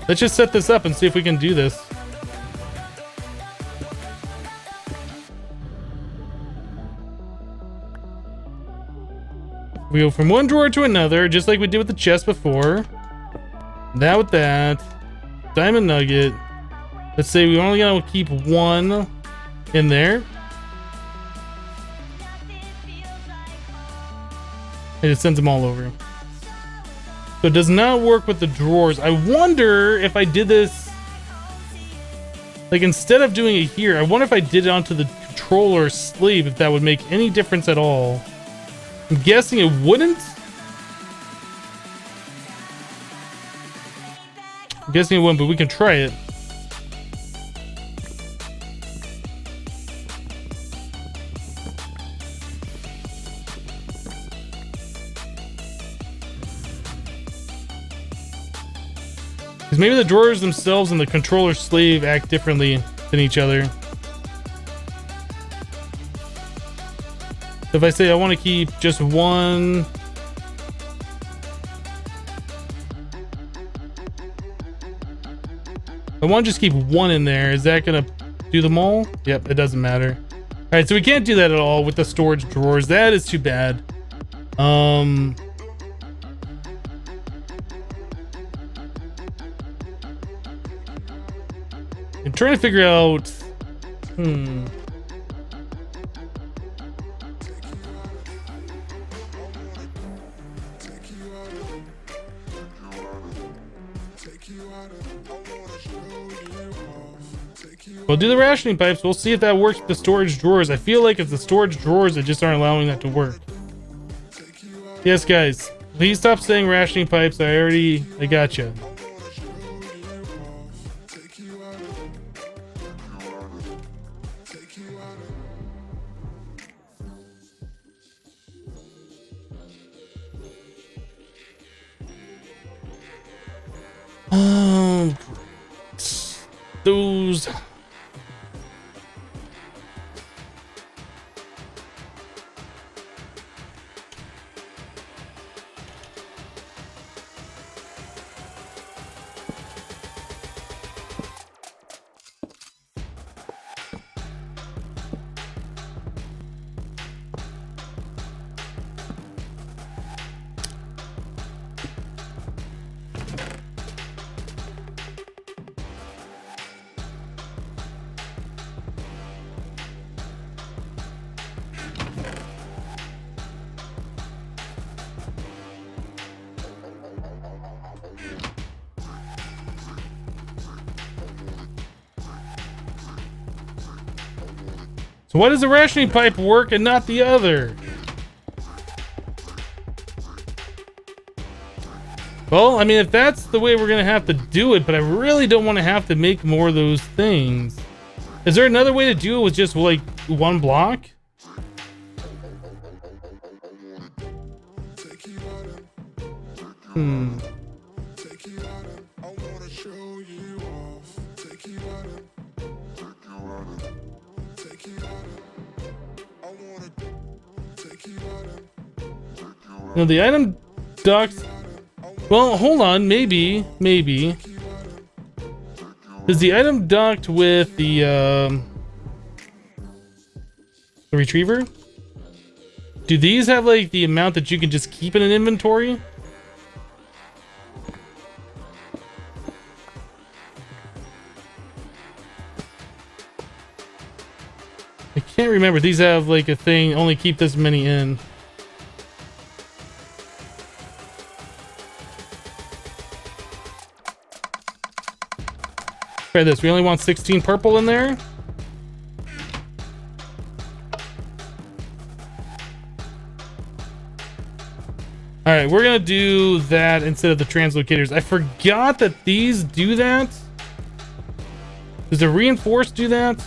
Let's just set this up and see if we can do this. We go from one drawer to another, just like we did with the chest before. That with that. Diamond nugget. Let's say we only gonna keep one in there. And it sends them all over. So it does not work with the drawers. I wonder if I did this, like instead of doing it here, I wonder if I did it onto the controller sleeve, if that would make any difference at all. I'm guessing it wouldn't. I'm guessing it wouldn't, but we can try it. Because maybe the drawers themselves and the controller sleeve act differently than each other. So if I say I want to keep just one, I want to just keep one in there. Is that gonna do them all? Yep, it doesn't matter. All right, so we can't do that at all with the storage drawers. That is too bad. I'm trying to figure out. We'll do the rationing pipes. We'll see if that works with the storage drawers. I feel like it's the storage drawers that just aren't allowing that to work. Yes, guys. Please stop saying rationing pipes. I gotcha. Those. So why does the rationing pipe work and not the other? Well, I mean, if that's the way we're gonna have to do it, but I really don't want to have to make more of those things. Is there another way to do it with just like one block? Now the item duct. Well, hold on. Maybe. Does the item duct with the retriever? Do these have like the amount that you can just keep in an inventory? I can't remember. These have like a thing, only keep this many in. Try this. We only want 16 purple in there. All right, we're gonna do that instead of the translocators. I forgot that these do that. Does the reinforce do that?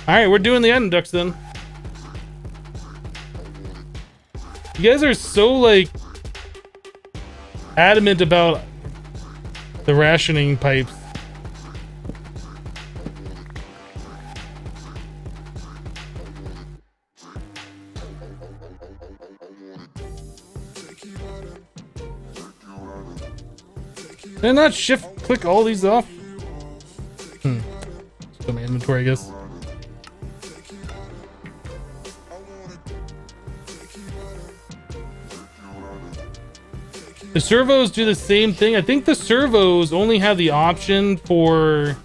All right, we're doing the item ducts then. You guys are so like adamant about the rationing pipes. Did I not shift click all these off? Let's go my inventory, I guess. The servos do the same thing. I think the servos only have the option for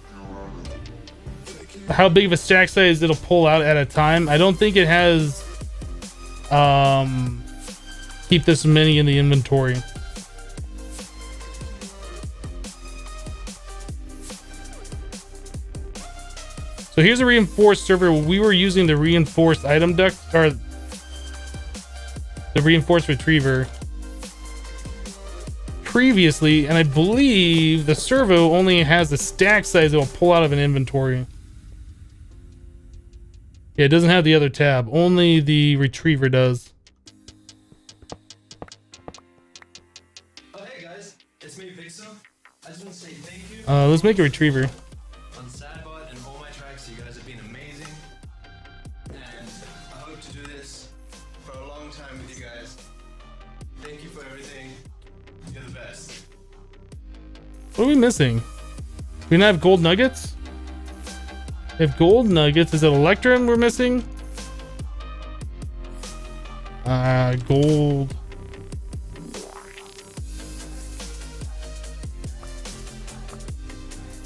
how big of a stack size it'll pull out at a time. I don't think it has keep this many in the inventory. So here's a reinforced server. We were using the reinforced item duct, or the reinforced retriever previously, and I believe the servo only has the stack size it will pull out of an inventory. Yeah, it doesn't have the other tab. Only the retriever does. Oh hey guys, it's me Pixel. I just want to say thank you Let's make a retriever. on Sadbot and all my tracks. You guys have been amazing, and I hope to do this for a long time with you guys. Thank you for everything. You're the best. What are we missing? We don't have gold nuggets? We have gold nuggets. Is it Electrum we're missing? Gold.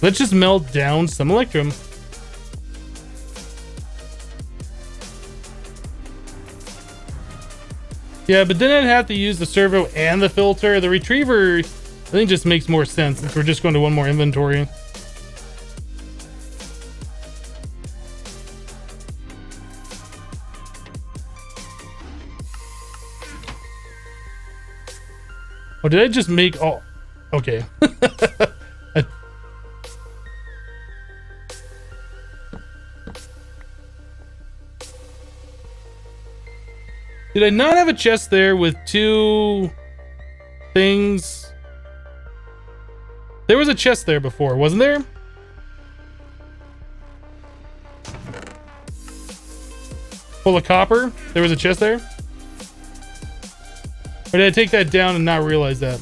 Let's just melt down some Electrum. Yeah, but then I'd have to use the servo and the filter. The retriever, I think, just makes more sense since we're just going to one more inventory. Oh, did I just make all... Okay. Did I not have a chest there with two things? There was a chest there before, wasn't there? Full of copper? There was a chest there? Or did I take that down and not realize that?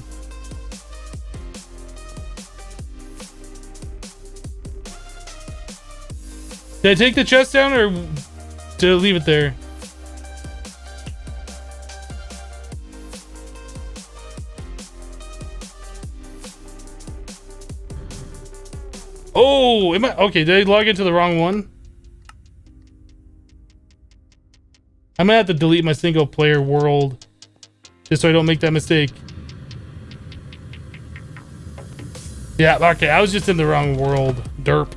Did I take the chest down or did I leave it there? Oh, am I okay? Did I log into the wrong one? I might have to delete my single player world just so I don't make that mistake. Yeah, okay, I was just in the wrong world. Derp.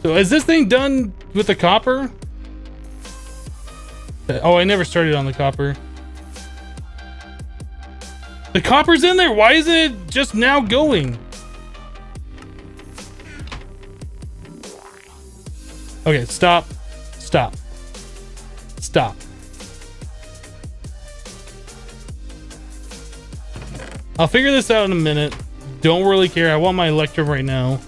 So is this thing done with the copper? Oh, I never started on the copper. The copper's in there. Why is it just now going? Okay, stop. Stop. Stop. I'll figure this out in a minute. Don't really care. I want my Electrum right now.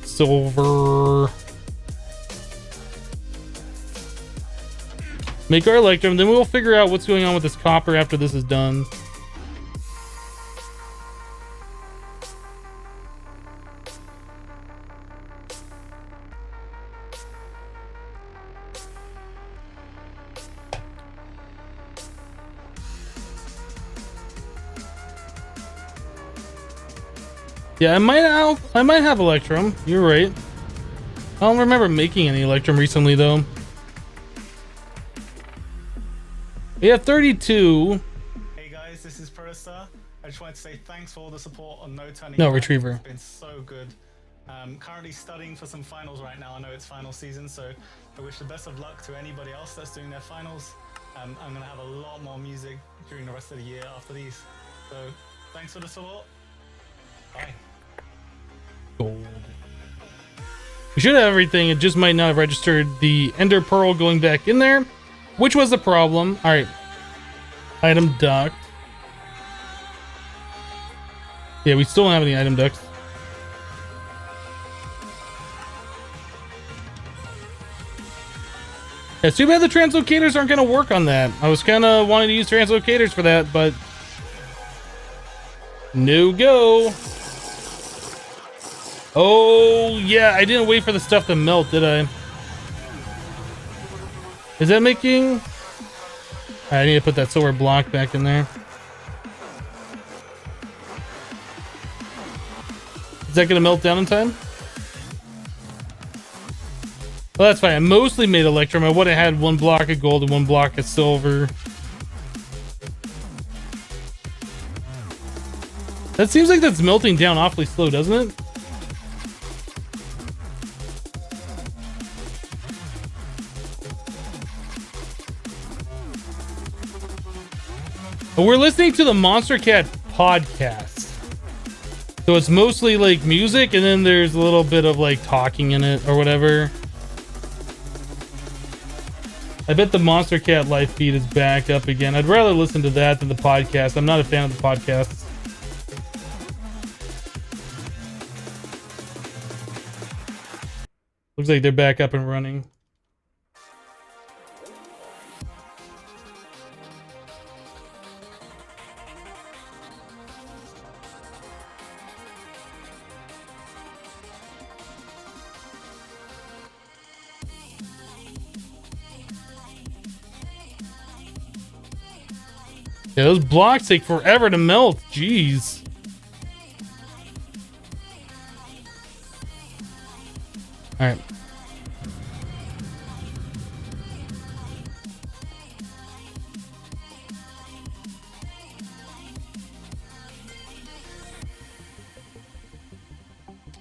Silver. Make our Electrum, then we'll figure out what's going on with this copper after this is done. Yeah, I might have Electrum. You're right. I don't remember making any Electrum recently though. Yeah, 32. Hey guys, this is Protestar. I just wanted to say thanks for all the support on No Turning No, Back. Retriever. It's been so good. Currently studying for some finals right now. I know it's final season, so I wish the best of luck to anybody else that's doing their finals. I'm going to have a lot more music during the rest of the year after these. So thanks for the support. Bye. Gold. We should have everything. It just might not have registered the Ender Pearl going back in there, which was the problem. All right. Item duct. Yeah, we still don't have any item ducts. It's too bad the translocators aren't going to work on that. I was kind of wanting to use translocators for that, but no go. Oh, yeah, I didn't wait for the stuff to melt, did I? Is that making... I need to put that silver block back in there. Is that going to melt down in time? Well, that's fine. I mostly made electrum. I would have had one block of gold and one block of silver. That seems like that's melting down awfully slow, doesn't it? But we're listening to the Monster Cat podcast. So it's mostly like music, and then there's a little bit of like talking in it or whatever. I bet the Monster Cat live feed is back up again. I'd rather listen to that than the podcast. I'm not a fan of the podcasts. Looks like they're back up and running. Yeah, those blocks take forever to melt. Jeez. All right.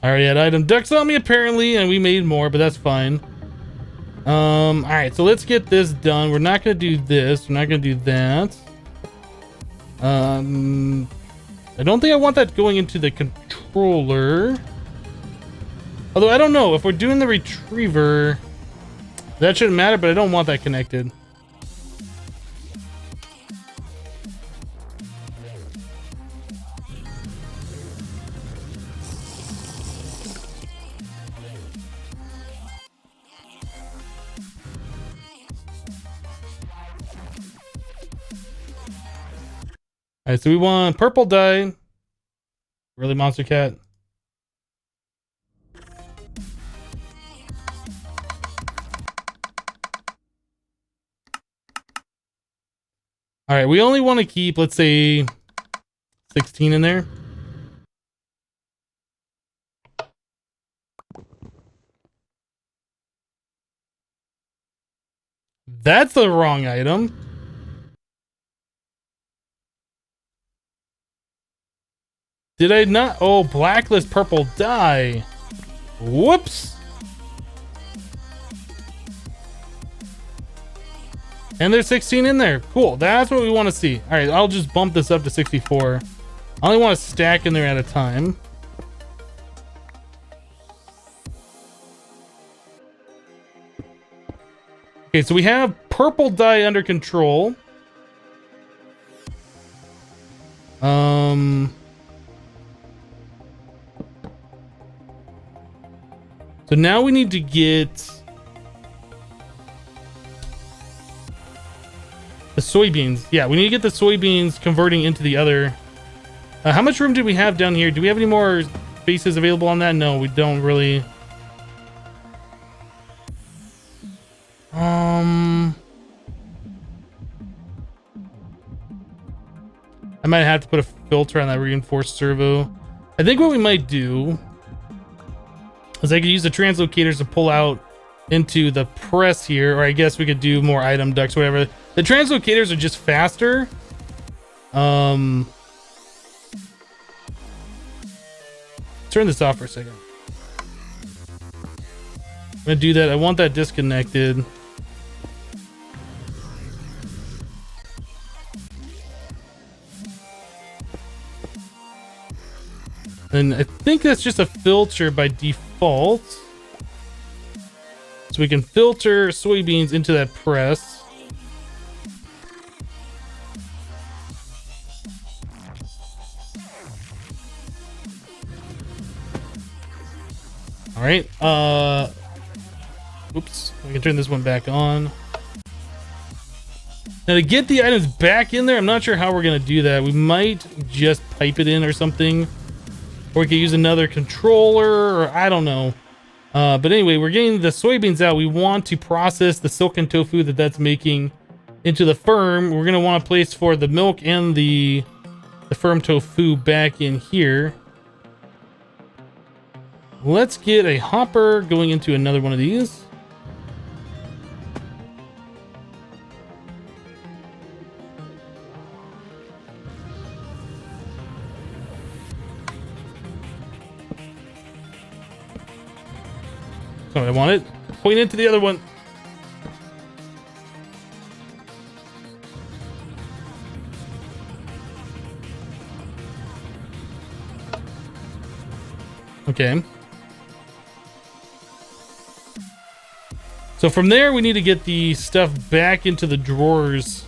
I already had item ducks on me apparently, and we made more, but that's fine. All right, so let's get this done. We're not gonna do this. We're not gonna do that. I don't think I want that going into the controller. Although I don't know if we're doing the retriever, that shouldn't matter, but I don't want that connected. All right, so we want purple dye. Really, Monster Cat? All right, we only want to keep, let's say, 16 in there. That's the wrong item. Did I not? Oh, blacklist purple dye. Whoops. And there's 16 in there. Cool. That's what we want to see. All right, I'll just bump this up to 64. I only want to stack in there at a time. Okay, so we have purple dye under control. So now we need to get the soybeans. Yeah, we need to get the soybeans converting into the other. How much room do we have down here? Do we have any more spaces available on that? No, we don't really. I might have to put a filter on that reinforced servo. I think what we might do is I could use the translocators to pull out into the press here, or I guess we could do more item ducts, whatever. The translocators are just faster. Turn this off for a second. I'm gonna do that. I want that disconnected. And I think that's just a filter by default. So we can filter soybeans into that press. All right. Oops. We can turn this one back on. Now to get the items back in there, I'm not sure how we're gonna do that. We might just pipe it in or something. Or we could use another controller, or I don't know. But anyway, we're getting the soybeans out. We want to process the silken tofu that's making into the firm. We're gonna want a place for the milk and the firm tofu back in here. Let's get a hopper going into another one of these. So I want it. Point into the other one. Okay. So from there, we need to get the stuff back into the drawers.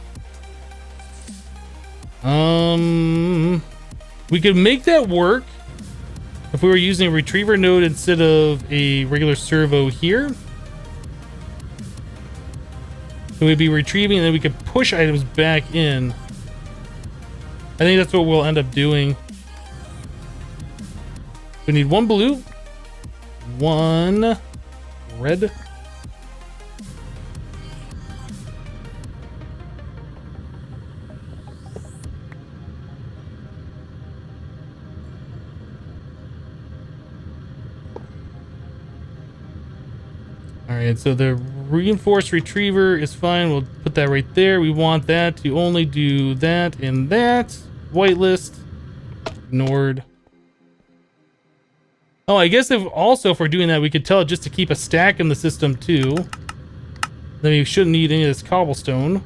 We could make that work if we were using a retriever node instead of a regular servo here. So we'd be retrieving and then we could push items back in. I think that's what we'll end up doing. We need one blue, one red. All right, so the reinforced retriever is fine. We'll put that right there. We want that to only do that and that. Whitelist, ignored. Oh, I guess if we're doing that, we could tell it just to keep a stack in the system too. Then we shouldn't need any of this cobblestone.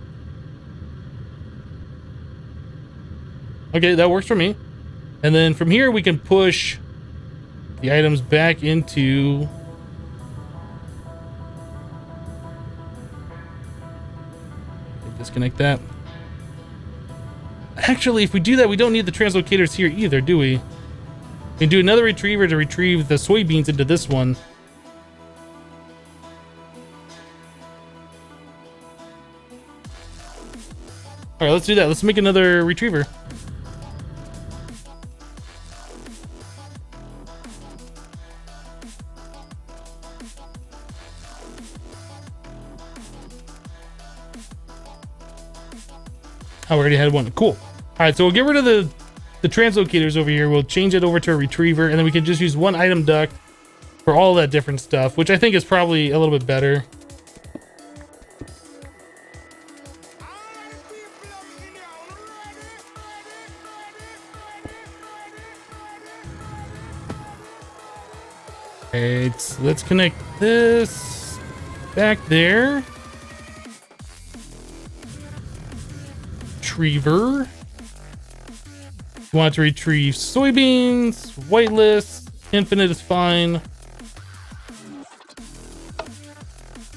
Okay, that works for me. And then from here, we can push the items back into... Disconnect that. Actually, if we do that, we don't need the translocators here either, do we? We can do another retriever to retrieve the soybeans into this one. All right, let's do that. Let's make another retriever. Oh, we already had one. Cool. All right, so we'll get rid of the translocators over here. We'll change it over to a retriever, and then we can just use one item duct for all that different stuff, which I think is probably a little bit better. Alright, so let's connect this back there. Retriever. Want to retrieve soybeans, whitelist, infinite is fine.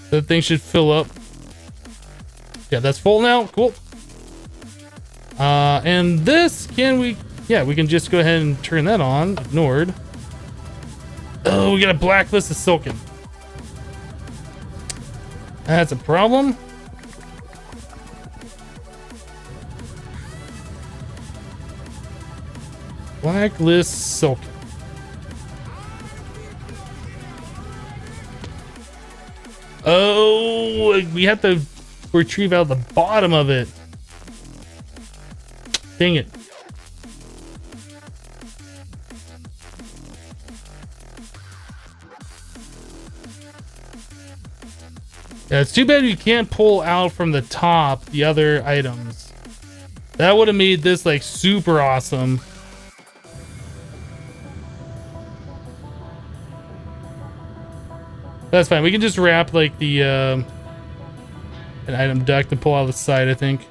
That thing should fill up. Yeah, that's full now. Cool. And this, can we? Yeah, we can just go ahead and turn that on. Ignored. Oh, we got a blacklist of silken. That's a problem. Blacklist silken. Oh, we have to retrieve out the bottom of it. Dang it. Yeah, it's too bad you can't pull out from the top the other items. That would have made this like super awesome. That's fine. We can just wrap like the an item duct and pull out the side, I think.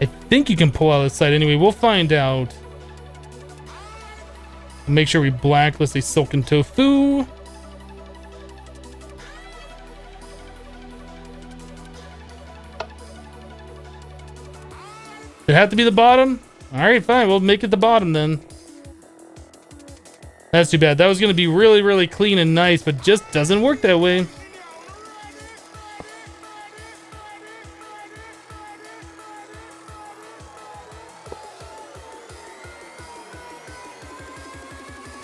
I think you can pull out the side anyway. We'll find out. Make sure we blacklist a silken tofu. It have to be the bottom? All right, fine. We'll make it the bottom then. That's too bad. That was going to be really, really clean and nice, but just doesn't work that way.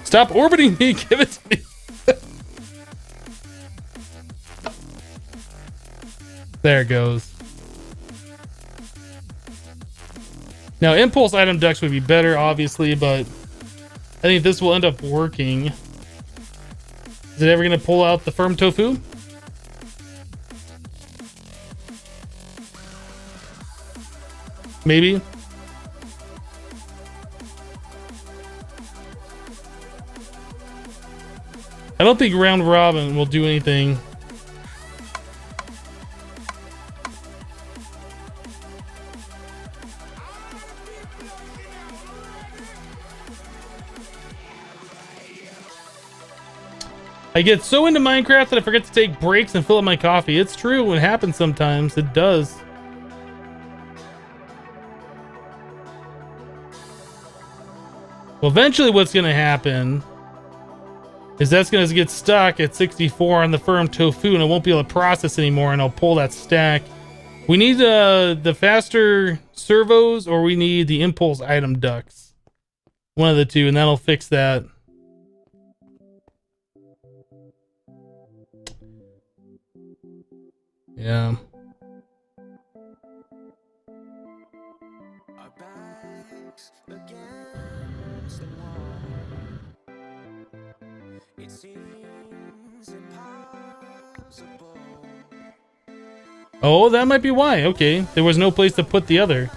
Stop orbiting me. Give it to me. There it goes. Now, impulse item ducts would be better, obviously, but I think this will end up working. Is it ever going to pull out the firm tofu? Maybe. I don't think round robin will do anything. I get so into Minecraft that I forget to take breaks and fill up my coffee. It's true, it happens sometimes. It does. Well, eventually what's going to happen is that's going to get stuck at 64 on the firm tofu and it won't be able to process anymore, and I'll pull that stack. We need the faster servos, or we need the impulse item ducts. One of the two, and that'll fix that. Yeah. Our backs against the wall. It seems impossible. Oh, that might be why. Okay, there was no place to put the other.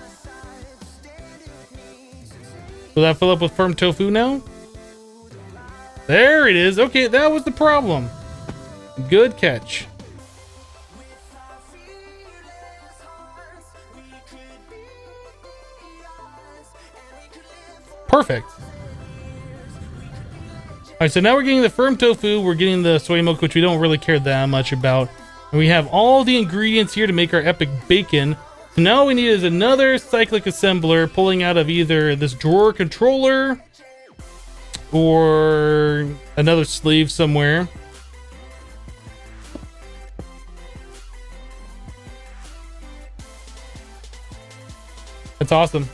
Will that fill up with firm tofu now? There it is. Okay, that was the problem. Good catch. Perfect. Alright, so now we're getting the firm tofu, we're getting the soy milk, which we don't really care that much about. And we have all the ingredients here to make our epic bacon. So now all we need is another cyclic assembler pulling out of either this drawer controller or another sleeve somewhere. That's awesome.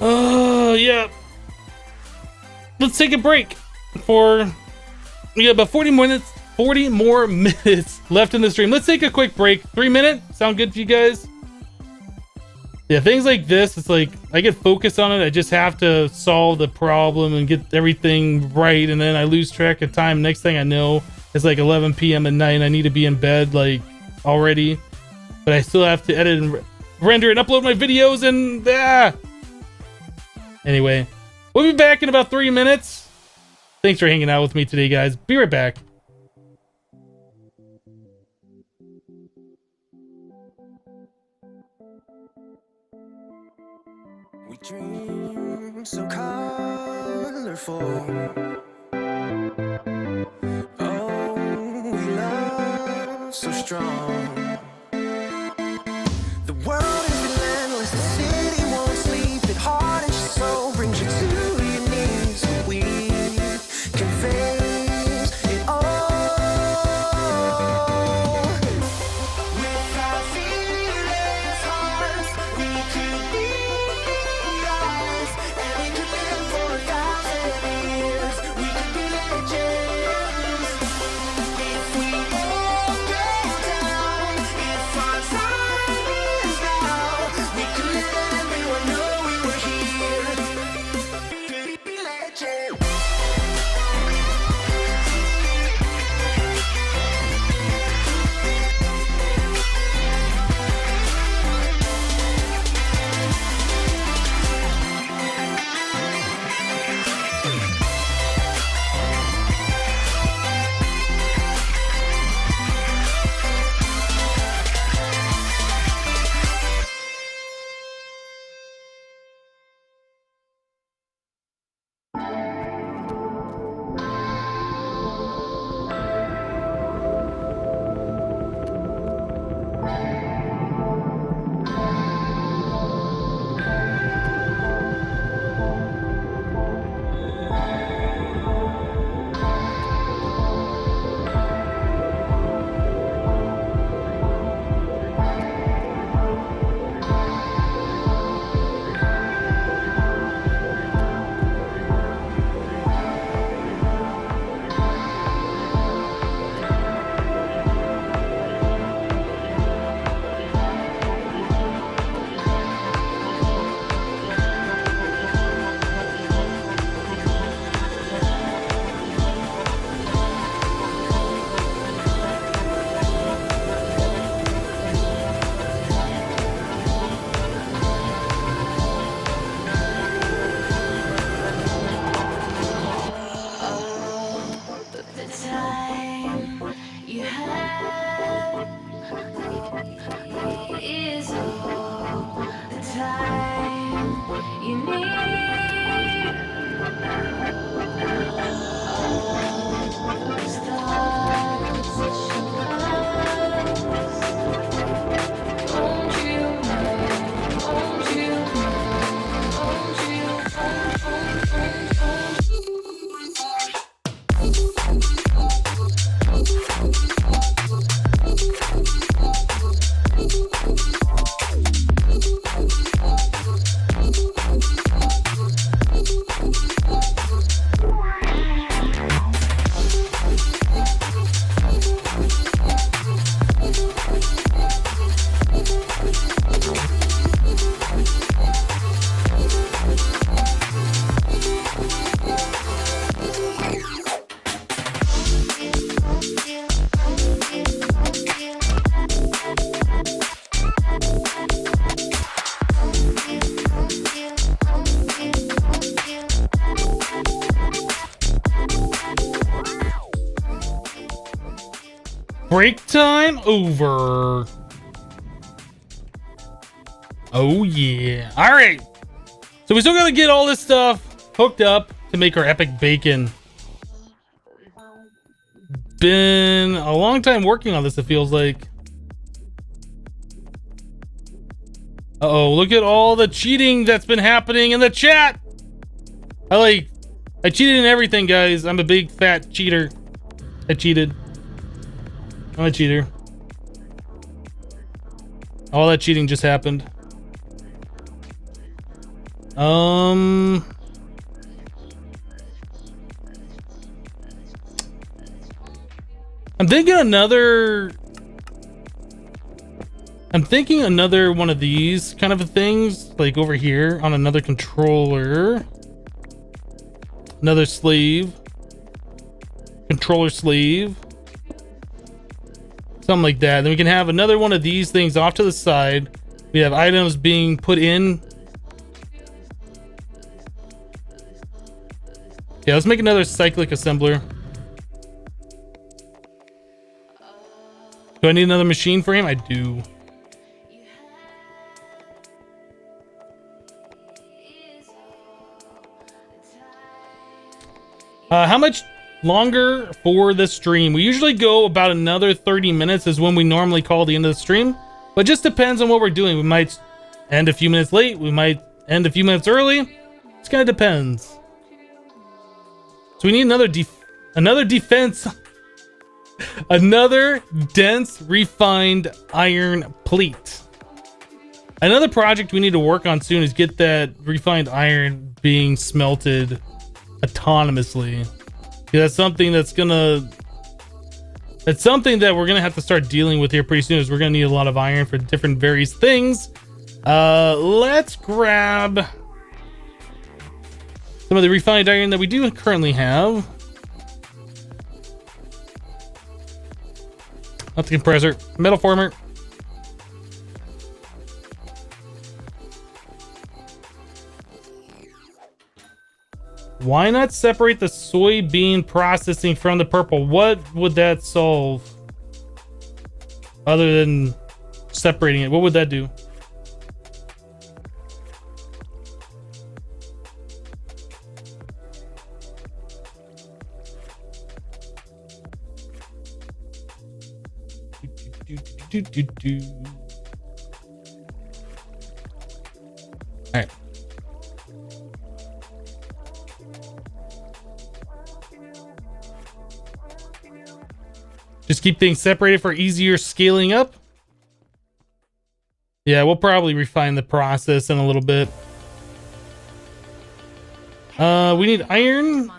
Oh, yeah. Let's take a break for... We got about 40 more minutes left in the stream. Let's take a quick break. 3 minutes? Sound good to you guys? Yeah, things like this, it's like, I get focused on it. I just have to solve the problem and get everything right, and then I lose track of time. Next thing I know, it's like 11 p.m. at night, and I need to be in bed, like, already. But I still have to edit and render and upload my videos, and... Anyway, we'll be back in about 3 minutes. Thanks for hanging out with me today, guys. Be right back. We dream so colorful. Oh, we love so strong. The world is relentless, the city won't sleep. It hard and soul brings you to your knees. We can face it all. With our fearless hearts, we could be ours, and we could live for 1,000 years. We time you need. Stars shine. Don't you know? Don't you know? Don't you? Break time over. Oh yeah. All right. So we still gotta get all this stuff hooked up to make our epic bacon. Been a long time working on this, it feels like. Uh-oh, look at all the cheating that's been happening in the chat. I cheated in everything, guys. I'm a big fat cheater. I cheated. I'm a cheater. All that cheating just happened. I'm thinking another one of these kind of things, like over here on another controller. Another sleeve. Controller sleeve. Something like that. Then we can have another one of these things off to the side. We have items being put in. Yeah, let's make another cyclic assembler. Do I need another machine for him? I do. How much longer for the stream? We usually go about another 30 minutes is when we normally call the end of the stream, but just depends on what we're doing. We might end a few minutes late, we might end a few minutes early. It kind of depends. So we need another defense another dense refined iron plate. Another project we need to work on soon is get that refined iron being smelted autonomously. Yeah, that's something that we're gonna have to start dealing with here pretty soon, is we're gonna need a lot of iron for different various things. Let's grab some of the refined iron that we do currently have. Not the compressor, metal former. Why not separate the soybean processing from the purple? What would that solve? Other than separating it, what would that do? All right. Just keep things separated for easier scaling up. Yeah, we'll probably refine the process in a little bit. We need iron.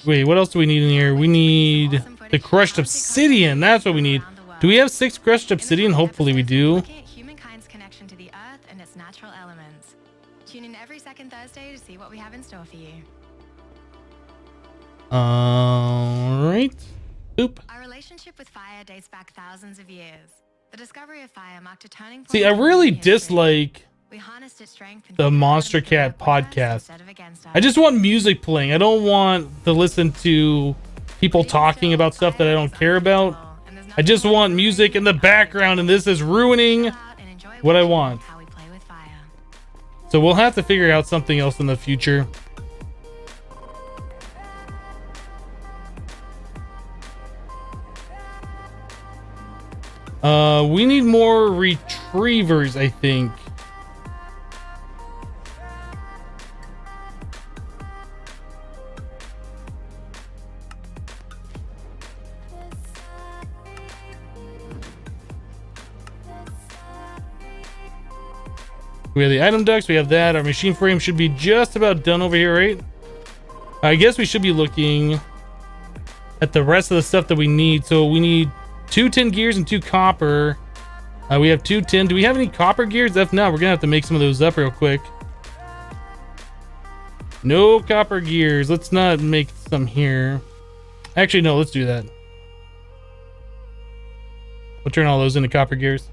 Wait, what else do we need in here? We need the crushed obsidian. That's what we need. Do we have 6 crushed obsidian? Hopefully we do. Humankind's connection to the earth and its natural elements. Tune in every second Thursday to see what we have in store for you. All right. Oop. Our relationship with fire dates back thousands of years. The discovery of fire marked a turning point. See, I really dislike we harnessed its strength the Monster Cat podcast. I just want music playing. I don't want to listen to people talking about stuff that I don't care about. I just want music in the background, and this is ruining what I want. So we'll have to figure out something else in the future. We need more retrievers, I think. We have the item ducts, we have that. Our machine frame should be just about done over here, right? I guess we should be looking at the rest of the stuff that we need. So we need 2 tin gears and 2 copper. We have 2 tin. Do we have any copper gears? If not, we're gonna have to make some of those up real quick. No copper gears. Let's not make some here. Actually, no, let's do that. We'll turn all those into copper gears.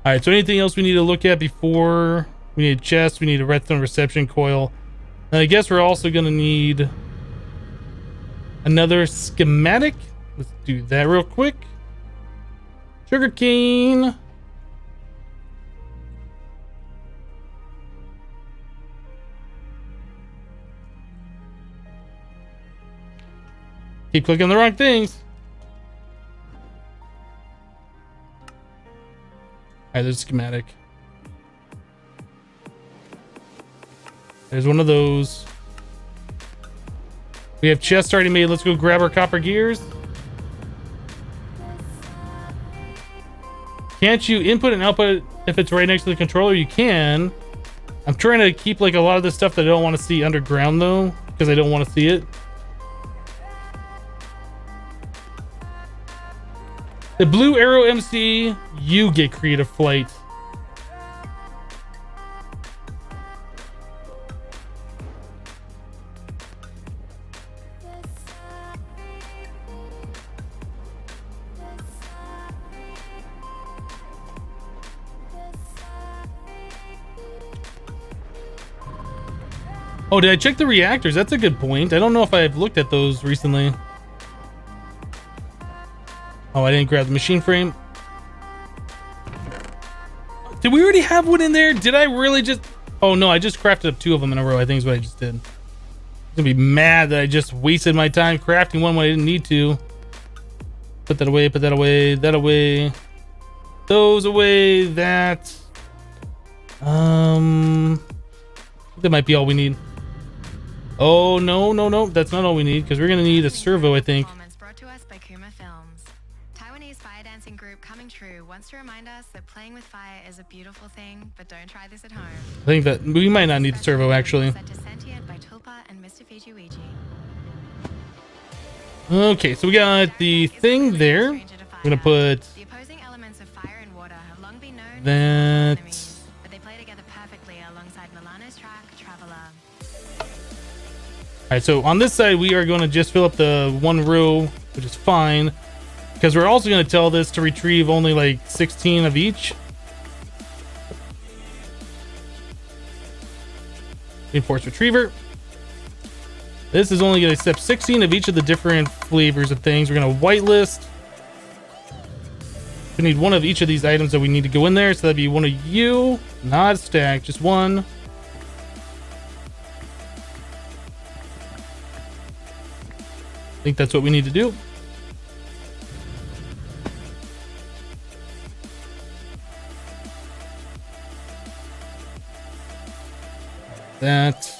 All right, so anything else we need to look at before? We need a chest, we need a redstone reception coil. And I guess we're also gonna need another schematic. Let's do that real quick. Sugarcane. Keep clicking the wrong things. All right, there's a schematic. There's one of those. We have chests already made. Let's go grab our copper gears. Can't you input and output if it's right next to the controller? You can. I'm trying to keep like a lot of this stuff that I don't want to see underground though, because I don't want to see it. The blue arrow MC, you get creative flight. Oh, did I check the reactors? That's a good point. I don't know if I've looked at those recently. Oh, I didn't grab the machine frame. Did we already have one in there? Did I really just... Oh, no, I just crafted up 2 of them in a row. I think is what I just did. I'm gonna be mad that I just wasted my time crafting one when I didn't need to. Put that away, put that away, that away. Those away, that. That might be all we need. Oh, no, no, no. That's not all we need, because we're gonna need a servo, I think. Brought to us by Kuma Films. Taiwanese fire dancing group Coming True wants to remind us that playing with fire is a beautiful thing, but don't try this at home. I think that we might not need the servo, actually. Set to Sentient by Tulpa and Mr. Fiji. Okay, so we got the thing there. We're gonna put The opposing elements of fire and water have long been known as that. enemies, but they play together perfectly alongside Milano's track Traveler. All right, so on this side, we are going to just fill up the 1 row, which is fine, because we're also going to tell this to retrieve only like 16 of each. Reinforced retriever. This is only going to accept 16 of each of the different flavors of things. We're going to whitelist. We need 1 of each of these items that we need to go in there. So that'd be 1 of you, not a stack, just 1. I think that's what we need to do. That.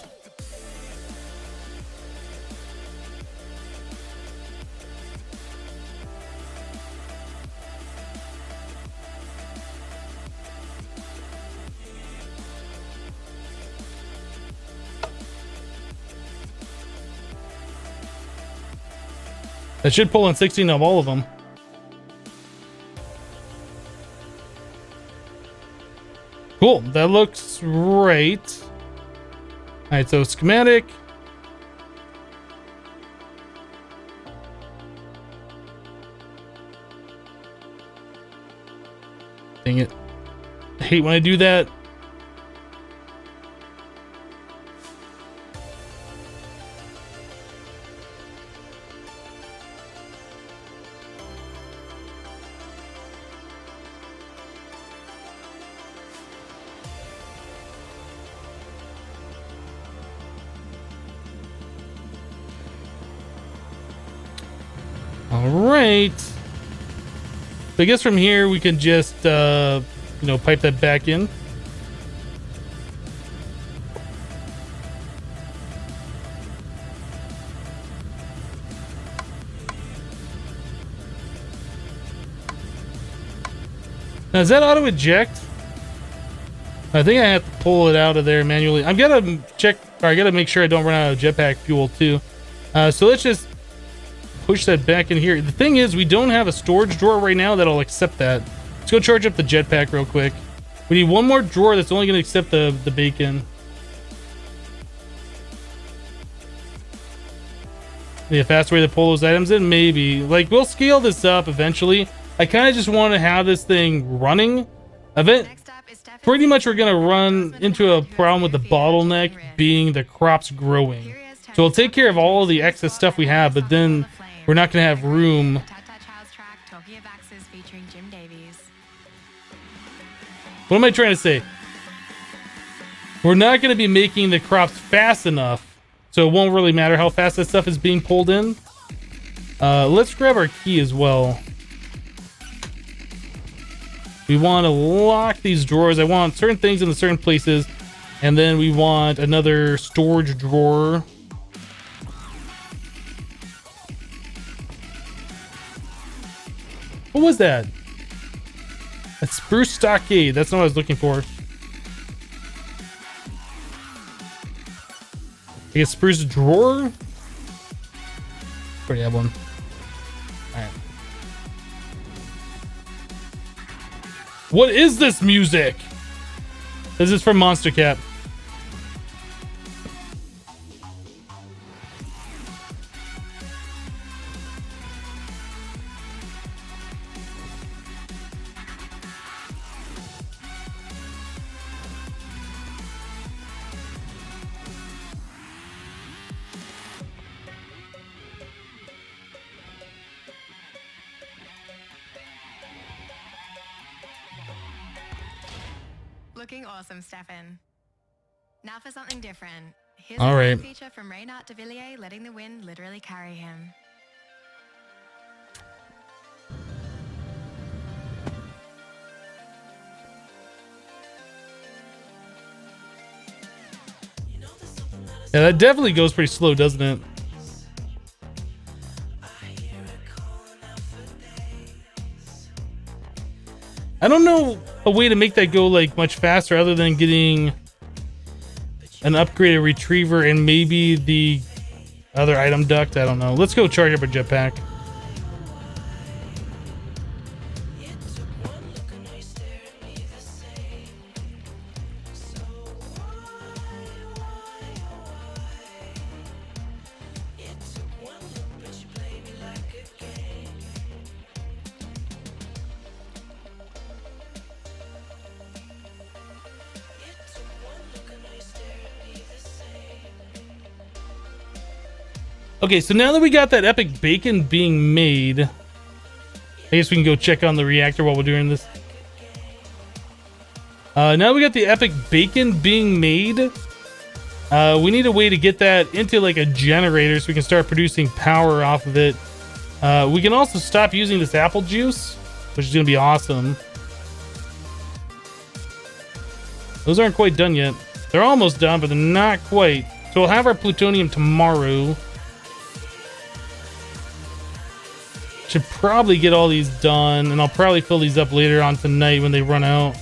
That should pull in 16 of all of them. Cool, that looks right. All right, so schematic. Dang it. I hate when I do that. All right. So I guess from here we can just, you know, pipe that back in. Now, is that auto eject? I think I have to pull it out of there manually. I've got to check, or I got to make sure I don't run out of jetpack fuel too. So let's just push that back in here. The thing is, we don't have a storage drawer right now that'll accept that. Let's go charge up the jetpack real quick. We need one more drawer that's only going to accept the bacon. Maybe a fast way to pull those items in? Maybe. Like, we'll scale this up eventually. I kind of just want to have this thing running. Pretty much we're going to run into a problem with the bottleneck being the crops growing. So we'll take care of all of the excess stuff we have, but then we're not going to have room. What am I trying to say? We're not going to be making the crops fast enough, so it won't really matter how fast that stuff is being pulled in. Let's grab our key as well. We want to lock these drawers. I want certain things in the certain places, and then we want another storage drawer. What was that? A spruce stockade. That's not what I was looking for. I guess spruce drawer? Already have one. Alright. What is this music? This is from Monster Cat. Looking awesome, Stefan. Now for something different. Here's All a right. feature from Reynard de Villiers, letting the wind literally carry him. Yeah, that definitely goes pretty slow, doesn't it? I don't know a way to make that go like much faster other than getting an upgraded retriever and maybe the other item duct. I don't know. Let's go charge up a jetpack. Okay, so now that we got that epic bacon being made, I guess we can go check on the reactor while we're doing this. Now we got the epic bacon being made. We need a way to get that into like a generator so we can start producing power off of it. We can also stop using this apple juice, which is going to be awesome. Those aren't quite done yet. They're almost done, but they're not quite. So we'll have our plutonium tomorrow. Should probably get all these done, and I'll probably fill these up later on tonight when they run out.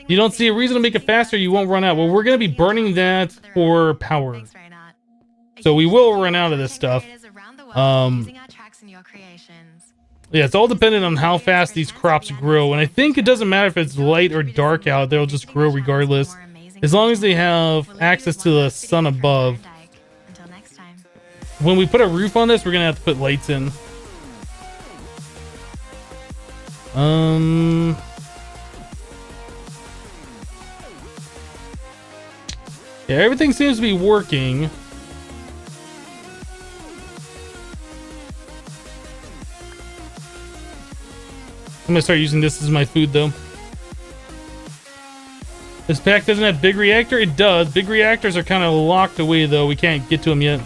You don't see a reason to make it faster, you won't run out. Well, we're going to be burning that for power. So we will run out of this stuff. Yeah, it's all dependent on how fast these crops grow. And I think it doesn't matter if it's light or dark out, they'll just grow regardless. As long as they have access to the sun above. When we put a roof on this, we're going to have to put lights in. Yeah, everything seems to be working. I'm gonna start using this as my food though. This pack doesn't have big reactor? It does. Big reactors are kind of locked away though. We can't get to them yet.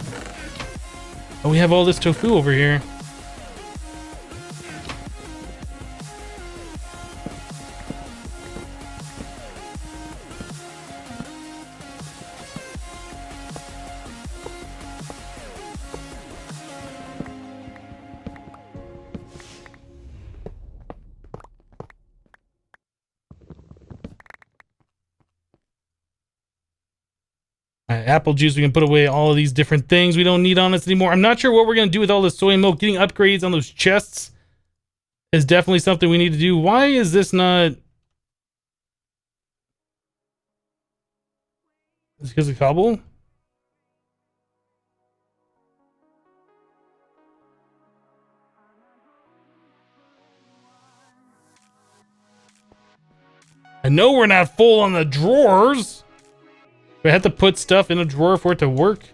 Oh, we have all this tofu over here. Apple juice, we can put away all of these different things we don't need on us anymore. I'm not sure what we're going to do with all this soy milk. Getting upgrades on those chests is definitely something we need to do. Why is this not... Is it because of cobble? I know we're not full on the drawers. We have to put stuff in a drawer for it to work.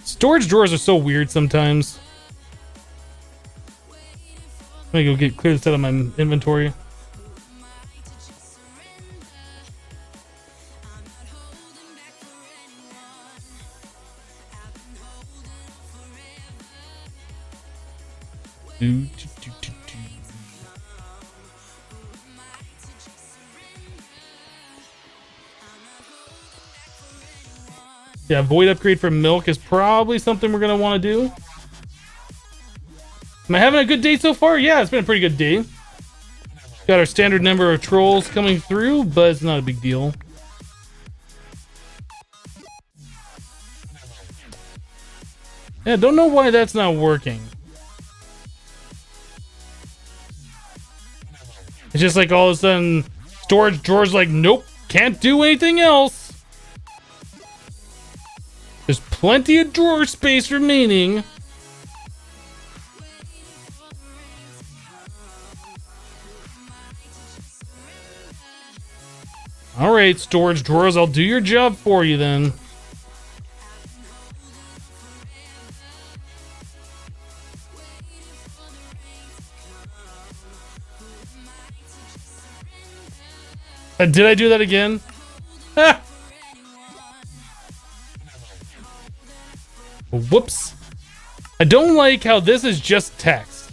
Storage drawers are so weird sometimes. Let me go clear this out of my inventory. Yeah, void upgrade for milk is probably something we're gonna want to do. Am I having a good day so far? Yeah, it's been a pretty good day. Got our standard number of trolls coming through, but it's not a big deal. Yeah, don't know why that's not working. It's just like all of a sudden, storage drawers like, nope, can't do anything else. There's plenty of drawer space remaining. All right, storage drawers, I'll do your job for you then. Did I do that again? Ah! Whoops. I don't like how this is just text.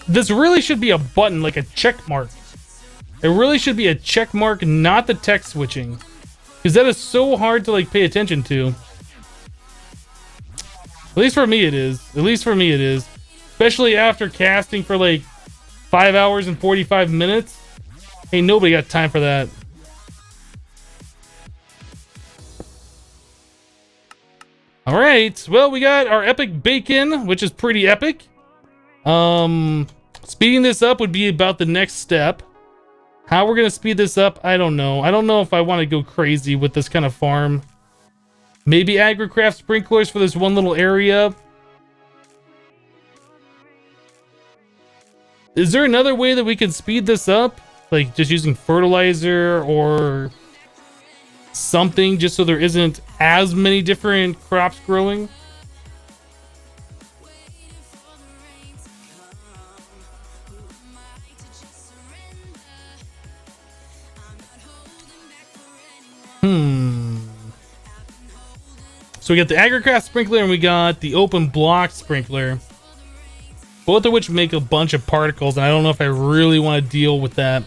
This really should be a button, like a check mark. It really should be a check mark, not the text switching. Because that is so hard to like pay attention to. At least for me it is. At least for me it is. Especially after casting for like 5 hours and 45 minutes. Ain't nobody got time for that. All right, well, we got our epic bacon, which is pretty epic. Speeding this up would be about the next step. How we're gonna speed this up, I don't know. I don't know if I want to go crazy with this kind of farm. Maybe agricraft sprinklers for this one little area. Is there another way that we can speed this up? Like just using fertilizer or something, just so there isn't as many different crops growing? So we got the agricraft sprinkler and we got the open block sprinkler, both of which make a bunch of particles, and I don't know if I really want to deal with that.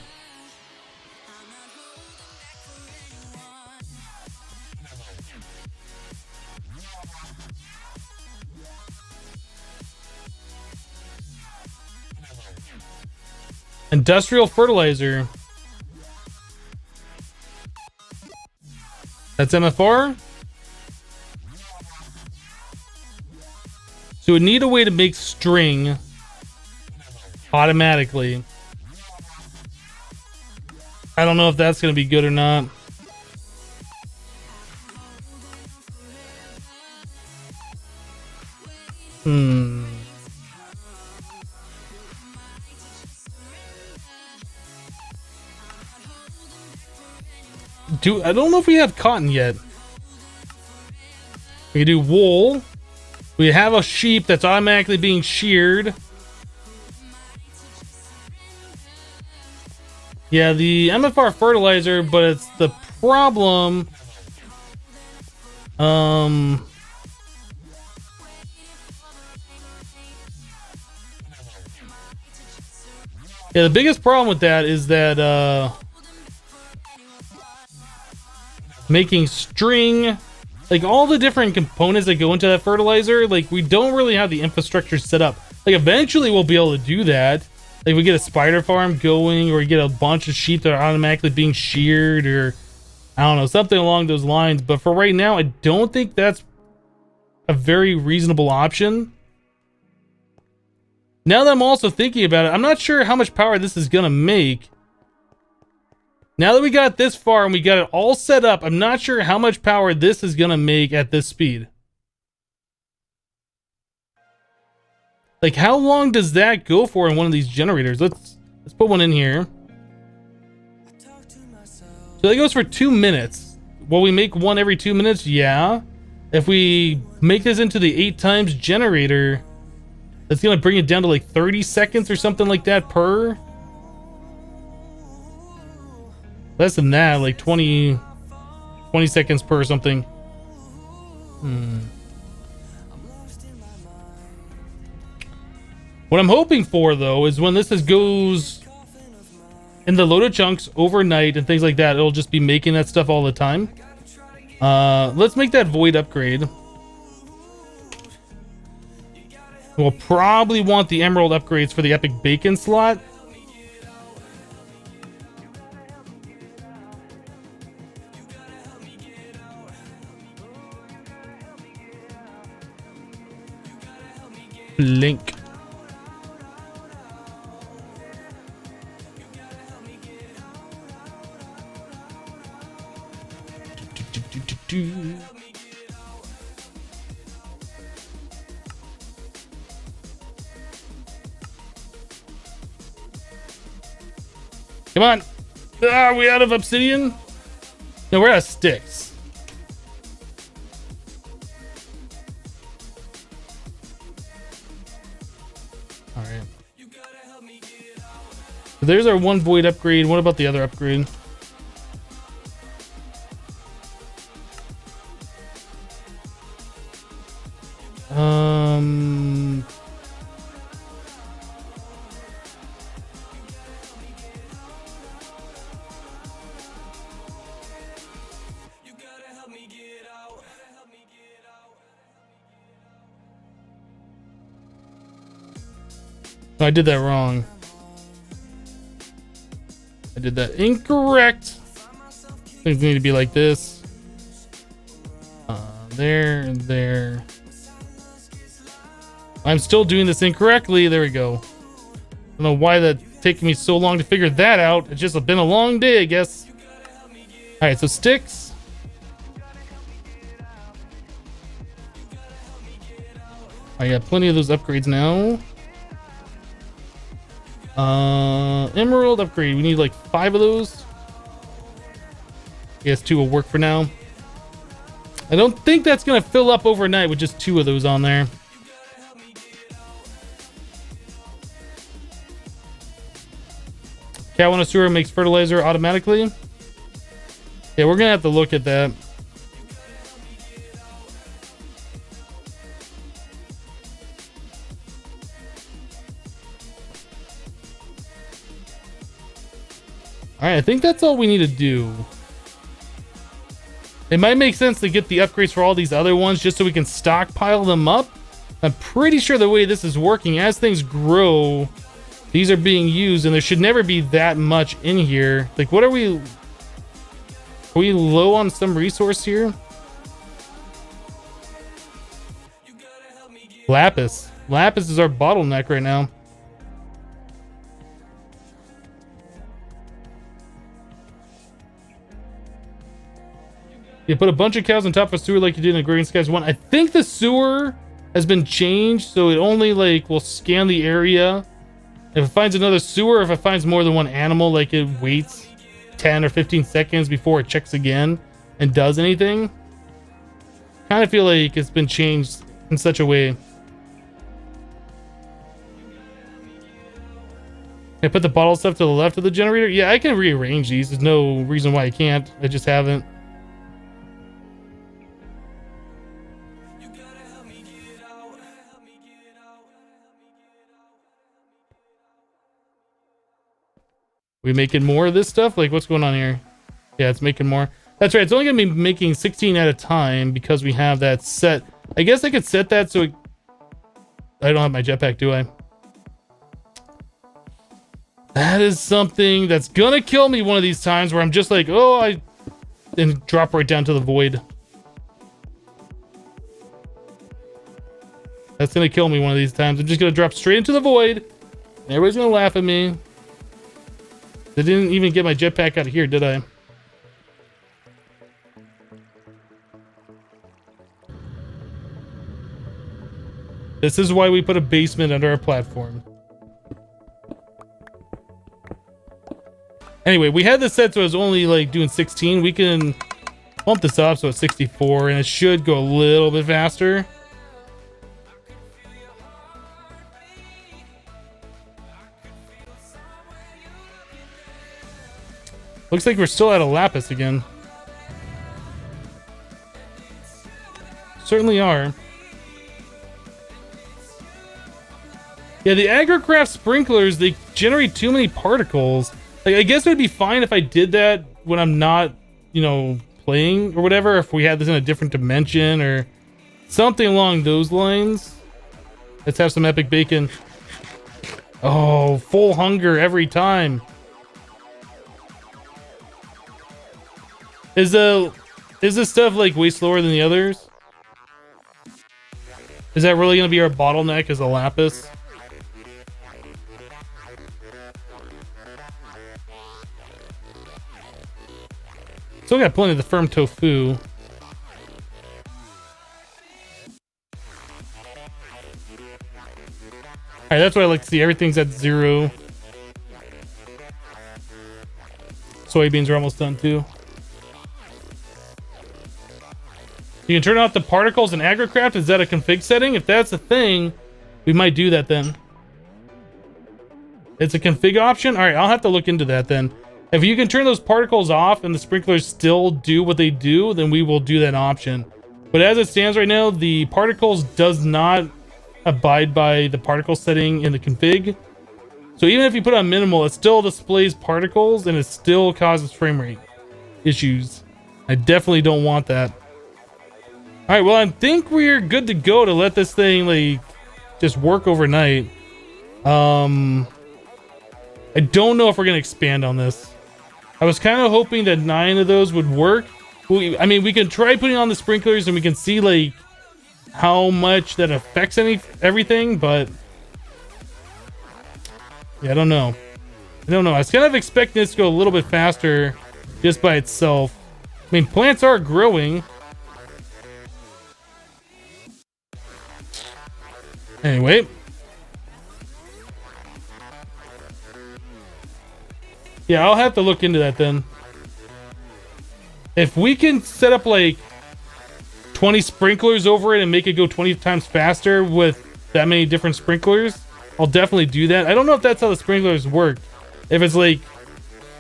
Industrial fertilizer. That's MFR. So we need a way to make string automatically. I don't know if that's going to be good or not. Hmm. I don't know if we have cotton yet. We can do wool. We have a sheep that's automatically being sheared. Yeah, the MFR fertilizer, but it's the problem. Yeah, the biggest problem with that is that making string, like all the different components that go into that fertilizer, like we don't really have the infrastructure set up. Like eventually we'll be able to do that. Like we get a spider farm going, or we get a bunch of sheep that are automatically being sheared, or I don't know, something along those lines. But for right now, I don't think that's a very reasonable option. Now that I'm also thinking about it, I'm not sure how much power this is gonna make. Now that we got this far and we got it all set up, I'm not sure how much power this is gonna make at this speed. Like, how long does that go for in one of these generators? Let's put one in here. So that goes for 2 minutes. Will we make one every 2 minutes? Yeah. If we make this into the 8 times generator, that's gonna bring it down to like 30 seconds or something like that per. Less than that, like 20 seconds per something. What I'm hoping for, though, is when this goes in the loaded chunks overnight and things like that, it'll just be making that stuff all the time. Let's make that void upgrade. We'll probably want the emerald upgrades for the epic bacon slot. Link. Come on. Are we out of obsidian? No, we're out of sticks. All right. So there's our one void upgrade. What about the other upgrade? I did that wrong. I did that incorrect. Things need to be like this. There and there. I'm still doing this incorrectly. There we go. I don't know why that's taking me so long to figure that out. It's just been a long day, I guess. All right, so sticks. I got plenty of those upgrades now. Emerald upgrade. We need like 5 of those. I guess 2 will work for now. I don't think that's gonna fill up overnight with just 2 of those on there. Cat Sewer makes fertilizer automatically. Yeah, we're gonna have to look at that. Alright, I think that's all we need to do. It might make sense to get the upgrades for all these other ones just so we can stockpile them up. I'm pretty sure the way this is working, as things grow, these are being used, and there should never be that much in here. Like, what are we... Are we low on some resource here? Lapis. Lapis is our bottleneck right now. You put a bunch of cows on top of a sewer like you did in the Green Skies 1. I think the sewer has been changed, so it only like will scan the area. If it finds another sewer, if it finds more than one animal, like it waits 10 or 15 seconds before it checks again and does anything. Kind of feel like it's been changed in such a way. Can I put the bottle stuff to the left of the generator? Yeah, I can rearrange these. There's no reason why I can't. I just haven't. We making more of this stuff? Like, what's going on here? Yeah, it's making more. That's right. It's only going to be making 16 at a time because we have that set. I guess I could set that so it... I don't have my jetpack, do I? That is something that's going to kill me one of these times where I'm just like, oh, and drop right down to the void. That's going to kill me one of these times. I'm just going to drop straight into the void. And everybody's going to laugh at me. I didn't even get my jetpack out of here, did I? This is why we put a basement under our platform. Anyway, we had this set so it was only like doing 16. We can bump this up so it's 64 and it should go a little bit faster. Looks like we're still out of lapis again. Certainly are. Yeah, the agrocraft sprinklers, they generate too many particles. Like, I guess it would be fine if I did that when I'm not, you know, playing or whatever. If we had this in a different dimension or something along those lines. Let's have some epic bacon. Oh, full hunger every time. Is this stuff like way slower than the others? Is that really gonna be our bottleneck as a lapis? Still got plenty of the firm tofu. Alright, that's what I like to see. Everything's at 0. Soybeans are almost done too. You can turn off the particles in agrocraft. Is that a config setting? If that's a thing, we might do that then. It's a config option? Alright, I'll have to look into that then. If you can turn those particles off and the sprinklers still do what they do, then we will do that option. But as it stands right now, the particles does not abide by the particle setting in the config. So even if you put on minimal, it still displays particles and it still causes frame rate issues. I definitely don't want that. Alright, well, I think we're good to go to let this thing, like, just work overnight. I don't know if we're going to expand on this. I was kind of hoping that 9 of those would work. I mean, we can try putting on the sprinklers and we can see, like, how much that affects everything, but... yeah, I don't know. I don't know. I was kind of expecting this to go a little bit faster just by itself. I mean, plants are growing. Anyway. Yeah, I'll have to look into that then. If we can set up like 20 sprinklers over it and make it go 20 times faster with that many different sprinklers, I'll definitely do that. I don't know if that's how the sprinklers work. If it's like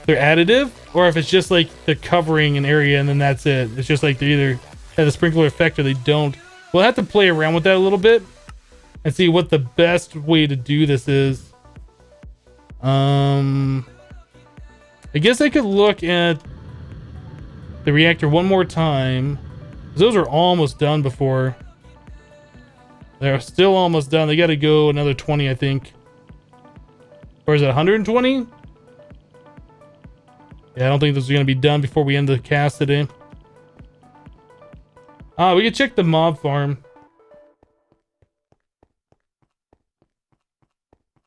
they're additive or if it's just like they're covering an area and then that's it. It's just like they either have the sprinkler effect or they don't. We'll have to play around with that a little bit and see what the best way to do this is. I guess I could look at the reactor one more time. Those are almost done before. They're still almost done. They got to go another 20, I think. Or is it 120? Yeah, I don't think this is going to be done before we end the cast today. We can check the mob farm.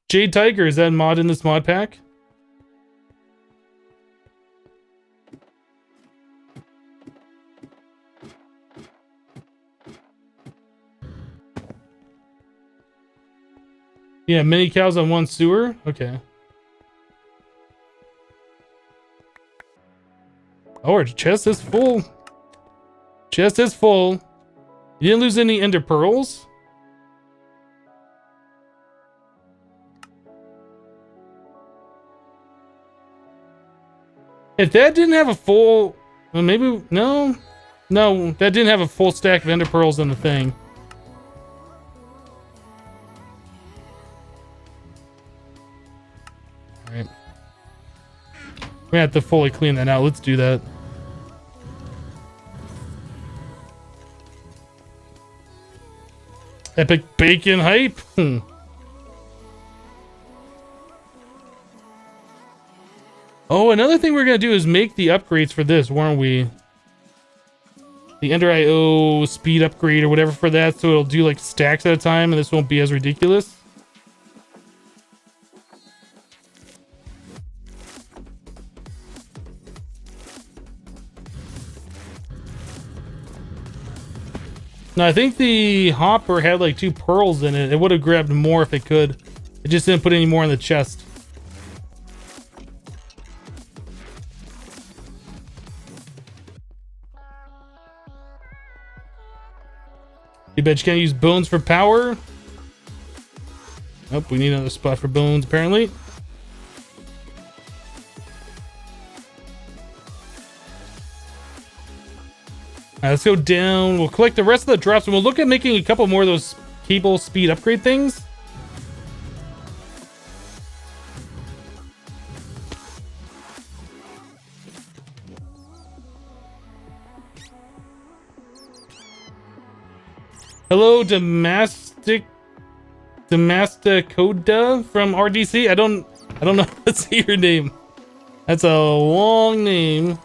Jade Tiger, is that mod in this mod pack? Yeah, many cows on one sewer. Okay. Oh, our chest is full. Chest is full. You didn't lose any ender pearls? If that didn't have a full... Well, maybe... No. No, that didn't have a full stack of ender pearls in the thing. Alright. We're gonna have to fully clean that out. Let's do that. Epic bacon hype? Oh, another thing we're gonna do is make the upgrades for this, weren't we? The Ender IO speed upgrade or whatever for that, so it'll do like stacks at a time and this won't be as ridiculous. No, I think the hopper had like 2 pearls in it. It would have grabbed more if it could. It just didn't put any more in the chest. You bet you can't use bones for power. Oh, we need another spot for bones, apparently. Alright, let's go down. We'll collect the rest of the drops, and we'll look at making a couple more of those cable speed upgrade things. Hello, Damasticoda from RDC. I don't know how to say your name. That's a long name.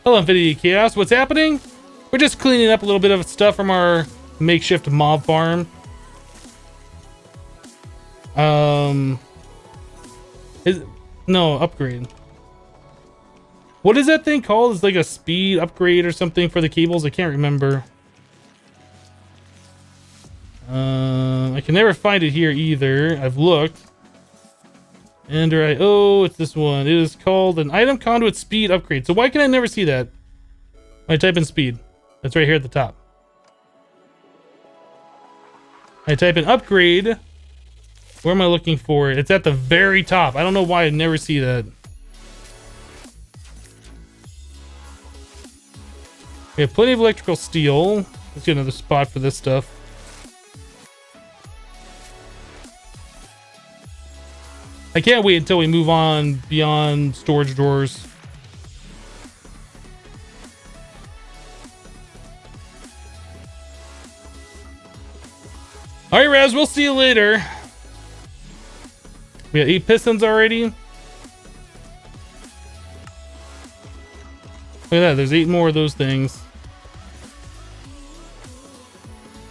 Hello, Infinity Chaos. What's happening? We're just cleaning up a little bit of stuff from our makeshift mob farm. No, upgrade. What is that thing called? It's like a speed upgrade or something for the cables. I can't remember. I can never find it here either. I've looked. Oh, it's this one. It is called an item conduit speed upgrade. So why can I never see that? I type in speed. That's right here at the top. I type in upgrade. Where am I looking for it? It's at the very top. I don't know why I never see that. We have plenty of electrical steel. Let's get another spot for this stuff. I can't wait until we move on beyond storage drawers. All right, Raz, we'll see you later. We got 8 pistons already. Look at that, there's 8 more of those things.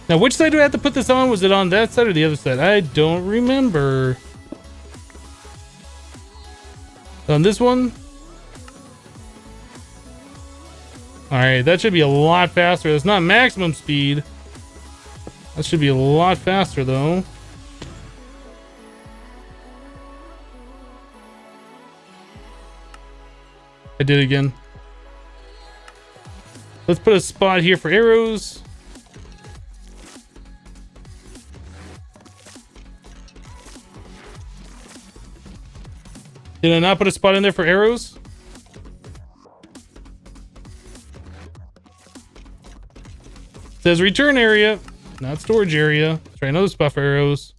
Now, which side do I have to put this on? Was it on that side or the other side? I don't remember. On this one? Alright, that should be a lot faster. That's not maximum speed. That should be a lot faster, though. I did it again. Let's put a spot here for arrows. Did I not put a spot in there for arrows? It says return area, not storage area. Let's try another spot for arrows.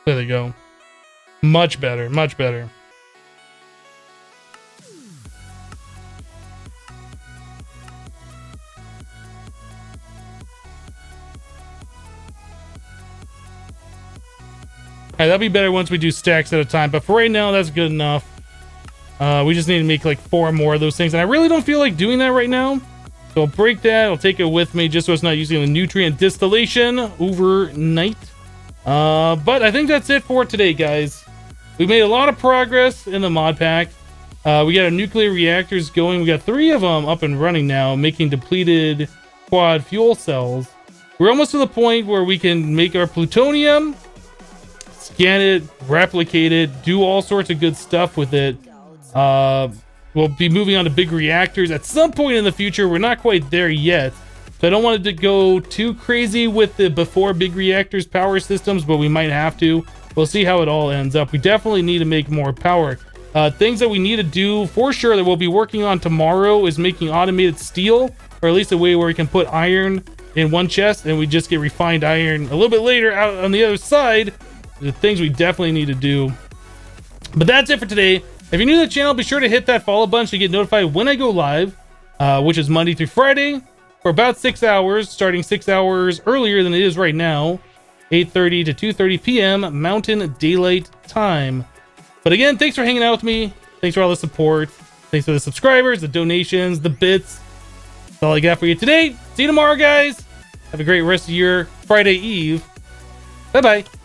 There they go. Much better, much better. that'll be better once we do stacks at a time. But for right now, that's good enough. We just need to make like 4 more of those things. And I really don't feel like doing that right now. So I'll break that. I'll take it with me just so it's not using the nutrient distillation overnight. But I think that's it for today, guys. We made a lot of progress in the mod pack. We got our nuclear reactors going. We got 3 of them up and running now, making depleted quad fuel cells. We're almost to the point where we can make our plutonium, scan it, replicate it, do all sorts of good stuff with it. We'll be moving on to big reactors at some point in the future. We're not quite there yet. So I don't want it to go too crazy with the before big reactors power systems, but we might have to. We'll see how it all ends up. We definitely need to make more power. Things that we need to do for sure that we'll be working on tomorrow is making automated steel, or at least a way where we can put iron in one chest and we just get refined iron a little bit later out on the other side. The things we definitely need to do. But that's it for today. If you're new to the channel, be sure to hit that follow button so you get notified when I go live, which is Monday through Friday for about 6 hours, starting 6 hours earlier than it is right now, 8:30 to 2:30 p.m. Mountain Daylight Time. But again, thanks for hanging out with me. Thanks for all the support. Thanks for the subscribers, the donations, the bits. That's all I got for you today. See you tomorrow, guys. Have a great rest of your Friday Eve. Bye-bye.